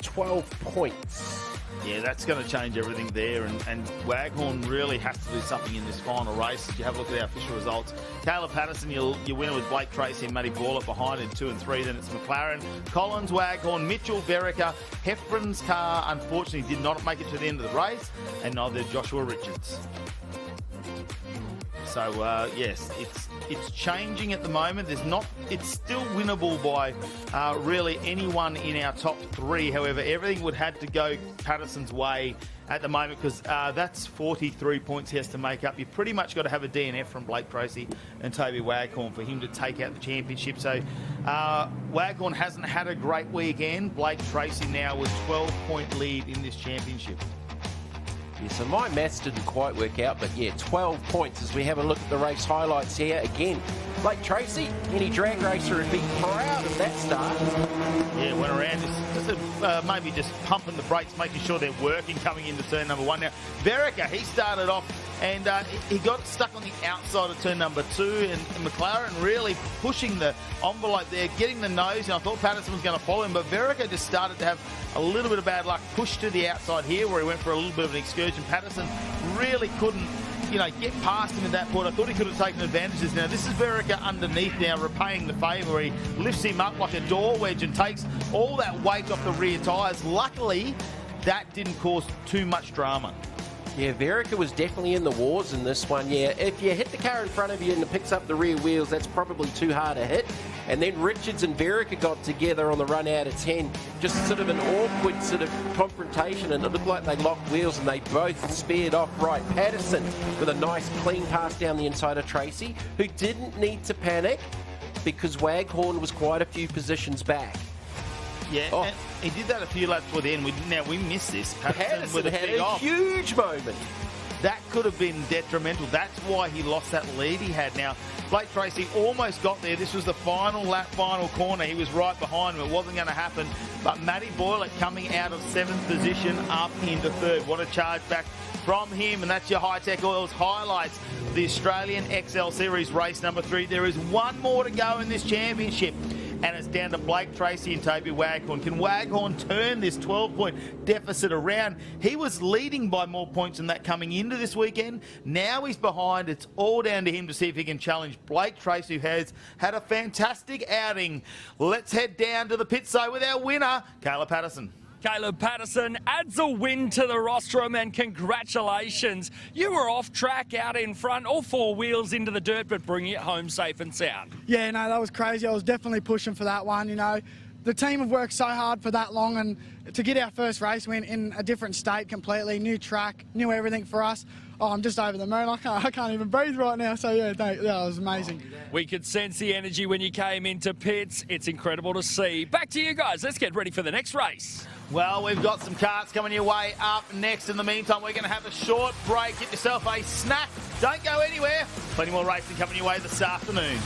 12 points. Yeah, that's going to change everything there, and Waghorn really has to do something in this final race. If you have a look at our official results, Caleb Patterson, your winner with Blake Tracy and Matty Boylett behind in 2 and 3. Then it's McLaren, Collins, Waghorn, Mitchell, Verica. Heffron's car unfortunately did not make it to the end of the race, and neither Joshua Richards. So yes, it's changing at the moment. It's still winnable by really anyone in our top 3. However, everything would have to go Patterson's way at the moment, because that's 43 points he has to make up. You've pretty much got to have a DNF from Blake Tracy and Toby Waghorn for him to take out the championship. So Waghorn hasn't had a great weekend. Blake Tracy now with 12-point lead in this championship. Yeah, so my maths didn't quite work out, but yeah, 12 points as we have a look at the race highlights here. Again, Blake Tracy, any drag racer would be proud of that start. Yeah, went around maybe just pumping the brakes, making sure they're working coming into turn number 1. Now, Verica, he started off and he got stuck on the outside of turn number 2, and McLaren really pushing the envelope there, getting the nose, and I thought Patterson was going to follow him, but Verica just started to have a little bit of bad luck, pushed to the outside here where he went for a little bit of an excursion. Patterson really couldn't, get past him at that point. I thought he could have taken advantages. Now, this is Verica underneath now, repaying the favour. He lifts him up like a door wedge and takes all that weight off the rear tyres. Luckily, that didn't cause too much drama. Yeah, Verica was definitely in the wars in this one. Yeah, if you hit the car in front of you and it picks up the rear wheels, that's probably too hard to hit. And then Richards and Verica got together on the run out of 10. Just sort of an awkward sort of confrontation, and it looked like they locked wheels and they both speared off right. Patterson with a nice clean pass down the inside of Tracy, who didn't need to panic because Waghorn was quite a few positions back. Yeah, and he did that a few laps before the end. We missed this. Patterson with a had big a huge moment. That could have been detrimental. That's why he lost that lead he had. Now, Blake Tracy almost got there. This was the final lap, final corner. He was right behind him. It wasn't going to happen. But Matty Boylett coming out of 7th position up into 3rd. What a charge back from him. And that's your Hi-Tec Oils highlights. The Australian XL Series race number 3. There is one more to go in this championship. And it's down to Blake Tracy and Toby Waghorn. Can Waghorn turn this 12-point deficit around? He was leading by more points than that coming into this weekend. Now he's behind. It's all down to him to see if he can challenge Blake Tracy, who has had a fantastic outing. Let's head down to the pit side with our winner, Caleb Patterson. Caleb Patterson adds a win to the rostrum, and congratulations. You were off track out in front, all 4 wheels into the dirt, but bringing it home safe and sound. Yeah, no, that was crazy. I was definitely pushing for that one, you know. The team have worked so hard for that long, and to get our first race win in a different state completely, new track, new everything for us. Oh, I'm just over the moon. I can't even breathe right now. So, yeah, that was amazing. We could sense the energy when you came into pits. It's incredible to see. Back to you guys. Let's get ready for the next race. Well, we've got some karts coming your way up next. In the meantime, we're going to have a short break. Get yourself a snack. Don't go anywhere. Plenty more racing coming your way this afternoon.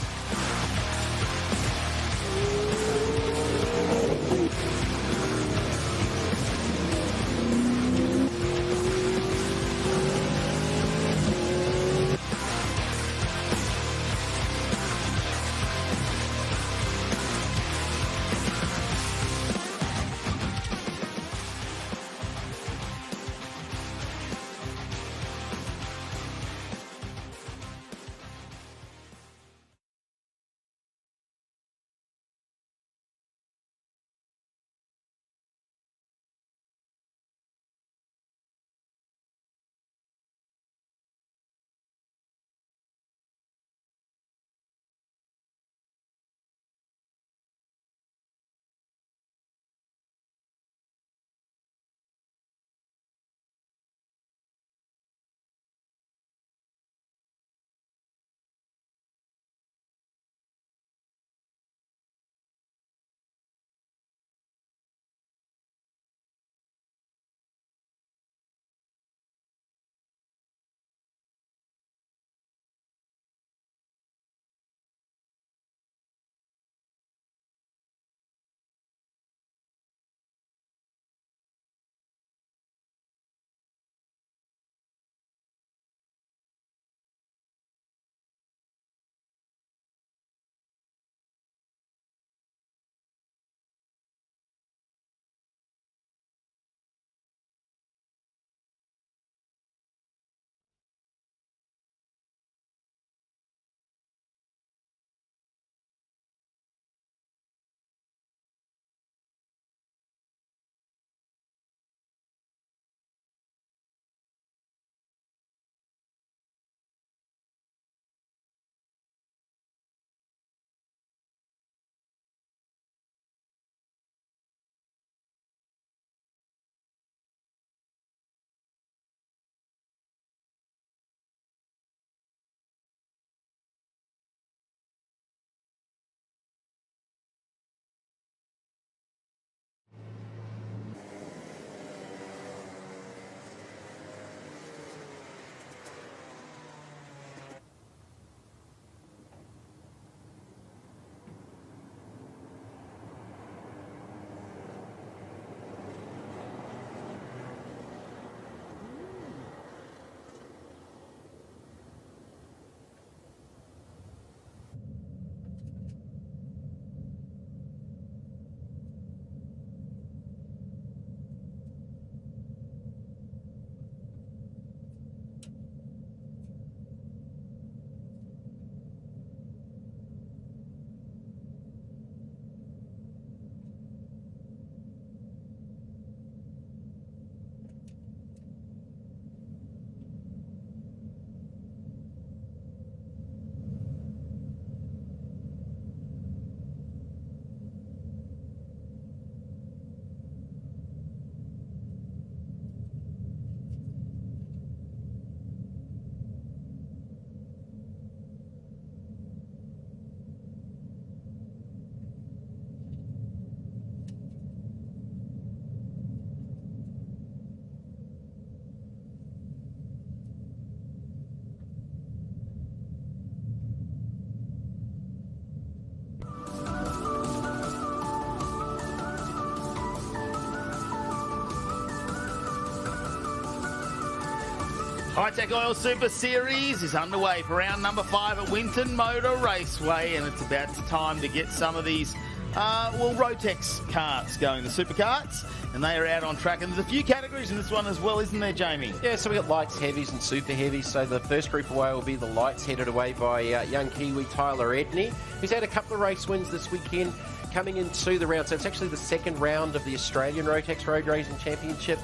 Hi-Tec Oil Super Series is underway for round number 5 at Winton Motor Raceway, and it's about time to get some of these, Rotex karts going, the Superkarts, and they are out on track. And there's a few categories in this one as well, isn't there, Jamie? Yeah, so we've got lights, heavies and super heavies. So the first group away will be the lights, headed away by young Kiwi Tyler Edney, who's had a couple of race wins this weekend coming into the round. So it's actually the second round of the Australian Rotex Road Racing Championship.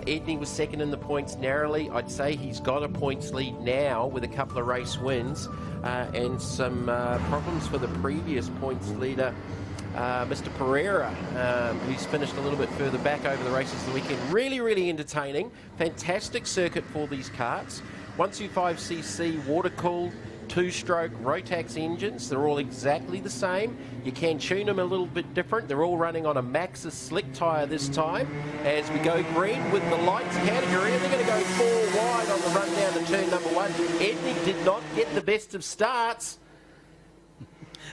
Edney was second in the points narrowly. I'd say he's got a points lead now with a couple of race wins and some problems for the previous points leader, Mr. Pereira, who's finished a little bit further back over the races of the weekend. Really, really entertaining. Fantastic circuit for these karts. 125cc water-cooled, 2-stroke Rotax engines. They're all exactly the same. You can tune them a little bit different. They're all running on a Maxxis slick tyre this time. As we go green with the lights category, and they're going to go 4 wide on the run down to turn number 1. Edney did not get the best of starts.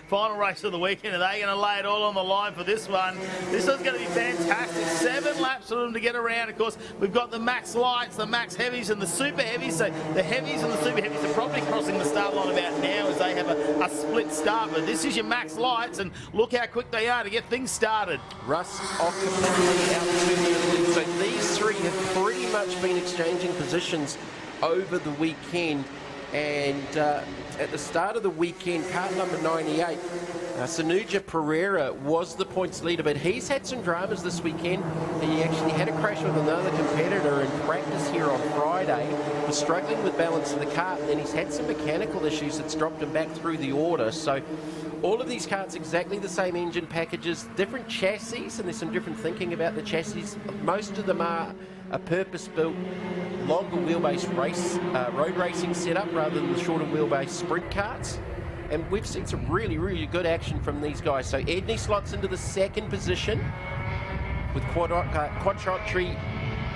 Final race of the weekend, and they're going to lay it all on the line for this one. This one's going to be fantastic. 7 laps for them to get around. Of course, we've got the Max Lights, the Max Heavies, and the Super Heavies. So the Heavies and the Super Heavies are probably crossing the start line about now as they have a split start. But this is your Max Lights, and look how quick they are to get things started. Russ occupancy out to the lead. So these three have pretty much been exchanging positions over the weekend. And at the start of the weekend, kart number 98, Sanuja Pereira was the points leader, but he's had some dramas this weekend. He actually had a crash with another competitor in practice here on Friday, was struggling with balance of the kart, and then he's had some mechanical issues that's dropped him back through the order. So all of these karts exactly the same engine packages, different chassis, and there's some different thinking about the chassis. Most of them are a purpose-built, longer wheelbase race, road racing setup rather than the shorter wheelbase sprint karts. And we've seen some really, really good action from these guys. So Edney slots into the second position with Crutcher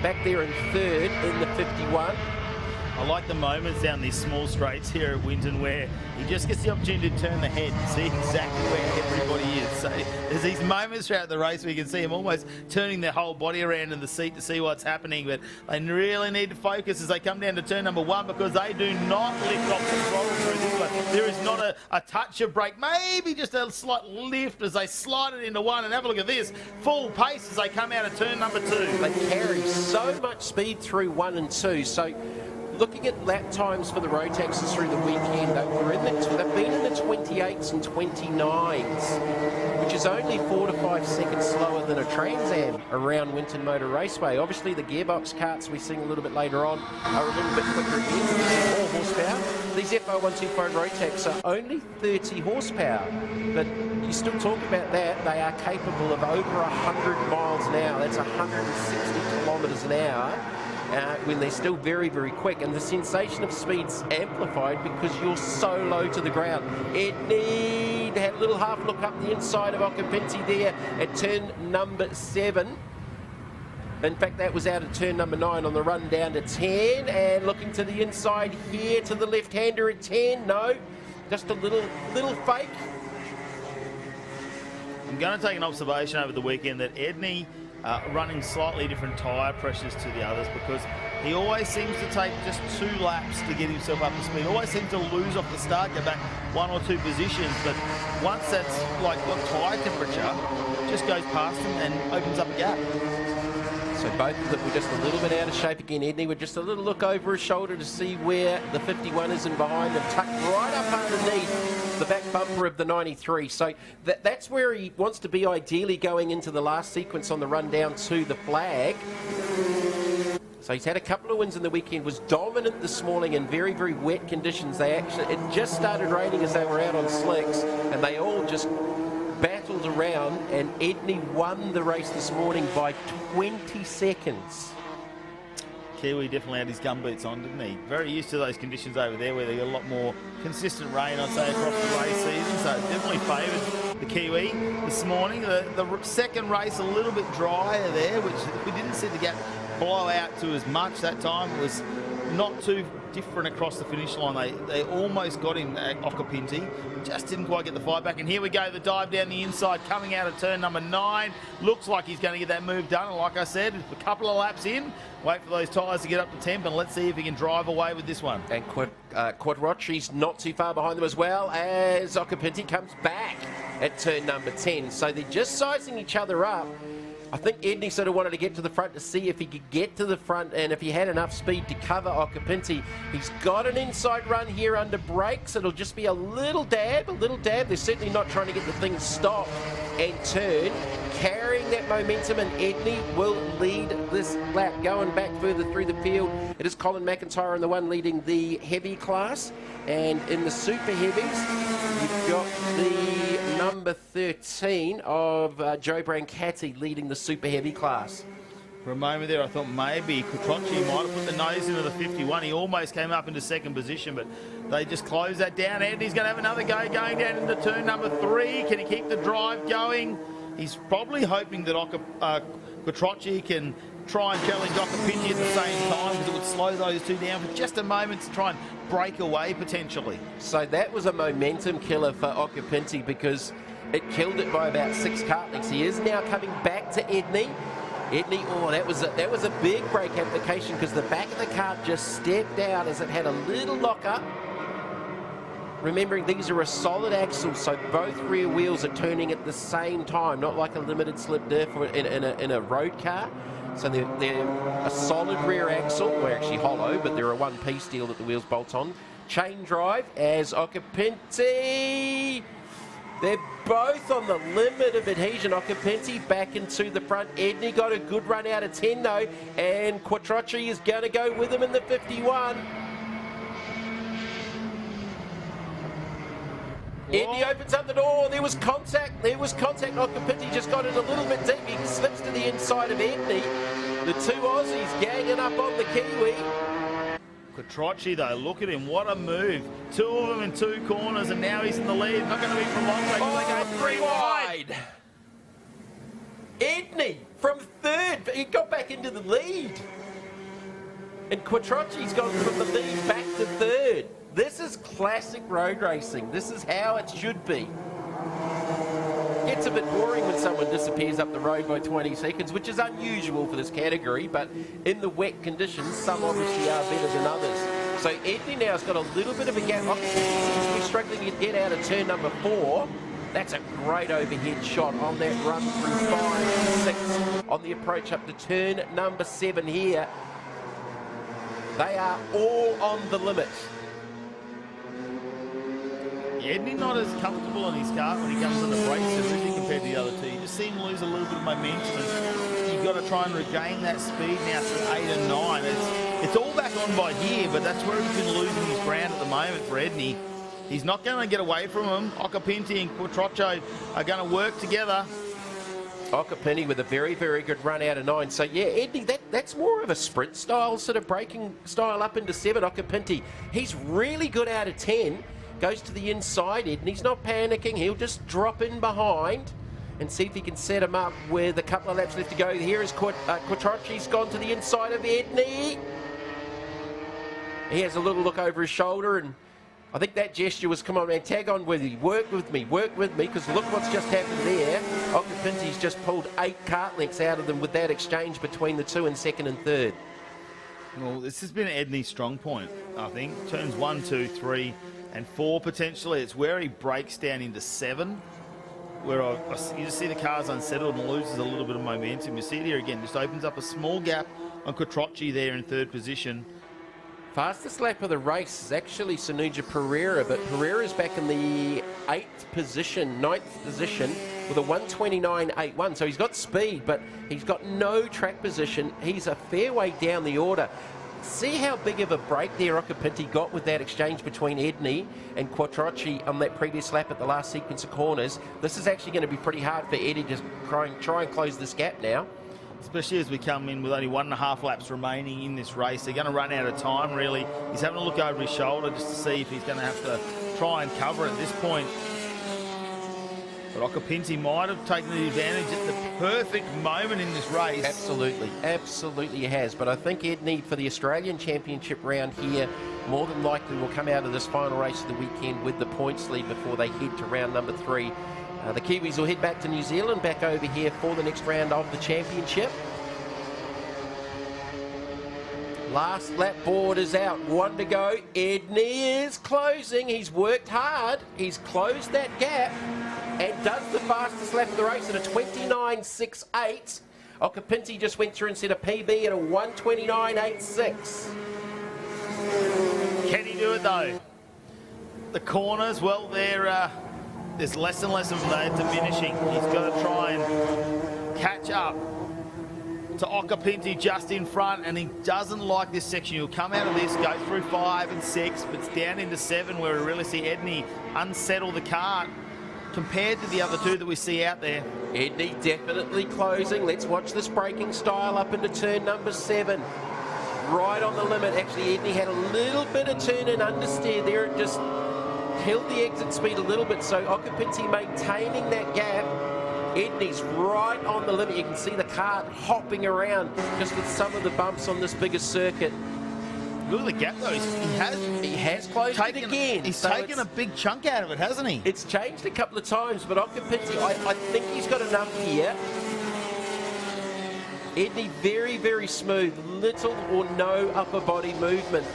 back there in third in the 51. I like the moments down these small straights here at Winton where he just gets the opportunity to turn the head and see exactly where everybody is. So there's these moments throughout the race where you can see him almost turning their whole body around in the seat to see what's happening. But they really need to focus as they come down to turn number 1, because they do not lift off the throttle through this one. There is not a touch of brake, maybe just a slight lift as they slide it into 1. And have a look at this, full pace as they come out of turn number 2. They carry so much speed through 1 and 2. So looking at lap times for the Rotaxes through the weekend, they've been in the 28s and 29s, which is only 4 to 5 seconds slower than a Trans Am around Winton Motor Raceway. Obviously, the gearbox karts we're seeing a little bit later on are a little bit quicker again, more horsepower. These FO125 Rotax are only 30 horsepower, but you still talk about that, they are capable of over 100 miles an hour. That's 160 kilometres an hour. When they're still very, very quick. And the sensation of speed's amplified because you're so low to the ground. Edney had a little half look up the inside of occupancy there at turn number 7. In fact, that was out at turn number 9 on the run down to 10. And looking to the inside here to the left-hander at 10. No, just a little fake. I'm going to take an observation over the weekend that Edney running slightly different tyre pressures to the others, because he always seems to take just 2 laps to get himself up to speed. Always seems to lose off the start, get back 1 or 2 positions, but once that's like got tyre temperature, just goes past him and opens up a gap. So both of them were just a little bit out of shape again. Edney with just a little look over his shoulder to see where the 51 is, and behind him, tucked right up underneath the back bumper of the 93. So that's where he wants to be, ideally going into the last sequence on the run down to the flag. So he's had a couple of wins in the weekend, was dominant this morning in very, very wet conditions. It just started raining as they were out on slicks, and they all just battled around, and Edney won the race this morning by 20 seconds. Kiwi definitely had his gumboots on, didn't he? Very used to those conditions over there where they get a lot more consistent rain, I'd say, across the race season. So it definitely favoured the Kiwi this morning. The second race a little bit drier there, which we didn't see the gap blow out to as much that time. It was not too different across the finish line. They almost got him at Okapinti, just didn't quite get the fight back. And here we go, the dive down the inside, coming out of turn number 9. Looks like he's going to get that move done. And like I said, a couple of laps in, wait for those tyres to get up to temp, and let's see if he can drive away with this one. And Quattrocchi's not too far behind them as well, as Okapinti comes back at turn number 10. So they're just sizing each other up. I think Edney sort of wanted to get to the front to see if he could get to the front and if he had enough speed to cover Okapinti. He's got an inside run here under brakes. It'll just be a little dab, They're certainly not trying to get the thing stopped and turn. Carrying that momentum, and Edney will lead this lap. Going back further through the field, it is Colin McIntyre and the one leading the heavy class. And in the super heavies, you've got the number 13 of Joe Brancati leading the super heavy class. For a moment there, I thought maybe Crutcher might have put the nose into the 51. He almost came up into second position, but they just closed that down. Edney's going to have another go going down into turn number 3. Can he keep the drive going? He's probably hoping that Crutcher can try and challenge Okapinti at the same time, because it would slow those two down for just a moment to try and break away potentially. So that was a momentum killer for Okapinti, because it killed it by about 6 kart lengths. He is now coming back to Edney. Edney, oh, that was a big brake application, because the back of the kart just stepped out as it had a little lock up. Remembering these are a solid axle, so both rear wheels are turning at the same time, not like a limited slip diff in a road car. So they're a solid rear axle. Well, actually hollow, but they're a one-piece deal that the wheels bolt on. Chain drive as Okapinti. They're both on the limit of adhesion. Okapinti back into the front. Edney got a good run out of 10 though, and Quattrocchi is going to go with him in the 51. Edney opens up the door. There was contact. Okapinti just got in a little bit deep. He slips to the inside of Edney. The two Aussies ganging up on the Kiwi. Quattrocchi though, look at him, what a move. 2 of them in 2 corners, and now he's in the lead. Not going to be from long range. They go 3 wide. Edney from 3rd, but he got back into the lead. And Quattrocchi's gone from the lead back to 3rd. This is classic road racing. This is how it should be. Gets a bit boring when someone disappears up the road by 20 seconds, which is unusual for this category, but in the wet conditions, some obviously are better than others. So Edney now has got a little bit of a gap. Seems to be struggling to get out of turn number 4. That's a great overhead shot on that run through 5 and 6 on the approach up to turn number 7 here. They are all on the limit. Edney not as comfortable on his car when he comes on the brakes, really, compared to the other two. You just see him lose a little bit of momentum, and you've got to try and regain that speed now through 8 and 9. It's all back on by here, but that's where he's been losing his ground at the moment for Edney. He's not going to get away from him. Okapinti and Quattrocchi are going to work together. Okapinti with a very, very good run out of 9. So yeah, Edney, that's more of a sprint style, sort of braking style up into 7. Okapinti, he's really good out of 10. Goes to the inside, Edney's not panicking. He'll just drop in behind and see if he can set him up with a couple of laps left to go. Here is Quattrocchi's gone to the inside of Edney. He has a little look over his shoulder, and I think that gesture was, come on man, tag on with you, work with me, because look what's just happened there. Okapinti's just pulled 8 kart lengths out of them with that exchange between the 2 in 2nd and 3rd. Well, this has been Edney's strong point, I think. Turns 1, 2, 3 and 4 potentially. It's where he breaks down into 7, where you just see the car's unsettled and loses a little bit of momentum. You see it here again, just opens up a small gap on Quattrocchi there in 3rd position. Fastest lap of the race is actually Sonuja Pereira, but Pereira's back in the 9th position with a 1:29.81. So he's got speed, but he's got no track position. He's a fair way down the order. See how big of a break there Okapinti got with that exchange between Edney and Quattrocchi on that previous lap at the last sequence of corners. This is actually going to be pretty hard for Eddie to try and close this gap now. Especially as we come in with only 1.5 laps remaining in this race. They're going to run out of time, really. He's having a look over his shoulder just to see if he's going to have to try and cover at this point. But Okapinti might have taken the advantage at the perfect moment in this race. Absolutely he has. But I think Edney, for the Australian Championship round here, more than likely will come out of this final race of the weekend with the points lead before they head to round number 3. The Kiwis will head back to New Zealand, back over here for the next round of the championship. Last lap board is out, 1 to go. Edney is closing, he's worked hard, he's closed that gap and does the fastest lap of the race at a 29.68. Okapinti just went through and set a PB at a 129.86. Can he do it though? The corners, well, there's less and less of them. They're diminishing. He's got to try and catch up to Okapinti just in front, and he doesn't like this section. He'll come out of this, go through 5 and 6, but it's down into 7 where we really see Edney unsettle the cart compared to the other two that we see out there. Edney definitely closing. Let's watch this braking style up into turn number 7. Right on the limit. Actually, Edney had a little bit of turn and understeer there. It just held the exit speed a little bit, so Okapinti maintaining that gap. Edney's right on the limit. You can see the cart hopping around just with some of the bumps on this bigger circuit. Look at the gap though. He has closed it again. He's taken a big chunk out of it, hasn't he? It's changed a couple of times, but Okapinti, I think he's got enough here. Edney very, very smooth. Little or no upper body movement.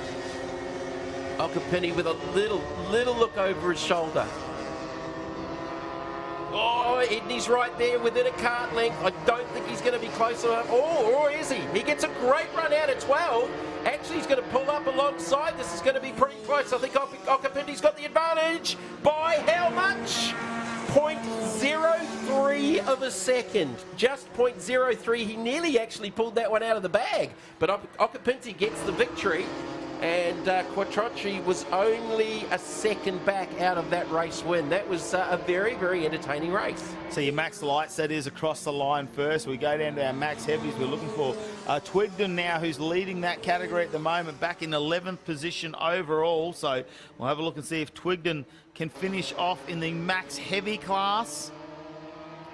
Okapinti with a little look over his shoulder. Oh, Edney's right there within a cart length. I don't think he's going to be close enough. Oh, or is he? He gets a great run out at 12. Actually, he's going to pull up alongside. This is going to be pretty close. I think Okapinti's got the advantage. By how much? 0.03 of a second. Just 0.03. He nearly actually pulled that one out of the bag. But Okapinti gets the victory. And Crutcher was only a second back out of that race win. That was a very, very entertaining race. So your max lights, that is, across the line first. We go down to our max heavies. We're looking for Twigden now, who's leading that category at the moment, back in 11th position overall. So we'll have a look and see if Twigden can finish off in the max heavy class.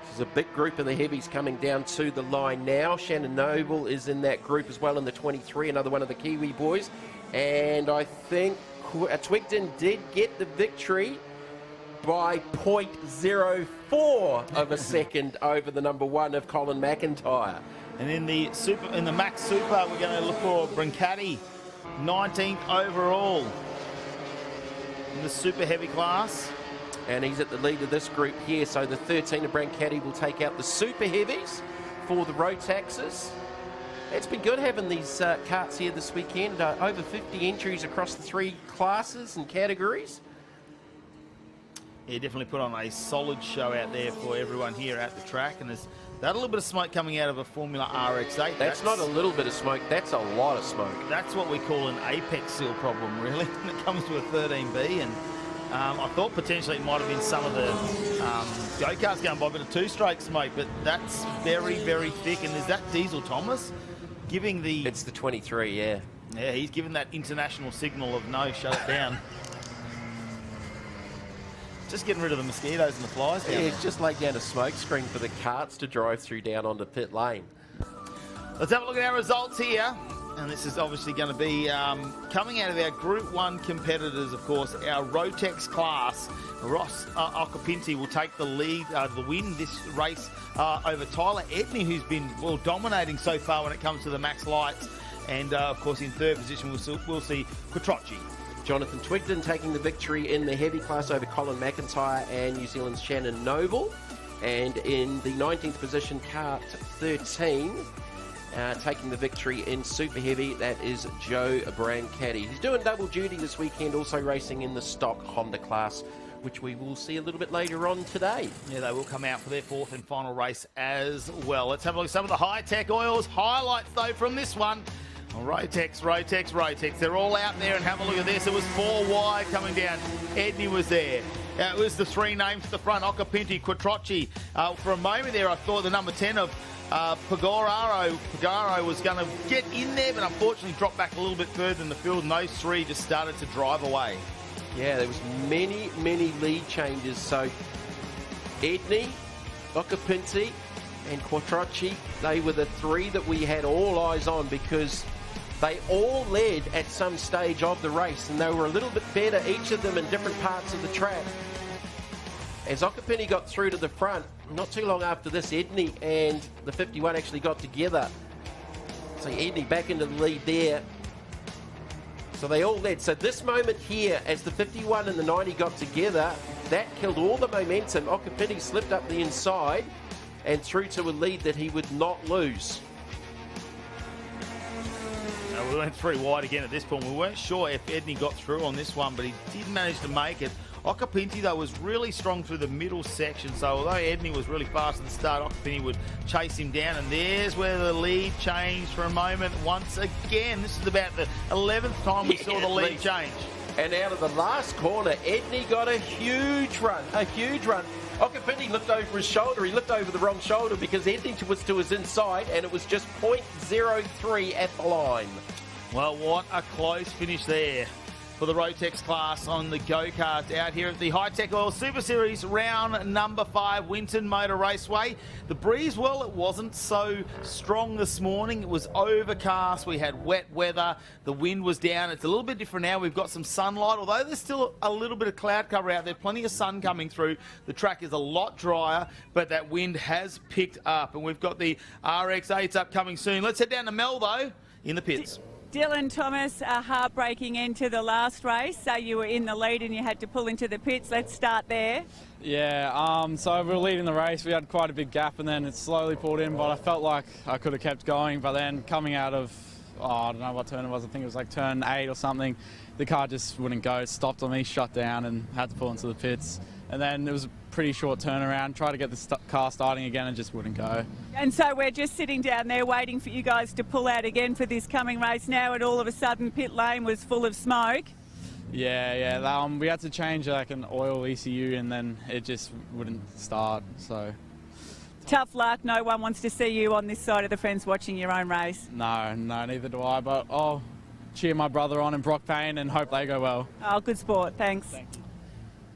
There's a big group of the heavies coming down to the line now. Shannon Noble is in that group as well in the 23, another one of the Kiwi boys. And I think Twigden did get the victory by 0.04 of a second over the number 1 of Colin McIntyre. And in the Max Super, we're going to look for Brancati, 19th overall in the super heavy class. And he's at the lead of this group here, so the 13 of Brancati will take out the super heavies for the Rotaxes. It's been good having these karts here this weekend. Over 50 entries across the 3 classes and categories. Yeah, definitely put on a solid show out there for everyone here at the track. And there's that little bit of smoke coming out of a Formula RX-8. That's not a little bit of smoke, that's a lot of smoke. That's what we call an apex seal problem, really, when it comes to a 13B. And I thought potentially it might have been some of the go-karts going by, a bit of 2-stroke smoke, but that's very, very thick. And there's that Diesel Thomas giving the... It's the 23, yeah. Yeah, he's given that international signal of no, shut it down. Just getting rid of the mosquitoes and the flies down it's just laid down a smoke screen for the karts to drive through down onto pit lane. Let's have a look at our results here. And this is obviously going to be coming out of our Group 1 competitors, of course. Our Rotex class, Ross Okapinti will take the lead, the win this race over Tyler Edney, who's been, well, dominating so far when it comes to the max lights. And, of course, in 3rd position, we'll see Crutcher. Jonathan Twigden taking the victory in the heavy class over Colin McIntyre and New Zealand's Shannon Noble. And in the 19th position, kart 13, taking the victory in super heavy, that is Joe Brancati. He's doing double duty this weekend, also racing in the stock Honda class, which we will see a little bit later on today. Yeah, they will come out for their 4th and final race as well. Let's have a look at some of the Hi-Tec oils. Highlights, though, from this one. Rotex. They're all out there, and have a look at this. It was 4 wide coming down. Edney was there. It was the 3 names at the front, Okapinti, Crutcher. For a moment there, I thought the number 10 of Pagaro was going to get in there, but unfortunately dropped back a little bit further in the field, and those 3 just started to drive away. Yeah, there was many lead changes. So Edney, Okapinti and Crutcher, they were the 3 that we had all eyes on, because They all led at some stage of the race, and they were a little bit better, each of them in different parts of the track. As Okapini got through to the front, not too long after this, Edney and the 51 actually got together. So Edney back into the lead there. So they all led. So this moment here, as the 51 and the 90 got together, that killed all the momentum. Okapini slipped up the inside and through to a lead that he would not lose. We went 3 wide again at this point. We weren't sure if Edney got through on this one, but he did manage to make it. Okapini, though, was really strong through the middle section, so although Edney was really fast at the start, Okapini would chase him down, and there's where the lead changed for a moment once again. This is about the 11th time we saw the lead change. And out of the last corner, Edney got a huge run, Okapini looked over his shoulder. He looked over the wrong shoulder because Edney was to his inside, and it was just 0.03 at the line. Well, what a close finish there for the Rotex class on the go-karts out here at the Hi-Tec Oil Super Series round number 5, Winton Motor Raceway. The breeze, well, it wasn't so strong this morning. It was overcast. We had wet weather. The wind was down. It's a little bit different now. We've got some sunlight, although there's still a little bit of cloud cover out there. Plenty of sun coming through. The track is a lot drier, but that wind has picked up, and we've got the RX-8s upcoming soon. Let's head down to Mel, though, in the pits. Dylan Thomas, a heartbreaking end to the last race. So you were in the lead and you had to pull into the pits. Let's start there. Yeah, so we were leading the race. We had quite a big gap and then it slowly pulled in, but I felt like I could have kept going. But then coming out of, I don't know what turn it was, I think it was like turn 8 or something, the car just wouldn't go. It stopped on me, shut down, and had to pull into the pits. And then it was a pretty short turnaround, tried to get the car starting again and just wouldn't go. And so we're just sitting down there waiting for you guys to pull out again for this coming race now, and all of a sudden pit lane was full of smoke. Yeah, we had to change like an oil ECU and then it just wouldn't start, so. Tough luck, no one wants to see you on this side of the fence watching your own race. No, neither do I, but I'll cheer my brother on and Brock Payne and hope they go well. Oh, good sport, thanks. Thank you.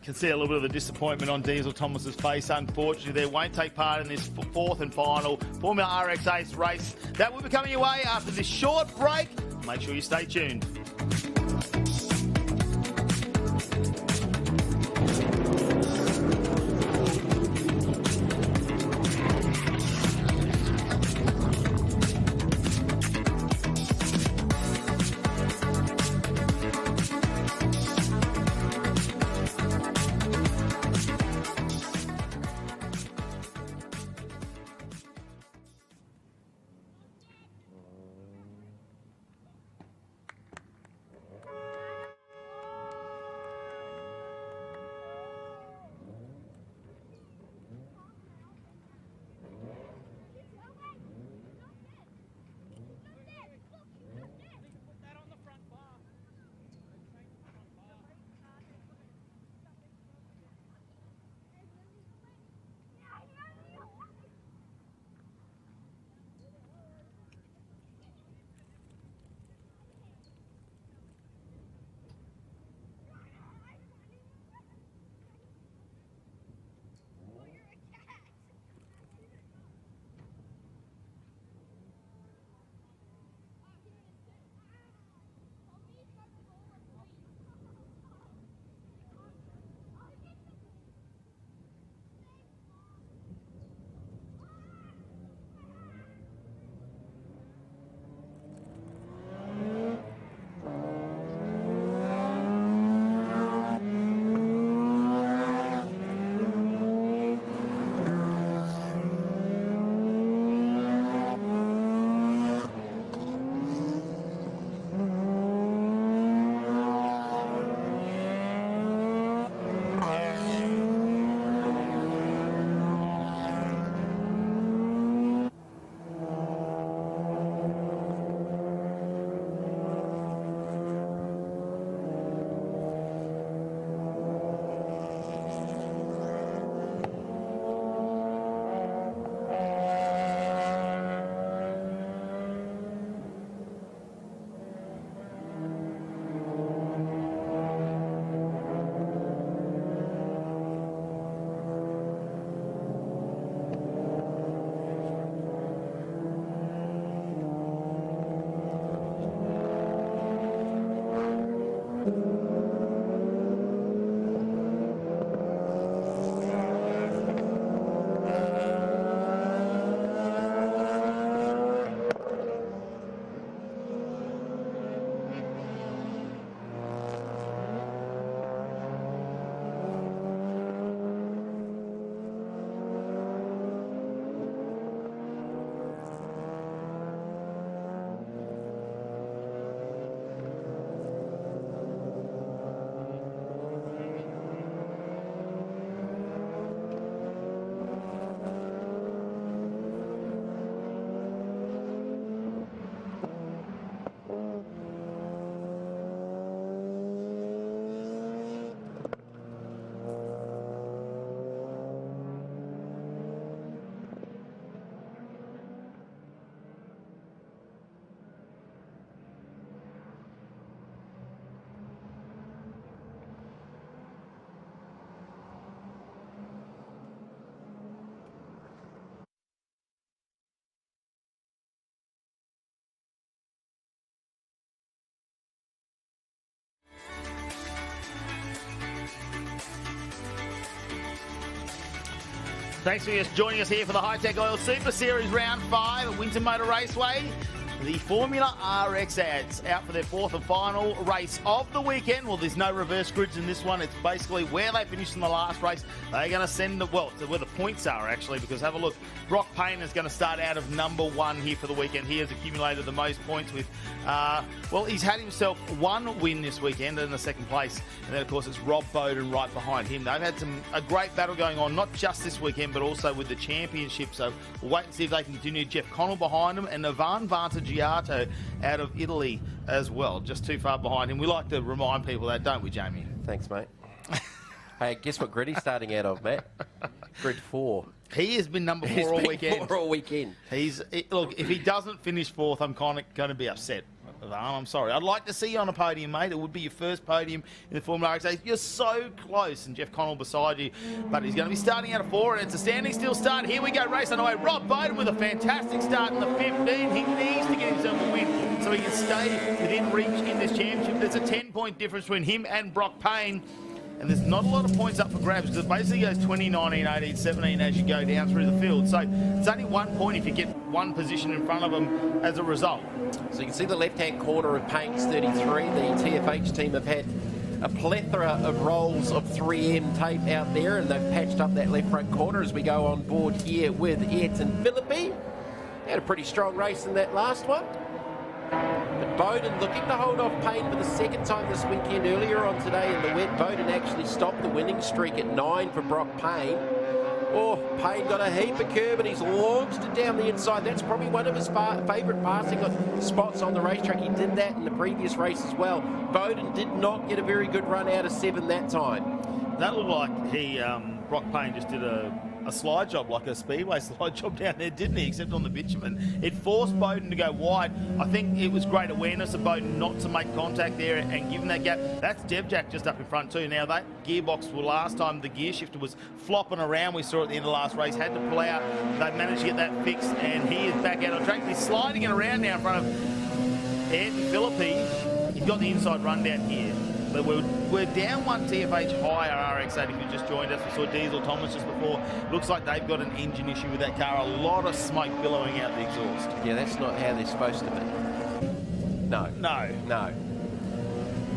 Can see a little bit of the disappointment on Diesel Thomas's face. Unfortunately, they won't take part in this 4th and final Formula RX8 race. That will be coming your way after this short break. Make sure you stay tuned. Thanks for joining us here for the Hi-Tec Oil Super Series Round 5 at Winton Motor Raceway. The Formula RX ads out for their fourth and final race of the weekend. Well, there's no reverse grids in this one. It's basically where they finished in the last race. They're going to send the, well, where the points are actually, because have a look. Brock Payne is going to start out of number 1 here for the weekend. He has accumulated the most points with, well, he's had himself 1 win this weekend in the second place. And then, of course, it's Rob Bowden right behind him. They've had a great battle going on, not just this weekend, but also with the championship. So we'll wait and see if they can continue. Jeff Connell behind him and Ivan Vantagiato out of Italy as well, just too far behind him. We like to remind people that, don't we, Jamie? Thanks, mate. Hey, guess what grid he's starting out of, Matt? Grid 4. He has been number 4 all weekend. 4 all weekend. Look, if he doesn't finish 4th, I'm kind of going to be upset. I'm sorry. I'd like to see you on a podium, mate. It would be your first podium in the Formula RX. You're so close, and Jeff Connell beside you. But he's going to be starting out of 4, and it's a standing still start. Here we go, race underway. Rob Bowden with a fantastic start in the 15. He needs to get himself a win so he can stay within reach in this championship. There's a 10-point difference between him and Brock Payne. And there's not a lot of points up for grabs because it basically goes 20, 19, 18, 17 as you go down through the field. So it's only 1 point if you get 1 position in front of them as a result. So you can see the left-hand corner of Payne's 33. The TFH team have had a plethora of rolls of 3M tape out there, and they've patched up that left front corner as we go on board here with Ayrton Philippi. Had a pretty strong race in that last one. But Bowden looking to hold off Payne for the second time this weekend. Earlier on today in the wet, Bowden actually stopped the winning streak at 9 for Brock Payne. Oh, Payne got a heap of curb and he's launched it down the inside. That's probably one of his favourite passing spots on the racetrack. He did that in the previous race as well. Bowden did not get a very good run out of 7 that time. That looked like Brock Payne just did a slide job, like a speedway slide job down there, didn't he? Except on the bitumen. It forced Bowden to go wide. I think it was great awareness of Bowden not to make contact there and give him that gap. That's Devjack just up in front too. Now that gearbox, well, last time the gear shifter was flopping around, we saw at the end of the last race, had to pull out. They managed to get that fixed and he is back out on track. He's sliding it around now in front of Ayrton Philippi. He's got the inside run down here. But we're down 1 TFH higher RX8 if you just joined us. We saw Diesel Thomas just before. Looks like they've got an engine issue with that car. A lot of smoke billowing out the exhaust. Yeah, that's not how they're supposed to be. No. No. No.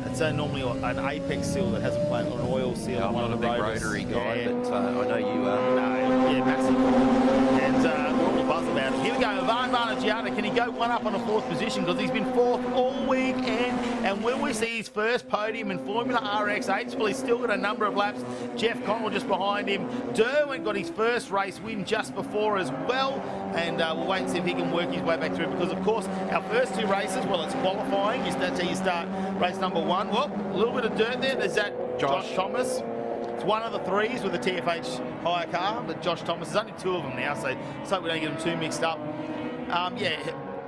It's normally an apex seal that hasn't planted, or an oil seal. Yeah, I'm not a big rotary guy, yeah. but I know you are. No, yeah, massive. And we're all buzzed about it. Here we go, Ivan Vantagiato. Can he go 1 up on a 4th position? Because he's been 4th all weekend. And will we see his first podium in Formula RX8? Well, he's still got a number of laps. Jeff Connell just behind him. Derwent got his first race win just before as well. And we'll wait and see if he can work his way back through. Because, of course, our first 2 races, well, it's qualifying. That's how you start race number 1. Well, a little bit of dirt there. There's that Josh Thomas. It's one of the 3s with a TFH hire car, but Josh Thomas, there's only 2 of them now, so hope we don't get them too mixed up. Yeah,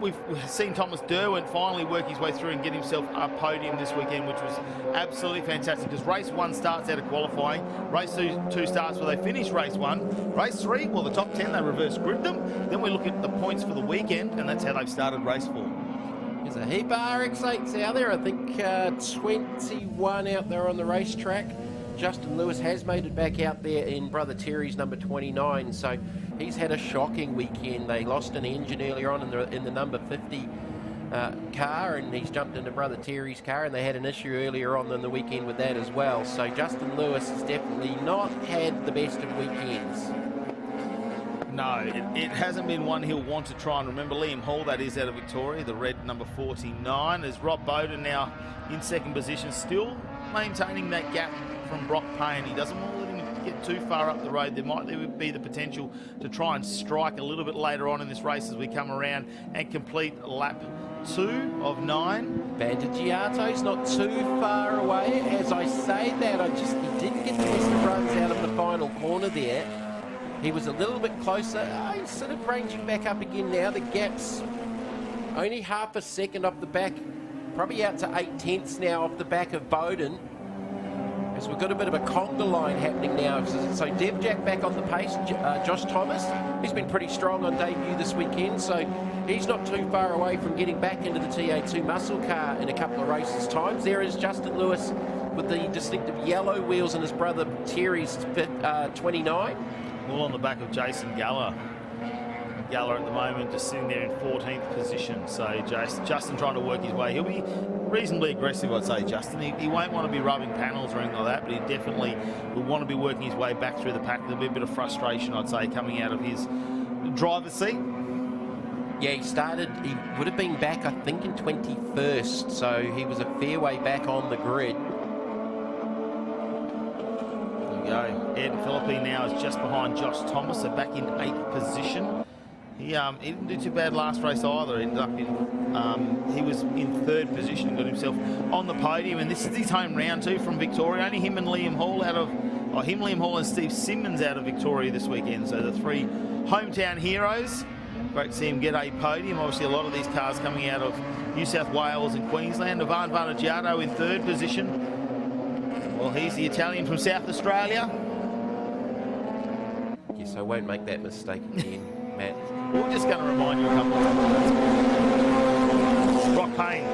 we've seen Thomas Derwent finally work his way through and get himself a podium this weekend, which was absolutely fantastic, because race 1 starts out of qualifying, race 2 starts where they finish race 1, race 3, well, the top 10, they reverse grid them, then we look at the points for the weekend, and that's how they've started race 4. There's a heap of RX8s out there. I think 21 out there on the racetrack. Justin Lewis has made it back out there in Brother Terry's number 29, so he's had a shocking weekend. They lost an engine earlier on in the number 50 car, and he's jumped into Brother Terry's car, and they had an issue earlier on in the weekend with that as well. So Justin Lewis has definitely not had the best of weekends. No, it hasn't been one he'll want to try and remember. Liam Hall, that is, out of Victoria, the red number 49. As Rob Bowden now in 2nd position, still maintaining that gap from Brock Payne. He doesn't want to let him get too far up the road. There might be the potential to try and strike a little bit later on in this race as we come around and complete lap 2 of 9. Vantagiato's not too far away. As I say that, he didn't get the best of runs out of the final corner there. He was a little bit closer. He's sort of ranging back up again now. The gap's only half a second off the back, probably out to 8/10 now off the back of Bowden. As we've got a bit of a conga line happening now. So Devjack back on the pace. Josh Thomas, he's been pretty strong on debut this weekend, so he's not too far away from getting back into the TA2 muscle car in a couple of races' times. There is Justin Lewis with the distinctive yellow wheels in his brother Terry's 29. All on the back of Jason Galler. Galler at the moment just sitting there in 14th position. So Justin trying to work his way. He'll be reasonably aggressive, I'd say, Justin. He won't want to be rubbing panels or anything like that, but he definitely will want to be working his way back through the pack. There'll be a bit of frustration, I'd say, coming out of his driver's seat. Yeah, he would have been back, I think, in 21st, so he was a fair way back on the grid. There we go. Ed Philippi now is just behind Josh Thomas, so back in 8th position. He didn't do too bad last race either. Ended up in, he was in 3rd position, got himself on the podium, and this is his home round too from Victoria. Only him and Liam Hall Liam Hall and Steve Simmons out of Victoria this weekend. So the 3 hometown heroes. Great to see him get a podium. Obviously a lot of these cars coming out of New South Wales and Queensland. Ivan Vaneggiato in 3rd position. Well, he's the Italian from South Australia. Yes, I won't make that mistake again, Matt. We're just going to remind you a couple of times. Brock Payne,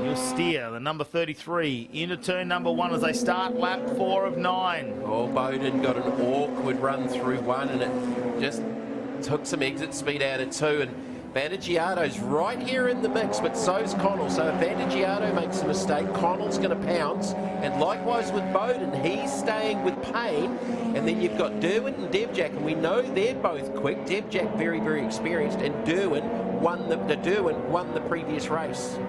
he'll steer the number 33 into turn number 1 as they start lap 4 of 9. Oh, Bowden got an awkward run through 1 and it just took some exit speed out of 2. And Vaneggiato's right here in the mix, but so's Connell. So if Vaneggiato makes a mistake, Connell's going to pounce. And likewise with Bowden, he's staying with Payne. And then you've got Derwin and Devjack, and we know they're both quick. Devjack very, very experienced, and Derwin won the previous race.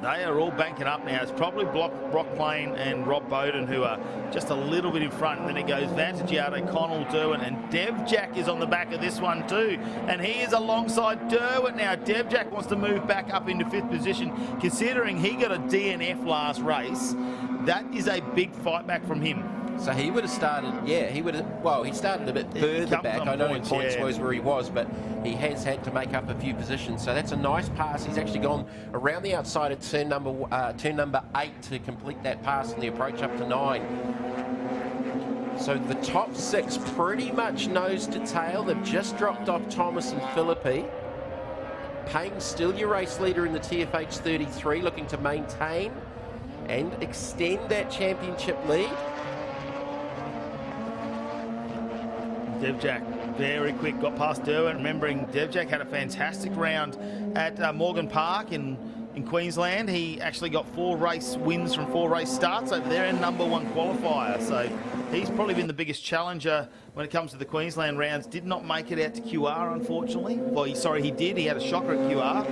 They are all banking up now. It's probably Brock Payne and Rob Bowden who are just a little bit in front. And then it goes Vaneggiato, Connell, Derwin, and Devjack is on the back of this one too. And he is alongside Derwin now. Devjack wants to move back up into 5th position, considering he got a DNF last race. That is a big fight back from him. So he would have started, he started a bit further back. I know in points was where he was, but he has had to make up a few positions. So that's a nice pass. He's actually gone around the outside of turn number 8 to complete that pass and the approach up to 9. So the top 6 pretty much nose to tail. They've just dropped off Thomas and Philippi. Payne's still your race leader in the TFH 33, looking to maintain and extend that championship lead. Devjack, very quick, got past Derwin. Remembering Devjack had a fantastic round at Morgan Park in Queensland. He actually got 4 race wins from 4 race starts over there and number 1 qualifier. So he's probably been the biggest challenger when it comes to the Queensland rounds. Did not make it out to QR, unfortunately. Well, he did. He had a shocker at QR.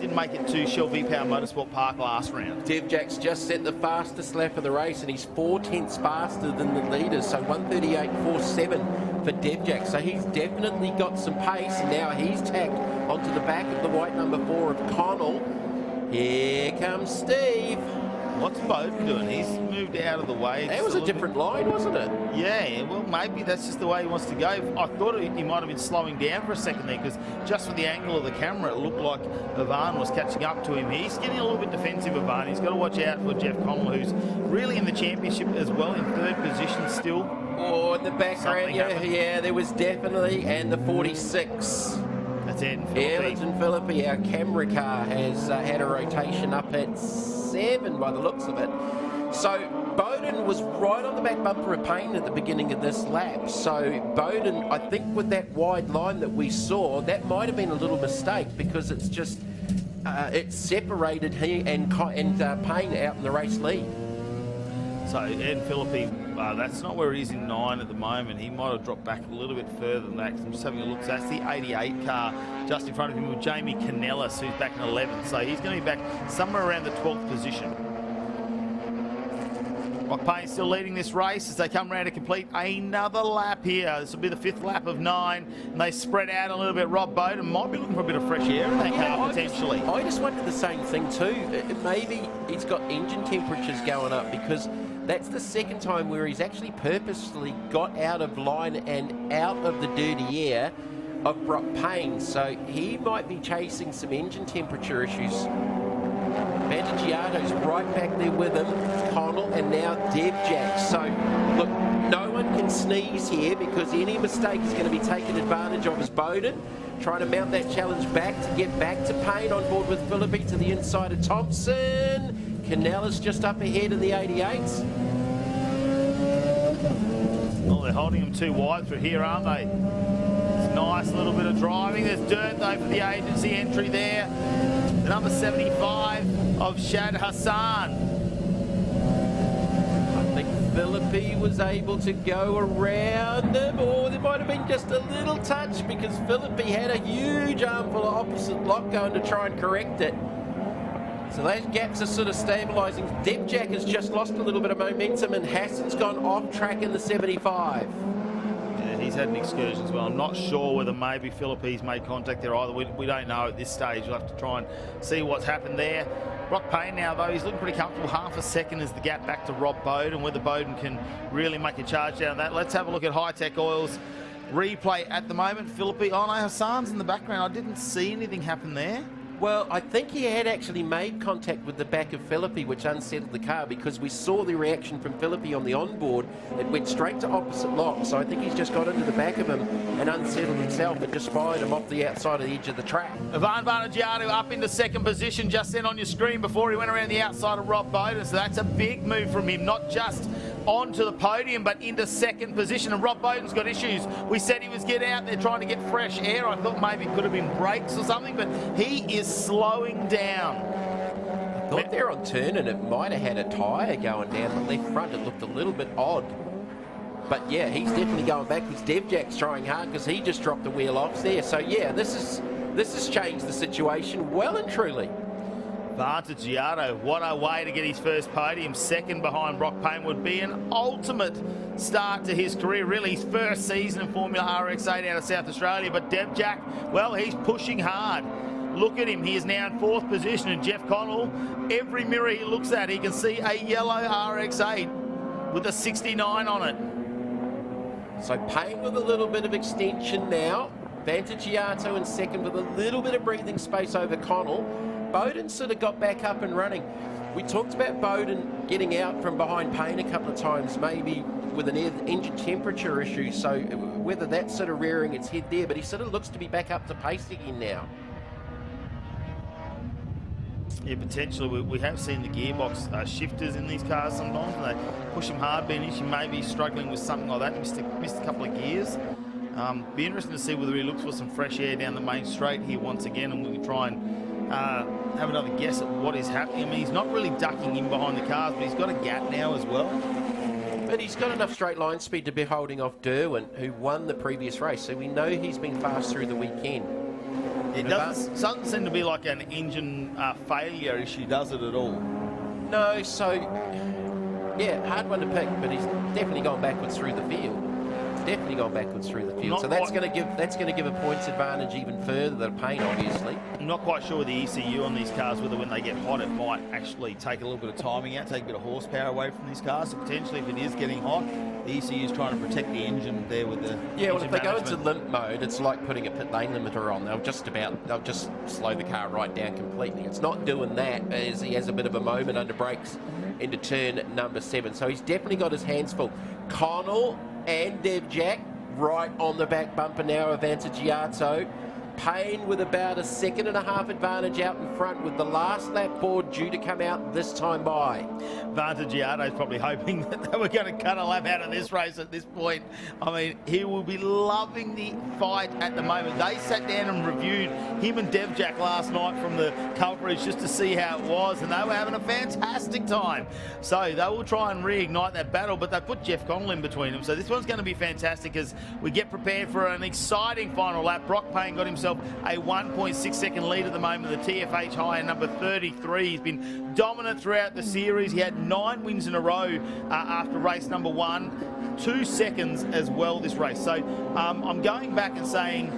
Didn't make it to Shell V-Power Motorsport Park last round. Devjack's just set the fastest lap of the race, and he's 4 tenths faster than the leaders. So 1:38.47 for Devjack. So he's definitely got some pace, and now he's tacked onto the back of the white number 4 of Connell. Here comes Steve. What's Bowden doing? He's moved out of the way. That was a different line, wasn't it? Yeah, well, maybe that's just the way he wants to go. I thought he might have been slowing down for a second there, because just with the angle of the camera, it looked like Ivan was catching up to him. He's getting a little bit defensive, Ivan. He's got to watch out for Jeff Connell, who's really in the championship as well, in 3rd position still. Oh, in the background, yeah, there was definitely, and the 46. That's it. Everton Philippi, our camera car, has had a rotation up at 7 by the looks of it. So Bowden was right on the back bumper of Payne at the beginning of this lap. So Bowden, I think with that wide line that we saw, that might have been a little mistake, because it's just, it separated he and Payne out in the race lead. So Ed Philippi, that's not where he is in 9 at the moment. He might have dropped back a little bit further than that. I'm just having a look. So that's the 88 car just in front of him with Jamie Canellis, who's back in 11th. So he's going to be back somewhere around the 12th position. Brock Payne still leading this race as they come around to complete another lap here. This will be the 5th lap of 9, and they spread out a little bit. Rob Bowden might be looking for a bit of fresh air in that car, potentially. I just wondered the same thing too. Maybe he's got engine temperatures going up, because that's the second time where he's actually purposely got out of line and out of the dirty air of Brock Payne. So he might be chasing some engine temperature issues. Vaneggiato's right back there with him, Connell, and now Devjack. So, look, no one can sneeze here, because any mistake is going to be taken advantage of as Bowden trying to mount that challenge back to get back to Payne on board with Philippi to the inside of Thompson. Canellis just up ahead in the 88s. they're holding him too wide through here, aren't they? It's a nice little bit of driving. There's dirt, though, for the agency entry there. The number 75 of Shad Hassan. Philippi was able to go around him, or there might have been just a little touch because Philippi had a huge armful of opposite lock going to try and correct it. So those gaps are sort of stabilising. Debjack has just lost a little bit of momentum and Hassan's gone off track in the 75. Yeah, he's had an excursion as well. I'm not sure whether maybe Philippi's made contact there either. We don't know at this stage. We'll have to try and see what's happened there. Brock Payne now, though, he's looking pretty comfortable. Half a second is the gap back to Rob Bowden, whether Bowden can really make a charge down that. Let's have a look at Hi-Tec Oil's replay at the moment. Philippi, oh no, Hassan's in the background. I didn't see anything happen there. Well, I think he had actually made contact with the back of Philippi, which unsettled the car because we saw the reaction from Philippi on the onboard. It went straight to opposite lock, so I think he's just got into the back of him and unsettled himself and just spied him off the outside of the edge of the track. Ivan Varnagianu up into second position just then on your screen before he went around the outside of Rob Bowden, so that's a big move from him, not just onto the podium but into second position. And Rob Bowden's got issues. We said he was getting out there trying to get fresh air. I thought maybe it could have been brakes or something, but he is slowing down. I thought there on turn and it might have had a tyre going down the left front. It looked a little bit odd. But yeah, he's definitely going backwards. Debjack's trying hard because he just dropped the wheel off there. So yeah, this has changed the situation well and truly. Varnagianu, what a way to get his first podium. Second behind Brock Payne would be an ultimate start to his career. Really, his first season in Formula RX8 out of South Australia. But Debjack, well, he's pushing hard. Look at him. He is now in fourth position. And Jeff Connell, every mirror he looks at, he can see a yellow RX8 with a 69 on it. So Payne with a little bit of extension now. Varnagianu in second with a little bit of breathing space over Connell. Bowden sort of got back up and running. We talked about Bowden getting out from behind Payne a couple of times, maybe with an engine temperature issue, so whether that's sort of rearing its head there, but he sort of looks to be back up to pace again now. Yeah, potentially. We have seen the gearbox shifters in these cars sometimes, and they push them hard. Benish, he may be struggling with something like that, missed a couple of gears. Be interesting to see whether he looks for some fresh air down the main straight here once again, and we can try and have another guess at what is happening. I mean, he's not really ducking in behind the cars, but he's got a gap now as well. But he's got enough straight line speed to be holding off Derwin, who won the previous race, so we know he's been fast through the weekend. It doesn't seem to be like an engine failure issue, does it, at all? No, so, yeah, hard one to pick, but he's definitely gone backwards through the field. Definitely gone backwards through the field, so that's going to give a points advantage even further than Payne, obviously. I'm not quite sure with the ECU on these cars, whether when they get hot it might actually take a little bit of timing out, take a bit of horsepower away from these cars. So potentially, if it is getting hot, the ECU is trying to protect the engine there with the well, if they go into limp mode, it's like putting a pit lane limiter on. They'll just slow the car right down completely. It's not doing that as he has a bit of a moment under brakes into turn number 7. So he's definitely got his hands full. Connell and Debjack right on the back bumper now of Varnagianu. Payne with about a 1.5 seconds advantage out in front with the last lap board due to come out this time by. Varnagianu is probably hoping that they were going to cut a lap out of this race at this point. I mean, he will be loving the fight at the moment. They sat down and reviewed him and Debjack last night from the coverage just to see how it was, and they were having a fantastic time. So they will try and reignite that battle, but they put Jeff Connell in between them. So this one's going to be fantastic as we get prepared for an exciting final lap. Brock Payne got himself a 1.6 second lead at the moment. The TFH high number 33. He's been dominant throughout the series. He had 9 wins in a row after race number 1. 2 seconds as well this race. So I'm going back and saying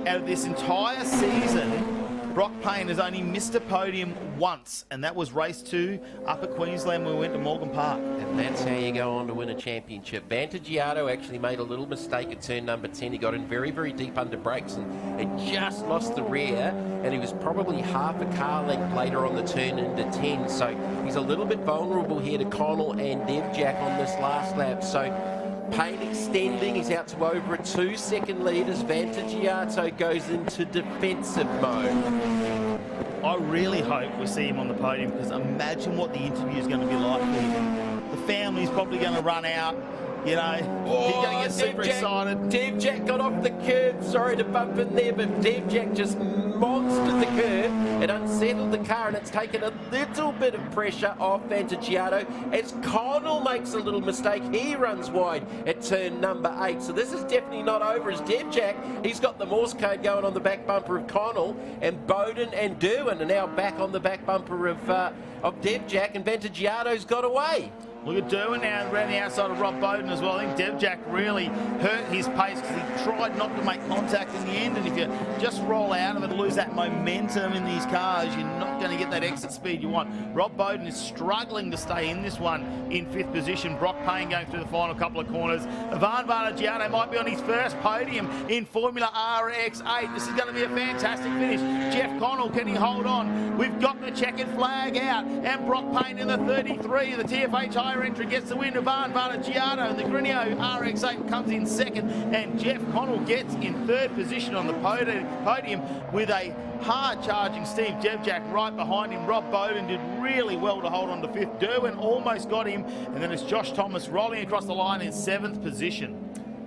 out of this entire season, Brock Payne has only missed a podium once, and that was race 2 up at Queensland when we went to Morgan Park. And that's how you go on to win a championship. Varnagianu actually made a little mistake at turn number 10. He got in very, very deep under brakes and it just lost the rear, and he was probably half a car length later on the turn into 10. So he's a little bit vulnerable here to Connell and Debjack on this last lap. So Payne extending, he's out to over a 2 second lead as Varnagianu goes into defensive mode. I really hope we see him on the podium, because imagine what the interview is going to be like for him. The family's probably going to run out. You know, he's going to get super excited. Dev Jack got off the curb. Sorry to bump in there, but Dev Jack just monstered the curb. It unsettled the car, and it's taken a little bit of pressure off Vantagiato as Connell makes a little mistake. He runs wide at turn number 8. So this is definitely not over as Dev Jack, he's got the Morse code going on the back bumper of Connell, and Bowden and Derwin are now back on the back bumper of Dev Jack, and Vantagiato's got away. Look at Derwin now around the outside of Rob Bowden as well. I think Dev Jack really hurt his pace because he tried not to make contact in the end. And if you just roll out of it, lose that momentum in these cars, you're not going to get that exit speed you want. Rob Bowden is struggling to stay in this one in 5th position. Brock Payne going through the final couple of corners. Ivan Vantagiato might be on his first podium in Formula RX8. This is going to be a fantastic finish. Jeff Connell, can he hold on? We've got the checkered flag out. And Brock Payne in the 33 of the TFH entry gets the win. Ivan Vantagiato and the Grinio RX8 comes in 2nd, and Jeff Connell gets in 3rd position on the podium with a hard charging Steve Dev Jack right behind him. Rob Bowden did really well to hold on to 5th. Derwin almost got him, and then it's Josh Thomas rolling across the line in 7th position.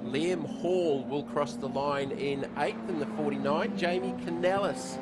Liam Hall will cross the line in 8th in the 49. Jamie Canellis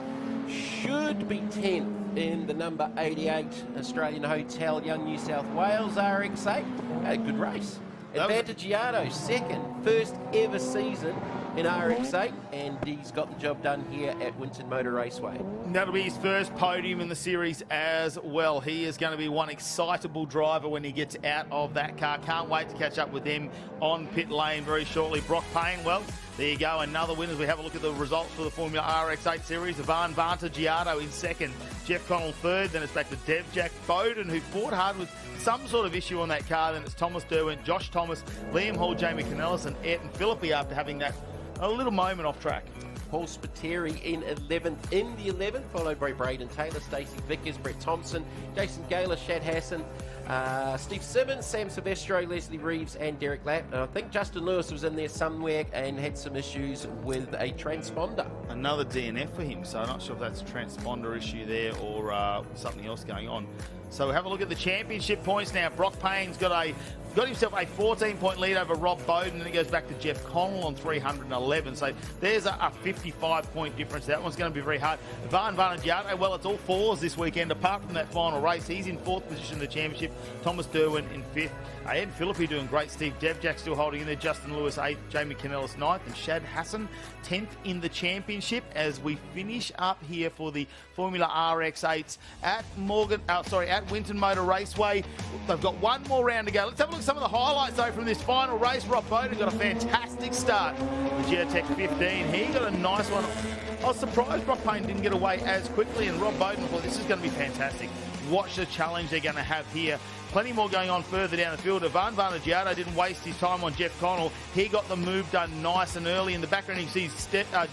should be 10th in the number 88 Australian Hotel Young New South Wales RX8. Had a good race. Vantagiato, 2nd, first ever season in RX8, and he's got the job done here at Winton Motor Raceway. That'll be his first podium in the series as well. He is going to be one excitable driver when he gets out of that car. Can't wait to catch up with him on pit lane very shortly. Brock Payne, well, there you go, another win as we have a look at the results for the Formula RX8 series. Ivan Vantagiato in 2nd, Jeff Connell 3rd, then it's back to Dev Jack. Bowden, who fought hard with some sort of issue on that car, then it's Thomas Derwin, Josh Thomas, Liam Hall, Jamie Canellis and Ayrton Philippi after having that a little moment off track. Paul Spiteri in 11th, followed by Braden Taylor, Stacey Vickers, Brett Thompson, Jason Gaylor, Shad Hassan, Steve Simmons, Sam Silvestro, Leslie Reeves and Derek Lapp. And I think Justin Lewis was in there somewhere and had some issues with a transponder. Another DNF for him, so I'm not sure if that's a transponder issue there or something else going on. So have a look at the championship points now. Brock Payne's got himself a 14-point lead over Rob Bowden, and it goes back to Jeff Connell on 311. So there's a 55-point difference. That one's going to be very hard. Ivan Vantagiato, well, it's all 4s this weekend, apart from that final race. He's in 4th position in the championship. Thomas Derwin in 5th. Ayrton Philippi doing great. Steve Dev Jack still holding in there. Justin Lewis 8th. Jamie Canellis 9th. And Shad Hassan 10th in the championship as we finish up here for the Formula RX8s at Winton Motor Raceway. They've got one more round to go. Let's have a look at some of the highlights though from this final race. Rob Bowden got a fantastic start. The Geotech 15, he got a nice one. I was surprised Brock Payne didn't get away as quickly, and Rob Bowden thought this is going to be fantastic. Watch the challenge they're going to have here. Plenty more going on further down the field. Ivan Vantagiato didn't waste his time on Jeff Connell. He got the move done nice and early. In the background, you see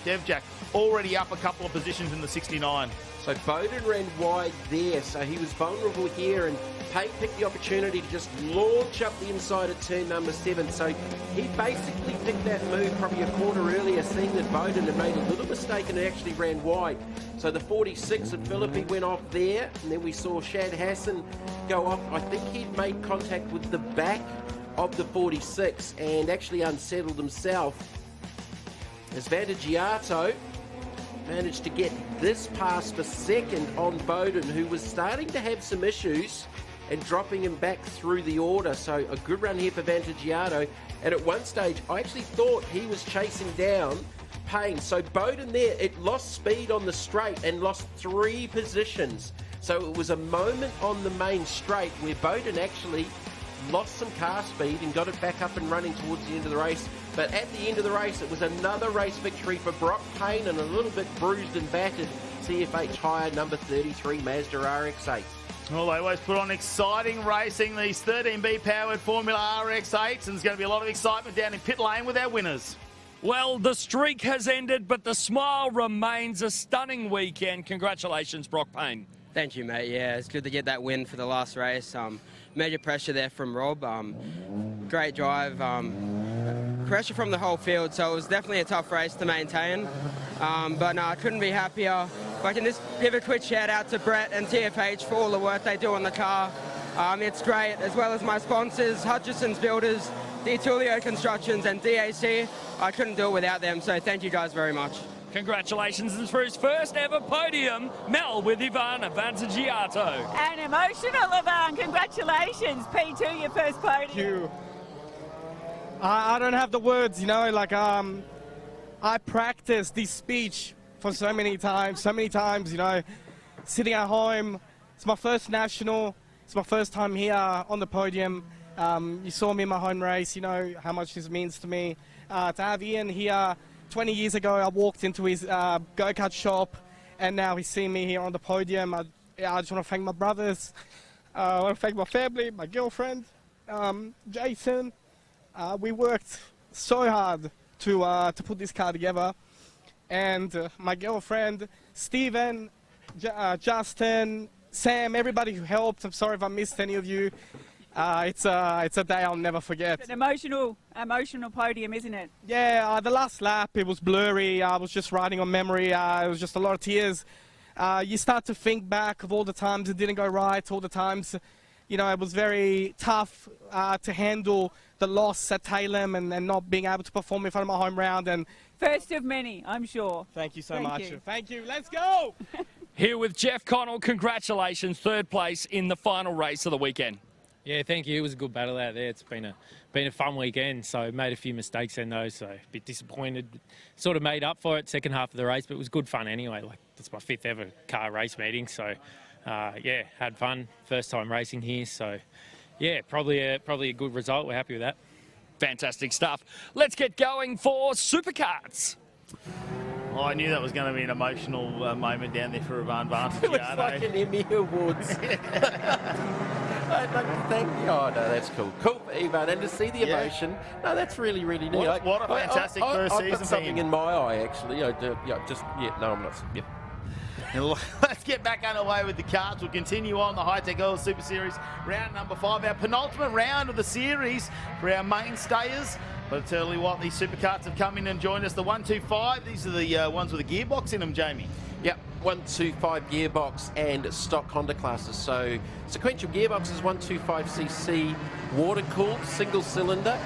Dev Jack already up a couple of positions in the 69. So Bowden ran wide there, so he was vulnerable here, and Payne picked the opportunity to just launch up the inside at turn number 7. So he basically picked that move probably a quarter earlier, seeing that Bowden had made a little mistake and actually ran wide. So the 46 of Philippi went off there, and then we saw Shad Hassan go off. I think he'd made contact with the back of the 46 and actually unsettled himself as Vantagiato managed to get this pass for 2nd on Bowden, who was starting to have some issues, and dropping him back through the order. So a good run here for Vantagiato. And at one stage, I actually thought he was chasing down Payne. So Bowden there, it lost speed on the straight and lost 3 positions. So it was a moment on the main straight where Bowden actually lost some car speed and got it back up and running towards the end of the race. But at the end of the race, it was another race victory for Brock Payne and a little bit bruised and battered CFH Hire number 33 Mazda RX-8. Well, they always put on exciting racing, these 13B powered Formula RX-8s, and there's going to be a lot of excitement down in pit lane with our winners. Well, the streak has ended, but the smile remains. A stunning weekend. Congratulations, Brock Payne. Thank you, mate. Yeah, it's good to get that win for the last race. Major pressure there from Rob. Great drive. Pressure from the whole field, so it was definitely a tough race to maintain. But no, I couldn't be happier. If I can just give a quick shout out to Brett and TFH for all the work they do on the car. It's great, as well as my sponsors, Hutchison's Builders, Tulio Constructions and DAC. I couldn't do it without them, so thank you guys very much. Congratulations, and for his first ever podium, Mel with Ivan Avanzagiato. And emotional, Ivan. Congratulations. P2, your first podium. Thank you. I don't have the words, you know, like I practiced this speech for so many times, you know, sitting at home. It's my first national. It's my first time here on the podium. You saw me in my home race, you know how much this means to me. To have Ian here, 20 years ago I walked into his go-kart shop, and now he's seeing me here on the podium. I just want to thank my brothers. I want to thank my family, my girlfriend, Jason. We worked so hard to put this car together. And my girlfriend, Stephen, Justin, Sam, everybody who helped. I'm sorry if I missed any of you. It's a day I'll never forget. It's an emotional podium, isn't it? Yeah, the last lap, it was blurry. I was just riding on memory. It was just a lot of tears. You start to think back of all the times it didn't go right, all the times, you know, it was very tough to handle the loss at Tailem and not being able to perform in front of my home round. And first of many, I'm sure. Thank you so much. Thank you. Let's go. Here with Jeff Connell, congratulations, third place in the final race of the weekend. Yeah, thank you. It was a good battle out there. It's been a fun weekend. So made a few mistakes in those. So a bit disappointed. Sort of made up for it second half of the race, but it was good fun anyway. Like that's my 5th ever car race meeting. So yeah, had fun. First time racing here. So yeah, probably a good result. We're happy with that. Fantastic stuff. Let's get going for Superkarts. Oh, I knew that was going to be an emotional moment down there for Ivan Avanzagiato. It looks like an Emmy Awards. I'd like to thank you. Oh, no, that's cool. Cool for Ivan. And to see the emotion, no, that's really, really neat. What a fantastic first season I've got something in my eye, actually. No, I'm not. Yep. Let's get back underway with the carts. We'll continue on the Hi-Tec Oil Super Series, round number 5, our penultimate round of the series for our mainstayers. But I tell you what, these Superkarts have come in and joined us. The 125, these are the ones with a gearbox in them, Jamie. Yep, 125 gearbox and stock Honda classes. So sequential gearboxes, 125cc, water-cooled, single cylinder.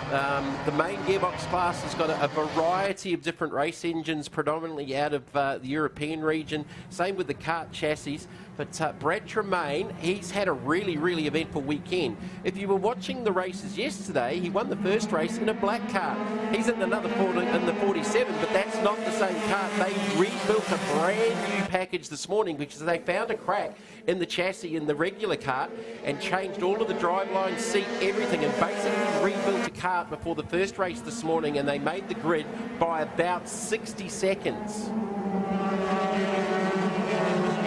The main gearbox class has got a variety of different race engines, predominantly out of the European region. Same with the kart chassis. But Brad Tremaine, he's had a really, really eventful weekend. If you were watching the races yesterday, he won the first race in a black kart. He's in another in the 47, but that's not the same kart. They rebuilt a brand new package this morning because they found a crack in the chassis in the regular kart and changed all of the driveline, seat, everything, and basically rebuilt a kart before the first race this morning, and they made the grid by about 60 seconds.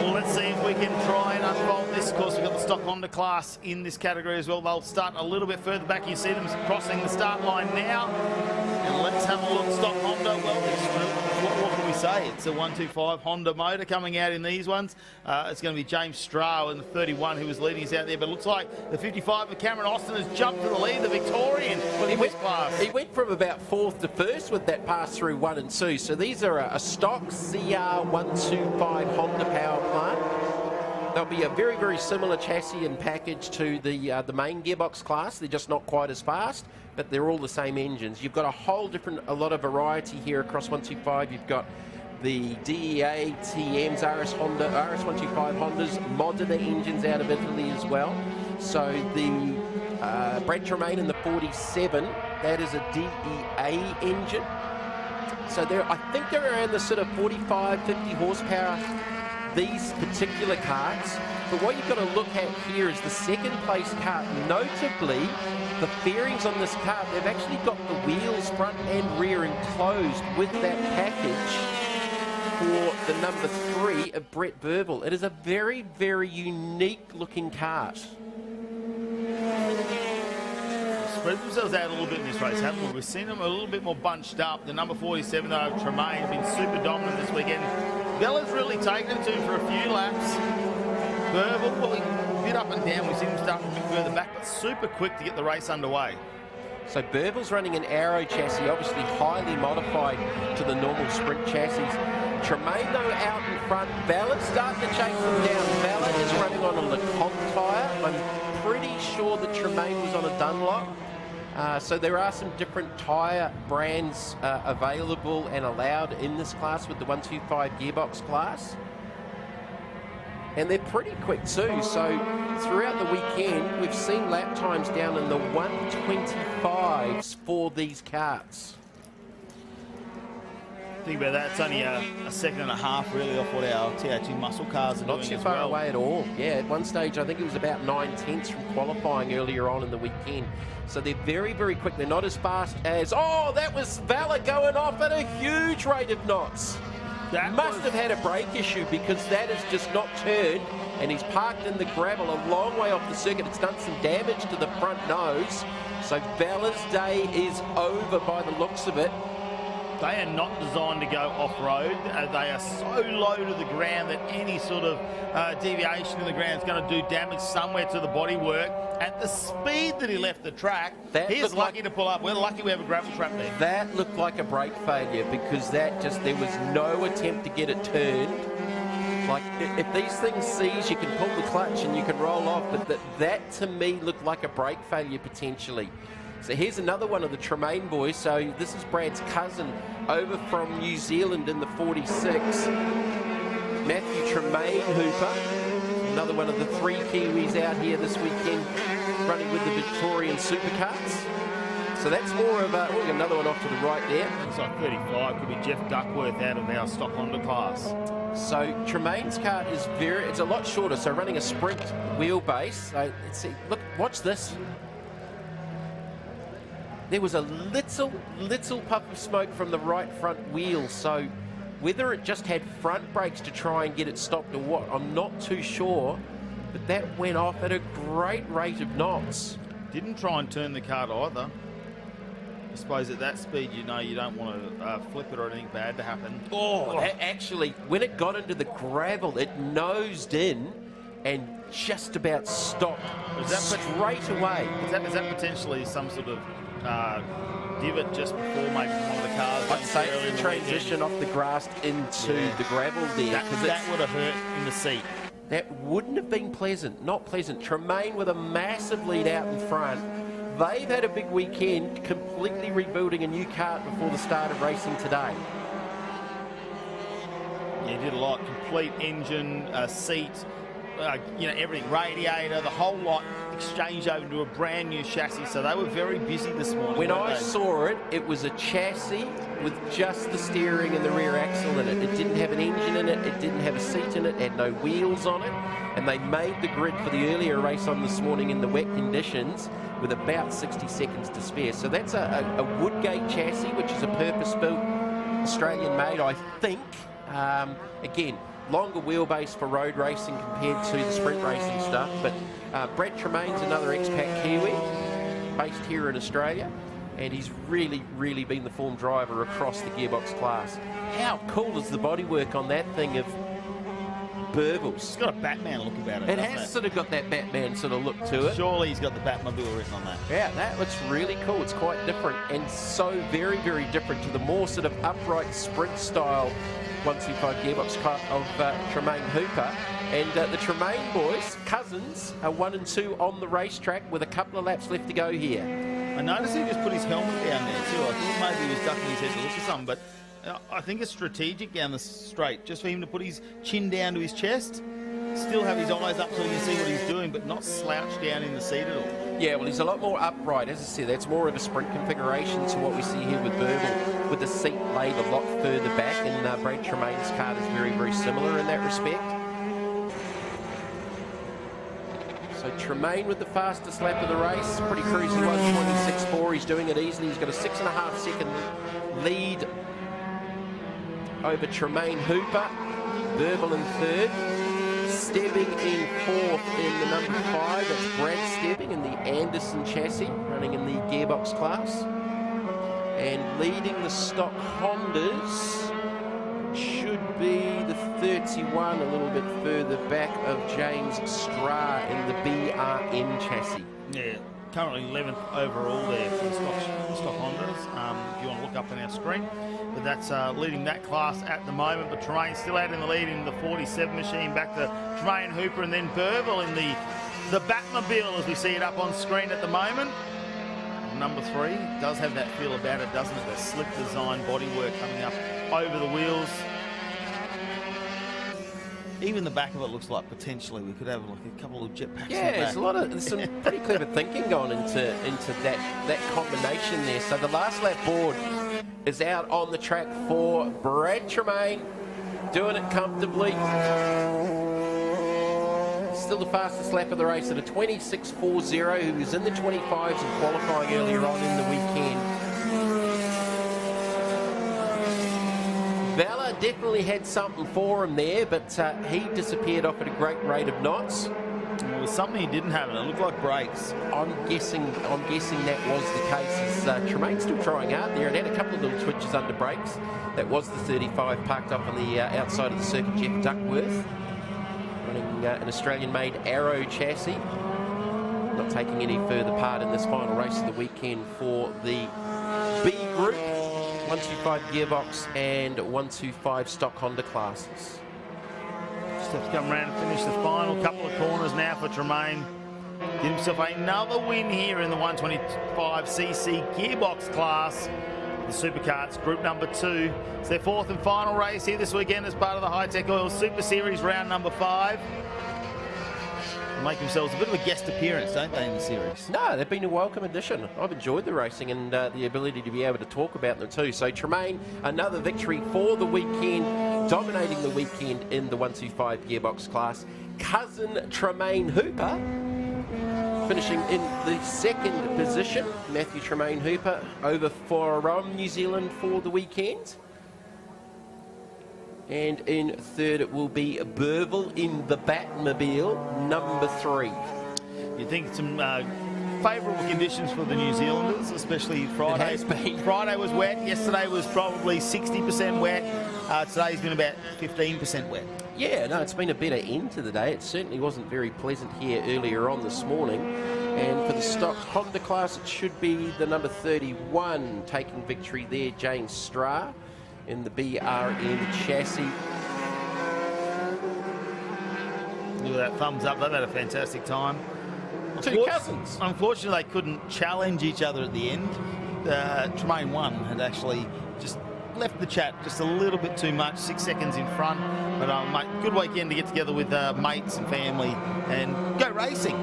Well, let's see if we can try and unfold this. Of course, we've got the stock Honda class in this category as well. They'll start a little bit further back. You see them crossing the start line now. And let's have a look. Stock Honda, well, what can we say? It's a 125 Honda motor coming out in these ones. It's going to be James Stroh in the 31 who was leading us out there. But it looks like the 55 of Cameron Austin has jumped to the lead, the Victorian in this class. He went from about 4th to 1st with that pass through 1 and 2. So these are a stock CR125 Honda power plant. There'll be a very, very similar chassis and package to the main gearbox class. They're just not quite as fast, but they're all the same engines. You've got a lot of variety here across 125. You've got the DEA, TMs, RS125 Hondas, Modena engines out of Italy as well. So the Brad Tremaine in the 47, that is a DEA engine. So I think they're around the sort of 45, 50 horsepower, these particular karts. But what you've got to look at here is the second place kart. Notably, the fairings on this kart, they've actually got the wheels front and rear enclosed with that package for the number 3 of Brett Burville. It is a very, very unique looking kart. Spread themselves out a little bit in this race, haven't we? We've seen them a little bit more bunched up. The number 47, though, Tremaine, has been super dominant this weekend. Bella's really taken it to him for a few laps. Burville, well, a bit up and down. We've seen him start a bit further back, but super quick to get the race underway. So Burville's running an Aero chassis, obviously highly modified to the normal sprint chassis. Tremaine, though, out in front. Bella's starting to chase them down. Bella is running on a LeComte tyre. I'm pretty sure that Tremaine was on a Dunlop. So there are some different tyre brands available and allowed in this class with the 125 gearbox class. And they're pretty quick too. So throughout the weekend, we've seen lap times down in the 125s for these karts. Think about that, it's only a second and a half really off what our THG muscle cars are doing Not too as far well. away at all. Yeah, at one stage I think it was about 9/10 from qualifying earlier on in the weekend. So they're very, very quick. They're not as fast as... Oh, that was Valla going off at a huge rate of knots. That must have had a brake issue because that has just not turned, and he's parked in the gravel a long way off the circuit. It's done some damage to the front nose. So Valla's day is over by the looks of it. They are not designed to go off-road. They are so low to the ground that any sort of deviation in the ground is going to do damage somewhere to the bodywork. At the speed that he left the track, he is lucky to pull up. We're lucky we have a gravel trap there. That looked like a brake failure because there was no attempt to get it turned. Like, if these things seize, you can pull the clutch and you can roll off, but that to me looked like a brake failure potentially. So here's another one of the Tremaine boys. So this is Brad's cousin over from New Zealand in the 46. Matthew Tremaine Hooper, another one of the 3 Kiwis out here this weekend running with the Victorian Superkarts. So that's more of a... Oh, another one off to the right there. It's like 35, could be Jeff Duckworth out of our stock Honda class. So Tremaine's kart is it's a lot shorter, so running a sprint wheelbase. So let's see, look, watch this. There was a little puff of smoke from the right front wheel, so whether it just had front brakes to try and get it stopped or what, I'm not too sure, but that went off at a great rate of knots. Didn't try and turn the kart either. I suppose at that speed, you know, you don't want to flip it or anything bad to happen. Oh, actually, when it got into the gravel, it nosed in and just about stopped straight away. Is that potentially some sort of divot just before maybe one of the cars? I'd say it's the transition off the grass into the gravel there. That would have hurt in the seat. That wouldn't have been pleasant, not pleasant. Tremaine with a massive lead out in front. They've had a big weekend, completely rebuilding a new kart before the start of racing today. Yeah, he did a lot. Complete engine, seat, you know, everything, radiator, the whole lot exchanged over to a brand new chassis. So they were very busy this morning. When I saw it, it was a chassis with just the steering and the rear axle in it. It didn't have an engine in it. It didn't have a seat in it. It had no wheels on it. And they made the grid for the earlier race on this morning in the wet conditions with about 60 seconds to spare. So that's a Woodgate chassis, which is a purpose-built Australian-made, I think. Again, longer wheelbase for road racing compared to the sprint racing stuff. But Brad Tremaine's another expat Kiwi, based here in Australia. And he's really, really been the form driver across the gearbox class. How cool is the bodywork on that thing of Burbles? It's got a Batman look about it. It has sort of got that Batman sort of look to it. Surely he's got the Batmobile written on that. Yeah, that looks really cool. It's quite different and so very, very different to the more sort of upright sprint style 125 gearbox car of Tremaine Hooper. And the Tremaine boys, cousins, are 1 and 2 on the racetrack with a couple of laps left to go here. I noticed he just put his helmet down there too. I thought maybe he was ducking his head to look for something, but I think it's strategic down the straight, just for him to put his chin down to his chest, still have his eyes up so you can see what he's doing, but not slouch down in the seat at all. Yeah, well, he's a lot more upright. As I said, that's more of a sprint configuration to what we see here with Burble, with the seat laid a lot further back, and Brad Tremaine's kart is very, very similar in that respect. So Tremaine with the fastest lap of the race, pretty cruisy one, 26.4. He's doing it easily. He's got a 6.5 second lead over Tremaine Hooper. Burble in third. Stebbing in fourth in the number 5. That's Brad Stebbing in the Anderson chassis, running in the gearbox class. And leading the stock Hondas should be the 31, a little bit further back, of James Straw in the BRM chassis. Yeah, currently 11th overall there for the stock Hondas, if you want to look up on our screen. But that's leading that class at the moment. But Tremaine still out in the lead in the 47 machine. Back to Tremaine Hooper and then Burble in the Batmobile as we see it up on screen at the moment. number 3. Does have that feel about it, doesn't it? The slick design bodywork coming up over the wheels. Even the back of it looks like potentially we could have like a couple of jetpacks. Yeah, there's some pretty clever thinking going into that combination there. So the last lap board is out on the track for Brad Tremaine, doing it comfortably. Still the fastest lap of the race at a 26.40. He was in the 25s and qualifying earlier on in the weekend. Vela definitely had something for him there, but he disappeared off at a great rate of knots. It was something he didn't have, and it looked like brakes. I'm guessing that was the case. As Tremaine's still trying out there. It had a couple of little twitches under brakes. That was the 35 parked up on the outside of the circuit, Jeff Duckworth, running an Australian-made Arrow chassis. Not taking any further part in this final race of the weekend for the B group. 125 gearbox and 125 stock Honda classes. Just have to come around and finish the final couple of corners now for Tremaine. Give himself another win here in the 125cc gearbox class. The Superkarts Group number 2. It's their 4th and final race here this weekend as part of the Hi-Tec Oils Super Series round number 5. They make themselves a bit of a guest appearance, don't they, in the series? No, they've been a welcome addition. I've enjoyed the racing and the ability to be able to talk about them too. So Tremaine, another victory for the weekend, dominating the weekend in the 125 gearbox class. Cousin Tremaine Hooper finishing in the 2nd position. Matthew Tremaine Hooper over from New Zealand for the weekend. And in 3rd it will be Burville in the Batmobile, number 3. You think some favourable conditions for the New Zealanders, especially Friday. It has been. Friday was wet. Yesterday was probably 60% wet. Today's been about 15% wet. Yeah, no, it's been a better end to the day. It certainly wasn't very pleasant here earlier on this morning. And for the stock Honda class, it should be the number 31 taking victory there, James Strahr, in the BRM chassis. Look at that thumbs up. They've had a fantastic time. Two cousins. Unfortunately, they couldn't challenge each other at the end. Tremaine 1 had actually just left the chat just a little bit too much, 6 seconds in front. But mate, good weekend to get together with mates and family and go racing.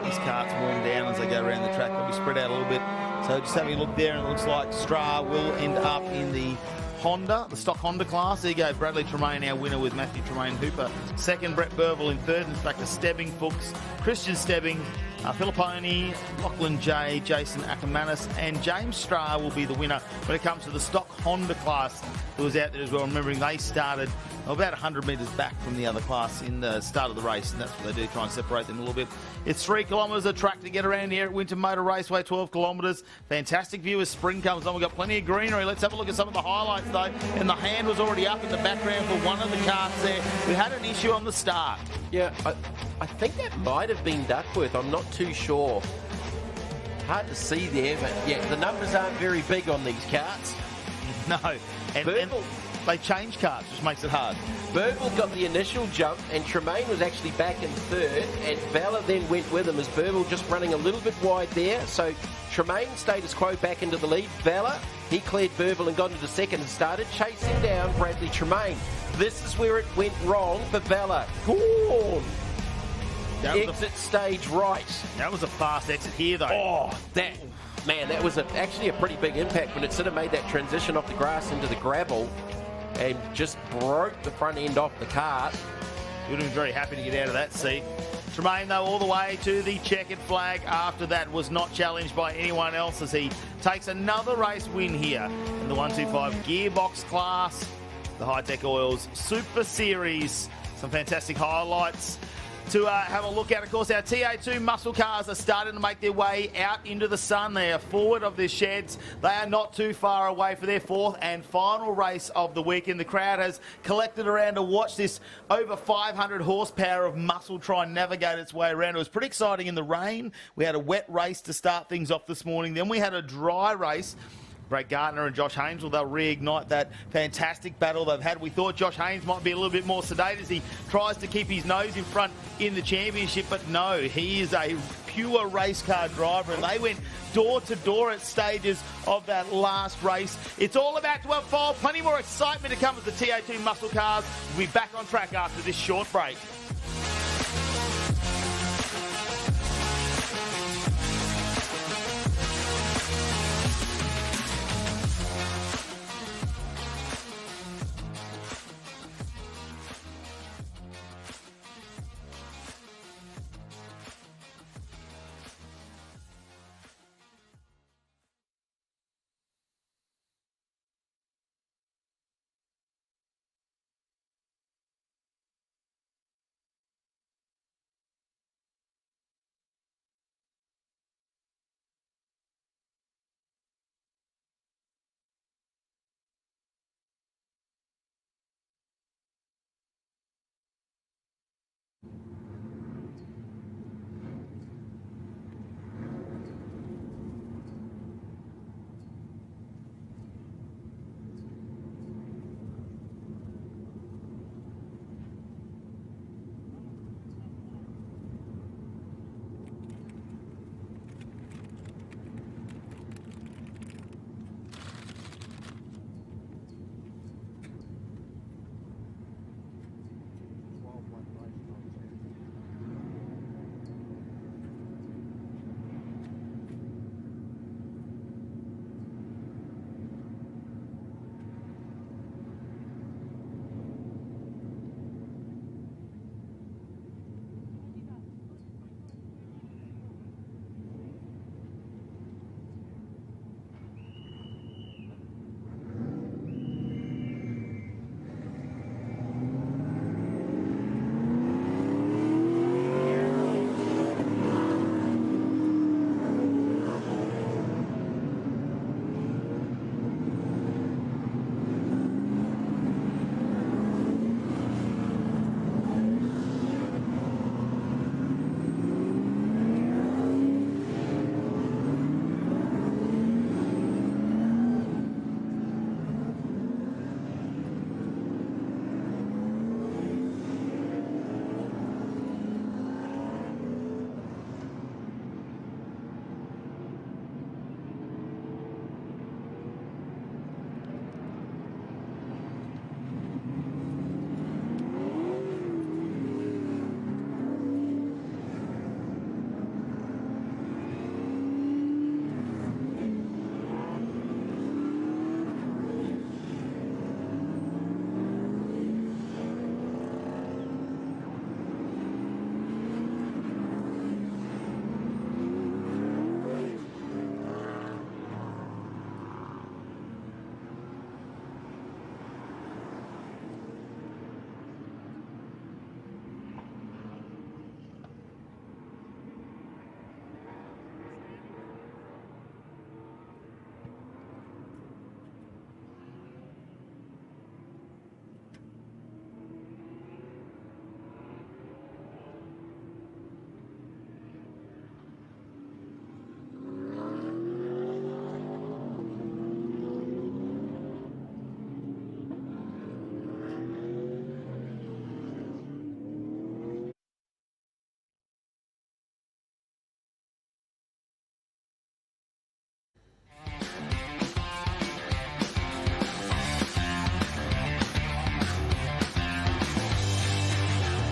These carts warm down as they go around the track. They'll be spread out a little bit. So just having a look there, and it looks like Strahr will end up in the Honda, the stock Honda class. There you go, Bradley Tremaine, our winner, with Matthew Tremaine Hooper. 2nd, Brett Burville in 3rd. Inspector Stebbing, Fuchs, Christian Stebbing, Filipponi, Lachlan J, Jason Ackermanis, and James Strahr will be the winner when it comes to the stock Honda class that was out there as well. Remembering they started about 100 metres back from the other class in the start of the race, and that's what they do, try and separate them a little bit. It's 3 kilometres of track to get around here at Winton Motor Raceway, 12 kilometres. Fantastic view as spring comes on. We've got plenty of greenery. Let's have a look at some of the highlights though. And the hand was already up in the background for one of the carts there. We had an issue on the start. Yeah, I think that might have been Duckworth. I'm not too sure. Hard to see there, but yeah, the numbers aren't very big on these carts. No. And they change carts, which makes it hard. Burville got the initial jump, and Tremaine was actually back in 3rd, and Vela then went with him as Burville just running a little bit wide there. So Tremaine status quo back into the lead. Vela, he cleared Burville and got into 2nd and started chasing down Bradley Tremaine. This is where it went wrong for Vela. Gorn. Exit stage right. That was a fast exit here though. Oh, that was actually a pretty big impact when it sort of made that transition off the grass into the gravel and just broke the front end off the cart. He would have been very happy to get out of that seat. Tremaine, though, all the way to the checkered flag after that, was not challenged by anyone else as he takes another race win here in the 125 gearbox class, the Hi-Tec Oils Super Series. Some fantastic highlights to have a look at. Of course, our TA2 muscle cars are starting to make their way out into the sun. They are forward of their sheds. They are not too far away for their 4th and final race of the weekend. The crowd has collected around to watch this over 500 horsepower of muscle try and navigate its way around. It was pretty exciting in the rain. We had a wet race to start things off this morning. Then we had a dry race. Brad Gardner and Josh Haynes, they'll reignite that fantastic battle they've had. We thought Josh Haynes might be a little bit more sedate as he tries to keep his nose in front in the championship, but no, he is a pure race car driver, and they went door to door at stages of that last race. It's all about to unfold. Plenty more excitement to come with the TA2 muscle cars. We'll be back on track after this short break.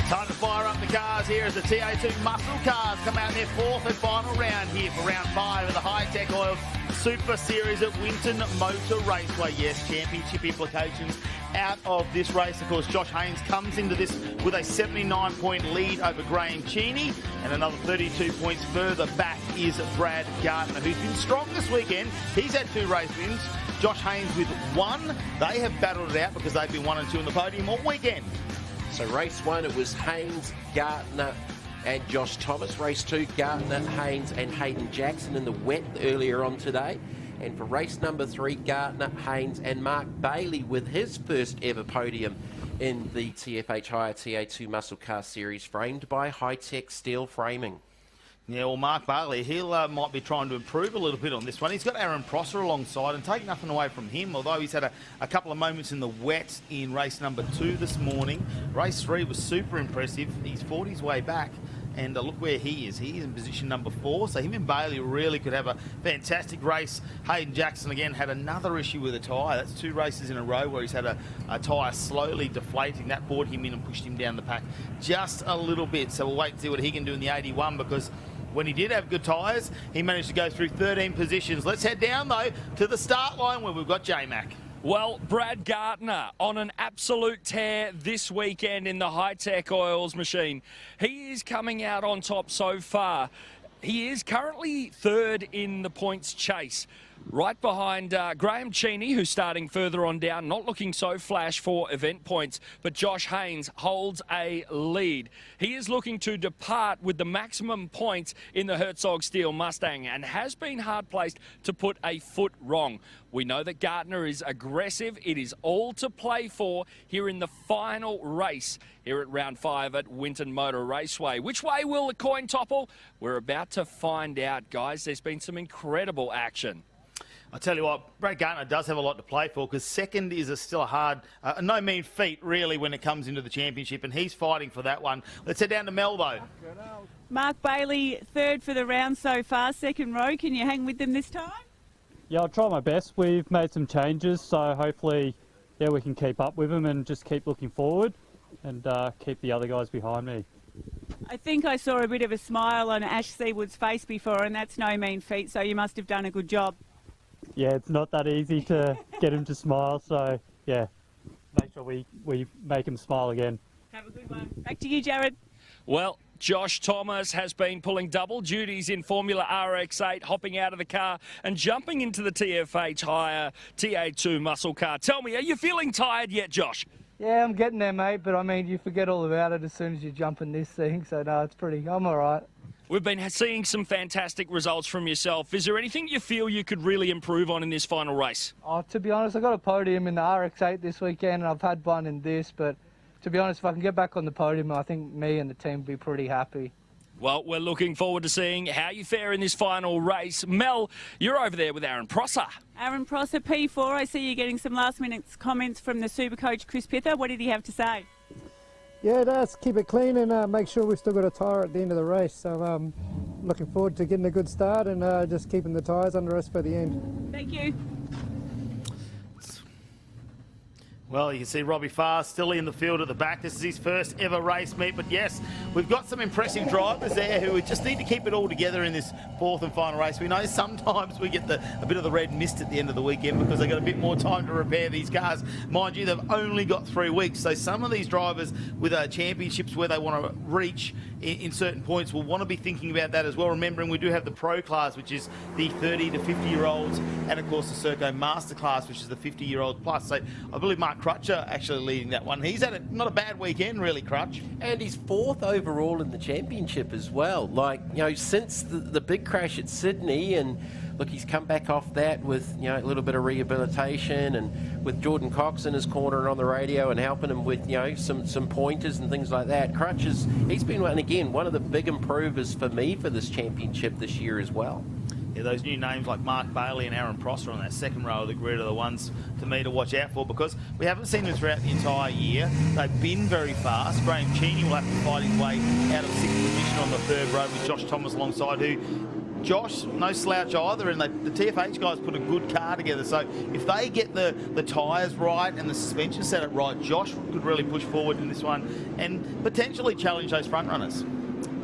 Time to fire up the cars here as the TA2 muscle cars come out in their fourth and final round here for round 5 of the Hi-Tec Oil Super Series at Winton Motor Raceway. Yes, championship implications out of this race. Of course, Josh Haynes comes into this with a 79-point lead over Graham Cheney, and another 32 points further back is Brad Gardner, who's been strong this weekend. He's had 2 race wins. Josh Haynes with 1. They have battled it out because they've been 1 and 2 in the podium all weekend. So race 1, it was Haynes, Gardner and Josh Thomas. Race 2, Gardner, Haynes and Hayden Jackson in the wet earlier on today. And for race number 3, Gardner, Haynes and Mark Bailey with his first ever podium in the TFH Hire TA2 Muscle Car Series, framed by Hi-Tec Steel Framing. Yeah, well, Mark Bailey, he'll might be trying to improve a little bit on this one. He's got Aaron Prosser alongside and take nothing away from him, although he's had a couple of moments in the wet in race number 2 this morning. Race 3 was super impressive. He's fought his way back And look where he is. He is in position number 4. So him and Bailey really could have a fantastic race. Hayden Jackson, again, had another issue with a tyre. That's 2 races in a row where he's had a tyre slowly deflating. That brought him in and pushed him down the pack just a little bit. So we'll wait and see what he can do in the 81, because when he did have good tyres, he managed to go through 13 positions. Let's head down, though, to the start line where we've got J-Mac. Well, Brad Gardner on an absolute tear this weekend in the Hi-Tec Oils machine. He is coming out on top so far. He is currently 3rd in the points chase, right behind Graham Cheney, who's starting further on down, not looking so flash for event points, but Josh Haynes holds a lead. He is looking to depart with the maximum points in the Herzog Steel Mustang and has been hard placed to put a foot wrong. We know that Gardner is aggressive. It is all to play for here in the final race here at round 5 at Winton Motor Raceway. Which way will the coin topple? We're about to find out, guys. There's been some incredible action. I tell you what, Brad Gardner does have a lot to play for, because second is still a hard, no mean feat really when it comes into the championship, and he's fighting for that one. Let's head down to Mel though. Mark Bailey, 3rd for the round so far, 2nd row. Can you hang with them this time? Yeah, I'll try my best. We've made some changes, so hopefully, yeah, we can keep up with them and just keep looking forward and keep the other guys behind me. I think I saw a bit of a smile on Ash Seawood's face before, and that's no mean feat, so you must have done a good job. Yeah, it's not that easy to get him to smile, so yeah, make sure we make him smile again. Have a good one. Back to you, Jared. Well, Josh Thomas has been pulling double duties in Formula RX8, hopping out of the car and jumping into the TFH Hire TA2 muscle car. Tell me, are you feeling tired yet, Josh? Yeah, I'm getting there, mate, but I mean, you forget all about it as soon as you jump in this thing, so no, I'm all right. We've been seeing some fantastic results from yourself. Is there anything you feel you could really improve on in this final race? Oh, to be honest, I got a podium in the RX8 this weekend, and I've had one in this, but to be honest, if I can get back on the podium, I think me and the team will be pretty happy. Well, we're looking forward to seeing how you fare in this final race. Mel, you're over there with Aaron Prosser. Aaron Prosser, P4. I see you getting some last-minute comments from the super coach, Chris Pither. What did he have to say? Yeah, it does. Keep it clean and make sure we've still got a tyre at the end of the race. So looking forward to getting a good start and just keeping the tyres under us for the end. Thank you. Well, you can see Robbie Farr still in the field at the back. This is his first ever race meet, but yes, we've got some impressive drivers there who just need to keep it all together in this 4th and final race. We know sometimes we get a bit of the red mist at the end of the weekend because they've got a bit more time to repair these cars. Mind you, they've only got 3 weeks, so some of these drivers with championships where they want to reach in certain points will want to be thinking about that as well. Remembering we do have the Pro class, which is the 30 to 50-year-olds, and of course the Serco Master class, which is the 50-year-old plus. So I believe Mark Crutcher actually leading that one. He's had not a bad weekend, really, Crutch. And he's 4th overall in the championship as well. Like, you know, since the big crash at Sydney, and look, he's come back off that with, you know, a little bit of rehabilitation and with Jordan Cox in his corner and on the radio and helping him with, you know, some pointers and things like that. Crutch he's been, and again, one of the big improvers for me for this championship this year as well. Yeah, those new names like Mark Bailey and Aaron Prosser on that second row of the grid are the ones to me to watch out for, because we haven't seen them throughout the entire year. They've been very fast. Graham Cheney will have to fight his way out of 6th position on the 3rd row with Josh Thomas alongside, who Josh, no slouch either, and the TFH guys put a good car together. So if they get the tyres right and the suspension set up right, Josh could really push forward in this one and potentially challenge those front runners.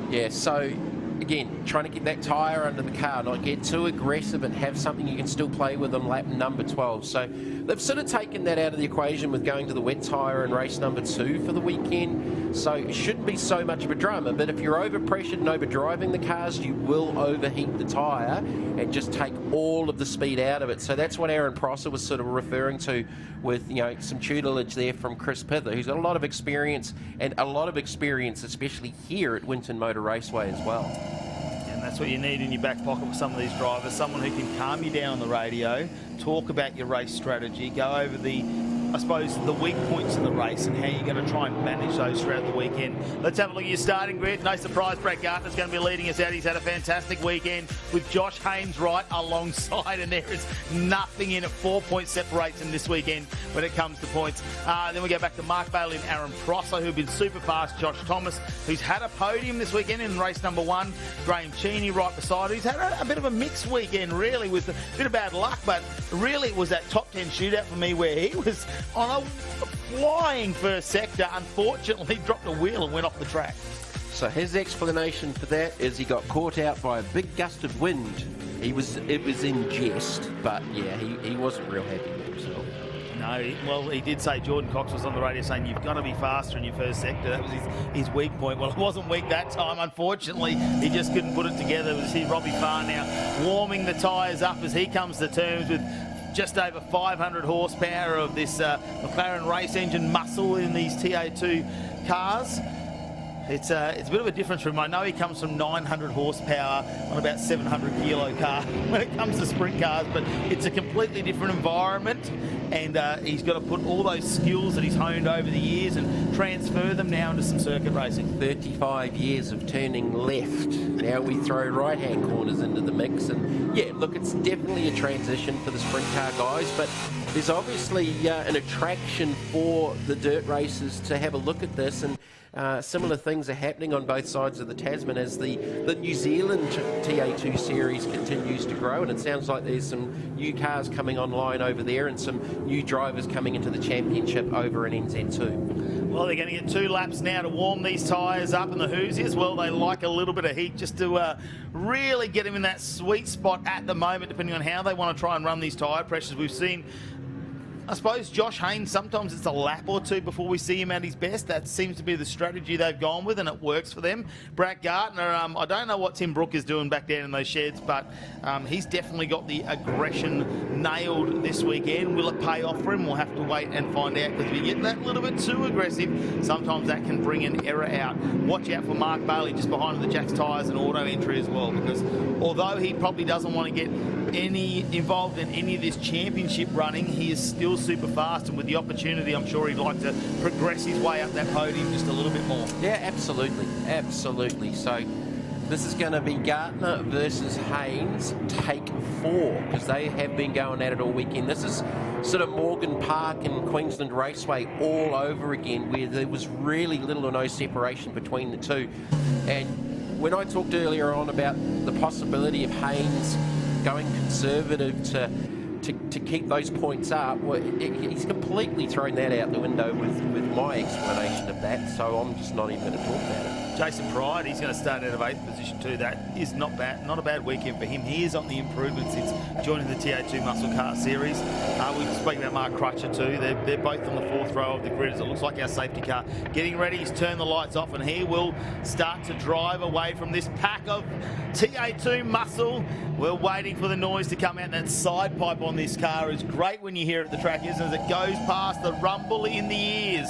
Yeah, so again, trying to get that tyre under the car, not get too aggressive and have something you can still play with on lap number 12. So they've sort of taken that out of the equation with going to the wet tyre in race number 2 for the weekend. So it shouldn't be so much of a drama, but if you're over-pressured and over-driving the cars, you will overheat the tyre and just take all of the speed out of it. So that's what Aaron Prosser was sort of referring to with, you know, some tutelage there from Chris Pither, who's got a lot of experience, and a lot of experience, especially here at Winton Motor Raceway as well. And that's what you need in your back pocket with some of these drivers, someone who can calm you down on the radio, talk about your race strategy, go over the I suppose, the weak points in the race and how you're going to try and manage those throughout the weekend. Let's have a look at your starting grid. No surprise, Brett Gardner's going to be leading us out. He's had a fantastic weekend with Josh Haynes right alongside, and there is nothing in it. 4 points separates him this weekend when it comes to points. Then we go back to Mark Bailey and Aaron Prosser, who've been super fast. Josh Thomas, who's had a podium this weekend in race number 1. Graham Cheney right beside him. He's had a bit of a mixed weekend, really, with a bit of bad luck, but really it was that top 10 shootout for me where he was on a flying first sector. Unfortunately, dropped a wheel and went off the track. So his explanation for that is he got caught out by a big gust of wind. It was in jest, but yeah, he wasn't real happy with himself. No, well, he did say, Jordan Cox was on the radio saying, you've got to be faster in your first sector. That was his weak point. Well, it wasn't weak that time. Unfortunately, he just couldn't put it together. We see Robbie Farr now warming the tyres up as he comes to terms with just over 500 horsepower of this McLaren race engine muscle in these TA2 cars. It's a bit of a difference from him. I know he comes from 900 horsepower on about 700 kilo car when it comes to sprint cars, but it's a completely different environment, and he's got to put all those skills that he's honed over the years and transfer them now into some circuit racing. 35 years of turning left. Now we throw right-hand corners into the mix, and yeah, look, it's definitely a transition for the sprint car guys, but there's obviously an attraction for the dirt racers to have a look at this, and similar things are happening on both sides of the Tasman as the New Zealand TA2 series continues to grow, and it sounds like there's some new cars coming online over there and some new drivers coming into the championship over in NZ2. Well, they're going to get 2 laps now to warm these tyres up, and the Hoosiers, well, they like a little bit of heat just to really get them in that sweet spot at the moment, depending on how they want to try and run these tyre pressures. We've seen, I suppose, Josh Haynes, sometimes it's a lap or two before we see him at his best. That seems to be the strategy they've gone with, and it works for them. Brad Gardner, I don't know what Tim Brook is doing back down in those sheds, but he's definitely got the aggression nailed this weekend. Will it pay off for him? We'll have to wait and find out, because if you get that little bit too aggressive, sometimes that can bring an error out. Watch out for Mark Bailey just behind the Jack's Tyres and auto entry as well, because although he probably doesn't want to get involved in any of this championship running, he is still super fast, and with the opportunity, I'm sure he'd like to progress his way up that podium just a little bit more. Yeah, absolutely. So this is going to be Gardner versus Haynes, take 4, because they have been going at it all weekend. This is sort of Morgan Park and Queensland Raceway all over again, where there was really little or no separation between the two. And when I talked earlier on about the possibility of Haynes going conservative to keep those points up, well, he's completely thrown that out the window with my explanation of that, so I'm just not even going to talk about it. Jason Pride, he's going to start out of 8th position too. That is not a bad weekend for him. He is on the improvement since joining the TA2 Muscle Car Series. We've spoken about Mark Crutcher too. They're both on the 4th row of the grid, as it looks like our safety car getting ready. He's turned the lights off, and he will start to drive away from this pack of TA2 Muscle. We're waiting for the noise to come out. That side pipe on this car is great when you hear it at the track, isn't it? As it goes past, the rumble in the ears.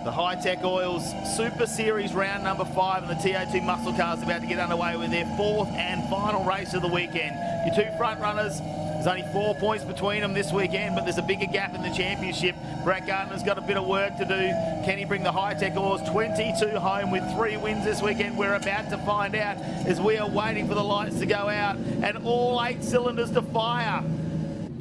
The Hi-Tec Oils Super Series round number 5, and the TA2 Muscle Cars about to get underway with their 4th and final race of the weekend. Your 2 front runners, there's only 4 points between them this weekend, but there's a bigger gap in the championship. Brad Gardner's got a bit of work to do. Can he bring the Hi-Tec Oils 22 home with 3 wins this weekend? We're about to find out as we are waiting for the lights to go out and all 8 cylinders to fire.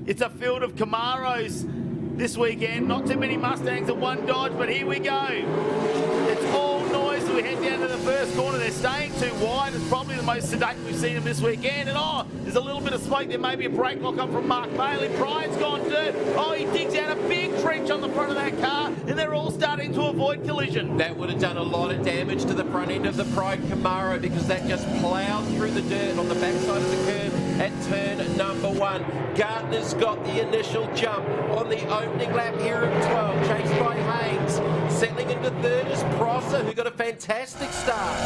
It's a field of Camaros this weekend. Not too many Mustangs and 1 Dodge, but here we go. It's all noise as we head down to the first corner. They're staying too wide. It's probably the most sedate we've seen them this weekend. And there's a little bit of smoke there, maybe a brake lock up from Mark Bailey. Pride's gone dirt. He digs out a big trench on the front of that car, and they're all starting to avoid collision. That would have done a lot of damage to the front end of the Pride Camaro, because that just ploughed through the dirt on the backside of the curb at turn number 1. Gardner's got the initial jump on the opening lap here of 12, chased by Haynes. Settling into 3rd is Prosser, who got a fantastic start.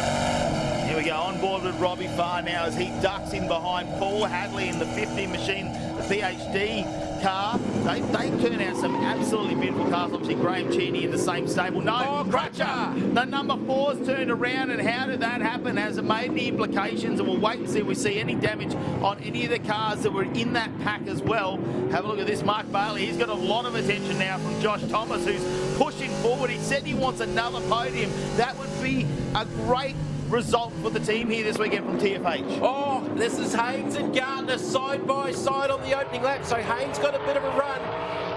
Here we go, on board with Robbie Farr now as he ducks in behind Paul Hadley in the 50 machine, the PhD car. They turn out some absolutely beautiful cars. Obviously, Graham Cheney in the same stable. No, Crutcher. The number 4's turned around, and how did that happen? Has it made any implications? And we'll wait and see if we see any damage on any of the cars that were in that pack as well. Have a look at this, Mark Bailey. He's got a lot of attention now from Josh Thomas, who's pushing forward. He said he wants another podium. That would be a great result for the team here this weekend from TFH. Oh, this is Haynes and Gardner side by side on the opening lap. So Haynes got a bit of a run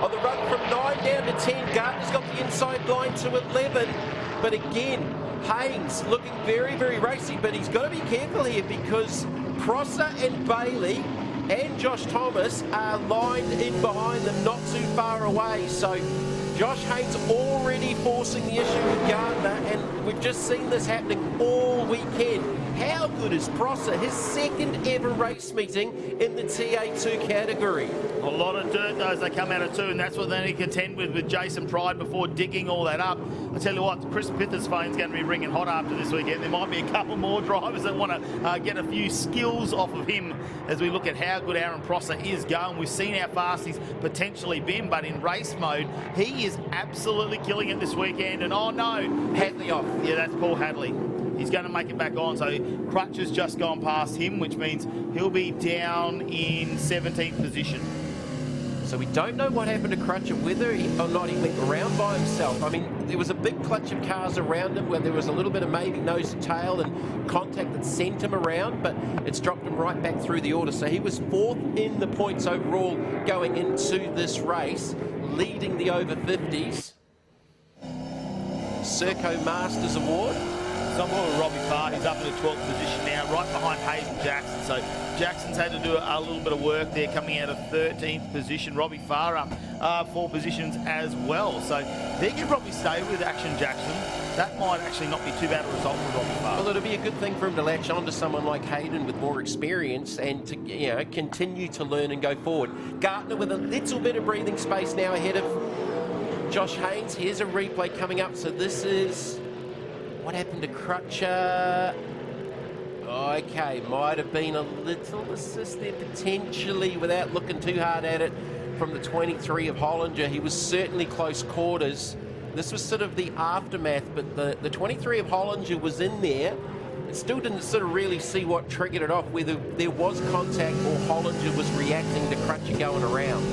on the run from 9 down to 10. Gardner's got the inside line to 11. But again, Haynes looking very, very racy. But he's got to be careful here because Prosser and Bailey and Josh Thomas are lined in behind them, not too far away. So Josh Haynes already forcing the issue with Gardner, and we've just seen this happening all weekend. How good is Prosser? His second ever race meeting in the TA2 category. A lot of dirt, though, as they come out of 2, and that's what they need to contend with Jason Pride before digging all that up. I tell you what, Chris Pither's phone's going to be ringing hot after this weekend. There might be a couple more drivers that want to get a few skills off of him as we look at how good Aaron Prosser is going. We've seen how fast he's potentially been, but in race mode, he is absolutely killing it this weekend. And oh no, Hadley off. Yeah, that's Paul Hadley. He's going to make it back on. So Crutcher's just gone past him, which means he'll be down in 17th position. So we don't know what happened to Crutcher, whether or not he went around by himself. I mean, there was a big clutch of cars around him where there was a little bit of maybe nose to tail and contact that sent him around, but it's dropped him right back through the order. So he was 4th in the points overall going into this race, leading the over 50s. Serco Masters Award. So I'm with Robbie Farr. He's up in the 12th position now, right behind Hayden Jackson. So Jackson's had to do a little bit of work there, coming out of 13th position. Robbie Farr up 4 positions as well. So they can probably stay with Action Jackson. That might actually not be too bad a result for Robbie Farr. Well, it'll be a good thing for him to latch on to someone like Hayden with more experience and to continue to learn and go forward. Gardner with a little bit of breathing space now ahead of Josh Haynes. Here's a replay coming up. So this is what happened to Crutcher. Okay, might have been a little assist there potentially without looking too hard at it from the 23 of Hollinger. He was certainly close quarters. This was sort of the aftermath, but the 23 of Hollinger was in there. It still didn't sort of really see what triggered it off, whether there was contact or Hollinger was reacting to Crutcher going around.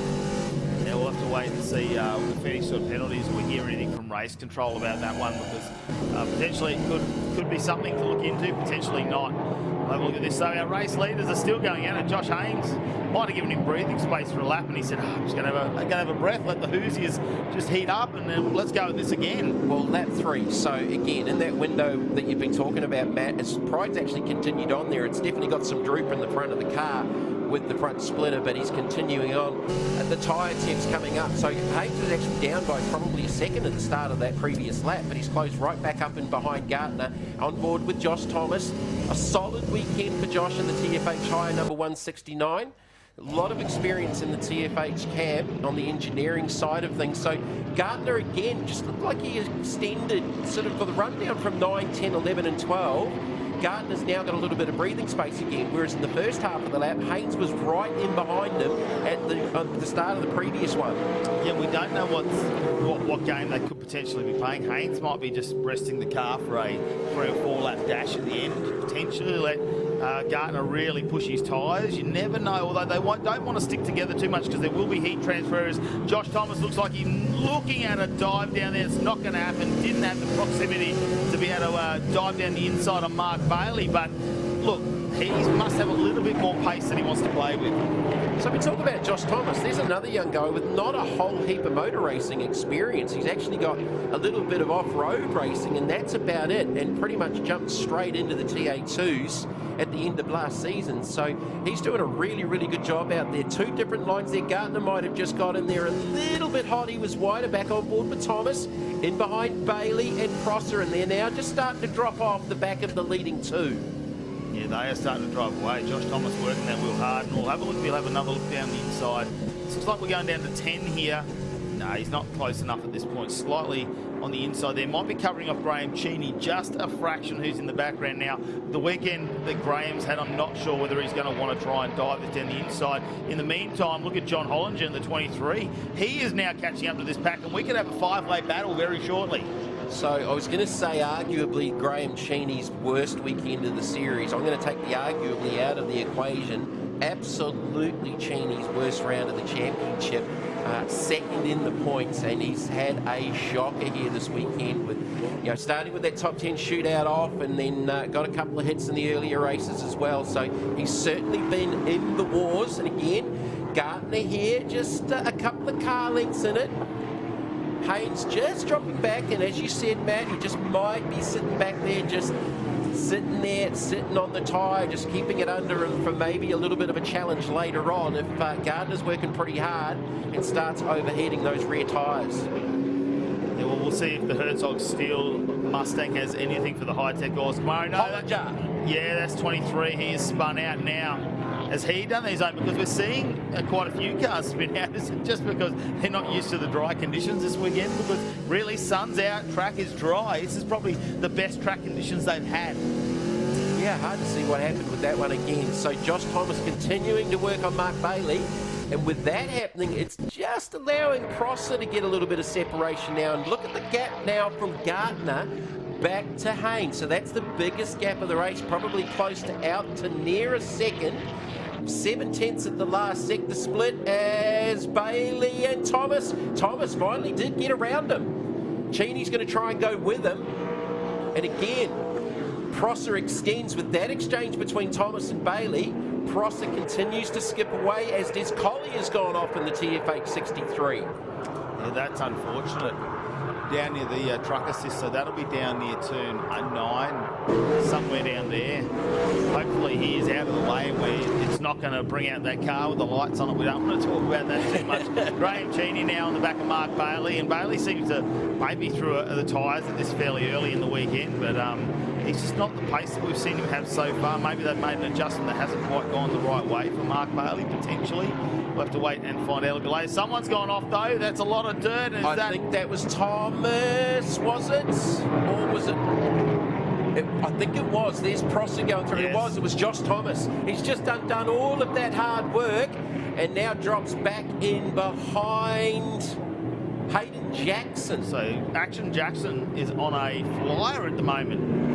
Yeah, we'll have to wait and see if any sort of penalties we hear anything from race control about that one, because potentially it could be something to look into, potentially not. We'll have a look at this. So our race leaders are still going at it. Josh Haynes might have given him breathing space for a lap, and he said, I'm just going to have a breath, let the Hoosiers just heat up, and then let's go at this again. Well, lap 3. So again, in that window that you've been talking about, Matt, as Pride's actually continued on there. It's definitely got some droop in the front of the car with the front splitter, but he's continuing on. The tyre temps coming up. So Haynes was actually down by probably a second at the start of that previous lap, but he's closed right back up in behind Gardner, on board with Josh Thomas. A solid weekend for Josh in the TFH Hire number 169. A lot of experience in the TFH camp on the engineering side of things. So Gardner again just looked like he extended sort of for the rundown from 9, 10, 11 and 12. Gardner's now got a little bit of breathing space again, whereas in the first half of the lap, Haynes was right in behind him at the start of the previous one. Yeah, we don't know what game they could potentially be playing. Haynes might be just resting the car for a 3 or 4 lap dash at the end, potentially let Gardner really push his tyres. You never know, although they don't want to stick together too much because there will be heat transfers. Josh Thomas looks like he's looking at a dive down there. It's not going to happen. Didn't have the proximity to be able to dive down the inside on Mark Bailey, but look, he must have a little bit more pace that he wants to play with. So we talk about Josh Thomas. There's another young guy with not a whole heap of motor racing experience. He's actually got a little bit of off-road racing, and that's about it, and pretty much jumped straight into the TA2s at the end of last season. So he's doing a really, really good job out there. 2 different lines there. Gardner might have just got in there a little bit hot. He was wider, back on board with Thomas, in behind Bailey and Prosser, and they're now just starting to drop off the back of the leading 2. Yeah, they are starting to drive away. Josh Thomas working that wheel hard, and we'll have a look. We'll have another look down the inside. Looks like we're going down to 10 here. No, he's not close enough at this point. Slightly on the inside there. Might be covering off Graham Cheney, just a fraction, who's in the background now. The weekend that Graham's had, I'm not sure whether he's going to want to try and dive this down the inside. In the meantime, look at John Hollinger in the 23. He is now catching up to this pack, and we could have a 5-lap battle very shortly. So I was going to say arguably Graham Cheney's worst weekend of the series. I'm going to take the arguably out of the equation. Absolutely Cheney's worst round of the championship. Second in the points, and he's had a shocker here this weekend with, you know, starting with that top 10 shootout off, and then got a couple of hits in the earlier races as well. So he's certainly been in the wars. And again, Gardner here, just a couple of car lengths in it. Haynes just dropping back, and as you said, Matt, he just might be sitting back there, just sitting there, sitting on the tyre, just keeping it under him for maybe a little bit of a challenge later on if Gardner's working pretty hard and starts overheating those rear tyres. Yeah, well, we'll see if the Herzog Steel Mustang has anything for the Hi-Tec Oils tomorrow. No, yeah, that's 23. He is spun out now. Has he done his own? Because we're seeing quite a few cars spin out. Is it just because they're not used to the dry conditions this weekend? Because really, sun's out, track is dry. This is probably the best track conditions they've had. Yeah, hard to see what happened with that one again. So Josh Thomas continuing to work on Mark Bailey. And with that happening, it's just allowing Prosser to get a little bit of separation now. And look at the gap now from Gardner back to Haynes. So that's the biggest gap of the race, probably close to out to near a second. 7/10 at the last sector split as Bailey and Thomas finally did get around him. Cheney's going to try and go with him. And again, Prosser extends with that exchange between Thomas and Bailey. Prosser continues to skip away, as does Collier's gone off in the TFH 63. Yeah, that's unfortunate. Down near the truck assist, so that'll be down near turn 9, somewhere down there. Hopefully he is out of the lane where it's not going to bring out that car with the lights on it. We don't want to talk about that too much. Graham Cheney now on the back of Mark Bailey, and Bailey seems to maybe through the tyres at this fairly early in the weekend, but he's just not the pace that we've seen him have so far. Maybe they've made an adjustment that hasn't quite gone the right way for Mark Bailey, potentially. We'll have to wait and find out a bit later. Someone's gone off, though. That's a lot of dirt. I think that was Thomas, was it? Or was it? I think it was. There's Prosser going through. Yes. It was Josh Thomas. He's just done all of that hard work and now drops back in behind Hayden Jackson. So Action Jackson is on a flyer at the moment.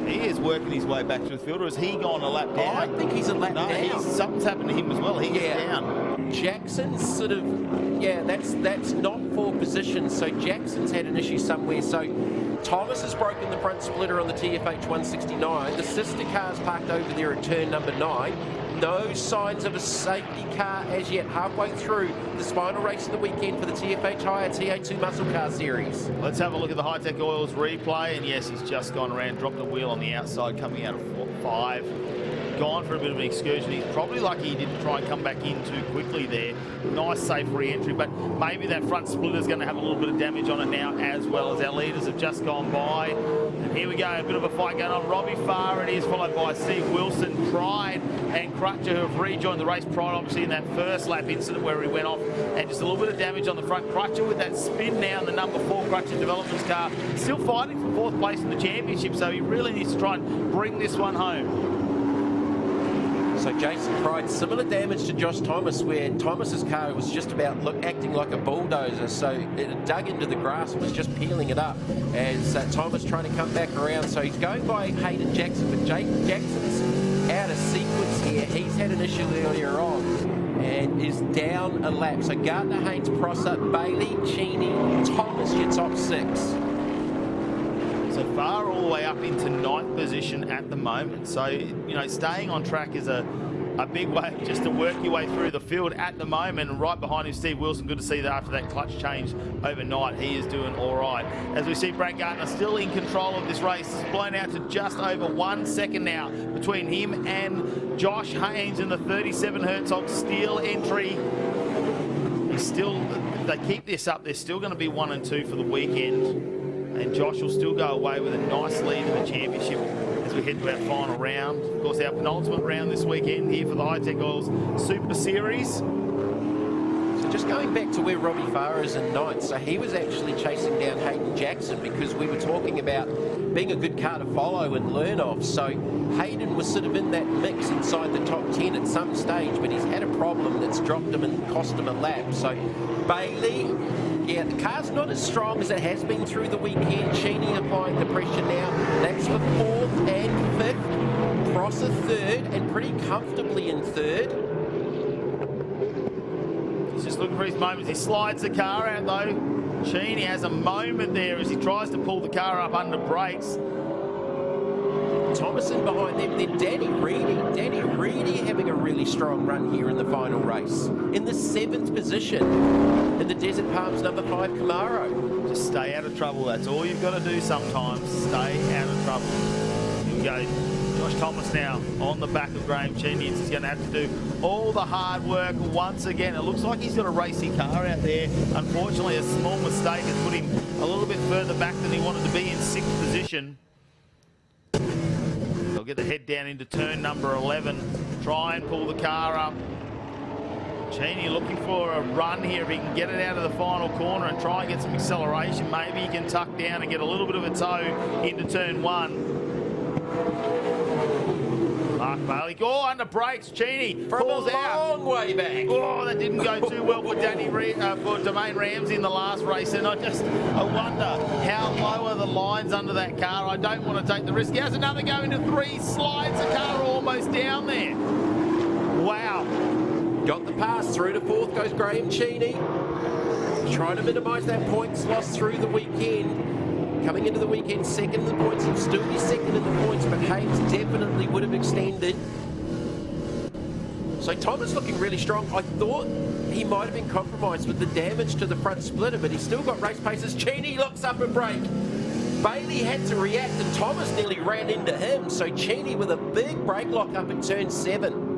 He is working his way back to the field, or has he gone a lap down? I think he's a lap down. Something's happened to him as well. He is down. Jackson's sort of, that's not for position. So Jackson's had an issue somewhere. So Thomas has broken the front splitter on the TFH 169. The sister car's parked over there at turn number 9. No signs of a safety car as yet, halfway through this final race of the weekend for the TFH Hire TA2 Muscle Car Series. Let's have a look at the Hi-Tec Oils replay, and yes, he's just gone around, dropped a wheel on the outside, coming out of 5. Gone for a bit of an excursion. He's probably lucky he didn't try and come back in too quickly there. Nice, safe re-entry, but maybe that front splitter's going to have a little bit of damage on it now, as well as our leaders have just gone by. And here we go, a bit of a fight going on. Robbie Farr it is, followed by Steve Wilson, Pride, and Crutcher, who have rejoined the race. Pride, obviously, in that first lap incident where he went off, and just a little bit of damage on the front. Crutcher with that spin now in the number 4 Crutcher Developments car, still fighting for 4th place in the championship, so he really needs to try and bring this one home. So Jason Pride, similar damage to Josh Thomas, where Thomas's car was just about acting like a bulldozer. So it had dug into the grass and was just peeling it up as Thomas trying to come back around. So he's going by Hayden Jackson, but Jackson's out of sequence here. He's had an issue earlier on and is down a lap. So Gardner, Haynes, Prosser, Bailey, Cheney, Thomas, your top 6. So far all the way up into 9th position at the moment. So, you know, staying on track is a big way just to work your way through the field at the moment. And right behind him, Steve Wilson. Good to see that after that clutch change overnight, he is doing all right. As we see Brad Gardner still in control of this race. It's blown out to just over 1 second now between him and Josh Haynes in the 37 Herzog Steel entry. He's still, if they keep this up, they're still going to be 1 and 2 for the weekend. And Josh will still go away with a nice lead in the championship as we head to our final round. Of course, our penultimate round this weekend here for the Hi-Tec Oils Super Series. So just going back to where Robbie Farah is in ninth, so he was actually chasing down Hayden Jackson because we were talking about being a good car to follow and learn off. So Hayden was sort of in that mix inside the top 10 at some stage, but he's had a problem that's dropped him and cost him a lap. So Bailey, yeah, the car's not as strong as it has been through the weekend. Cheney applying the pressure now. Laps for 4th and 5th. Prosser 3rd and pretty comfortably in 3rd. He's just looking for his moments. He slides the car out though. Cheney has a moment there as he tries to pull the car up under brakes. Thomason behind them, then Danny Reedy. Danny Reedy having a really strong run here in the final race. In the 7th position in the Desert Palms number 5 Camaro. Just stay out of trouble. That's all you've got to do sometimes. Stay out of trouble. Here we go. Josh Thomas now on the back of Graham Cheney. He's going to have to do all the hard work once again. It looks like he's got a racing car out there. Unfortunately, a small mistake has put him a little bit further back than he wanted to be in 6th position. They'll get the head down into turn number 11. Try and pull the car up. Cheney looking for a run here. If he can get it out of the final corner and try and get some acceleration, maybe he can tuck down and get a little bit of a toe into turn 1. Mark Bailey, under brakes. Cheney pulls out. Long way back. Oh, that didn't go too well for Domain Ramsey in the last race. And I wonder how low are the lines under that car. I don't want to take the risk. He has another go into 3, slides the car almost down there. Wow. Got the pass through to 4th goes Graham Cheney. Trying to minimise that points loss through the weekend. Coming into the weekend, 2nd in the points. He'll still be 2nd in the points, but Hayes definitely would have extended. So Thomas looking really strong. I thought he might have been compromised with the damage to the front splitter, but he's still got race paces. Cheney locks up a brake. Bailey had to react, and Thomas nearly ran into him. So Cheney with a big brake lock up in turn 7.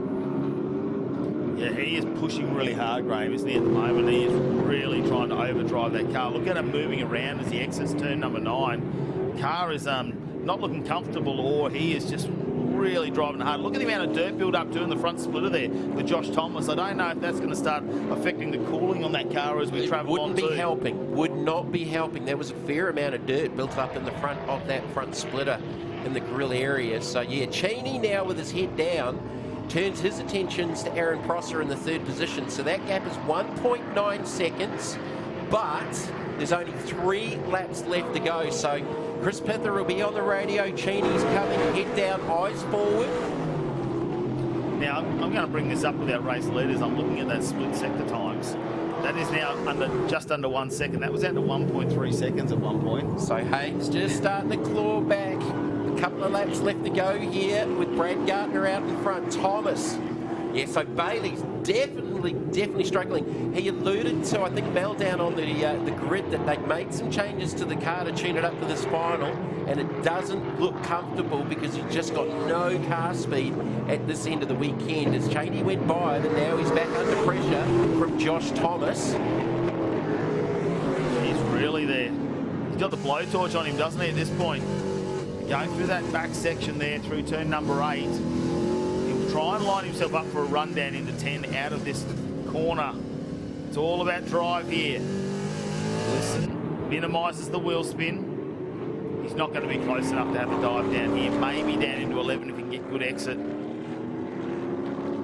Yeah, he is pushing really hard, Graham, isn't he, at the moment? He is really trying to overdrive that car. Look at him moving around as he exits turn number 9. Car is not looking comfortable, or he is just really driving hard. Look at the amount of dirt build up doing the front splitter there with Josh Thomas. I don't know if that's going to start affecting the cooling on that car as we travel on. Wouldn't be helping. Would not be helping. There was a fair amount of dirt built up in the front of that front splitter in the grill area. So yeah, Cheney now with his head down turns his attentions to Aaron Prosser in the 3rd position. So that gap is 1.9 seconds, but there's only 3 laps left to go. So Chris Pither will be on the radio. Cheney's coming, head down, eyes forward. Now, I'm going to bring this up with our race leaders. I'm looking at that split sector times. That is now just under 1 second. That was out to 1.3 seconds at one point. So Hayes just starting to claw back. A couple of laps left to go here with Brad Gardner out in front. Thomas. Yeah, so Bailey's definitely struggling. He alluded to, I think, Mel down on the grid that they've made some changes to the car to tune it up for this final, and it doesn't look comfortable because he's just got no car speed at this end of the weekend. As Cheney went by, and now he's back under pressure from Josh Thomas. He's really there. He's got the blowtorch on him, doesn't he, at this point? Going through that back section there through turn number 8. He'll try and line himself up for a run down into 10 out of this corner. It's all about drive here. Listen, minimises the wheel spin. He's not going to be close enough to have a dive down here. Maybe down into 11 if he can get good exit.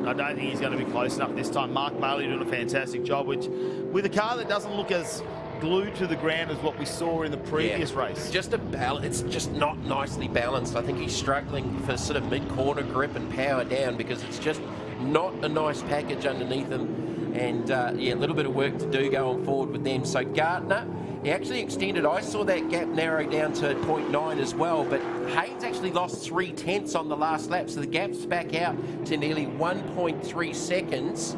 I don't think he's going to be close enough this time. Mark Bailey doing a fantastic job, which with a car that doesn't look as glued to the ground as what we saw in the previous race. Just a balance. It's just not nicely balanced. I think he's struggling for sort of mid-corner grip and power down because it's just not a nice package underneath him. And yeah, a little bit of work to do going forward with them. So Gardner, he actually extended. I saw that gap narrow down to 0.9 as well, but Haynes actually lost 0.3 on the last lap, so the gap's back out to nearly 1.3 seconds.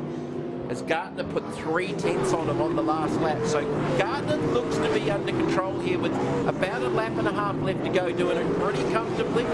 As Gardner put 0.3 on him on the last lap. So Gardner looks to be under control here with about a lap and a half left to go, doing it pretty comfortably.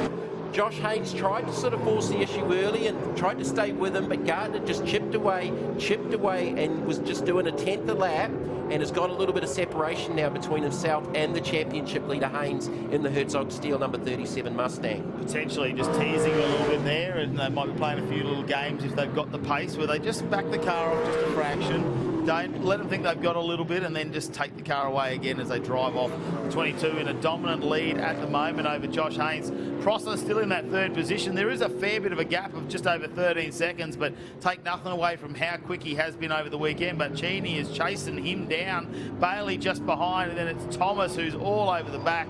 Josh Haynes tried to sort of force the issue early and tried to stay with him, but Gardner just chipped away, and was just doing a 10th a lap, and has got a little bit of separation now between himself and the championship leader Haynes in the Herzog Steel number 37 Mustang. Potentially just teasing a little bit there, and they might be playing a few little games if they've got the pace where they just back the car off just a fraction, Don't let them think they've got a little bit and then just take the car away again as they drive off. 22 in a dominant lead at the moment over Josh Haynes. Prosser still in that third position. There is a fair bit of a gap of just over 13 seconds, but take nothing away from how quick he has been over the weekend. But Cheney is chasing him down. Bailey just behind, and then it's Thomas who's all over the back.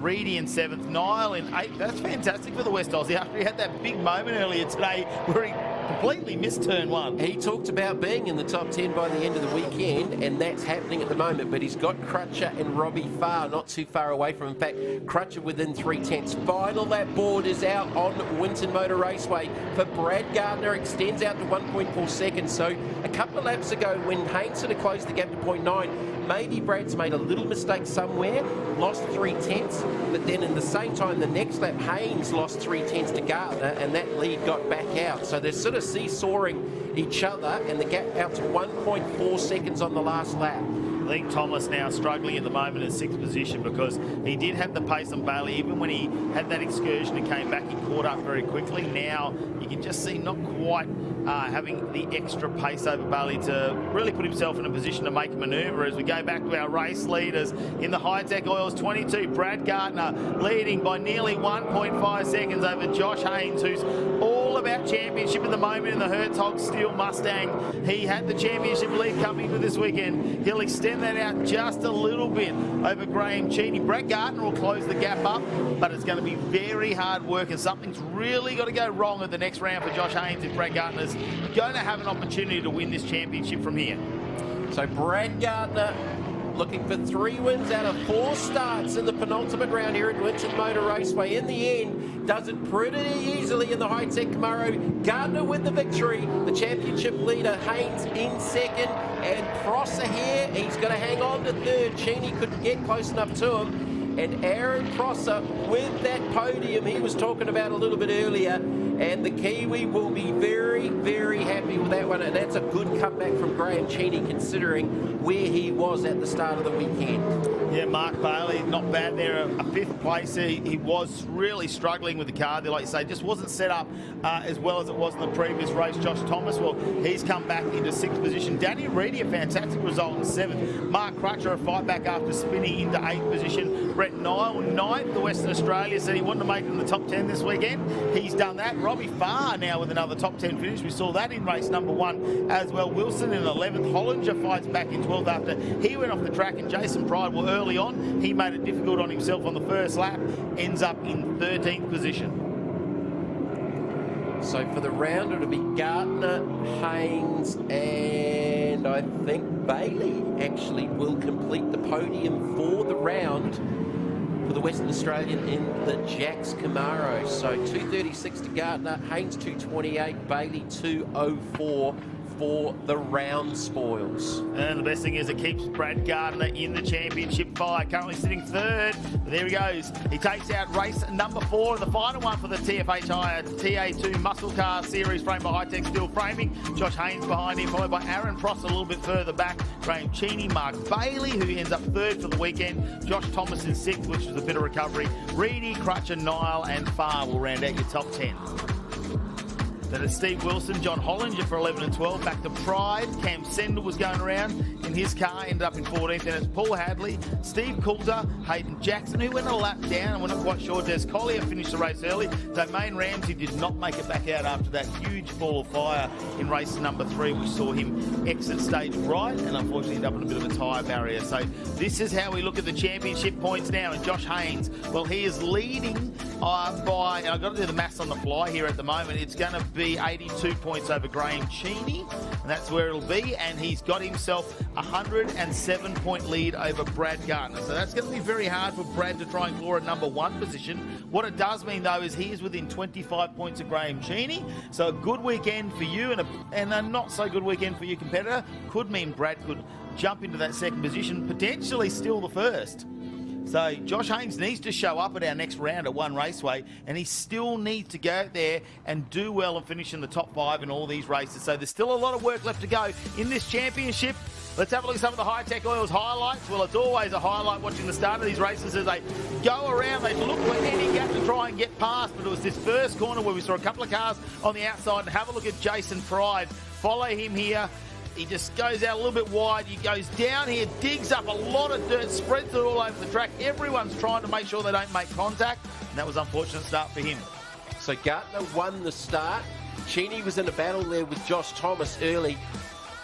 Reedy in 7th, Niall in 8th. That's fantastic for the West Aussie after he had that big moment earlier today where he completely missed turn 1. He talked about being in the top 10 by the end of the weekend, and that's happening at the moment. But he's got Crutcher and Robbie Farr not too far away from him. In fact, Crutcher within 3/10. Final lap board is out on Winton Motor Raceway for Brad Gardner. Extends out to 1.4 seconds. So a couple of laps ago when Haynes sort of closed the gap to 0.9, maybe Brad's made a little mistake somewhere, lost 3/10, but then in the same time, the next lap, Haynes lost 3/10 to Gardner, and that lead got back out. So they're sort of seesawing each other, and the gap out to 1.4 seconds on the last lap. I think Thomas now struggling at the moment in 6th position because he did have the pace on Bailey. Even when he had that excursion and came back, he caught up very quickly. Now you can just see not quite having the extra pace over Bailey to really put himself in a position to make a manoeuvre. As we go back to our race leaders in the Hi-Tec Oils 22, Brad Gardner leading by nearly 1.5 seconds over Josh Haynes, who's all about championship at the moment in the Herzog Steel Mustang. He had the championship lead coming into this weekend. He'll extend that out just a little bit over Graham Cheney. Brad Gardner will close the gap up, but it's going to be very hard work, and something's really got to go wrong at the next round for Josh Haynes if Brad Gardner's going to have an opportunity to win this championship from here. So Brad Gardner looking for 3 wins out of 4 starts in the penultimate round here at Winton Motor Raceway. In the end, does it pretty easily in the Hi-Tec Camaro. Gardner with the victory. The championship leader, Haynes, in 2nd. And Prosser here, he's going to hang on to 3rd. Cheney couldn't get close enough to him. And Aaron Prosser with that podium he was talking about a little bit earlier. And the Kiwi will be very, very happy with that one. And that's a good comeback from Graham Cheney considering where he was at the start of the weekend. Yeah, Mark Bailey, not bad there. A 5th place. He was really struggling with the car there, like you say. Just wasn't set up as well as it was in the previous race. Josh Thomas, well, he's come back into 6th position. Danny Reedy, a fantastic result in 7th. Mark Crutcher, a fight back after spinning into 8th position. Brett Niall, 9th. The Western Australia said he wanted to make it in the top 10 this weekend. He's done that. Robbie Farr now with another top 10 finish. We saw that in race number 1 as well. Wilson in 11th. Hollinger fights back in 12th after he went off the track, and Jason Pride, well, early on, he made it difficult on himself on the first lap, ends up in 13th position. So for the round, it'll be Gardner, Haynes, and I think Bailey actually will complete the podium for the round for the Western Australian in the Jax Camaro. So 236 to Gardner, Haynes 228, Bailey 204 for the round spoils. And the best thing is it keeps Brad Gardner in the championship fight, currently sitting 3rd. There he goes. He takes out race number 4, the final one for the TFH Hire TA2 Muscle Car Series, framed by Hi-Tec Steel Framing. Josh Haynes behind him, followed by Aaron Prosser a little bit further back. Graham Cheney, Mark Bailey, who ends up 3rd for the weekend. Josh Thomas in 6th, which was a bit of recovery. Reedy, Crutcher, Niall and Farr will round out your top 10. Then it's Steve Wilson, John Hollinger for 11 and 12. Back to Pride. Cam Sendell was going around in his car, ended up in 14th. Then it's Paul Hadley, Steve Coulter, Hayden Jackson, who went a lap down, and we're not quite sure. Des Collier finished the race early. Domain Ramsey did not make it back out after that huge fall of fire in race number 3. We saw him exit stage right and unfortunately end up in a bit of a tyre barrier. So this is how we look at the championship points now. And Josh Haynes, well, he is leading by, and I've got to do the maths on the fly here at the moment, it's going to be 82 points over Graham Cheney, and that's where it'll be, and he's got himself a 107-point lead over Brad Gardner. So that's going to be very hard for Brad to try and claw a number 1 position. What it does mean, though, is he is within 25 points of Graham Cheney, so a good weekend for you and a not so good weekend for your competitor could mean Brad could jump into that 2nd position, potentially still the 1st. So Josh Haynes needs to show up at our next round at One Raceway, and he still needs to go out there and do well and finish in the top 5 in all these races. So there's still a lot of work left to go in this championship. Let's have a look at some of the Hi-Tec Oils highlights. Well, it's always a highlight watching the start of these races as they go around. They look for any gap to try and get past, but it was this first corner where we saw a couple of cars on the outside. And have a look at Jason Pride. Follow him here. He just goes out a little bit wide. He goes down here, digs up a lot of dirt, spreads it all over the track. Everyone's trying to make sure they don't make contact, and that was an unfortunate start for him. So Gartner won the start. Cheney was in a battle there with Josh Thomas early.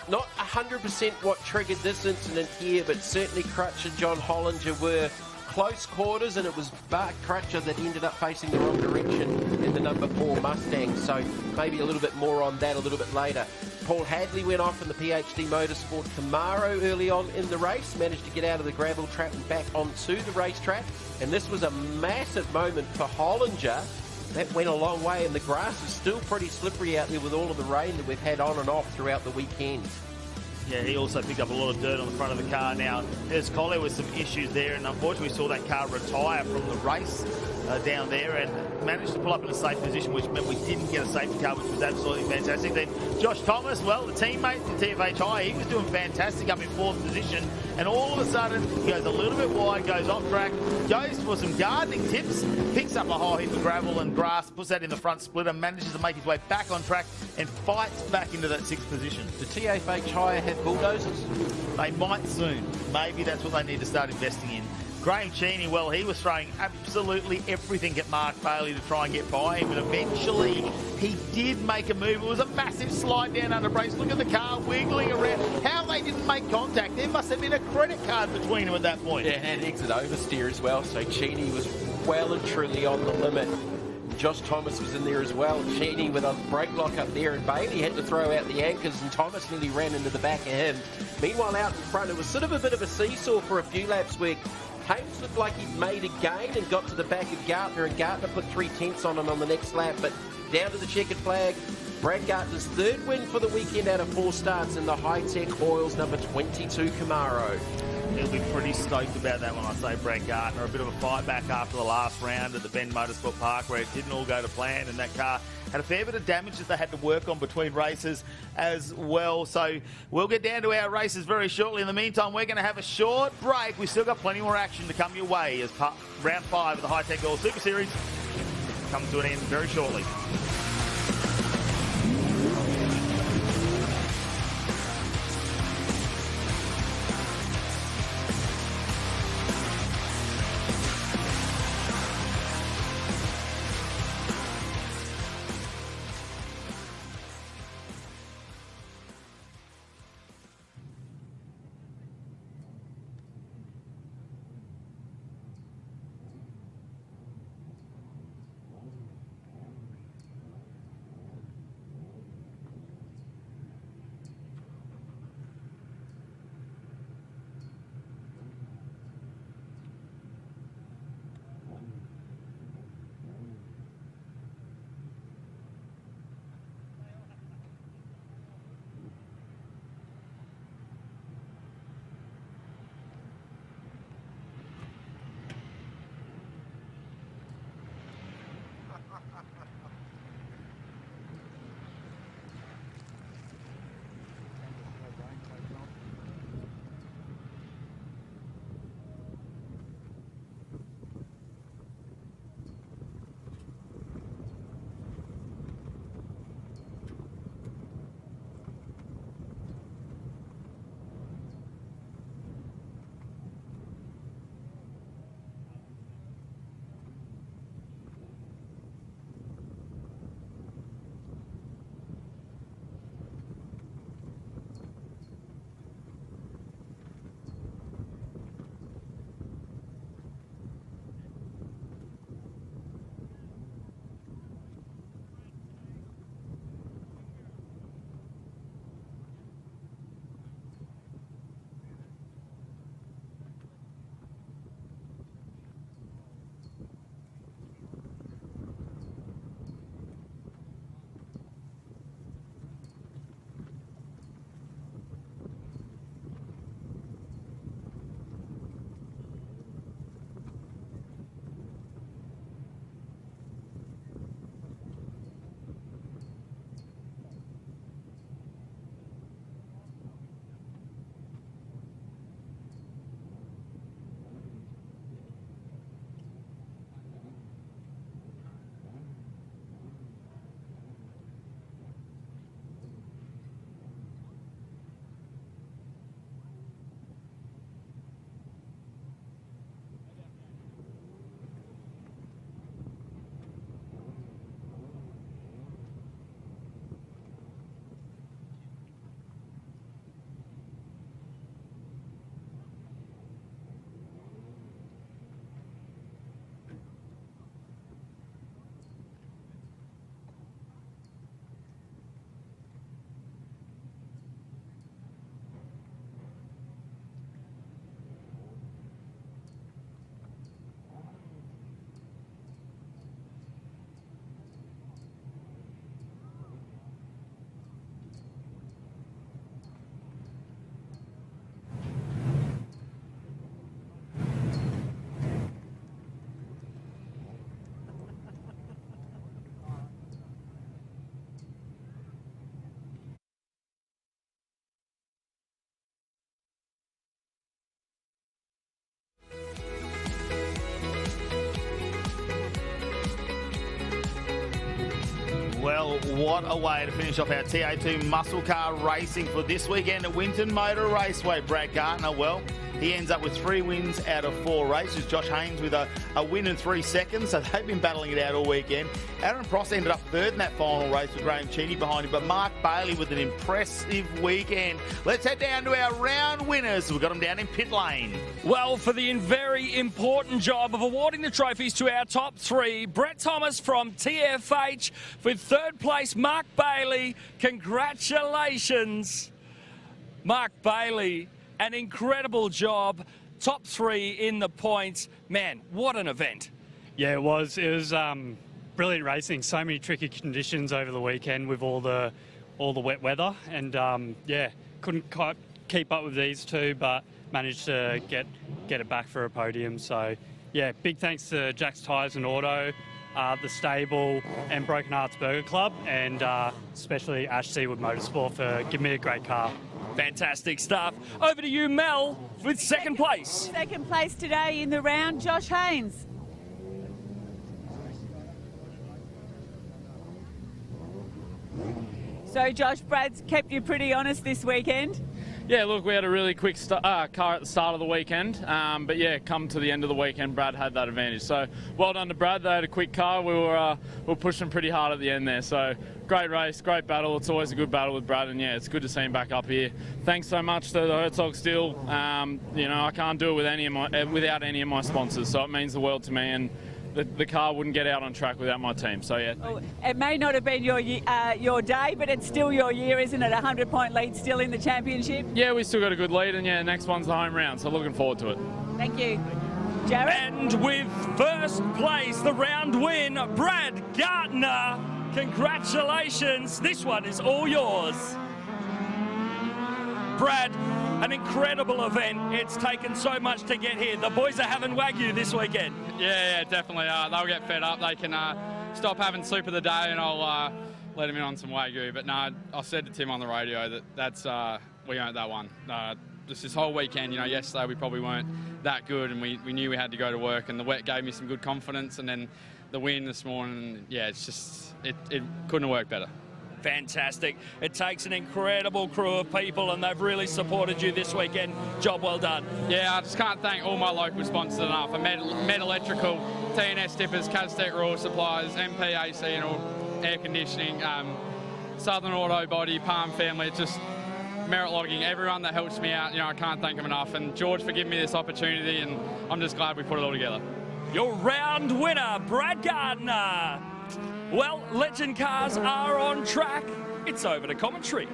Not 100% what triggered this incident here, but certainly Crutcher, John Hollinger were close quarters, and it was Bart Crutcher that ended up facing the wrong direction in the number 4 Mustang. So maybe a little bit more on that a little bit later. Paul Hadley went off in the PhD Motorsport Camaro early on in the race, managed to get out of the gravel trap and back onto the racetrack. And this was a massive moment for Hollinger. That went a long way, and the grass is still pretty slippery out there with all of the rain that we've had on and off throughout the weekend. Yeah, he also picked up a lot of dirt on the front of the car. Now, there's Collier with some issues there, and unfortunately we saw that car retire from the race down there and managed to pull up in a safe position, which meant we didn't get a safety car, which was absolutely fantastic. Then Josh Thomas, well, the teammate in TFH High, he was doing fantastic up in 4th position, and all of a sudden he goes a little bit wide, goes off track, goes for some gardening tips, picks up a whole heap of gravel and grass, puts that in the front splitter, manages to make his way back on track and fights back into that 6th position. The TFH High have bulldozers? They might soon. Maybe that's what they need to start investing in. Graham Cheney, well, he was throwing absolutely everything at Mark Bailey to try and get by him, and eventually he did make a move. It was a massive slide down under brakes. Look at the car wiggling around. How they didn't make contact? There must have been a credit card between them at that point. Yeah, and exit oversteer as well, so Cheney was well and truly on the limit. Josh Thomas was in there as well. Cheney with a brake lock up there, and Bailey had to throw out the anchors, and Thomas nearly ran into the back of him. Meanwhile, out in front, it was sort of a bit of a seesaw for a few laps where Hayes looked like he'd made a gain and got to the back of Gartner, and Gartner put 3/10 on him on the next lap, but down to the checkered flag. Brad Gartner's 3rd win for the weekend out of 4 starts in the Hi-Tec Oils number 22 Camaro. He'll be pretty stoked about that when I say Brad Gartner. A bit of a fight back after the last round at the Bend Motorsport Park where it didn't all go to plan, and that car had a fair bit of damage that they had to work on between races as well. So we'll get down to our races very shortly. In the meantime, we're going to have a short break. We've still got plenty more action to come your way as round 5 of the Hi-Tec Oil Super Series comes to an end very shortly. Well, what a way to finish off our TA2 muscle car racing for this weekend at Winton Motor Raceway. Brad Gardner, well, he ends up with 3 wins out of 4 races. Josh Haynes with a win in 3 seconds, so they've been battling it out all weekend. Aaron Pross ended up 3rd in that final race with Graham Cheney behind him, but Mark Bailey with an impressive weekend. Let's head down to our round winners. We've got them down in pit lane. Well, for the very important job of awarding the trophies to our top 3, Brett Thomas from TFH with 3rd place, Mark Bailey. Congratulations, Mark Bailey. An incredible job. Top 3 in the points. Man, what an event. Yeah, it was. It was brilliant racing. So many tricky conditions over the weekend with all the wet weather, and yeah, couldn't quite keep up with these two, but managed to get it back for a podium. So yeah, big thanks to Jack's Tyres and Auto, the stable, and Broken Hearts Burger Club, and especially Ash Seawood Motorsport for giving me a great car. Fantastic stuff. Over to you, Mel, with 2nd place. 2nd place today in the round, Josh Haynes. So, Josh, Brad's kept you pretty honest this weekend. Yeah, look, we had a really quick car at the start of the weekend, but yeah, come to the end of the weekend, Brad had that advantage. So well done to Brad. They had a quick car. We were pushing pretty hard at the end there. So great race, great battle. It's always a good battle with Brad, and yeah, it's good to see him back up here. Thanks so much to the Herzog Steel. You know, I can't do it without any of my sponsors, so it means the world to me. And the car wouldn't get out on track without my team. So yeah. Oh, it may not have been your day, but it's still your year, isn't it? 100-point lead still in the championship. Yeah, we still got a good lead, and yeah, next one's the home round. So looking forward to it. Thank you, Jared. And with 1st place, the round win, Brad Gardner. Congratulations. This one is all yours. Brad, an incredible event. It's taken so much to get here. The boys are having Wagyu this weekend. Yeah, definitely. They'll get fed up. They can stop having soup of the day, and I'll let them in on some Wagyu. But no, I said to Tim on the radio that's we earned that one. Just this whole weekend, you know, yesterday we probably weren't that good, and we knew we had to go to work, and the wet gave me some good confidence, and then the win this morning, yeah, it's just, it couldn't have worked better. Fantastic. It takes an incredible crew of people, and they've really supported you this weekend. Job well done. Yeah, I just can't thank all my local sponsors enough. Med Electrical, TNS Tippers, Kaztec Raw Supplies, MPAC and all, air conditioning, Southern Auto Body, Palm Family. It's just Merit Logging, everyone that helps me out. You know, I can't thank them enough. And George for giving me this opportunity, and I'm just glad we put it all together. Your round winner, Brad Gardner. Well, Legend Cars are on track. It's over to commentary.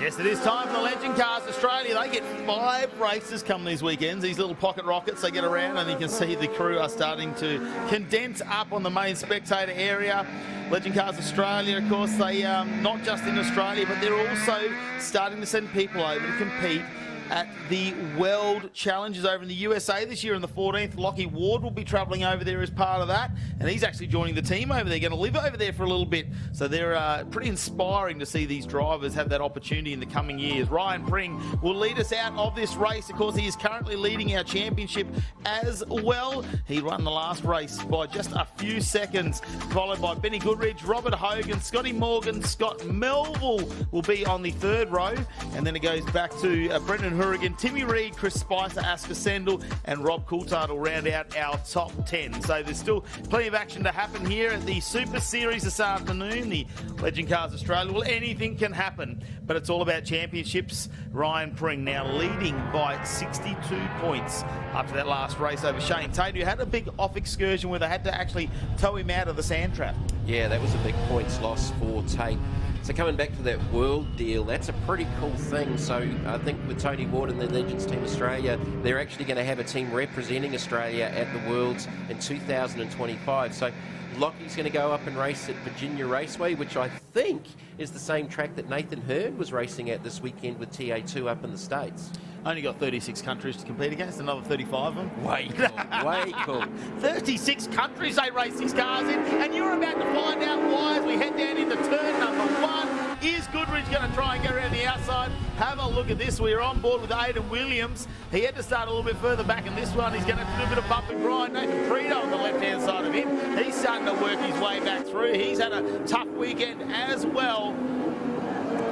Yes, it is time for the Legend Cars Australia. They get 5 races come these weekends. These little pocket rockets, they get around, and you can see the crew are starting to condense up on the main spectator area. Legend Cars Australia, of course, they not just in Australia, but they're also starting to send people over to compete at the World Challenges over in the USA this year on the 14th. Lockie Ward will be travelling over there as part of that, and he's actually joining the team over there, going to live over there for a little bit. So they're pretty inspiring to see these drivers have that opportunity in the coming years. Ryan Pring will lead us out of this race. Of course, he is currently leading our championship as well. He won the last race by just a few seconds, followed by Benny Goodrich, Robert Hogan, Scotty Morgan, Scott Melville will be on the 3rd row, and then it goes back to Brendan Hurrigan, Timmy Reed, Chris Spicer, Asker Sendel, and Rob Coulthard will round out our top 10. So there's still plenty of action to happen here at the Super Series this afternoon, the Legend Cars Australia. Well, anything can happen, but it's all about championships. Ryan Pring now leading by 62 points after that last race over Shane Tate, who had a big off excursion where they had to actually tow him out of the sand trap. Yeah, that was a big points loss for Tate. So coming back to that world deal, that's a pretty cool thing. So I think with Tony Ward and the Legends Team Australia, they're actually going to have a team representing Australia at the Worlds in 2025. So Lockie's going to go up and race at Virginia Raceway, which I think is the same track that Nathan Hurd was racing at this weekend with TA2 up in the States. Only got 36 countries to compete against, another 35 of them. Way cool, way cool. 36 countries they race these cars in, and you're about to find out why as we head down into turn number 1. Is Goodrich going to try and get around the outside? have a look at this. We're on board with Aidan Williams. He had to start a little bit further back in this one. He's going to do a bit of bump and grind. Nathan Preto on the left-hand side of him. He's starting to work his way back through. He's had a tough weekend as well.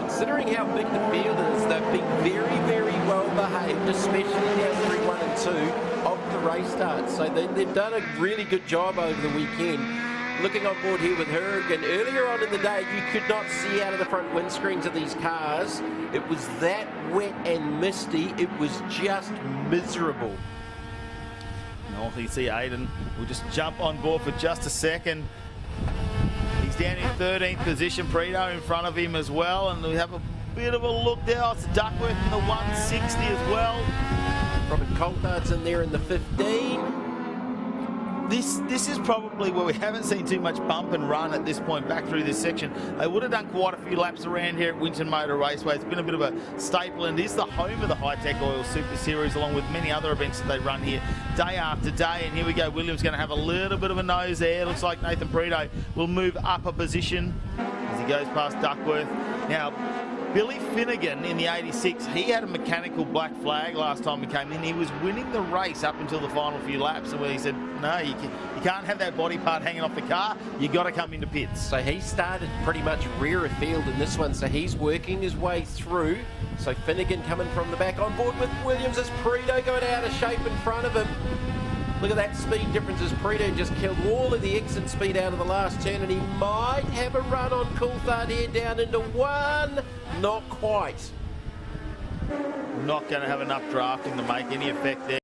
Considering how big the field is, they've been very, very well behaved, especially down 3, 1 and 2 of the race starts. So they've done a really good job over the weekend. Looking on board here with Hurricane, earlier on in the day, you could not see out of the front windscreens of these cars. It was that wet and misty. It was just miserable. Now, you see Aidan will just jump on board for just a second. He's down in 13th position, Preto in front of him as well, and we have a bit of a look there. It's Duckworth in the 160 as well. Robert Coulthard's in there in the 15. This is probably where we haven't seen too much bump and run at this point back through this section. They would have done quite a few laps around here at Winton Motor Raceway. It's been a bit of a staple, and it is the home of the Hi-Tec Oil Super Series, along with many other events that they run here day after day. And here we go, Williams going to have a little bit of a nose there. Looks like Nathan Preto will move up a position as he goes past Duckworth. Now, Billy Finnegan in the 86, he had a mechanical black flag last time he came in. He was winning the race up until the final few laps, and where he said, no, you can't have that body part hanging off the car. You got to come into pits. So he started pretty much rear of field in this one, so he's working his way through. So Finnegan coming from the back on board with Williams as Preto going out of shape in front of him. Look at that speed difference as Preto just killed all of the exit speed out of the last turn, and he might have a run on Coulthard here down into 1. Not quite. Not going to have enough drafting to make any effect there.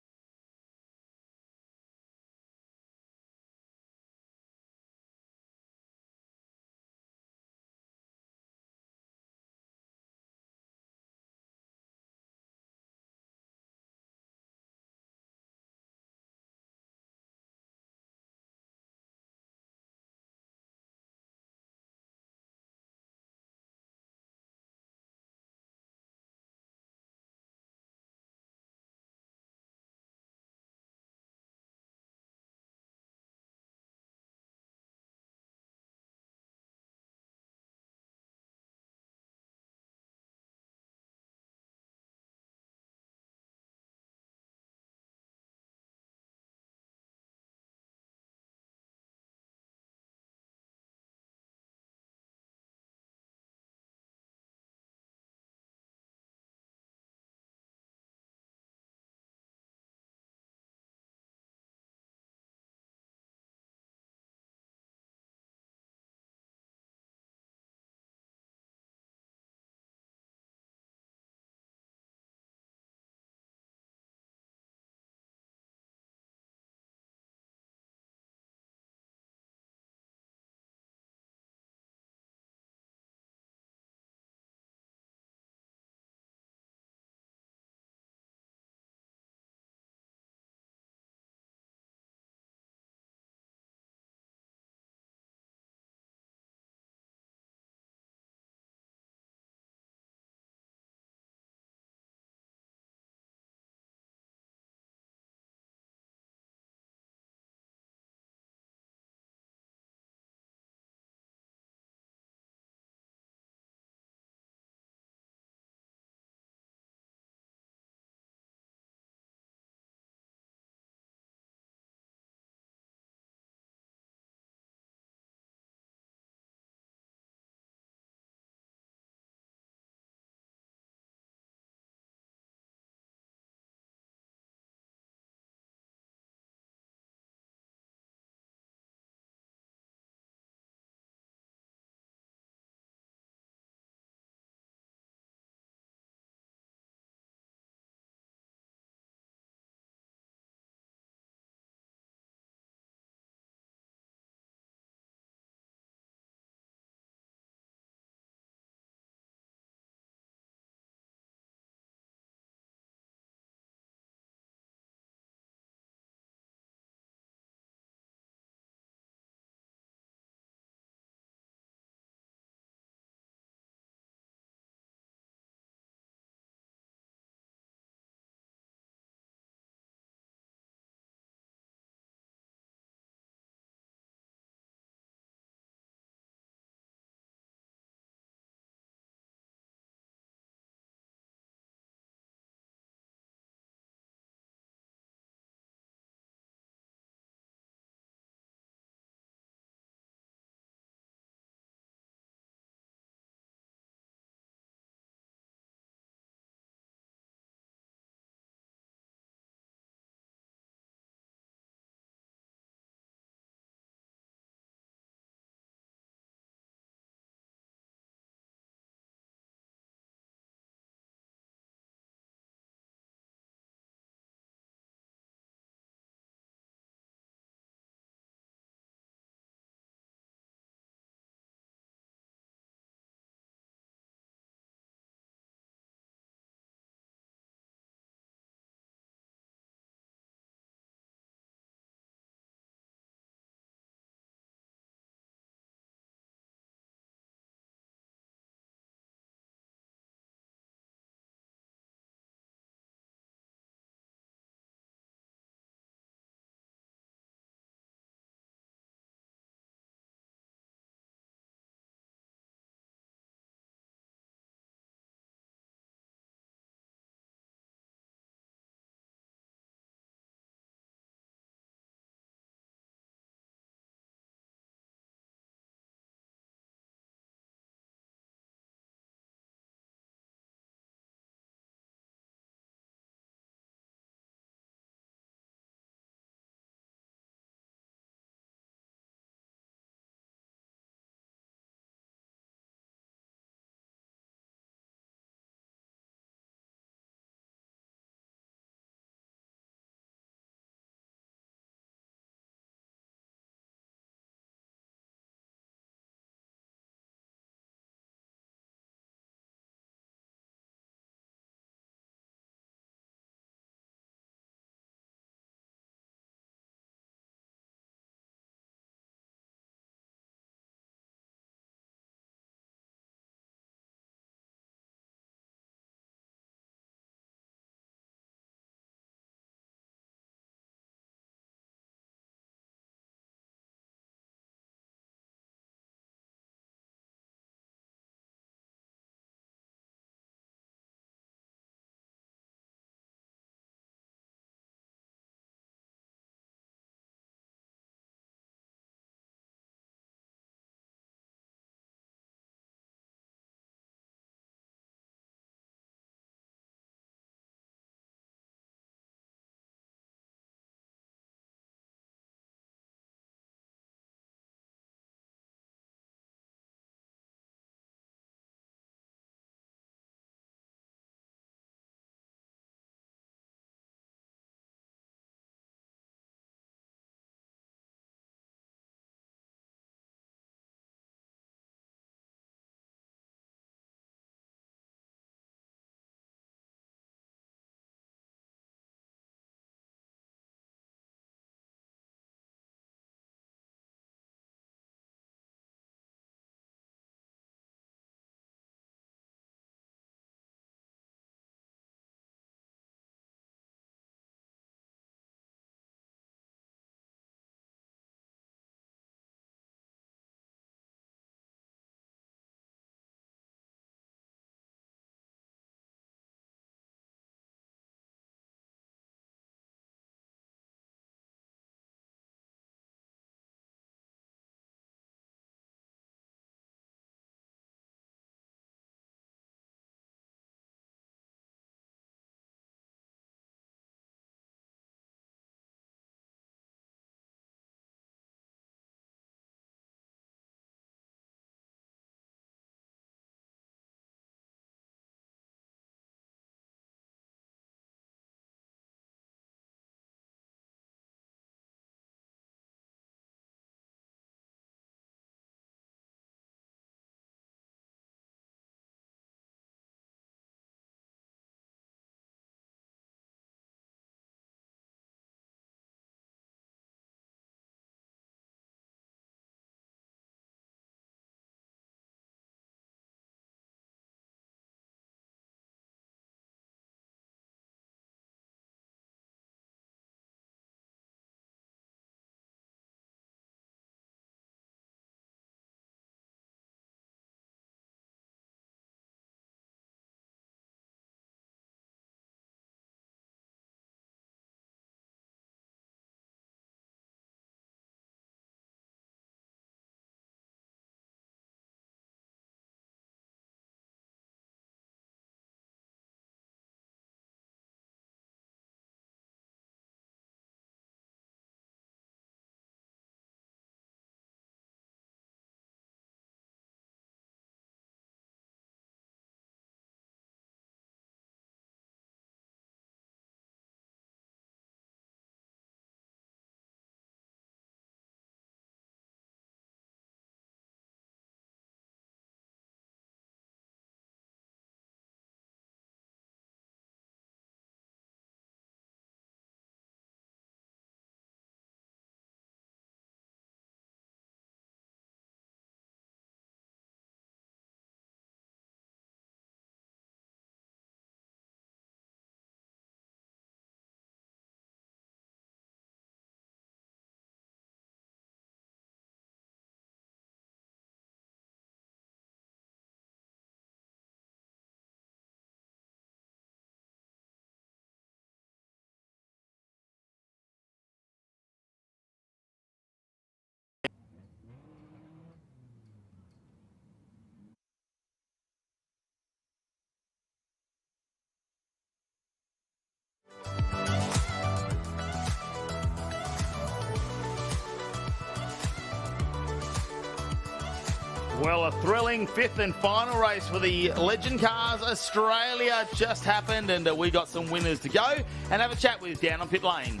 Well, a thrilling fifth and final race for the Legend Cars Australia just happened, and we got some winners to go and have a chat with down on pit lane.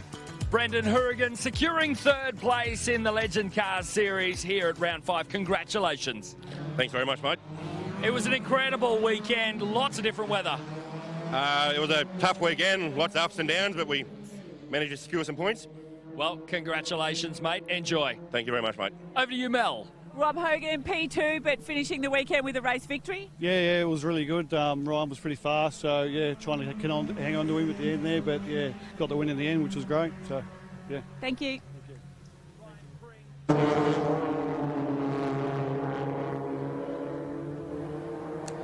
Brendan Hourigan securing third place in the Legend Cars series here at round 5. Congratulations. Thanks very much, mate. It was an incredible weekend, lots of different weather. It was a tough weekend, lots of ups and downs, but we managed to secure some points. Well, congratulations, mate. Enjoy. Thank you very much, mate. Over to you, Mel. Rob Hogan, P2, but finishing the weekend with a race victory. Yeah, it was really good. Ryan was pretty fast, so yeah, trying to hang on to him at the end there, but yeah, got the win in the end, which was great. So, yeah. Thank you.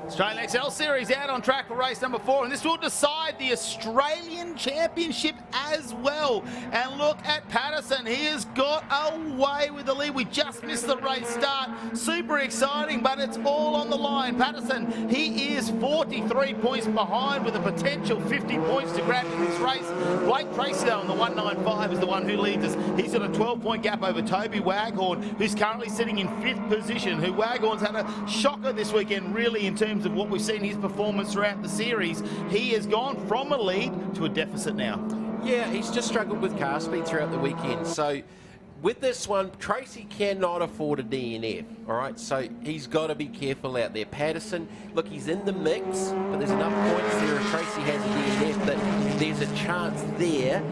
Australian XL Series out on track for race number 4, and this will decide the Australian Championship as well. And look at Patterson, he has got away with the lead. We just missed the race start. Super exciting, but it's all on the line. Patterson, he is 43 points behind with a potential 50 points to grab in this race. Blake Tracy, though, on the 195 is the one who leads us. He's got a 12-point gap over Toby Waghorn, who's currently sitting in 5th position, who Waghorn's had a shocker this weekend, really, in terms of what we've seen his performance throughout the series. He has gone from a lead to a deficit now. Yeah, he's just struggled with car speed throughout the weekend. So with this one, Tracy cannot afford a DNF, all right? So he's got to be careful out there. Patterson, look, he's in the mix, but there's enough points there if Tracy has a DNF that there's a chance there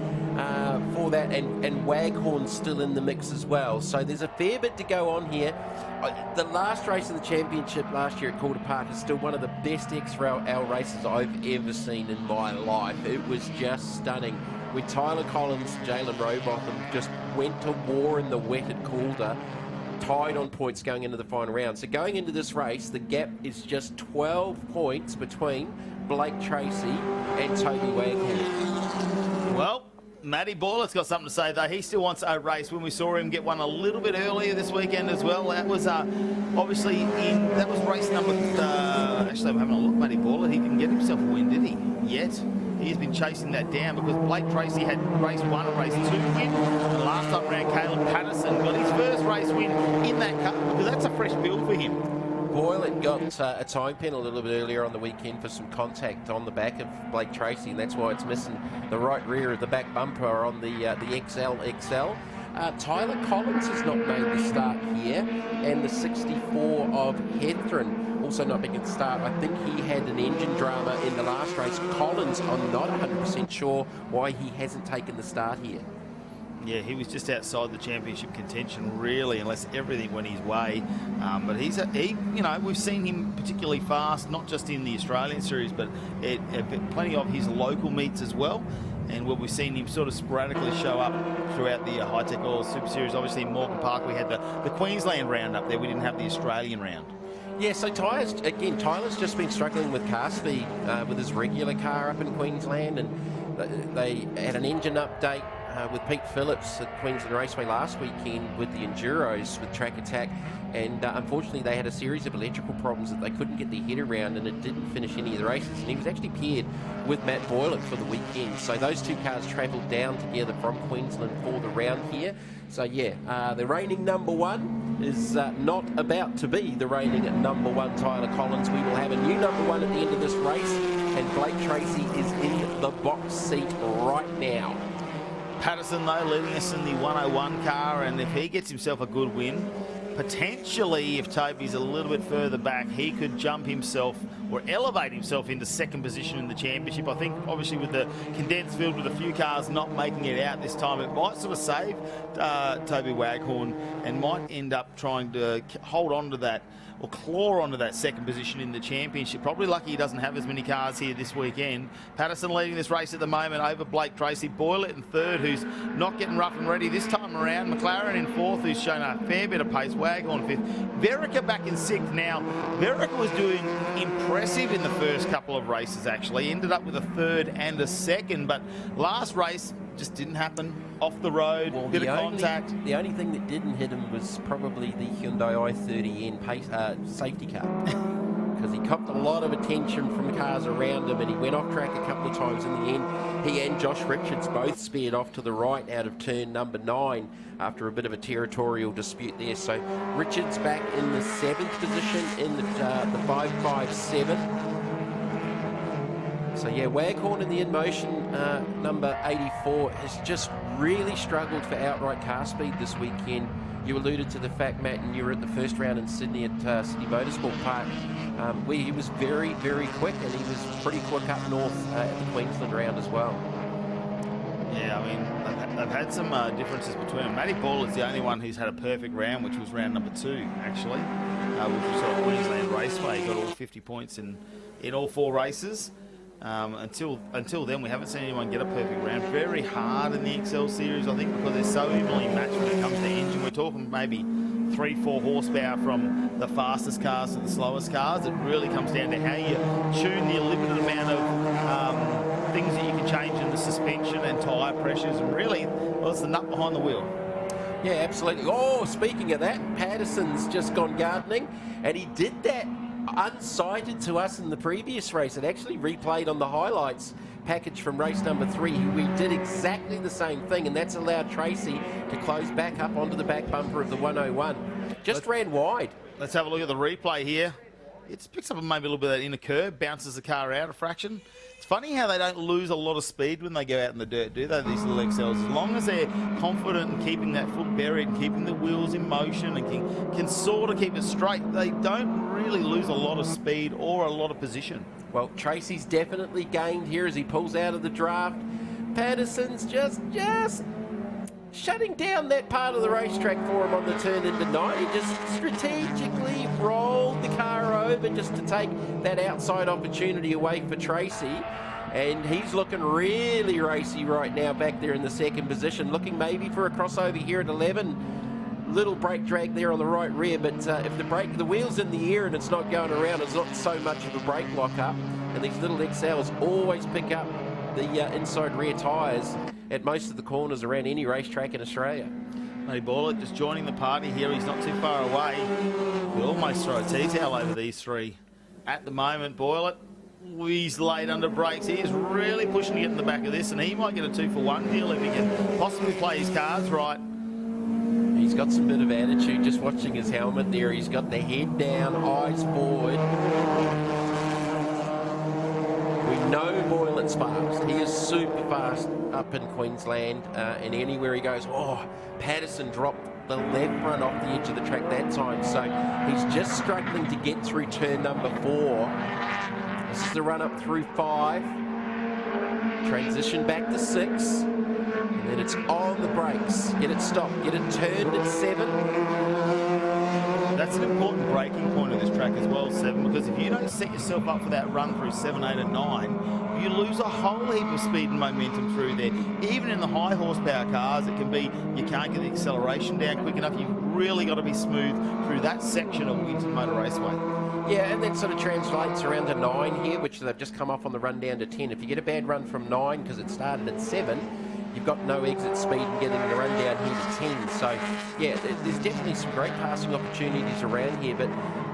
for that, and Waghorn's still in the mix as well. So there's a fair bit to go on here. The last race of the championship last year at Calder Park is still one of the best XRL races I've ever seen in my life. It was just stunning. With Tyler Collins, Jalen Rowbotham just went to war in the wet at Calder, tied on points going into the final round. So going into this race, the gap is just 12 points between Blake Tracy and Toby Waghorn. Well, Matty Boylett's got something to say, though. He still wants a race. When we saw him get one a little bit earlier this weekend as well, that was obviously that was race number. Actually, I'm having a look. Matty Boylett, he didn't get himself a win, did he? Yet. He has been chasing that down because Blake Tracy had race 1 and race 2 win. And last time around, Caleb Patterson got his first race win in that car, because that's a fresh build for him. Boylet got a time penalty a little bit earlier on the weekend for some contact on the back of Blake Tracy, and that's why it's missing the right rear of the back bumper on the XL. Tyler Collins has not made the start here, and the 64 of Hetherin also not making the start. I think he had an engine drama in the last race. Collins, I'm not 100% sure why he hasn't taken the start here. Yeah, he was just outside the championship contention, really, unless everything went his way. But we've seen him particularly fast, not just in the Australian series, but at plenty of his local meets as well. And where we've seen him sort of sporadically show up throughout the Hi-Tec Oil Super Series. Obviously, in Morgan Park, we had the Queensland round up there. We didn't have the Australian round. Yeah, so Tyler's just been struggling with car speed with his regular car up in Queensland, and they had an engine update with Pete Phillips at Queensland Raceway last weekend with the Enduros with Track Attack, and unfortunately they had a series of electrical problems that they couldn't get their head around, and it didn't finish any of the races, and he was actually paired with Matt Boylett for the weekend. So those two cars travelled down together from Queensland for the round here. So yeah, the reigning number 1 is not about to be the reigning number 1 Tyler Collins. We will have a new number 1 at the end of this race, and Blake Tracy is in the box seat right now. Patterson, though, leading us in the 101 car, and if he gets himself a good win, potentially, if Toby's a little bit further back, he could jump himself or elevate himself into 2nd position in the championship. I think, obviously, with the condensed field, with a few cars not making it out this time, it might sort of save Toby Waghorn and might end up trying to hold on to that or claw onto that 2nd position in the championship. Probably lucky he doesn't have as many cars here this weekend. Patterson leading this race at the moment over Blake Tracy. Boylett in 3rd, who's not getting rough and ready this time around. McLaren in 4th, who's shown a fair bit of pace. Waghorn 5th. Verica back in 6th now. Verica was doing impressive in the first couple of races, actually. Ended up with a 3rd and a 2nd, but last race just didn't happen. Off the road, bit of contact. The only thing that didn't hit him was probably the Hyundai i30N safety car. because he copped a lot of attention from cars around him, and he went off track a couple of times in the end. He and Josh Richards both speared off to the right out of turn number 9 after a bit of a territorial dispute there. So Richards back in the 7th position in the 557. So yeah, Waghorn in the InMotion number 84 has just really struggled for outright car speed this weekend. You alluded to the fact, Matt, and you were at the first round in Sydney at Sydney Motorsport Park, where he was very, very quick, and he was pretty quick up north at the Queensland round as well. Yeah, I mean, they've had some differences between them. Matty Ball is the only one who's had a perfect round, which was round number 2, actually, which was sort of Queensland Raceway. He got all 50 points in all 4 races. Until then, we haven't seen anyone get a perfect round. Very hard in the Excel Series, I think, because they're so evenly matched when it comes to engine. We're talking maybe 3-4 horsepower from the fastest cars to the slowest cars. It really comes down to how you tune the limited amount of things that you can change in the suspension and tyre pressures, and really, well, it's the nut behind the wheel. Yeah, absolutely. Oh, speaking of that, Patterson's just gone gardening, and he did that unsighted to us in the previous race. It actually replayed on the highlights package from race number 3. We did exactly the same thing, and that's allowed Tracy to close back up onto the back bumper of the 101. Ran wide. Let's have a look at the replay here. It picks up maybe a little bit of that inner curve, bounces the car out a fraction. It's funny how they don't lose a lot of speed when they go out in the dirt, do they, these little XLs? As long as they're confident in keeping that foot buried and keeping the wheels in motion and can sort of keep it straight, they don't really lose a lot of speed or a lot of position. Well, Tracy's definitely gained here as he pulls out of the draft. Patterson's just shutting down that part of the racetrack for him on the turn into 9. He just strategically rolled the car over just to take that outside opportunity away for Tracy. And he's looking really racy right now back there in the 2nd position, looking maybe for a crossover here at 11. Little brake drag there on the right rear, but if the wheel's in the air and it's not going around, it's not so much of a brake lock up. And these little XLs always pick up the inside rear tyres at most of the corners around any racetrack in Australia. Matty Borlett just joining the party here. He's not too far away. We almost throw a tea towel over these 3. At the moment, Borlett, he's laid under brakes. He is really pushing to get in the back of this, and he might get a 2-for-1 deal if he can possibly play his cards right. He's got some bit of attitude just watching his helmet there. He's got the head down, eyes forward. We know Boylett's fast. He is super fast up in Queensland, and anywhere he goes. Oh, Patterson dropped the left front off the edge of the track that time, so he's just struggling to get through turn number 4. This is the run up through 5. Transition back to 6. And then it's on the brakes. Get it stopped. Get it turned at 7. That's an important braking point of this track as well, 7, because if you don't set yourself up for that run through 7, 8 and 9, you lose a whole heap of speed and momentum through there. Even in the high horsepower cars, it can be, you can't get the acceleration down quick enough. You've really got to be smooth through that section of Winton Motor Raceway. Yeah, and that sort of translates around to 9 here, which they've just come off on the run down to 10. If you get a bad run from 9 because it started at 7, you've got no exit speed and getting the run down here to 10. So, yeah, there's definitely some great passing opportunities around here, but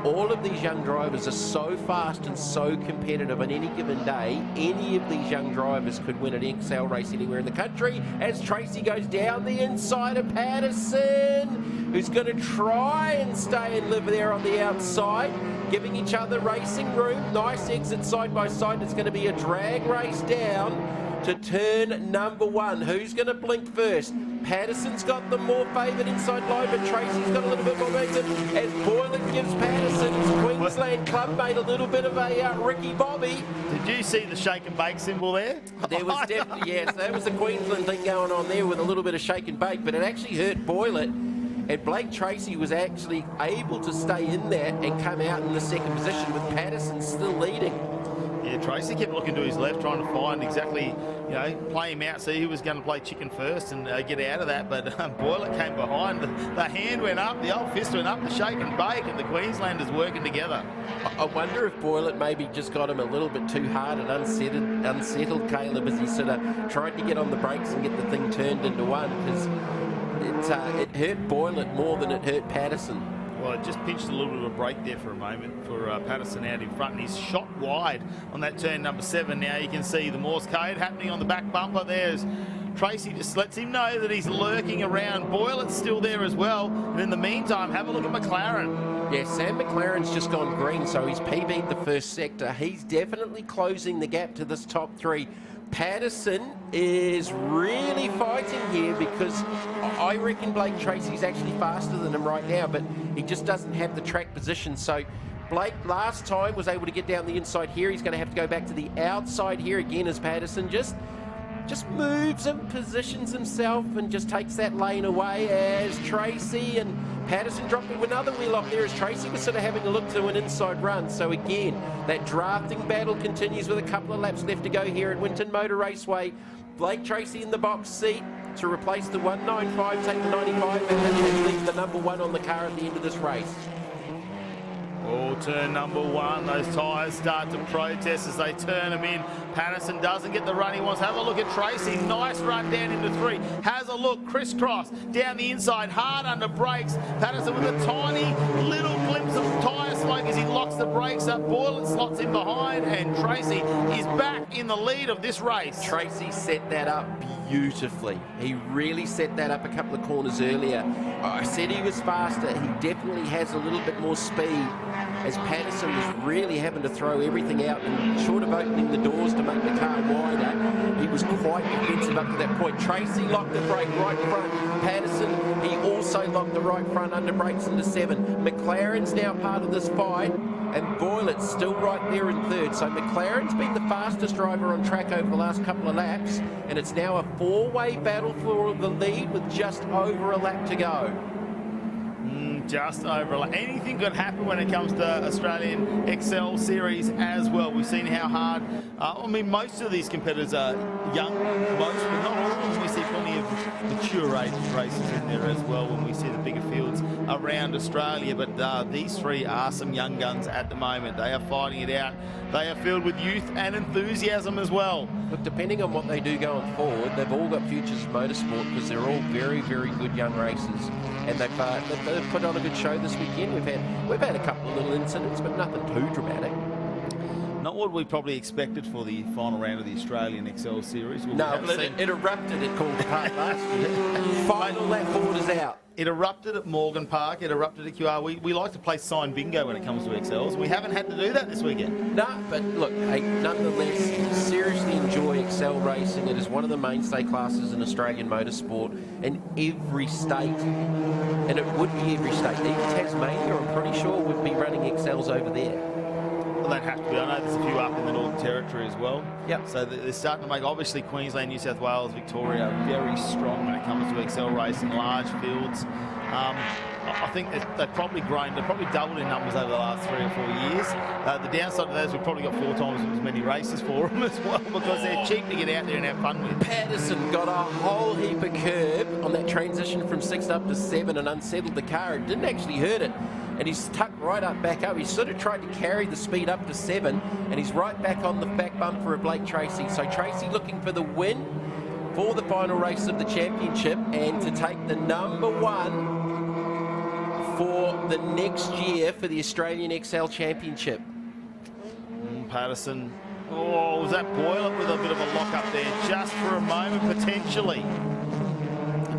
all of these young drivers are so fast and so competitive. On any given day, any of these young drivers could win an XL race anywhere in the country, as Tracy goes down the inside of Patterson, who's going to try and stay and live there on the outside, giving each other racing room. Nice exit side by side. It's going to be a drag race down to turn number 1. Who's going to blink first? Patterson's got the more favoured inside line, but Tracy's got a little bit more momentum as Boylan gives Patterson, his Queensland clubmate, a little bit of a Ricky Bobby. Did you see the shake and bake symbol there? There was definitely, yes, that was the Queensland thing going on there with a little bit of shake and bake, but it actually hurt Boylan. And Blake Tracy was actually able to stay in there and come out in the 2nd position with Patterson still leading. Yeah, Tracy kept looking to his left, trying to find exactly, play him out, see who was going to play chicken first and get out of that. But Boylet came behind. The hand went up, the old fist went up, the shake and bake, and the Queenslanders working together. I wonder if Boylet maybe just got him a little bit too hard and unsettled Caleb, as he sort of tried to get on the brakes and get the thing turned into 1, because it hurt Boylet more than it hurt Patterson. Well, it just pinched a little bit of a break there for a moment for Patterson out in front, and he's shot wide on that turn number 7. Now you can see the Morse code happening on the back bumper. There's Tracy, just lets him know that he's lurking around. Boylett's still there as well. And in the meantime, have a look at McLaren. Yeah, Sam McLaren's just gone green, so he's PB'd the first sector. He's definitely closing the gap to this top 3. Patterson is really fighting here because I reckon Blake Tracy's actually faster than him right now, but he just doesn't have the track position. So Blake last time was able to get down the inside here. He's going to have to go back to the outside here again as Patterson just moves and positions himself and just takes that lane away as Tracy and Patterson dropped with another wheel off there as Tracy was sort of having a look to an inside run. So again, that drafting battle continues with a couple of laps left to go here at Winton Motor Raceway. Blake Tracy in the box seat to replace the 195, take the 95 and leave the number 1 on the car at the end of this race. Oh, turn number 1. Those tyres start to protest as they turn them in. Patterson doesn't get the run he wants. Have a look at Tracy. Nice run down into 3. Has a look. Crisscross down the inside. Hard under brakes. Patterson with a tiny little glimpse of tyre smoke as he locks the brakes up. Boylan slots in behind, and Tracy is back in the lead of this race. Tracy set that up beautifully. He really set that up a couple of corners earlier. I said he was faster. He definitely has a little bit more speed, as Patterson was really having to throw everything out, and short of opening the doors to make the car wider, he was quite defensive up to that point. Tracy locked the brake right front. Patterson, he also locked the right front under brakes into 7. McLaren's now part of this fight, and Boylett's still right there in 3rd. So McLaren's been the fastest driver on track over the last couple of laps, and it's now a 4-way battle for the lead with just over a lap to go. Just over a lap. Anything could happen when it comes to Australian Excel Series as well. We've seen how hard, I mean, most of these competitors are young, most, but not all of them. We see plenty of mature age races in there as well when we see the bigger fields around Australia. But these 3 are some young guns at the moment. They are fighting it out. They are filled with youth and enthusiasm as well. Look, depending on what they do going forward, they've all got futures in motorsport because they're all very, very good young racers. And they've put on a good show this weekend. We've had a couple of little incidents, but nothing too dramatic. Not what we probably expected for the final round of the Australian Excel Series. No, it erupted at Calder Park last year. Final lap orders out. It erupted at Morgan Park. It erupted at QR. We like to play sign bingo when it comes to Excels. We haven't had to do that this weekend. No, but look, hey, nonetheless, seriously enjoy Excel racing. It is one of the mainstay classes in Australian motorsport in every state. And it would be every state. Even Tasmania, I'm pretty sure, would be running Excels over there. Well, they'd have to be. I know there's a few up in the Northern Territory as well. Yep. So they're starting to make, obviously, Queensland, New South Wales, Victoria very strong when it comes to Excel racing, large fields. I think they've probably grown, they've probably doubled in numbers over the last 3 or 4 years. The downside of that is we've probably got 4 times as many races for them as well, because they're cheap to get out there and have fun with. Patterson got a whole heap of curb on that transition from 6 up to 7 and unsettled the car. It didn't actually hurt it. And he's tucked right up, back up. He sort of tried to carry the speed up to 7, and he's right back on the back bumper of Blake Tracy. So Tracy looking for the win for the final race of the championship and to take the number 1 for the next year for the Australian XL Championship. Patterson. Oh, was that Boylan with a bit of a lock up there just for a moment, potentially?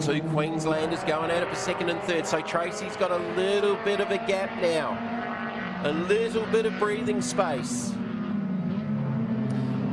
2 Queenslanders going at it for 2nd and 3rd. So Tracy's got a little bit of a gap now. A little bit of breathing space.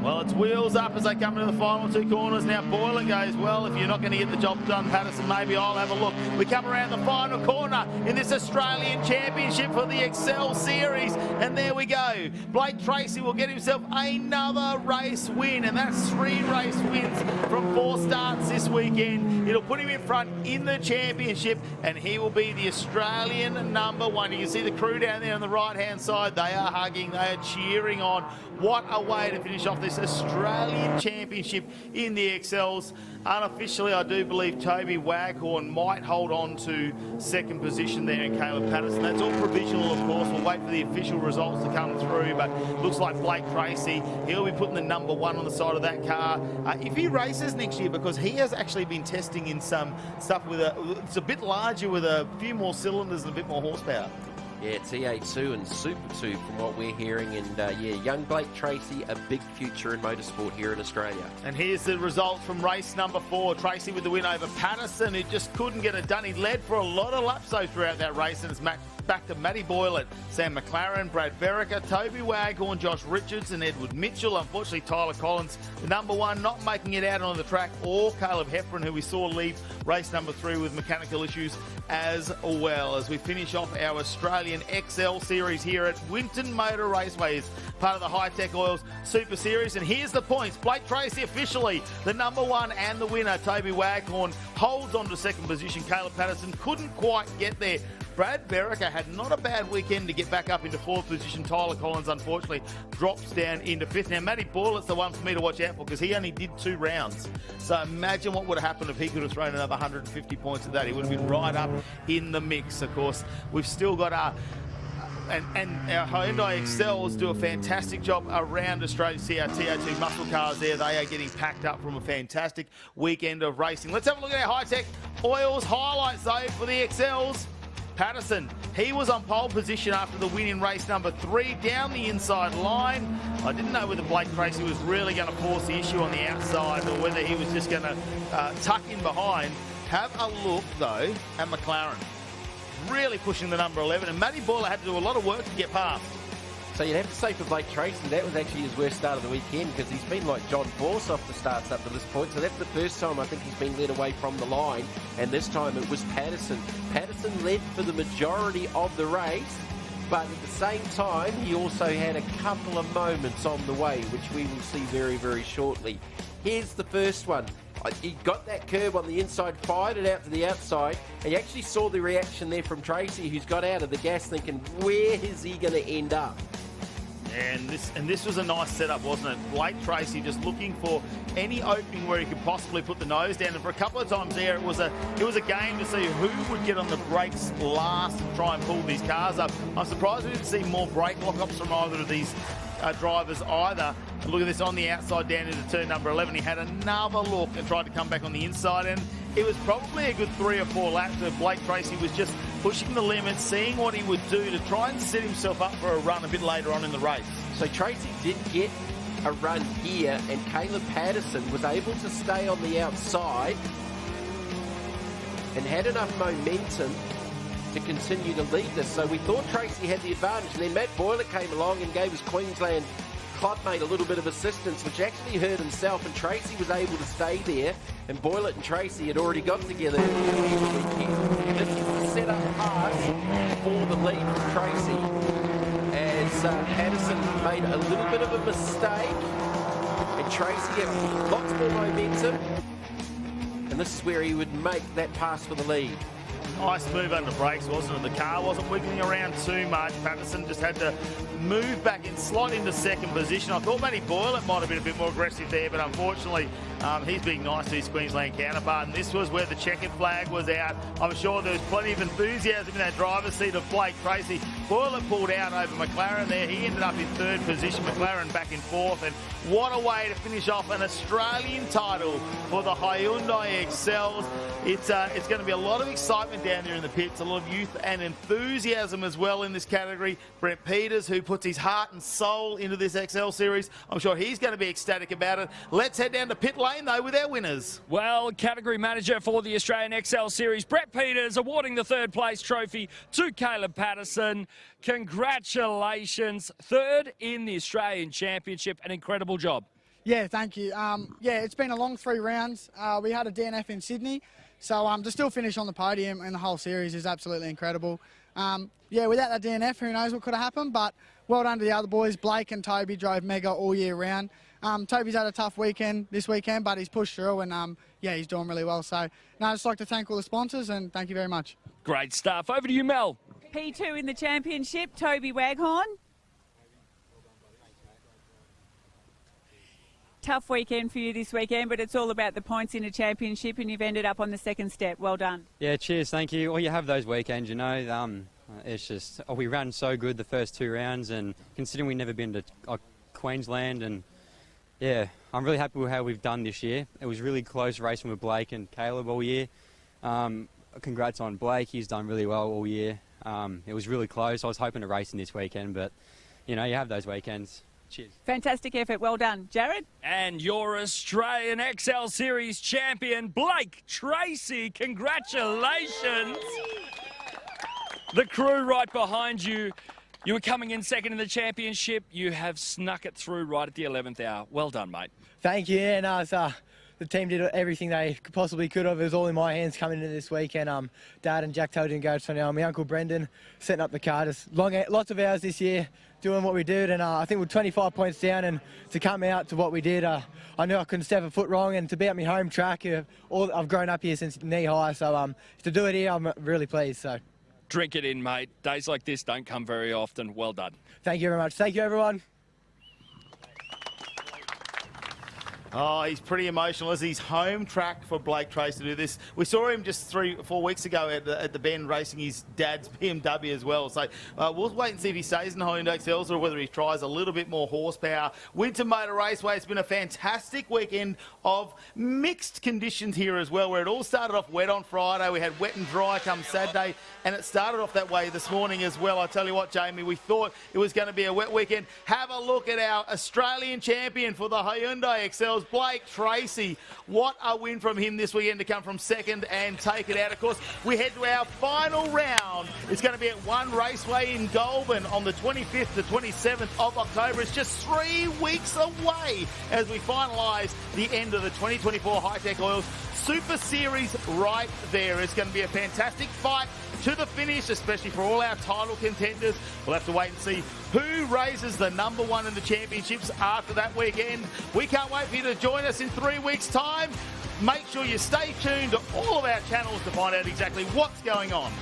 Well, it's wheels up as they come into the final 2 corners. Now Boylan goes, well, if you're not going to get the job done, Patterson, maybe I'll have a look. We come around the final corner in this Australian Championship for the Excel Series. And there we go. Blake Tracy will get himself another race win. And that's 3 race wins from 4 starts this weekend. It'll put him in front in the championship, and he will be the Australian number 1. You can see the crew down there on the right-hand side. They are hugging. They are cheering on. What a way to finish off this Australian Championship in the Excels. Unofficially, I do believe Toby Waghorn might hold on to second position there in Caleb Patterson. That's all provisional, of course. We'll wait for the official results to come through, but looks like Blake Tracy, he'll be putting the number 1 on the side of that car. If he races next year, because he has actually been testing in some stuff with it's a bit larger with a few more cylinders and a bit more horsepower. Yeah, TA2 and Super 2 from what we're hearing. And yeah, young Blake Tracy, a big future in motorsport here in Australia. And here's the results from race number 4. Tracy with the win over Patterson, who just couldn't get it done. He led for a lot of laps though throughout that race, and it's back to Matty Boylett, Sam McLaren, Brad Verica, Toby Waghorn, Josh Richards and Edward Mitchell. Unfortunately, Tyler Collins, the number 1, not making it out on the track, or Caleb Heffron, who we saw leave race number 3 with mechanical issues as well. As we finish off our Australian XL Series here at Winton Motor Raceway, as part of the Hi-Tec Oils Super Series. And here's the points. Blake Tracy officially the number 1 and the winner. Toby Waghorn holds on to second position. Caleb Patterson couldn't quite get there. Brad Verica had not a bad weekend to get back up into 4th position. Tyler Collins, unfortunately, drops down into 5th. Now, Matty Boylett's the one for me to watch out for because he only did 2 rounds. So imagine what would have happened if he could have thrown another 150 points at that. He would have been right up in the mix. Of course, we've still got our Hyundai Excels do a fantastic job around Australia. See our TO2 muscle cars there. They are getting packed up from a fantastic weekend of racing. Let's have a look at our Hi-Tec Oils highlights, though, for the Excels. Patterson, he was on pole position after the win in race number 3 down the inside line. I didn't know whether Blake Tracy was really going to force the issue on the outside or whether he was just going to tuck in behind. Have a look, though, at McLaren. Really pushing the number 11, and Matty Boyler had to do a lot of work to get past. So you'd have to say for Blake Tracy, that was actually his worst start of the weekend because he's been like John Force off the starts up to this point. So that's the first time I think he's been led away from the line. And this time it was Patterson. Patterson led for the majority of the race, but at the same time, he also had a couple of moments on the way, which we will see very, very shortly. Here's the first one. He got that curb on the inside, fired it out to the outside, and you actually saw the reaction there from Tracy, who's got out of the gas thinking, where is he going to end up? And this was a nice setup, wasn't it? Blake Tracy just looking for any opening where he could possibly put the nose down. And for a couple of times there, it was a game to see who would get on the brakes last and try and pull these cars up. I'm surprised we didn't see more brake lock-ups from either of these drivers either. And look at this on the outside down into turn number 11. He had another look and tried to come back on the inside, and it was probably a good 3 or 4 laps where Blake Tracy was just pushing the limits, seeing what he would do to try and set himself up for a run a bit later on in the race. So Tracy did get a run here, and Caleb Patterson was able to stay on the outside and had enough momentum to continue to lead this. So we thought Tracy had the advantage, and then Matt Boyler came along and gave his Queensland clubmate a little bit of assistance, which actually hurt himself, and Tracy was able to stay there, and Boylett and Tracy had already got together. This is the setup pass for the lead from Tracy, as Patterson made a little bit of a mistake, and Tracy had lots more momentum, and this is where he would make that pass for the lead. Nice move under brakes, wasn't it? The car wasn't wiggling around too much. Patterson just had to move back and slot into second position. I thought Matty Boylet might have been a bit more aggressive there, but unfortunately, he's being nice to his Queensland counterpart, and this was where the checkered flag was out. I'm sure there was plenty of enthusiasm in that driver's seat of Blake Tracy. Boylet pulled out over McLaren there. He ended up in 3rd position, McLaren back in 4th, and what a way to finish off an Australian title for the Hyundai Excels. It's going to be a lot of excitement down there in the pits, a lot of youth and enthusiasm as well in this category. Brent Peters, who puts his heart and soul into this XL Series, I'm sure he's going to be ecstatic about it. Let's head down to pit lane, though, with our winners. Well, category manager for the Australian XL Series, Brett Peters, awarding the 3rd place trophy to Caleb Patterson. Congratulations. 3rd in the Australian Championship. An incredible job. Yeah, thank you. Yeah, it's been a long 3 rounds. We had a DNF in Sydney, so to still finish on the podium in the whole series is absolutely incredible. Yeah, without that DNF, who knows what could have happened, but well done to the other boys. Blake and Toby drove mega all year round. Toby's had a tough weekend this weekend, but he's pushed through, and yeah, he's doing really well. So, no, I'd just like to thank all the sponsors, and thank you very much. Great stuff. Over to you, Mel. P2 in the championship, Toby Waghorn. Tough weekend for you this weekend, but it's all about the points in a championship, and you've ended up on the second step. Well done. Yeah, cheers, thank you. Well, you have those weekends, you know. It's just, we ran so good the first 2 rounds, and considering we've never been to Queensland, and yeah, I'm really happy with how we've done this year. It was really close racing with Blake and Caleb all year. Congrats on Blake, he's done really well all year. It was really close. I was hoping to race in this weekend, but you know, you have those weekends. Cheers. Fantastic effort. Well done. Jared? And your Australian XL Series champion, Blake Tracy. Congratulations. The crew right behind you. You were coming in second in the championship. You have snuck it through right at the 11th hour. Well done, mate. Thank you. Yeah, no, it's, the team did everything they possibly could have. It was all in my hands coming into this weekend. Dad and Jack Taylor didn't go to my uncle Brendan setting up the car. Just lots of hours this year doing what we did, and I think we're 25 points down, and to come out to what we did, I knew I couldn't step a foot wrong, and to be at my home track, I've grown up here since knee high, so to do it here, I'm really pleased. So, drink it in, mate. Days like this don't come very often. Well done. Thank you very much. Thank you, everyone. Oh, he's pretty emotional as he's home track for Blake Trace to do this. We saw him just 3 or 4 weeks ago at the Bend racing his dad's BMW as well. So we'll wait and see if he stays in the Hyundai XLs or whether he tries a little bit more horsepower. Winton Motor Raceway, it's been a fantastic weekend of mixed conditions here as well, where it all started off wet on Friday. We had wet and dry come Saturday, and it started off that way this morning as well. I tell you what, Jamie, we thought it was going to be a wet weekend. Have a look at our Australian champion for the Hyundai XLs, Blake Tracy. What a win from him this weekend to come from second and take it out. Of course, we head to our final round. It's going to be at One Raceway in Goulburn on the 25th to 27th of October. It's just 3 weeks away as we finalise the end of the 2024 Hi-Tec Oils Super Series right there. It's going to be a fantastic fight to the finish, especially for all our title contenders. We'll have to wait and see who raises the #1 in the championships after that weekend. We can't wait for you to join us in 3 weeks' time. Make sure you stay tuned to all of our channels to find out exactly what's going on.